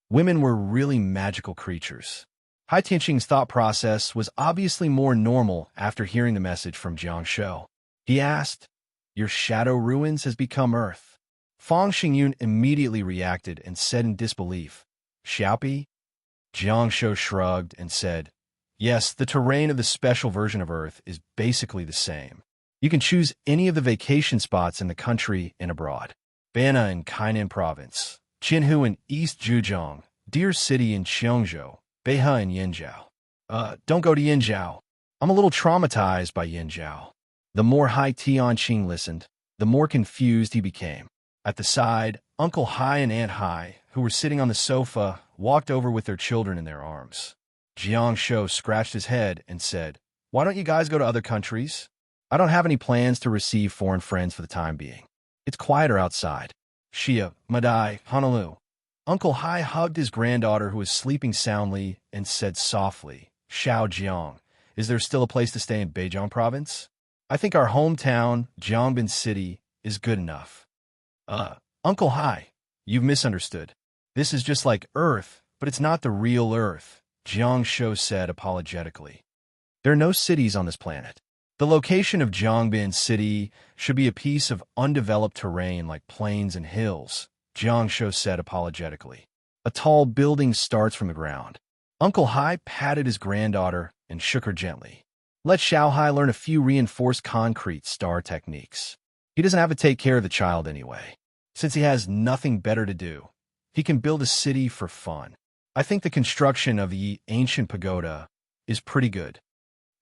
Women were really magical creatures. Hai Tianqing's thought process was obviously more normal after hearing the message from Jiang Shou. He asked, "Your shadow ruins has become earth." Fang Xingyun immediately reacted and said in disbelief, "Xiaopi?" Jiang Shou shrugged and said, "Yes, the terrain of the special version of Earth is basically the same. You can choose any of the vacation spots in the country and abroad. Bana in Kainan Province, Jinhu in East Zhejiang, Deer City in Qiongzhou, Beha in Yinzhou. Don't go to Yinzhou. I'm a little traumatized by Yinzhou." The more Hai Tianqing listened, the more confused he became. At the side, Uncle Hai and Aunt Hai, who were sitting on the sofa, walked over with their children in their arms. Jiang Shou scratched his head and said, "Why don't you guys go to other countries? I don't have any plans to receive foreign friends for the time being. It's quieter outside. Shia, Madai, Honolulu. Uncle Hai hugged his granddaughter who was sleeping soundly and said softly, Xiao Jiang, is there still a place to stay in Beijiang province? I think our hometown, Jiangbin City, is good enough. Uncle Hai, you've misunderstood. This is just like Earth, but it's not the real Earth, Jiang Shou said apologetically. There are no cities on this planet. The location of Jiangbin City should be a piece of undeveloped terrain like plains and hills, Jiang Shou said apologetically. A tall building starts from the ground. Uncle Hai patted his granddaughter and shook her gently. Let Xiao Hai learn a few reinforced concrete star techniques. He doesn't have to take care of the child anyway. Since he has nothing better to do, he can build a city for fun. I think the construction of the ancient pagoda is pretty good.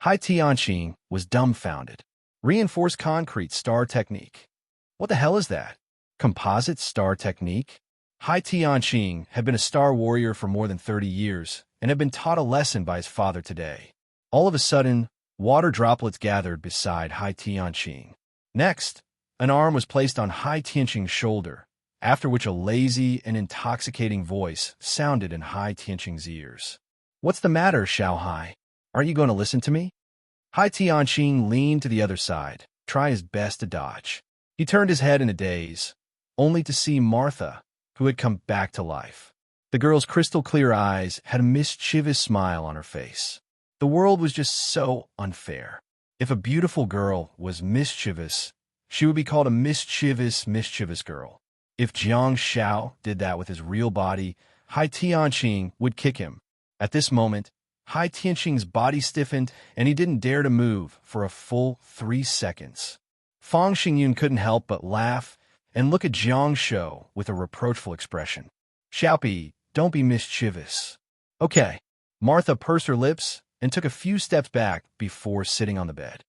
Hai Tianqing was dumbfounded. Reinforced concrete star technique. What the hell is that? Composite star technique? Hai Tianqing had been a star warrior for more than 30 years and had been taught a lesson by his father today. All of a sudden, water droplets gathered beside Hai Tianqing. Next, an arm was placed on Hai Tianqing's shoulder, after which a lazy and intoxicating voice sounded in Hai Tianqing's ears. What's the matter, Xiao Hai? Aren't you going to listen to me? Hai Tianqing leaned to the other side, trying his best to dodge. He turned his head in a daze, only to see Martha, who had come back to life. The girl's crystal-clear eyes had a mischievous smile on her face. The world was just so unfair. If a beautiful girl was mischievous, she would be called a mischievous girl. If Jiang Xiao did that with his real body, Hai Tianqing would kick him. At this moment, Hai Tianqing's body stiffened, and he didn't dare to move for a full 3 seconds. Fang Xingyun couldn't help but laugh and look at Jiang Shou with a reproachful expression. Xiaopi, don't be mischievous. Okay. Martha pursed her lips and took a few steps back before sitting on the bed.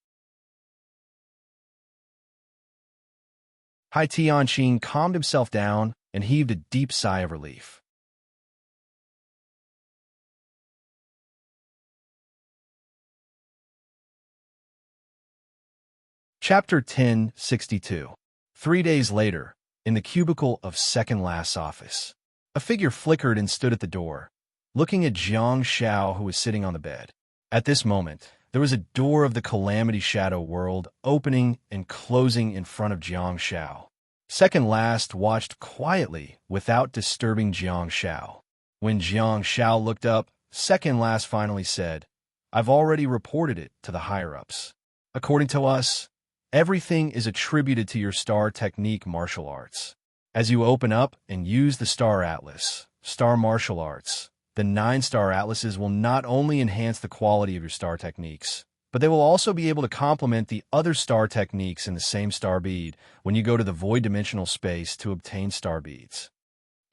Hai Tianqing calmed himself down and heaved a deep sigh of relief. Chapter 1062. 3 days later, in the cubicle of second last's office, a figure flickered and stood at the door, looking at Jiang Xiao, who was sitting on the bed. At this moment, there was a door of the Calamity Shadow world opening and closing in front of Jiang Xiao. Second last watched quietly without disturbing Jiang Xiao. When Jiang Xiao looked up, second last finally said, I've already reported it to the higher-ups. According to us, everything is attributed to your star technique martial arts. As you open up and use the Star Atlas, Star Martial Arts, the 9-star atlases will not only enhance the quality of your star techniques, but they will also be able to complement the other star techniques in the same star bead when you go to the void dimensional space to obtain star beads.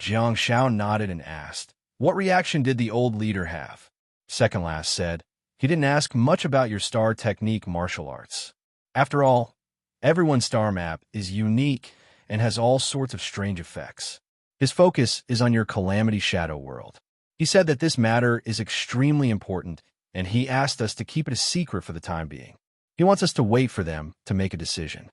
Jiang Xiao nodded and asked, What reaction did the old leader have? Second last said, He didn't ask much about your star technique martial arts. After all, everyone's star map is unique and has all sorts of strange effects. His focus is on your Calamity Shadow world. He said that this matter is extremely important, and he asked us to keep it a secret for the time being. He wants us to wait for them to make a decision.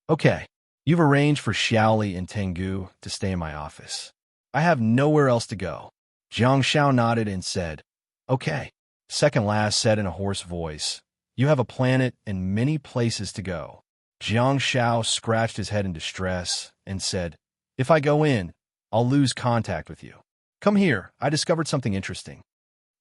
Okay, you've arranged for Xiaoli and Tengu to stay in my office. I have nowhere else to go. Jiang Xiao nodded and said, Okay. Second last said in a hoarse voice, You have a planet and many places to go. Jiang Xiao scratched his head in distress and said, If I go in, I'll lose contact with you. Come here, I discovered something interesting.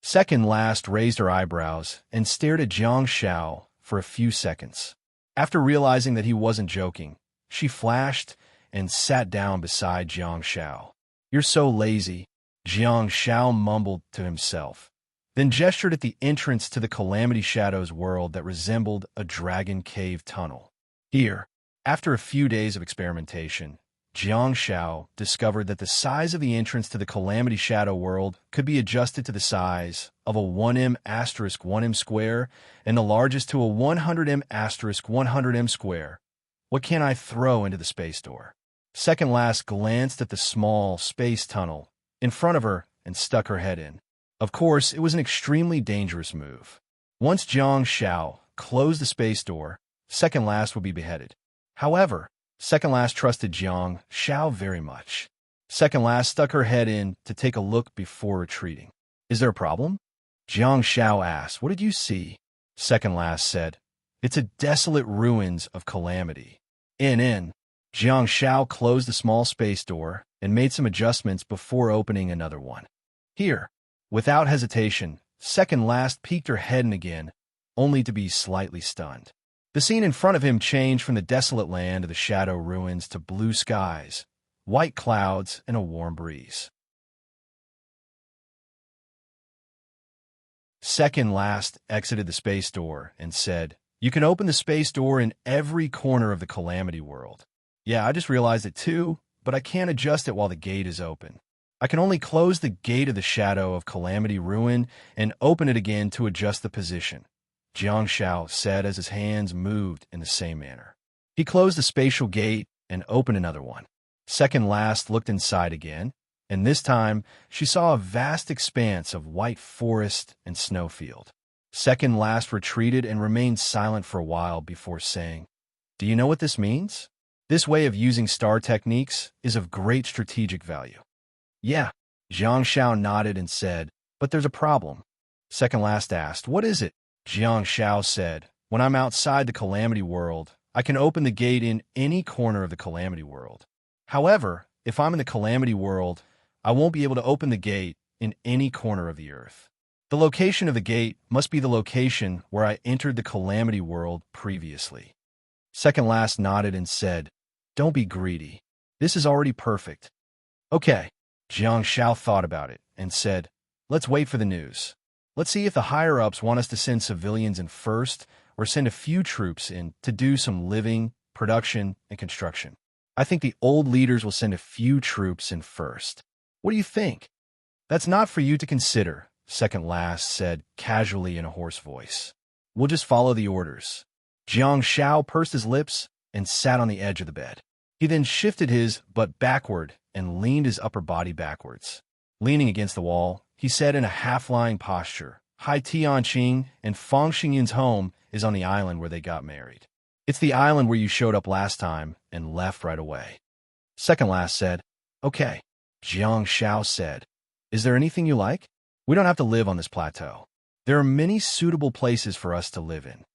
Second last raised her eyebrows and stared at Jiang Xiao for a few seconds. After realizing that he wasn't joking, she flashed and sat down beside Jiang Xiao. You're so lazy, Jiang Xiao mumbled to himself, then gestured at the entrance to the Calamity Shadows world that resembled a dragon cave tunnel. Here, after a few days of experimentation, Jiang Xiao discovered that the size of the entrance to the Calamity Shadow world could be adjusted to the size of a 1m*1m square and the largest to a 100m*100m square. What can I throw into the space door? Second last glanced at the small space tunnel in front of her and stuck her head in. Of course, it was an extremely dangerous move. Once Jiang Xiao closed the space door, second last would be beheaded. However, second last trusted Jiang Xiao very much. Second last stuck her head in to take a look before retreating. Is there a problem? Jiang Shao asked. What did you see? Second last said, it's a desolate ruins of calamity. In. Jiang Shao closed the small space door and made some adjustments before opening another one. Here. Without hesitation, second last peeked her head in again, only to be slightly stunned. The scene in front of him changed from the desolate land of the shadow ruins to blue skies, white clouds, and a warm breeze. Second last exited the space door and said, you can open the space door in every corner of the calamity world. Yeah, I just realized it too, but I can't adjust it while the gate is open. I can only close the gate of the shadow of calamity ruin and open it again to adjust the position, Jiang Shao said as his hands moved in the same manner. He closed the spatial gate and opened another one. Second last looked inside again, and this time she saw a vast expanse of white forest and snowfield. Second last retreated and remained silent for a while before saying, do you know what this means? This way of using star techniques is of great strategic value. Yeah, Jiang Shao nodded and said, but there's a problem. Second last asked, what is it? Jiang Shao said, when I'm outside the calamity world, I can open the gate in any corner of the calamity world. However, if I'm in the calamity world, I won't be able to open the gate in any corner of the earth. The location of the gate must be the location where I entered the calamity world previously. Second last nodded and said, don't be greedy. This is already perfect. Okay. Jiang Shao thought about it and said, let's wait for the news. Let's see if the higher-ups want us to send civilians in first or send a few troops in to do some living, production, and construction. I think the old leaders will send a few troops in first. What do you think? That's not for you to consider, second last said casually in a hoarse voice. We'll just follow the orders. Jiang Shao pursed his lips and sat on the edge of the bed. He then shifted his butt backward and leaned his upper body backwards. Leaning against the wall, he said in a half-lying posture, Hai Tianqing and Fang Xingyin's home is on the island where they got married. It's the island where you showed up last time and left right away. Second last said, okay. Jiang Shao said, is there anything you like? We don't have to live on this plateau. There are many suitable places for us to live in.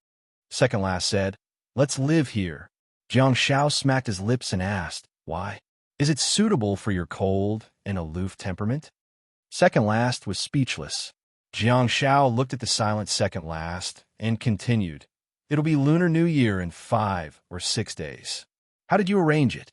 Second last said, let's live here. Jiang Shao smacked his lips and asked, why? Is it suitable for your cold and aloof temperament? Second last was speechless. Jiang Shao looked at the silent second last and continued, it'll be Lunar New Year in 5 or 6 days. How did you arrange it?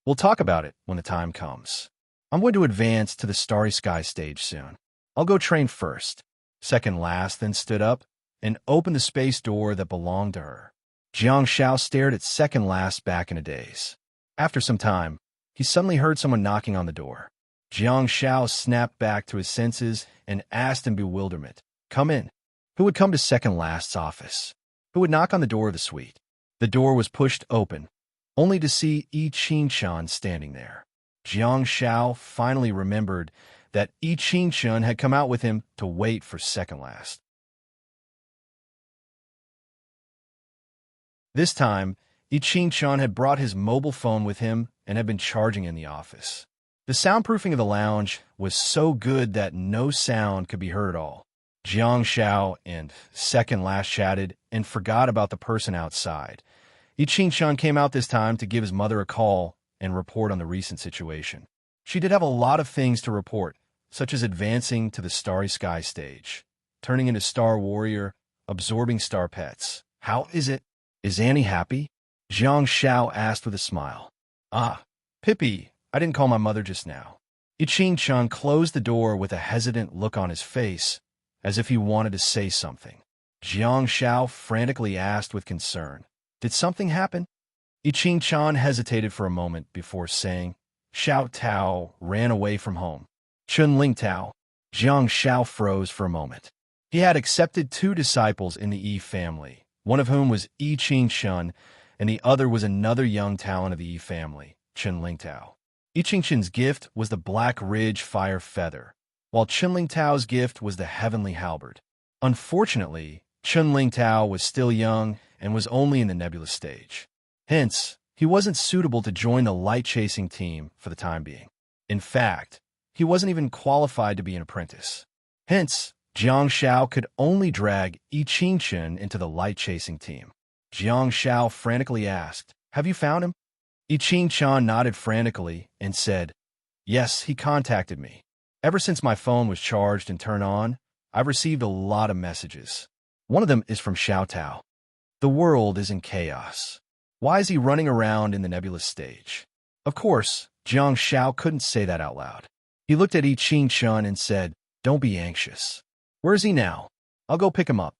We'll talk about it when the time comes. I'm going to advance to the Starry Sky stage soon. I'll go train first. Second last then stood up and opened the space door that belonged to her. Jiang Shao stared at second last back in a daze. After some time, he suddenly heard someone knocking on the door. Jiang Shao snapped back to his senses and asked in bewilderment, come in. Who would come to second last's office? Who would knock on the door of the suite? The door was pushed open, only to see Yi Qingquan standing there. Jiang Shao finally remembered that Yi Qingquan had come out with him to wait for second last. This time, Yi Qingquan had brought his mobile phone with him and had been charging in the office. The soundproofing of the lounge was so good that no sound could be heard at all. Jiang Shao and second last chatted and forgot about the person outside. Yi Qingquan came out this time to give his mother a call and report on the recent situation. She did have a lot of things to report, such as advancing to the Starry Sky stage, turning into Star Warrior, absorbing star pets. How is it? Is Annie happy? Jiang Shao asked with a smile. Ah, Pippi, I didn't call my mother just now. Yi Qingquan closed the door with a hesitant look on his face, as if he wanted to say something. Jiang Shao frantically asked with concern, did something happen? Yi Qingquan hesitated for a moment before saying, Xiao Tao ran away from home. Chun Ling Tao. Jiang Shao froze for a moment. He had accepted 2 disciples in the Yi family, one of whom was Yi Qingquan, and the other was another young talent of the Yi family, Chun Ling Tao. Yi Qingquan's gift was the Black Ridge Fire Feather, while Chun Ling Tao's gift was the Heavenly Halberd. Unfortunately, Chun Ling Tao was still young and was only in the nebulous stage. Hence, he wasn't suitable to join the light-chasing team for the time being. In fact, he wasn't even qualified to be an apprentice. Hence, Jiang Shao could only drag Yi Qingchen into the light-chasing team. Jiang Shao frantically asked, "Have you found him?" Yi Qingchen nodded frantically and said, "Yes, he contacted me. Ever since my phone was charged and turned on, I've received a lot of messages. One of them is from Xiao Tao. The world is in chaos. Why is he running around in the nebulous stage?" Of course, Jiang Shao couldn't say that out loud. He looked at Yi Qingchen and said, "Don't be anxious. Where is he now? I'll go pick him up."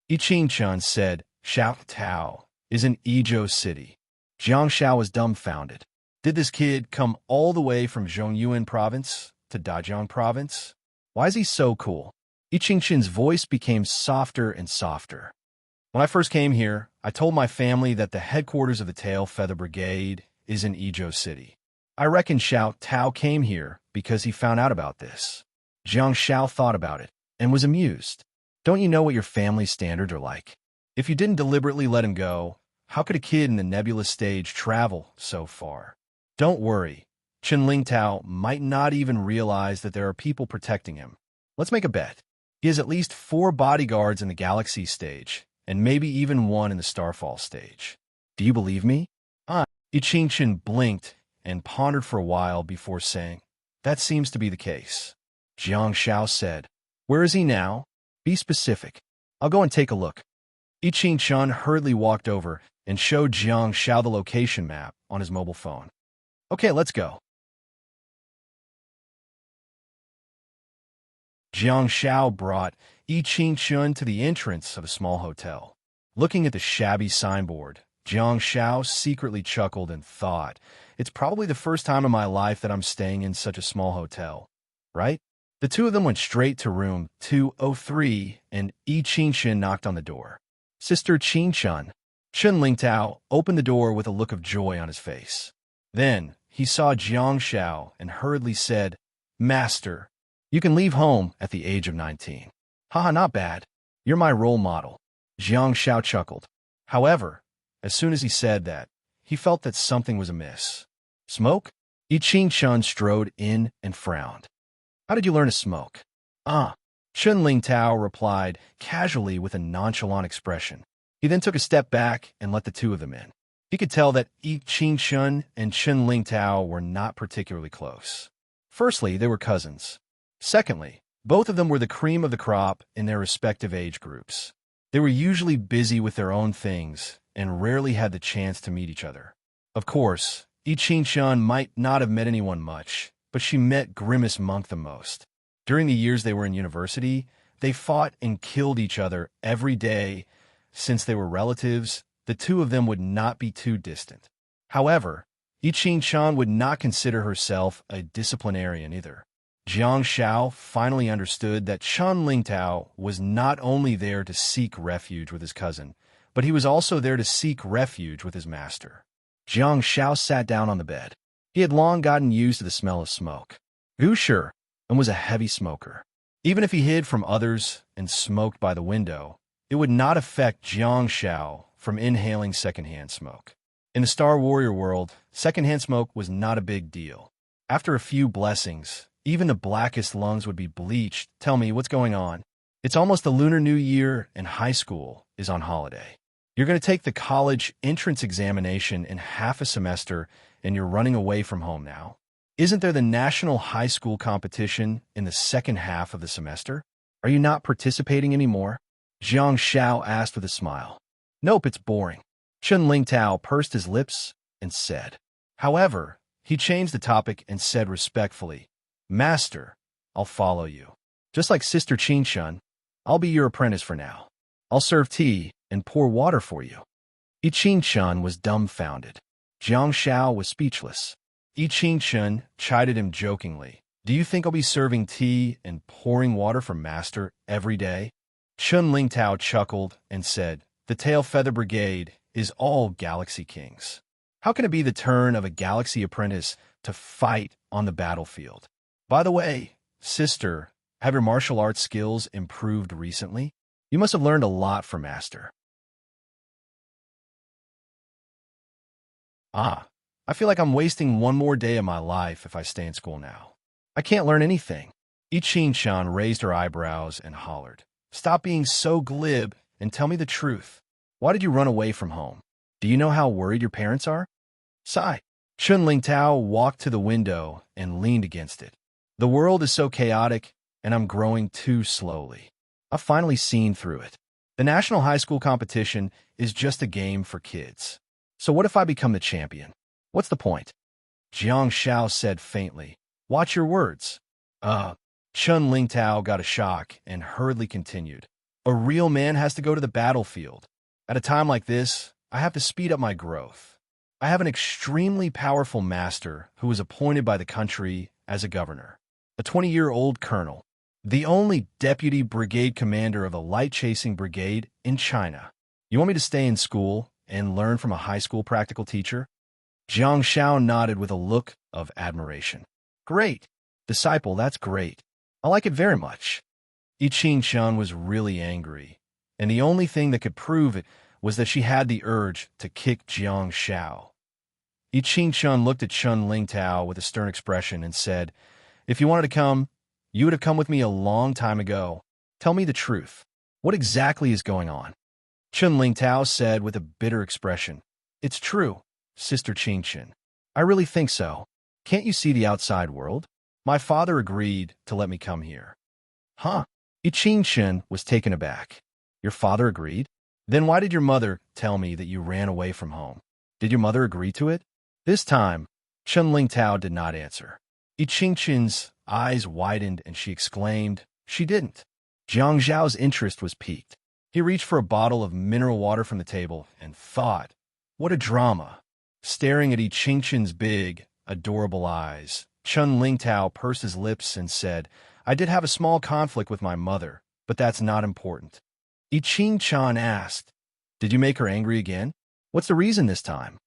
Yi Qingchen said, "Xiao Tao is in Yizhou City." Jiang Shao was dumbfounded. Did this kid come all the way from Zhongyuan province to Dajiang province? Why is he so cool? Yi Qingchen's voice became softer and softer. When I first came here, I told my family that the headquarters of the Tail Feather Brigade is in Yizhou City. I reckon Xiao Tao came here because he found out about this. Jiang Shao thought about it and was amused. Don't you know what your family's standards are like? If you didn't deliberately let him go, how could a kid in the nebulous stage travel so far? Don't worry. Chen Lingtao might not even realize that there are people protecting him. Let's make a bet. He has at least 4 bodyguards in the Galaxy stage, and maybe even 1 in the Starfall stage. Do you believe me? Yi Qingchen blinked and pondered for a while before saying, "That seems to be the case." Jiang Shao said, "Where is he now? Be specific. I'll go and take a look." Yi Qingchen hurriedly walked over and showed Jiang Shao the location map on his mobile phone. "Okay, let's go." Jiang Shao brought Yi Qingchen to the entrance of a small hotel. Looking at the shabby signboard, Jiang Shao secretly chuckled and thought, "It's probably the first time in my life that I'm staying in such a small hotel, right?" The two of them went straight to room 203, and Yi Qingchen knocked on the door. "Sister Qingchen." Chen Lingtao opened the door with a look of joy on his face. Then he saw Jiang Shao and hurriedly said, "Master, you can leave home at the age of 19. Haha, not bad. You're my role model." Jiang Shao chuckled. However, as soon as he said that, he felt that something was amiss. "Smoke?" Yi Qingchen strode in and frowned. "How did you learn to smoke?" Chen Lingtao replied casually with a nonchalant expression. He then took a step back and let the two of them in. He could tell that Yi Qingchen and Chen Lingtao were not particularly close. Firstly, they were cousins. Secondly, both of them were the cream of the crop in their respective age groups. They were usually busy with their own things and rarely had the chance to meet each other. Of course, Yi Qingchen might not have met anyone much, but she met Grimace Monk the most. During the years they were in university, they fought and killed each other every day. Since they were relatives, the two of them would not be too distant. However, Yi Qingchen would not consider herself a disciplinarian either. Jiang Shao finally understood that Chen Lingtao was not only there to seek refuge with his cousin, but he was also there to seek refuge with his master. Jiang Shao sat down on the bed. He had long gotten used to the smell of smoke. Sure, and was a heavy smoker. Even if he hid from others and smoked by the window, it would not affect Jiang Shao from inhaling secondhand smoke. In the Star Warrior world, secondhand smoke was not a big deal. After a few blessings, even the blackest lungs would be bleached. Tell me, what's going on? It's almost the Lunar New Year and high school is on holiday. You're going to take the college entrance examination in half a semester and you're running away from home now. Isn't there the national high school competition in the second half of the semester? Are you not participating anymore? Jiang Shao asked with a smile. Nope, it's boring. Chen Lingtao pursed his lips and said. However, he changed the topic and said respectfully, Master, I'll follow you. Just like Sister Qingchen, I'll be your apprentice for now. I'll serve tea and pour water for you. Yi Qingchen was dumbfounded. Jiang Shao was speechless. Yi Qingchen chided him jokingly. Do you think I'll be serving tea and pouring water for Master every day? Chen Lingtao chuckled and said, The Tail Feather Brigade is all Galaxy Kings. How can it be the turn of a Galaxy apprentice to fight on the battlefield? By the way, sister, have your martial arts skills improved recently? You must have learned a lot from Master. I I feel like I'm wasting one more day of my life if I stay in school now. I can't learn anything. Ichin-chan raised her eyebrows and hollered. Stop being so glib and tell me the truth. Why did you run away from home? Do you know how worried your parents are? Sigh. Chun Ling Tao walked to the window and leaned against it. The world is so chaotic, and I'm growing too slowly. I've finally seen through it. The national high school competition is just a game for kids. So what if I become the champion? What's the point? Jiang Xiao said faintly. Watch your words. Chun Ling Tao got a shock and hurriedly continued. A real man has to go to the battlefield. At a time like this, I have to speed up my growth. I have an extremely powerful master who was appointed by the country as a governor, a 20-year-old colonel, the only deputy brigade commander of a light-chasing brigade in China. You want me to stay in school and learn from a high school practical teacher? Jiang Xiao nodded with a look of admiration. Great. Disciple, that's great. I like it very much. Ichin-chan was really angry, and the only thing that could prove it was that she had the urge to kick Jiang Xiao. Ichin-chan looked at Chun Ling Tao with a stern expression and said, If you wanted to come, you would have come with me a long time ago. Tell me the truth. What exactly is going on? Chun Ling Tao said with a bitter expression, It's true, Sister Qingqin. I really think so. Can't you see the outside world? My father agreed to let me come here. Huh? Ichin-chan was taken aback. Your father agreed? Then why did your mother tell me that you ran away from home? Did your mother agree to it? This time, Chun Ling Tao did not answer. Ichin-chan's eyes widened and she exclaimed, She didn't. Jiang Zhao's interest was piqued. He reached for a bottle of mineral water from the table and thought, What a drama. Staring at Ichin-chan's big, adorable eyes, Chun Ling Tao pursed his lips and said, I did have a small conflict with my mother, but that's not important. Ichin-chan asked, Did you make her angry again? What's the reason this time?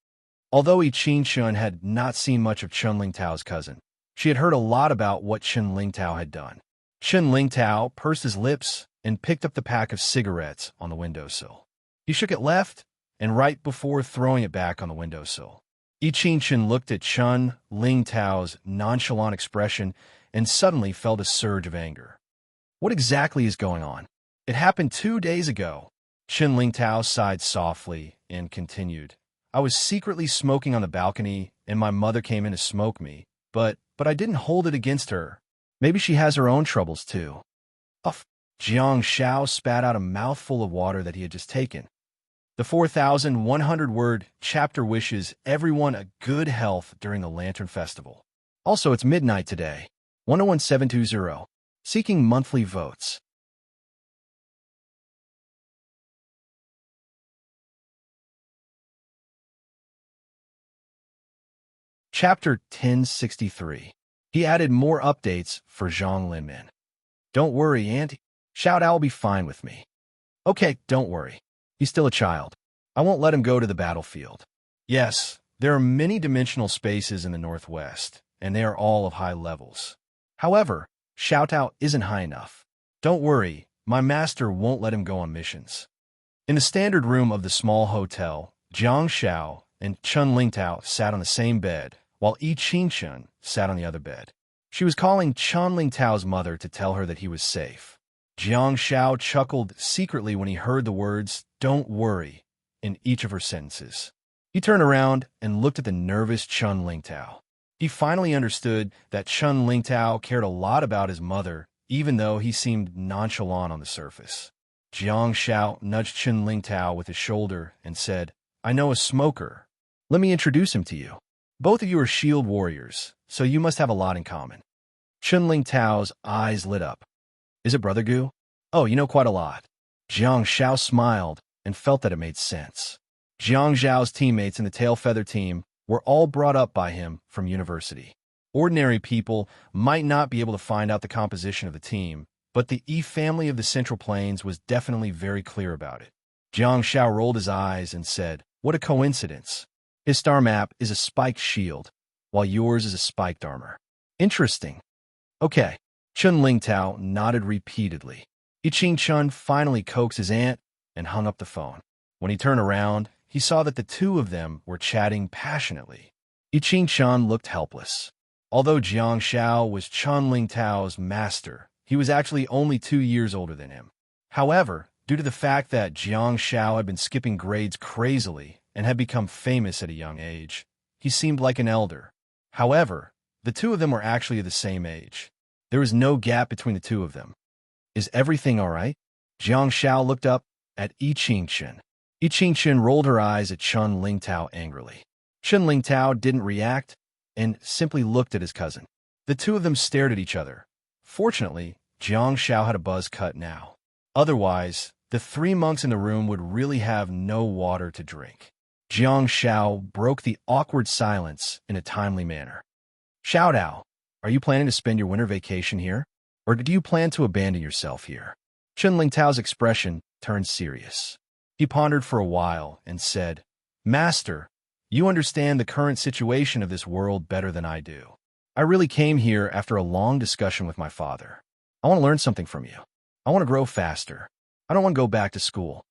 Although Ichin-chan had not seen much of Chun Ling Tao's cousin, she had heard a lot about what Chun Ling Tao had done. Chun Ling Tao pursed his lips and picked up the pack of cigarettes on the windowsill. He shook it left and right before throwing it back on the windowsill. Ichin-chan looked at Chun Ling Tao's nonchalant expression and suddenly felt a surge of anger. What exactly is going on? It happened 2 days ago. Chun Ling Tao sighed softly and continued. I was secretly smoking on the balcony, and my mother came in to smoke me, but I didn't hold it against her. Maybe she has her own troubles, too. Uff. Jiang Xiao spat out a mouthful of water that he had just taken. The 4,100-word chapter wishes everyone a good health during the Lantern Festival. Also, it's midnight today. 101720. Seeking monthly votes. Chapter 1063. He added more updates for Zhang Linmin. Don't worry, Auntie. Shout Owl will be fine with me. Okay, don't worry. He's still a child. I won't let him go to the battlefield. Yes, there are many dimensional spaces in the Northwest, and they are all of high levels. However, Xiao Tao isn't high enough. Don't worry, my master won't let him go on missions. In the standard room of the small hotel, Jiang Xiao and Chun Ling Tao sat on the same bed, while Ichin-chan sat on the other bed. She was calling Chun Ling Tao's mother to tell her that he was safe. Jiang Xiao chuckled secretly when he heard the words, "Don't worry," in each of her sentences. He turned around and looked at the nervous Chun Ling Tao. He finally understood that Chun Ling Tao cared a lot about his mother, even though he seemed nonchalant on the surface. Jiang Xiao nudged Chun Ling Tao with his shoulder and said, "I know a smoker. Let me introduce him to you. Both of you are shield warriors, so you must have a lot in common." Chun Ling Tao's eyes lit up. "Is it Brother Gu?" "Oh, you know quite a lot." Jiang Xiao smiled and felt that it made sense. Jiang Zhao's teammates in the Tail Feather team were all brought up by him from university. Ordinary people might not be able to find out the composition of the team, but the E family of the Central Plains was definitely very clear about it. Jiang Xiao rolled his eyes and said, "What a coincidence. His star map is a spiked shield, while yours is a spiked armor. Interesting." "Okay." Chun Ling Tao nodded repeatedly. Ichin-chun finally coaxed his aunt and hung up the phone. When he turned around, he saw that the two of them were chatting passionately. Yi Qingchen looked helpless. Although Jiang Shao was Chun Ling Tao's master, he was actually only 2 years older than him. However, due to the fact that Jiang Shao had been skipping grades crazily and had become famous at a young age, he seemed like an elder. However, the two of them were actually the same age. There was no gap between the two of them. Is everything all right? Jiang Shao looked up at Yi Qingchen. Yi Qingchen rolled her eyes at Chun Ling Tao angrily. Chun Ling Tao didn't react and simply looked at his cousin. The two of them stared at each other. Fortunately, Jiang Shao had a buzz cut now. Otherwise, the 3 monks in the room would really have no water to drink. Jiang Shao broke the awkward silence in a timely manner. Xiao Dao, are you planning to spend your winter vacation here? Or do you plan to abandon yourself here? Chun Ling Tao's expression turned serious. He pondered for a while and said, Master, you understand the current situation of this world better than I do. I really came here after a long discussion with my father. I want to learn something from you. I want to grow faster. I don't want to go back to school.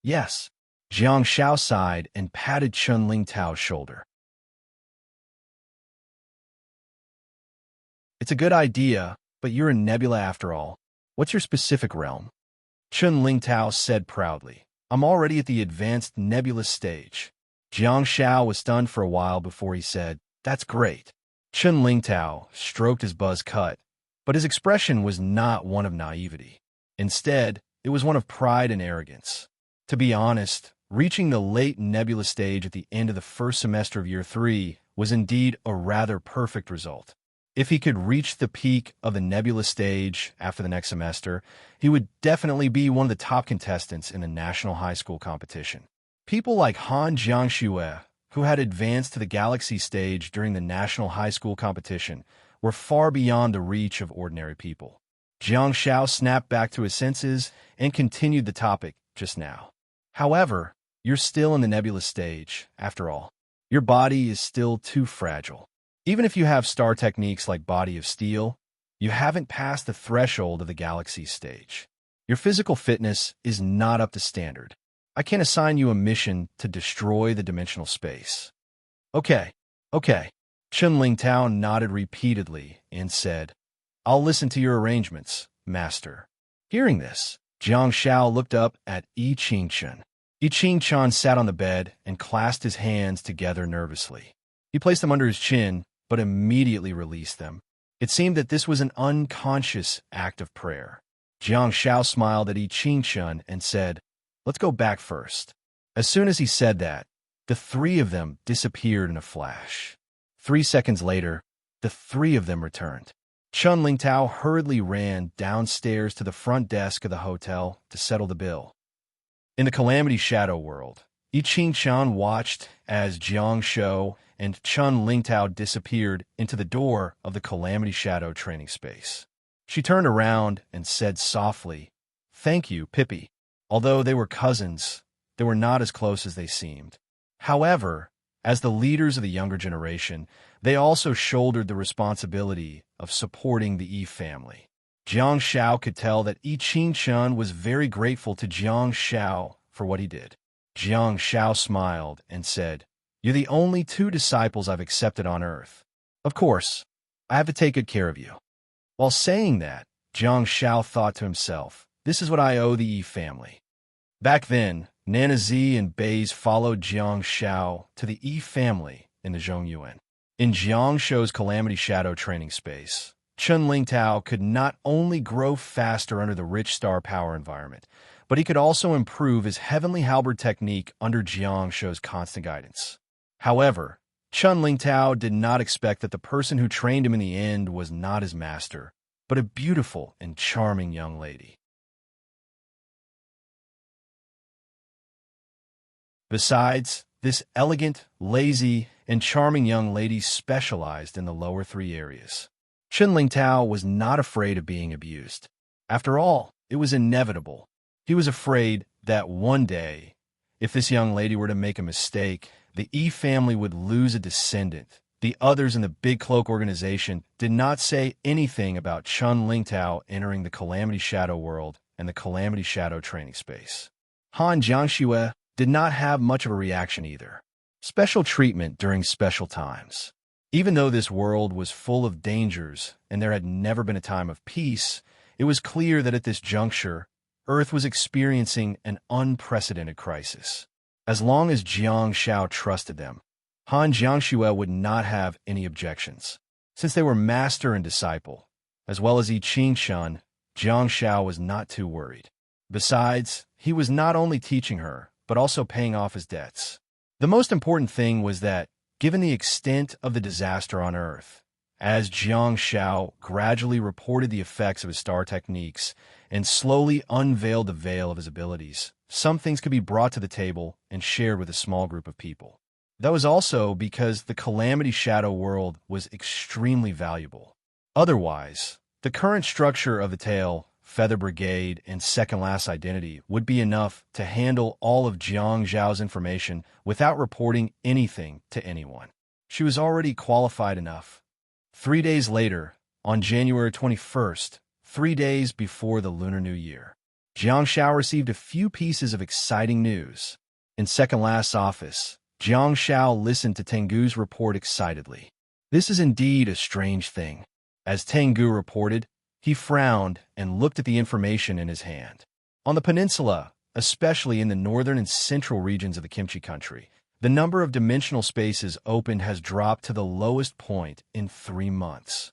Yes. Jiang Shao sighed and patted Chun Ling Tao's shoulder. It's a good idea, but you're a nebula after all. What's your specific realm? Chun Ling Tao said proudly. I'm already at the advanced nebulous stage. Jiang Shao was stunned for a while before he said, That's great. Chun Ling Tao stroked his buzz cut, but his expression was not one of naivety. Instead, it was one of pride and arrogance. To be honest, reaching the late nebula stage at the end of the first semester of Year 3 was indeed a rather perfect result. If he could reach the peak of the nebula stage after the next semester, he would definitely be one of the top contestants in the national high school competition. People like Han Jiangxue, who had advanced to the galaxy stage during the national high school competition, were far beyond the reach of ordinary people. Jiang Shao snapped back to his senses and continued the topic just now. However, you're still in the nebula stage, after all. Your body is still too fragile. Even if you have star techniques like Body of Steel, you haven't passed the threshold of the galaxy stage. Your physical fitness is not up to standard. I can't assign you a mission to destroy the dimensional space. Okay. Chun Ling Tao nodded repeatedly and said, I'll listen to your arrangements, Master. Hearing this, Jiang Shao looked up at Yi Qingchen. Yi Qingchen sat on the bed and clasped his hands together nervously. He placed them under his chin, but immediately released them. It seemed that this was an unconscious act of prayer. Jiang Shao smiled at Yi Qingchen and said, Let's go back first. As soon as he said that, the 3 of them disappeared in a flash. 3 seconds later, the 3 of them returned. Chun Ling Tao hurriedly ran downstairs to the front desk of the hotel to settle the bill. In the Calamity Shadow world, Yi Qingchen watched as Jiang Shao and Chun Ling Tao disappeared into the door of the Calamity Shadow training space. She turned around and said softly, Thank you, Pippi. Although they were cousins, they were not as close as they seemed. However, as the leaders of the younger generation, they also shouldered the responsibility of supporting the Yi family. Jiang Shao could tell that Yi Qingchen was very grateful to Jiang Shao for what he did. Jiang Shao smiled and said, You're the only 2 disciples I've accepted on Earth. Of course, I have to take good care of you. While saying that, Jiang Shao thought to himself, This is what I owe the Yi family. Back then, Nana Zi and Baze followed Jiang Shao to the Yi family in the Zhongyuan. In Jiang Shao's Calamity Shadow training space, Chun Ling Tao could not only grow faster under the rich star power environment, but he could also improve his heavenly halberd technique under Jiang Shao's constant guidance. However, Chun Ling Tao did not expect that the person who trained him in the end was not his master, but a beautiful and charming young lady. Besides, this elegant, lazy, and charming young lady specialized in the lower 3 areas. Chun Ling Tao was not afraid of being abused. After all, it was inevitable. He was afraid that one day, if this young lady were to make a mistake, the Yi family would lose a descendant. The others in the Big Cloak organization did not say anything about Chun Ling Tao entering the Calamity Shadow world and the Calamity Shadow training space. Han Jiangxue did not have much of a reaction either. Special treatment during special times. Even though this world was full of dangers and there had never been a time of peace, it was clear that at this juncture, Earth was experiencing an unprecedented crisis. As long as Jiang Shao trusted them, Han Jiangxue would not have any objections. Since they were master and disciple, as well as I Ching Shun, Jiang Shao was not too worried. Besides, he was not only teaching her, but also paying off his debts. The most important thing was that, given the extent of the disaster on Earth, as Jiang Shao gradually reported the effects of his star techniques and slowly unveiled the veil of his abilities, some things could be brought to the table and shared with a small group of people. That was also because the Calamity Shadow world was extremely valuable. Otherwise, the current structure of the Tail, Feather Brigade, and Second Last Identity would be enough to handle all of Jiang Zhao's information without reporting anything to anyone. She was already qualified enough. 3 days later, on January 21st, 3 days before the Lunar New Year, Jiang Shao received a few pieces of exciting news. In Second Last's office, Jiang Shao listened to Tengu's report excitedly. This is indeed a strange thing. As Tengu reported, he frowned and looked at the information in his hand. On the peninsula, especially in the northern and central regions of the Kimchi country, the number of dimensional spaces opened has dropped to the lowest point in 3 months.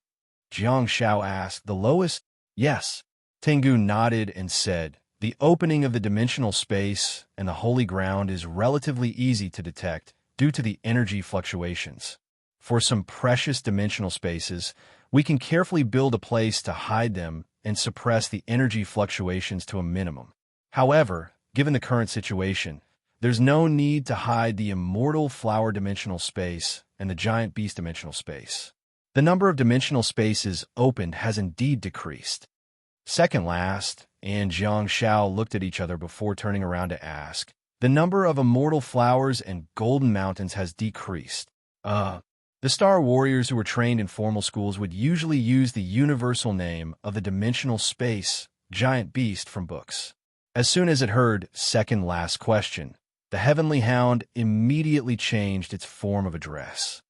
Jiang Shao asked, "The lowest?" "Yes." Tengu nodded and said, "The opening of the dimensional space and the holy ground is relatively easy to detect due to the energy fluctuations. For some precious dimensional spaces, we can carefully build a place to hide them and suppress the energy fluctuations to a minimum. However, given the current situation, there's no need to hide the immortal flower dimensional space and the giant beast dimensional space. The number of dimensional spaces opened has indeed decreased." Second Last and Jiang Shao looked at each other before turning around to ask, "The number of immortal flowers and golden mountains has decreased." The Star Warriors who were trained in formal schools would usually use the universal name of the dimensional space, giant beast, from books. As soon as it heard Second Last question, the Heavenly Hound immediately changed its form of address.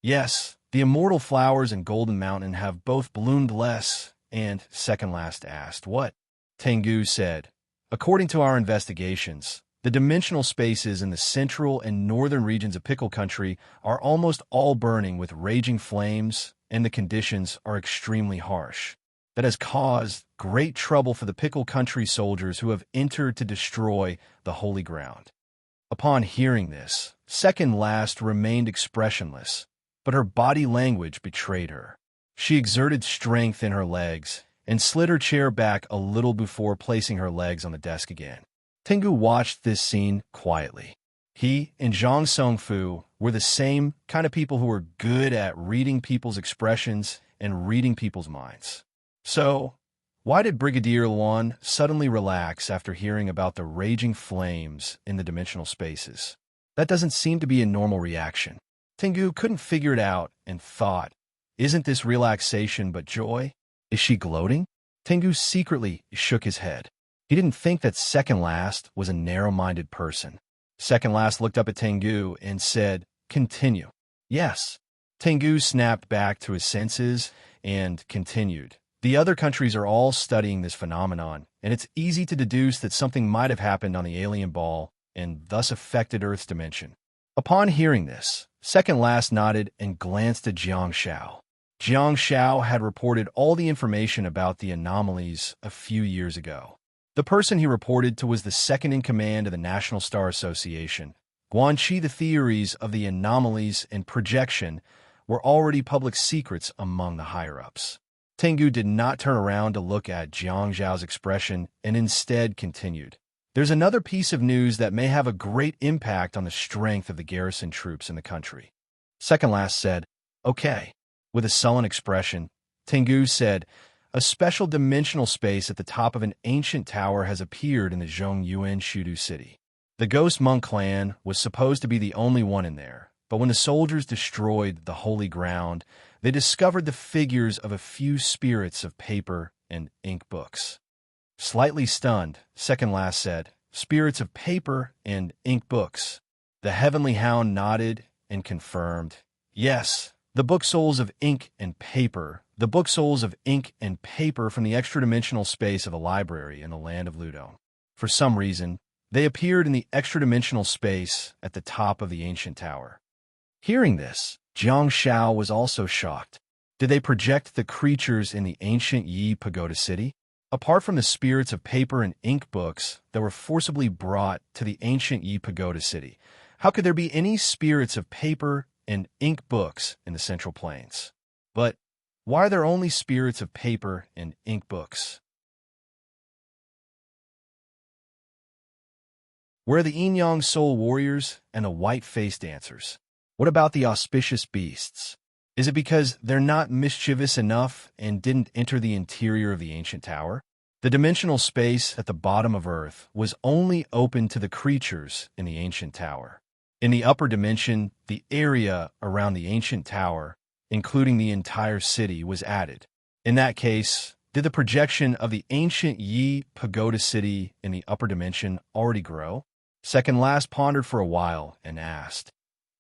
"Yes, the immortal flowers and golden mountain have both bloomed less," and Second Last asked, "What?" Tengu said, "According to our investigations, the dimensional spaces in the central and northern regions of Pickle Country are almost all burning with raging flames, and the conditions are extremely harsh. That has caused great trouble for the Pickle Country soldiers who have entered to destroy the holy ground." Upon hearing this, Second Last remained expressionless, but her body language betrayed her. She exerted strength in her legs and slid her chair back a little before placing her legs on the desk again. Tengu watched this scene quietly. He and Zhang Songfu were the same kind of people who were good at reading people's expressions and reading people's minds. So, why did Brigadier Luan suddenly relax after hearing about the raging flames in the dimensional spaces? That doesn't seem to be a normal reaction. Tengu couldn't figure it out and thought, isn't this relaxation but joy? Is she gloating? Tengu secretly shook his head. He didn't think that Second Last was a narrow-minded person. Second Last looked up at Tengu and said, "Continue." "Yes." Tengu snapped back to his senses and continued. "The other countries are all studying this phenomenon, and it's easy to deduce that something might have happened on the alien ball and thus affected Earth's dimension." Upon hearing this, Second Last nodded and glanced at Jiang Shao. Jiang Shao had reported all the information about the anomalies a few years ago. The person he reported to was the second in command of the National Star Association. Guanxi, the theories of the anomalies and projection were already public secrets among the higher-ups. Tengu did not turn around to look at Jiang Zhao's expression and instead continued. "There's another piece of news that may have a great impact on the strength of the garrison troops in the country." Second Last said, "Okay." With a sullen expression, Tengu said, "A special dimensional space at the top of an ancient tower has appeared in the Zhongyuan Shudu city. The Ghost Monk clan was supposed to be the only one in there, but when the soldiers destroyed the holy ground, they discovered the figures of a few spirits of paper and ink books." Slightly stunned, Second Last said, spirits of paper and ink books. The heavenly hound nodded and confirmed, yes, the book souls of ink and paper, the book souls of ink and paper from the extra-dimensional space of a library in the land of Ludo. For some reason, they appeared in the extra-dimensional space at the top of the ancient tower. Hearing this, Jiang Shao was also shocked. Did they project the creatures in the ancient Yi Pagoda City? Apart from the spirits of paper and ink books that were forcibly brought to the ancient Yi Pagoda City, how could there be any spirits of paper and ink books in the Central Plains? But why are there only spirits of paper and ink books? Where are the yin-yang soul warriors and the white-faced dancers? What about the auspicious beasts? Is it because they're not mischievous enough and didn't enter the interior of the ancient tower? The dimensional space at the bottom of Earth was only open to the creatures in the ancient tower. In the upper dimension, the area around the ancient tower, including the entire city, was added. In that case, did the projection of the ancient Yi Pagoda City in the upper dimension already grow? Second Last pondered for a while and asked,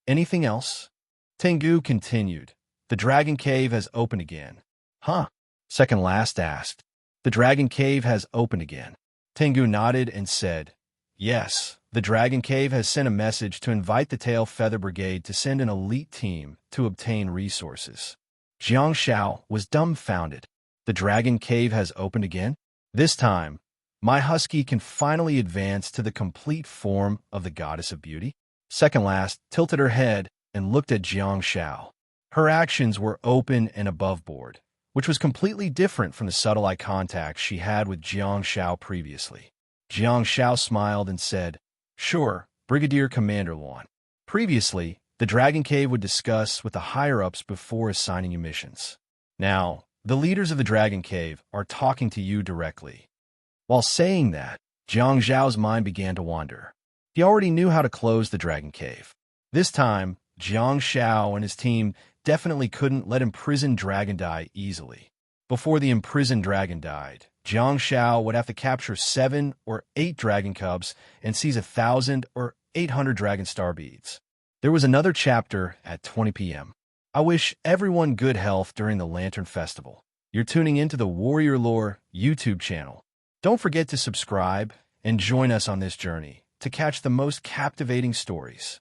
anything else? Tengu continued, the Dragon Cave has opened again. Huh? Second Last asked. The Dragon Cave has opened again. Tengu nodded and said, yes, the Dragon Cave has sent a message to invite the Tail Feather Brigade to send an elite team to obtain resources. Jiang Shao was dumbfounded. The Dragon Cave has opened again? This time, my husky can finally advance to the complete form of the Goddess of Beauty? Second Last tilted her head and looked at Jiang Shao. Her actions were open and above board, which was completely different from the subtle eye contact she had with Jiang Shao previously. Jiang Shao smiled and said, sure, Brigadier Commander Luan. Previously, the Dragon Cave would discuss with the higher-ups before assigning you missions. Now, the leaders of the Dragon Cave are talking to you directly. While saying that, Jiang Zhao's mind began to wander. He already knew how to close the Dragon Cave. This time, Jiang Shao and his team definitely couldn't let imprisoned dragon die easily. Before the imprisoned dragon died, Jiang Shao would have to capture 7 or 8 dragon cubs and seize 1,000 or 800 dragon star beads. There was another chapter at 20 p.m. I wish everyone good health during the Lantern Festival. You're tuning into the Warrior Lore YouTube channel. Don't forget to subscribe and join us on this journey to catch the most captivating stories.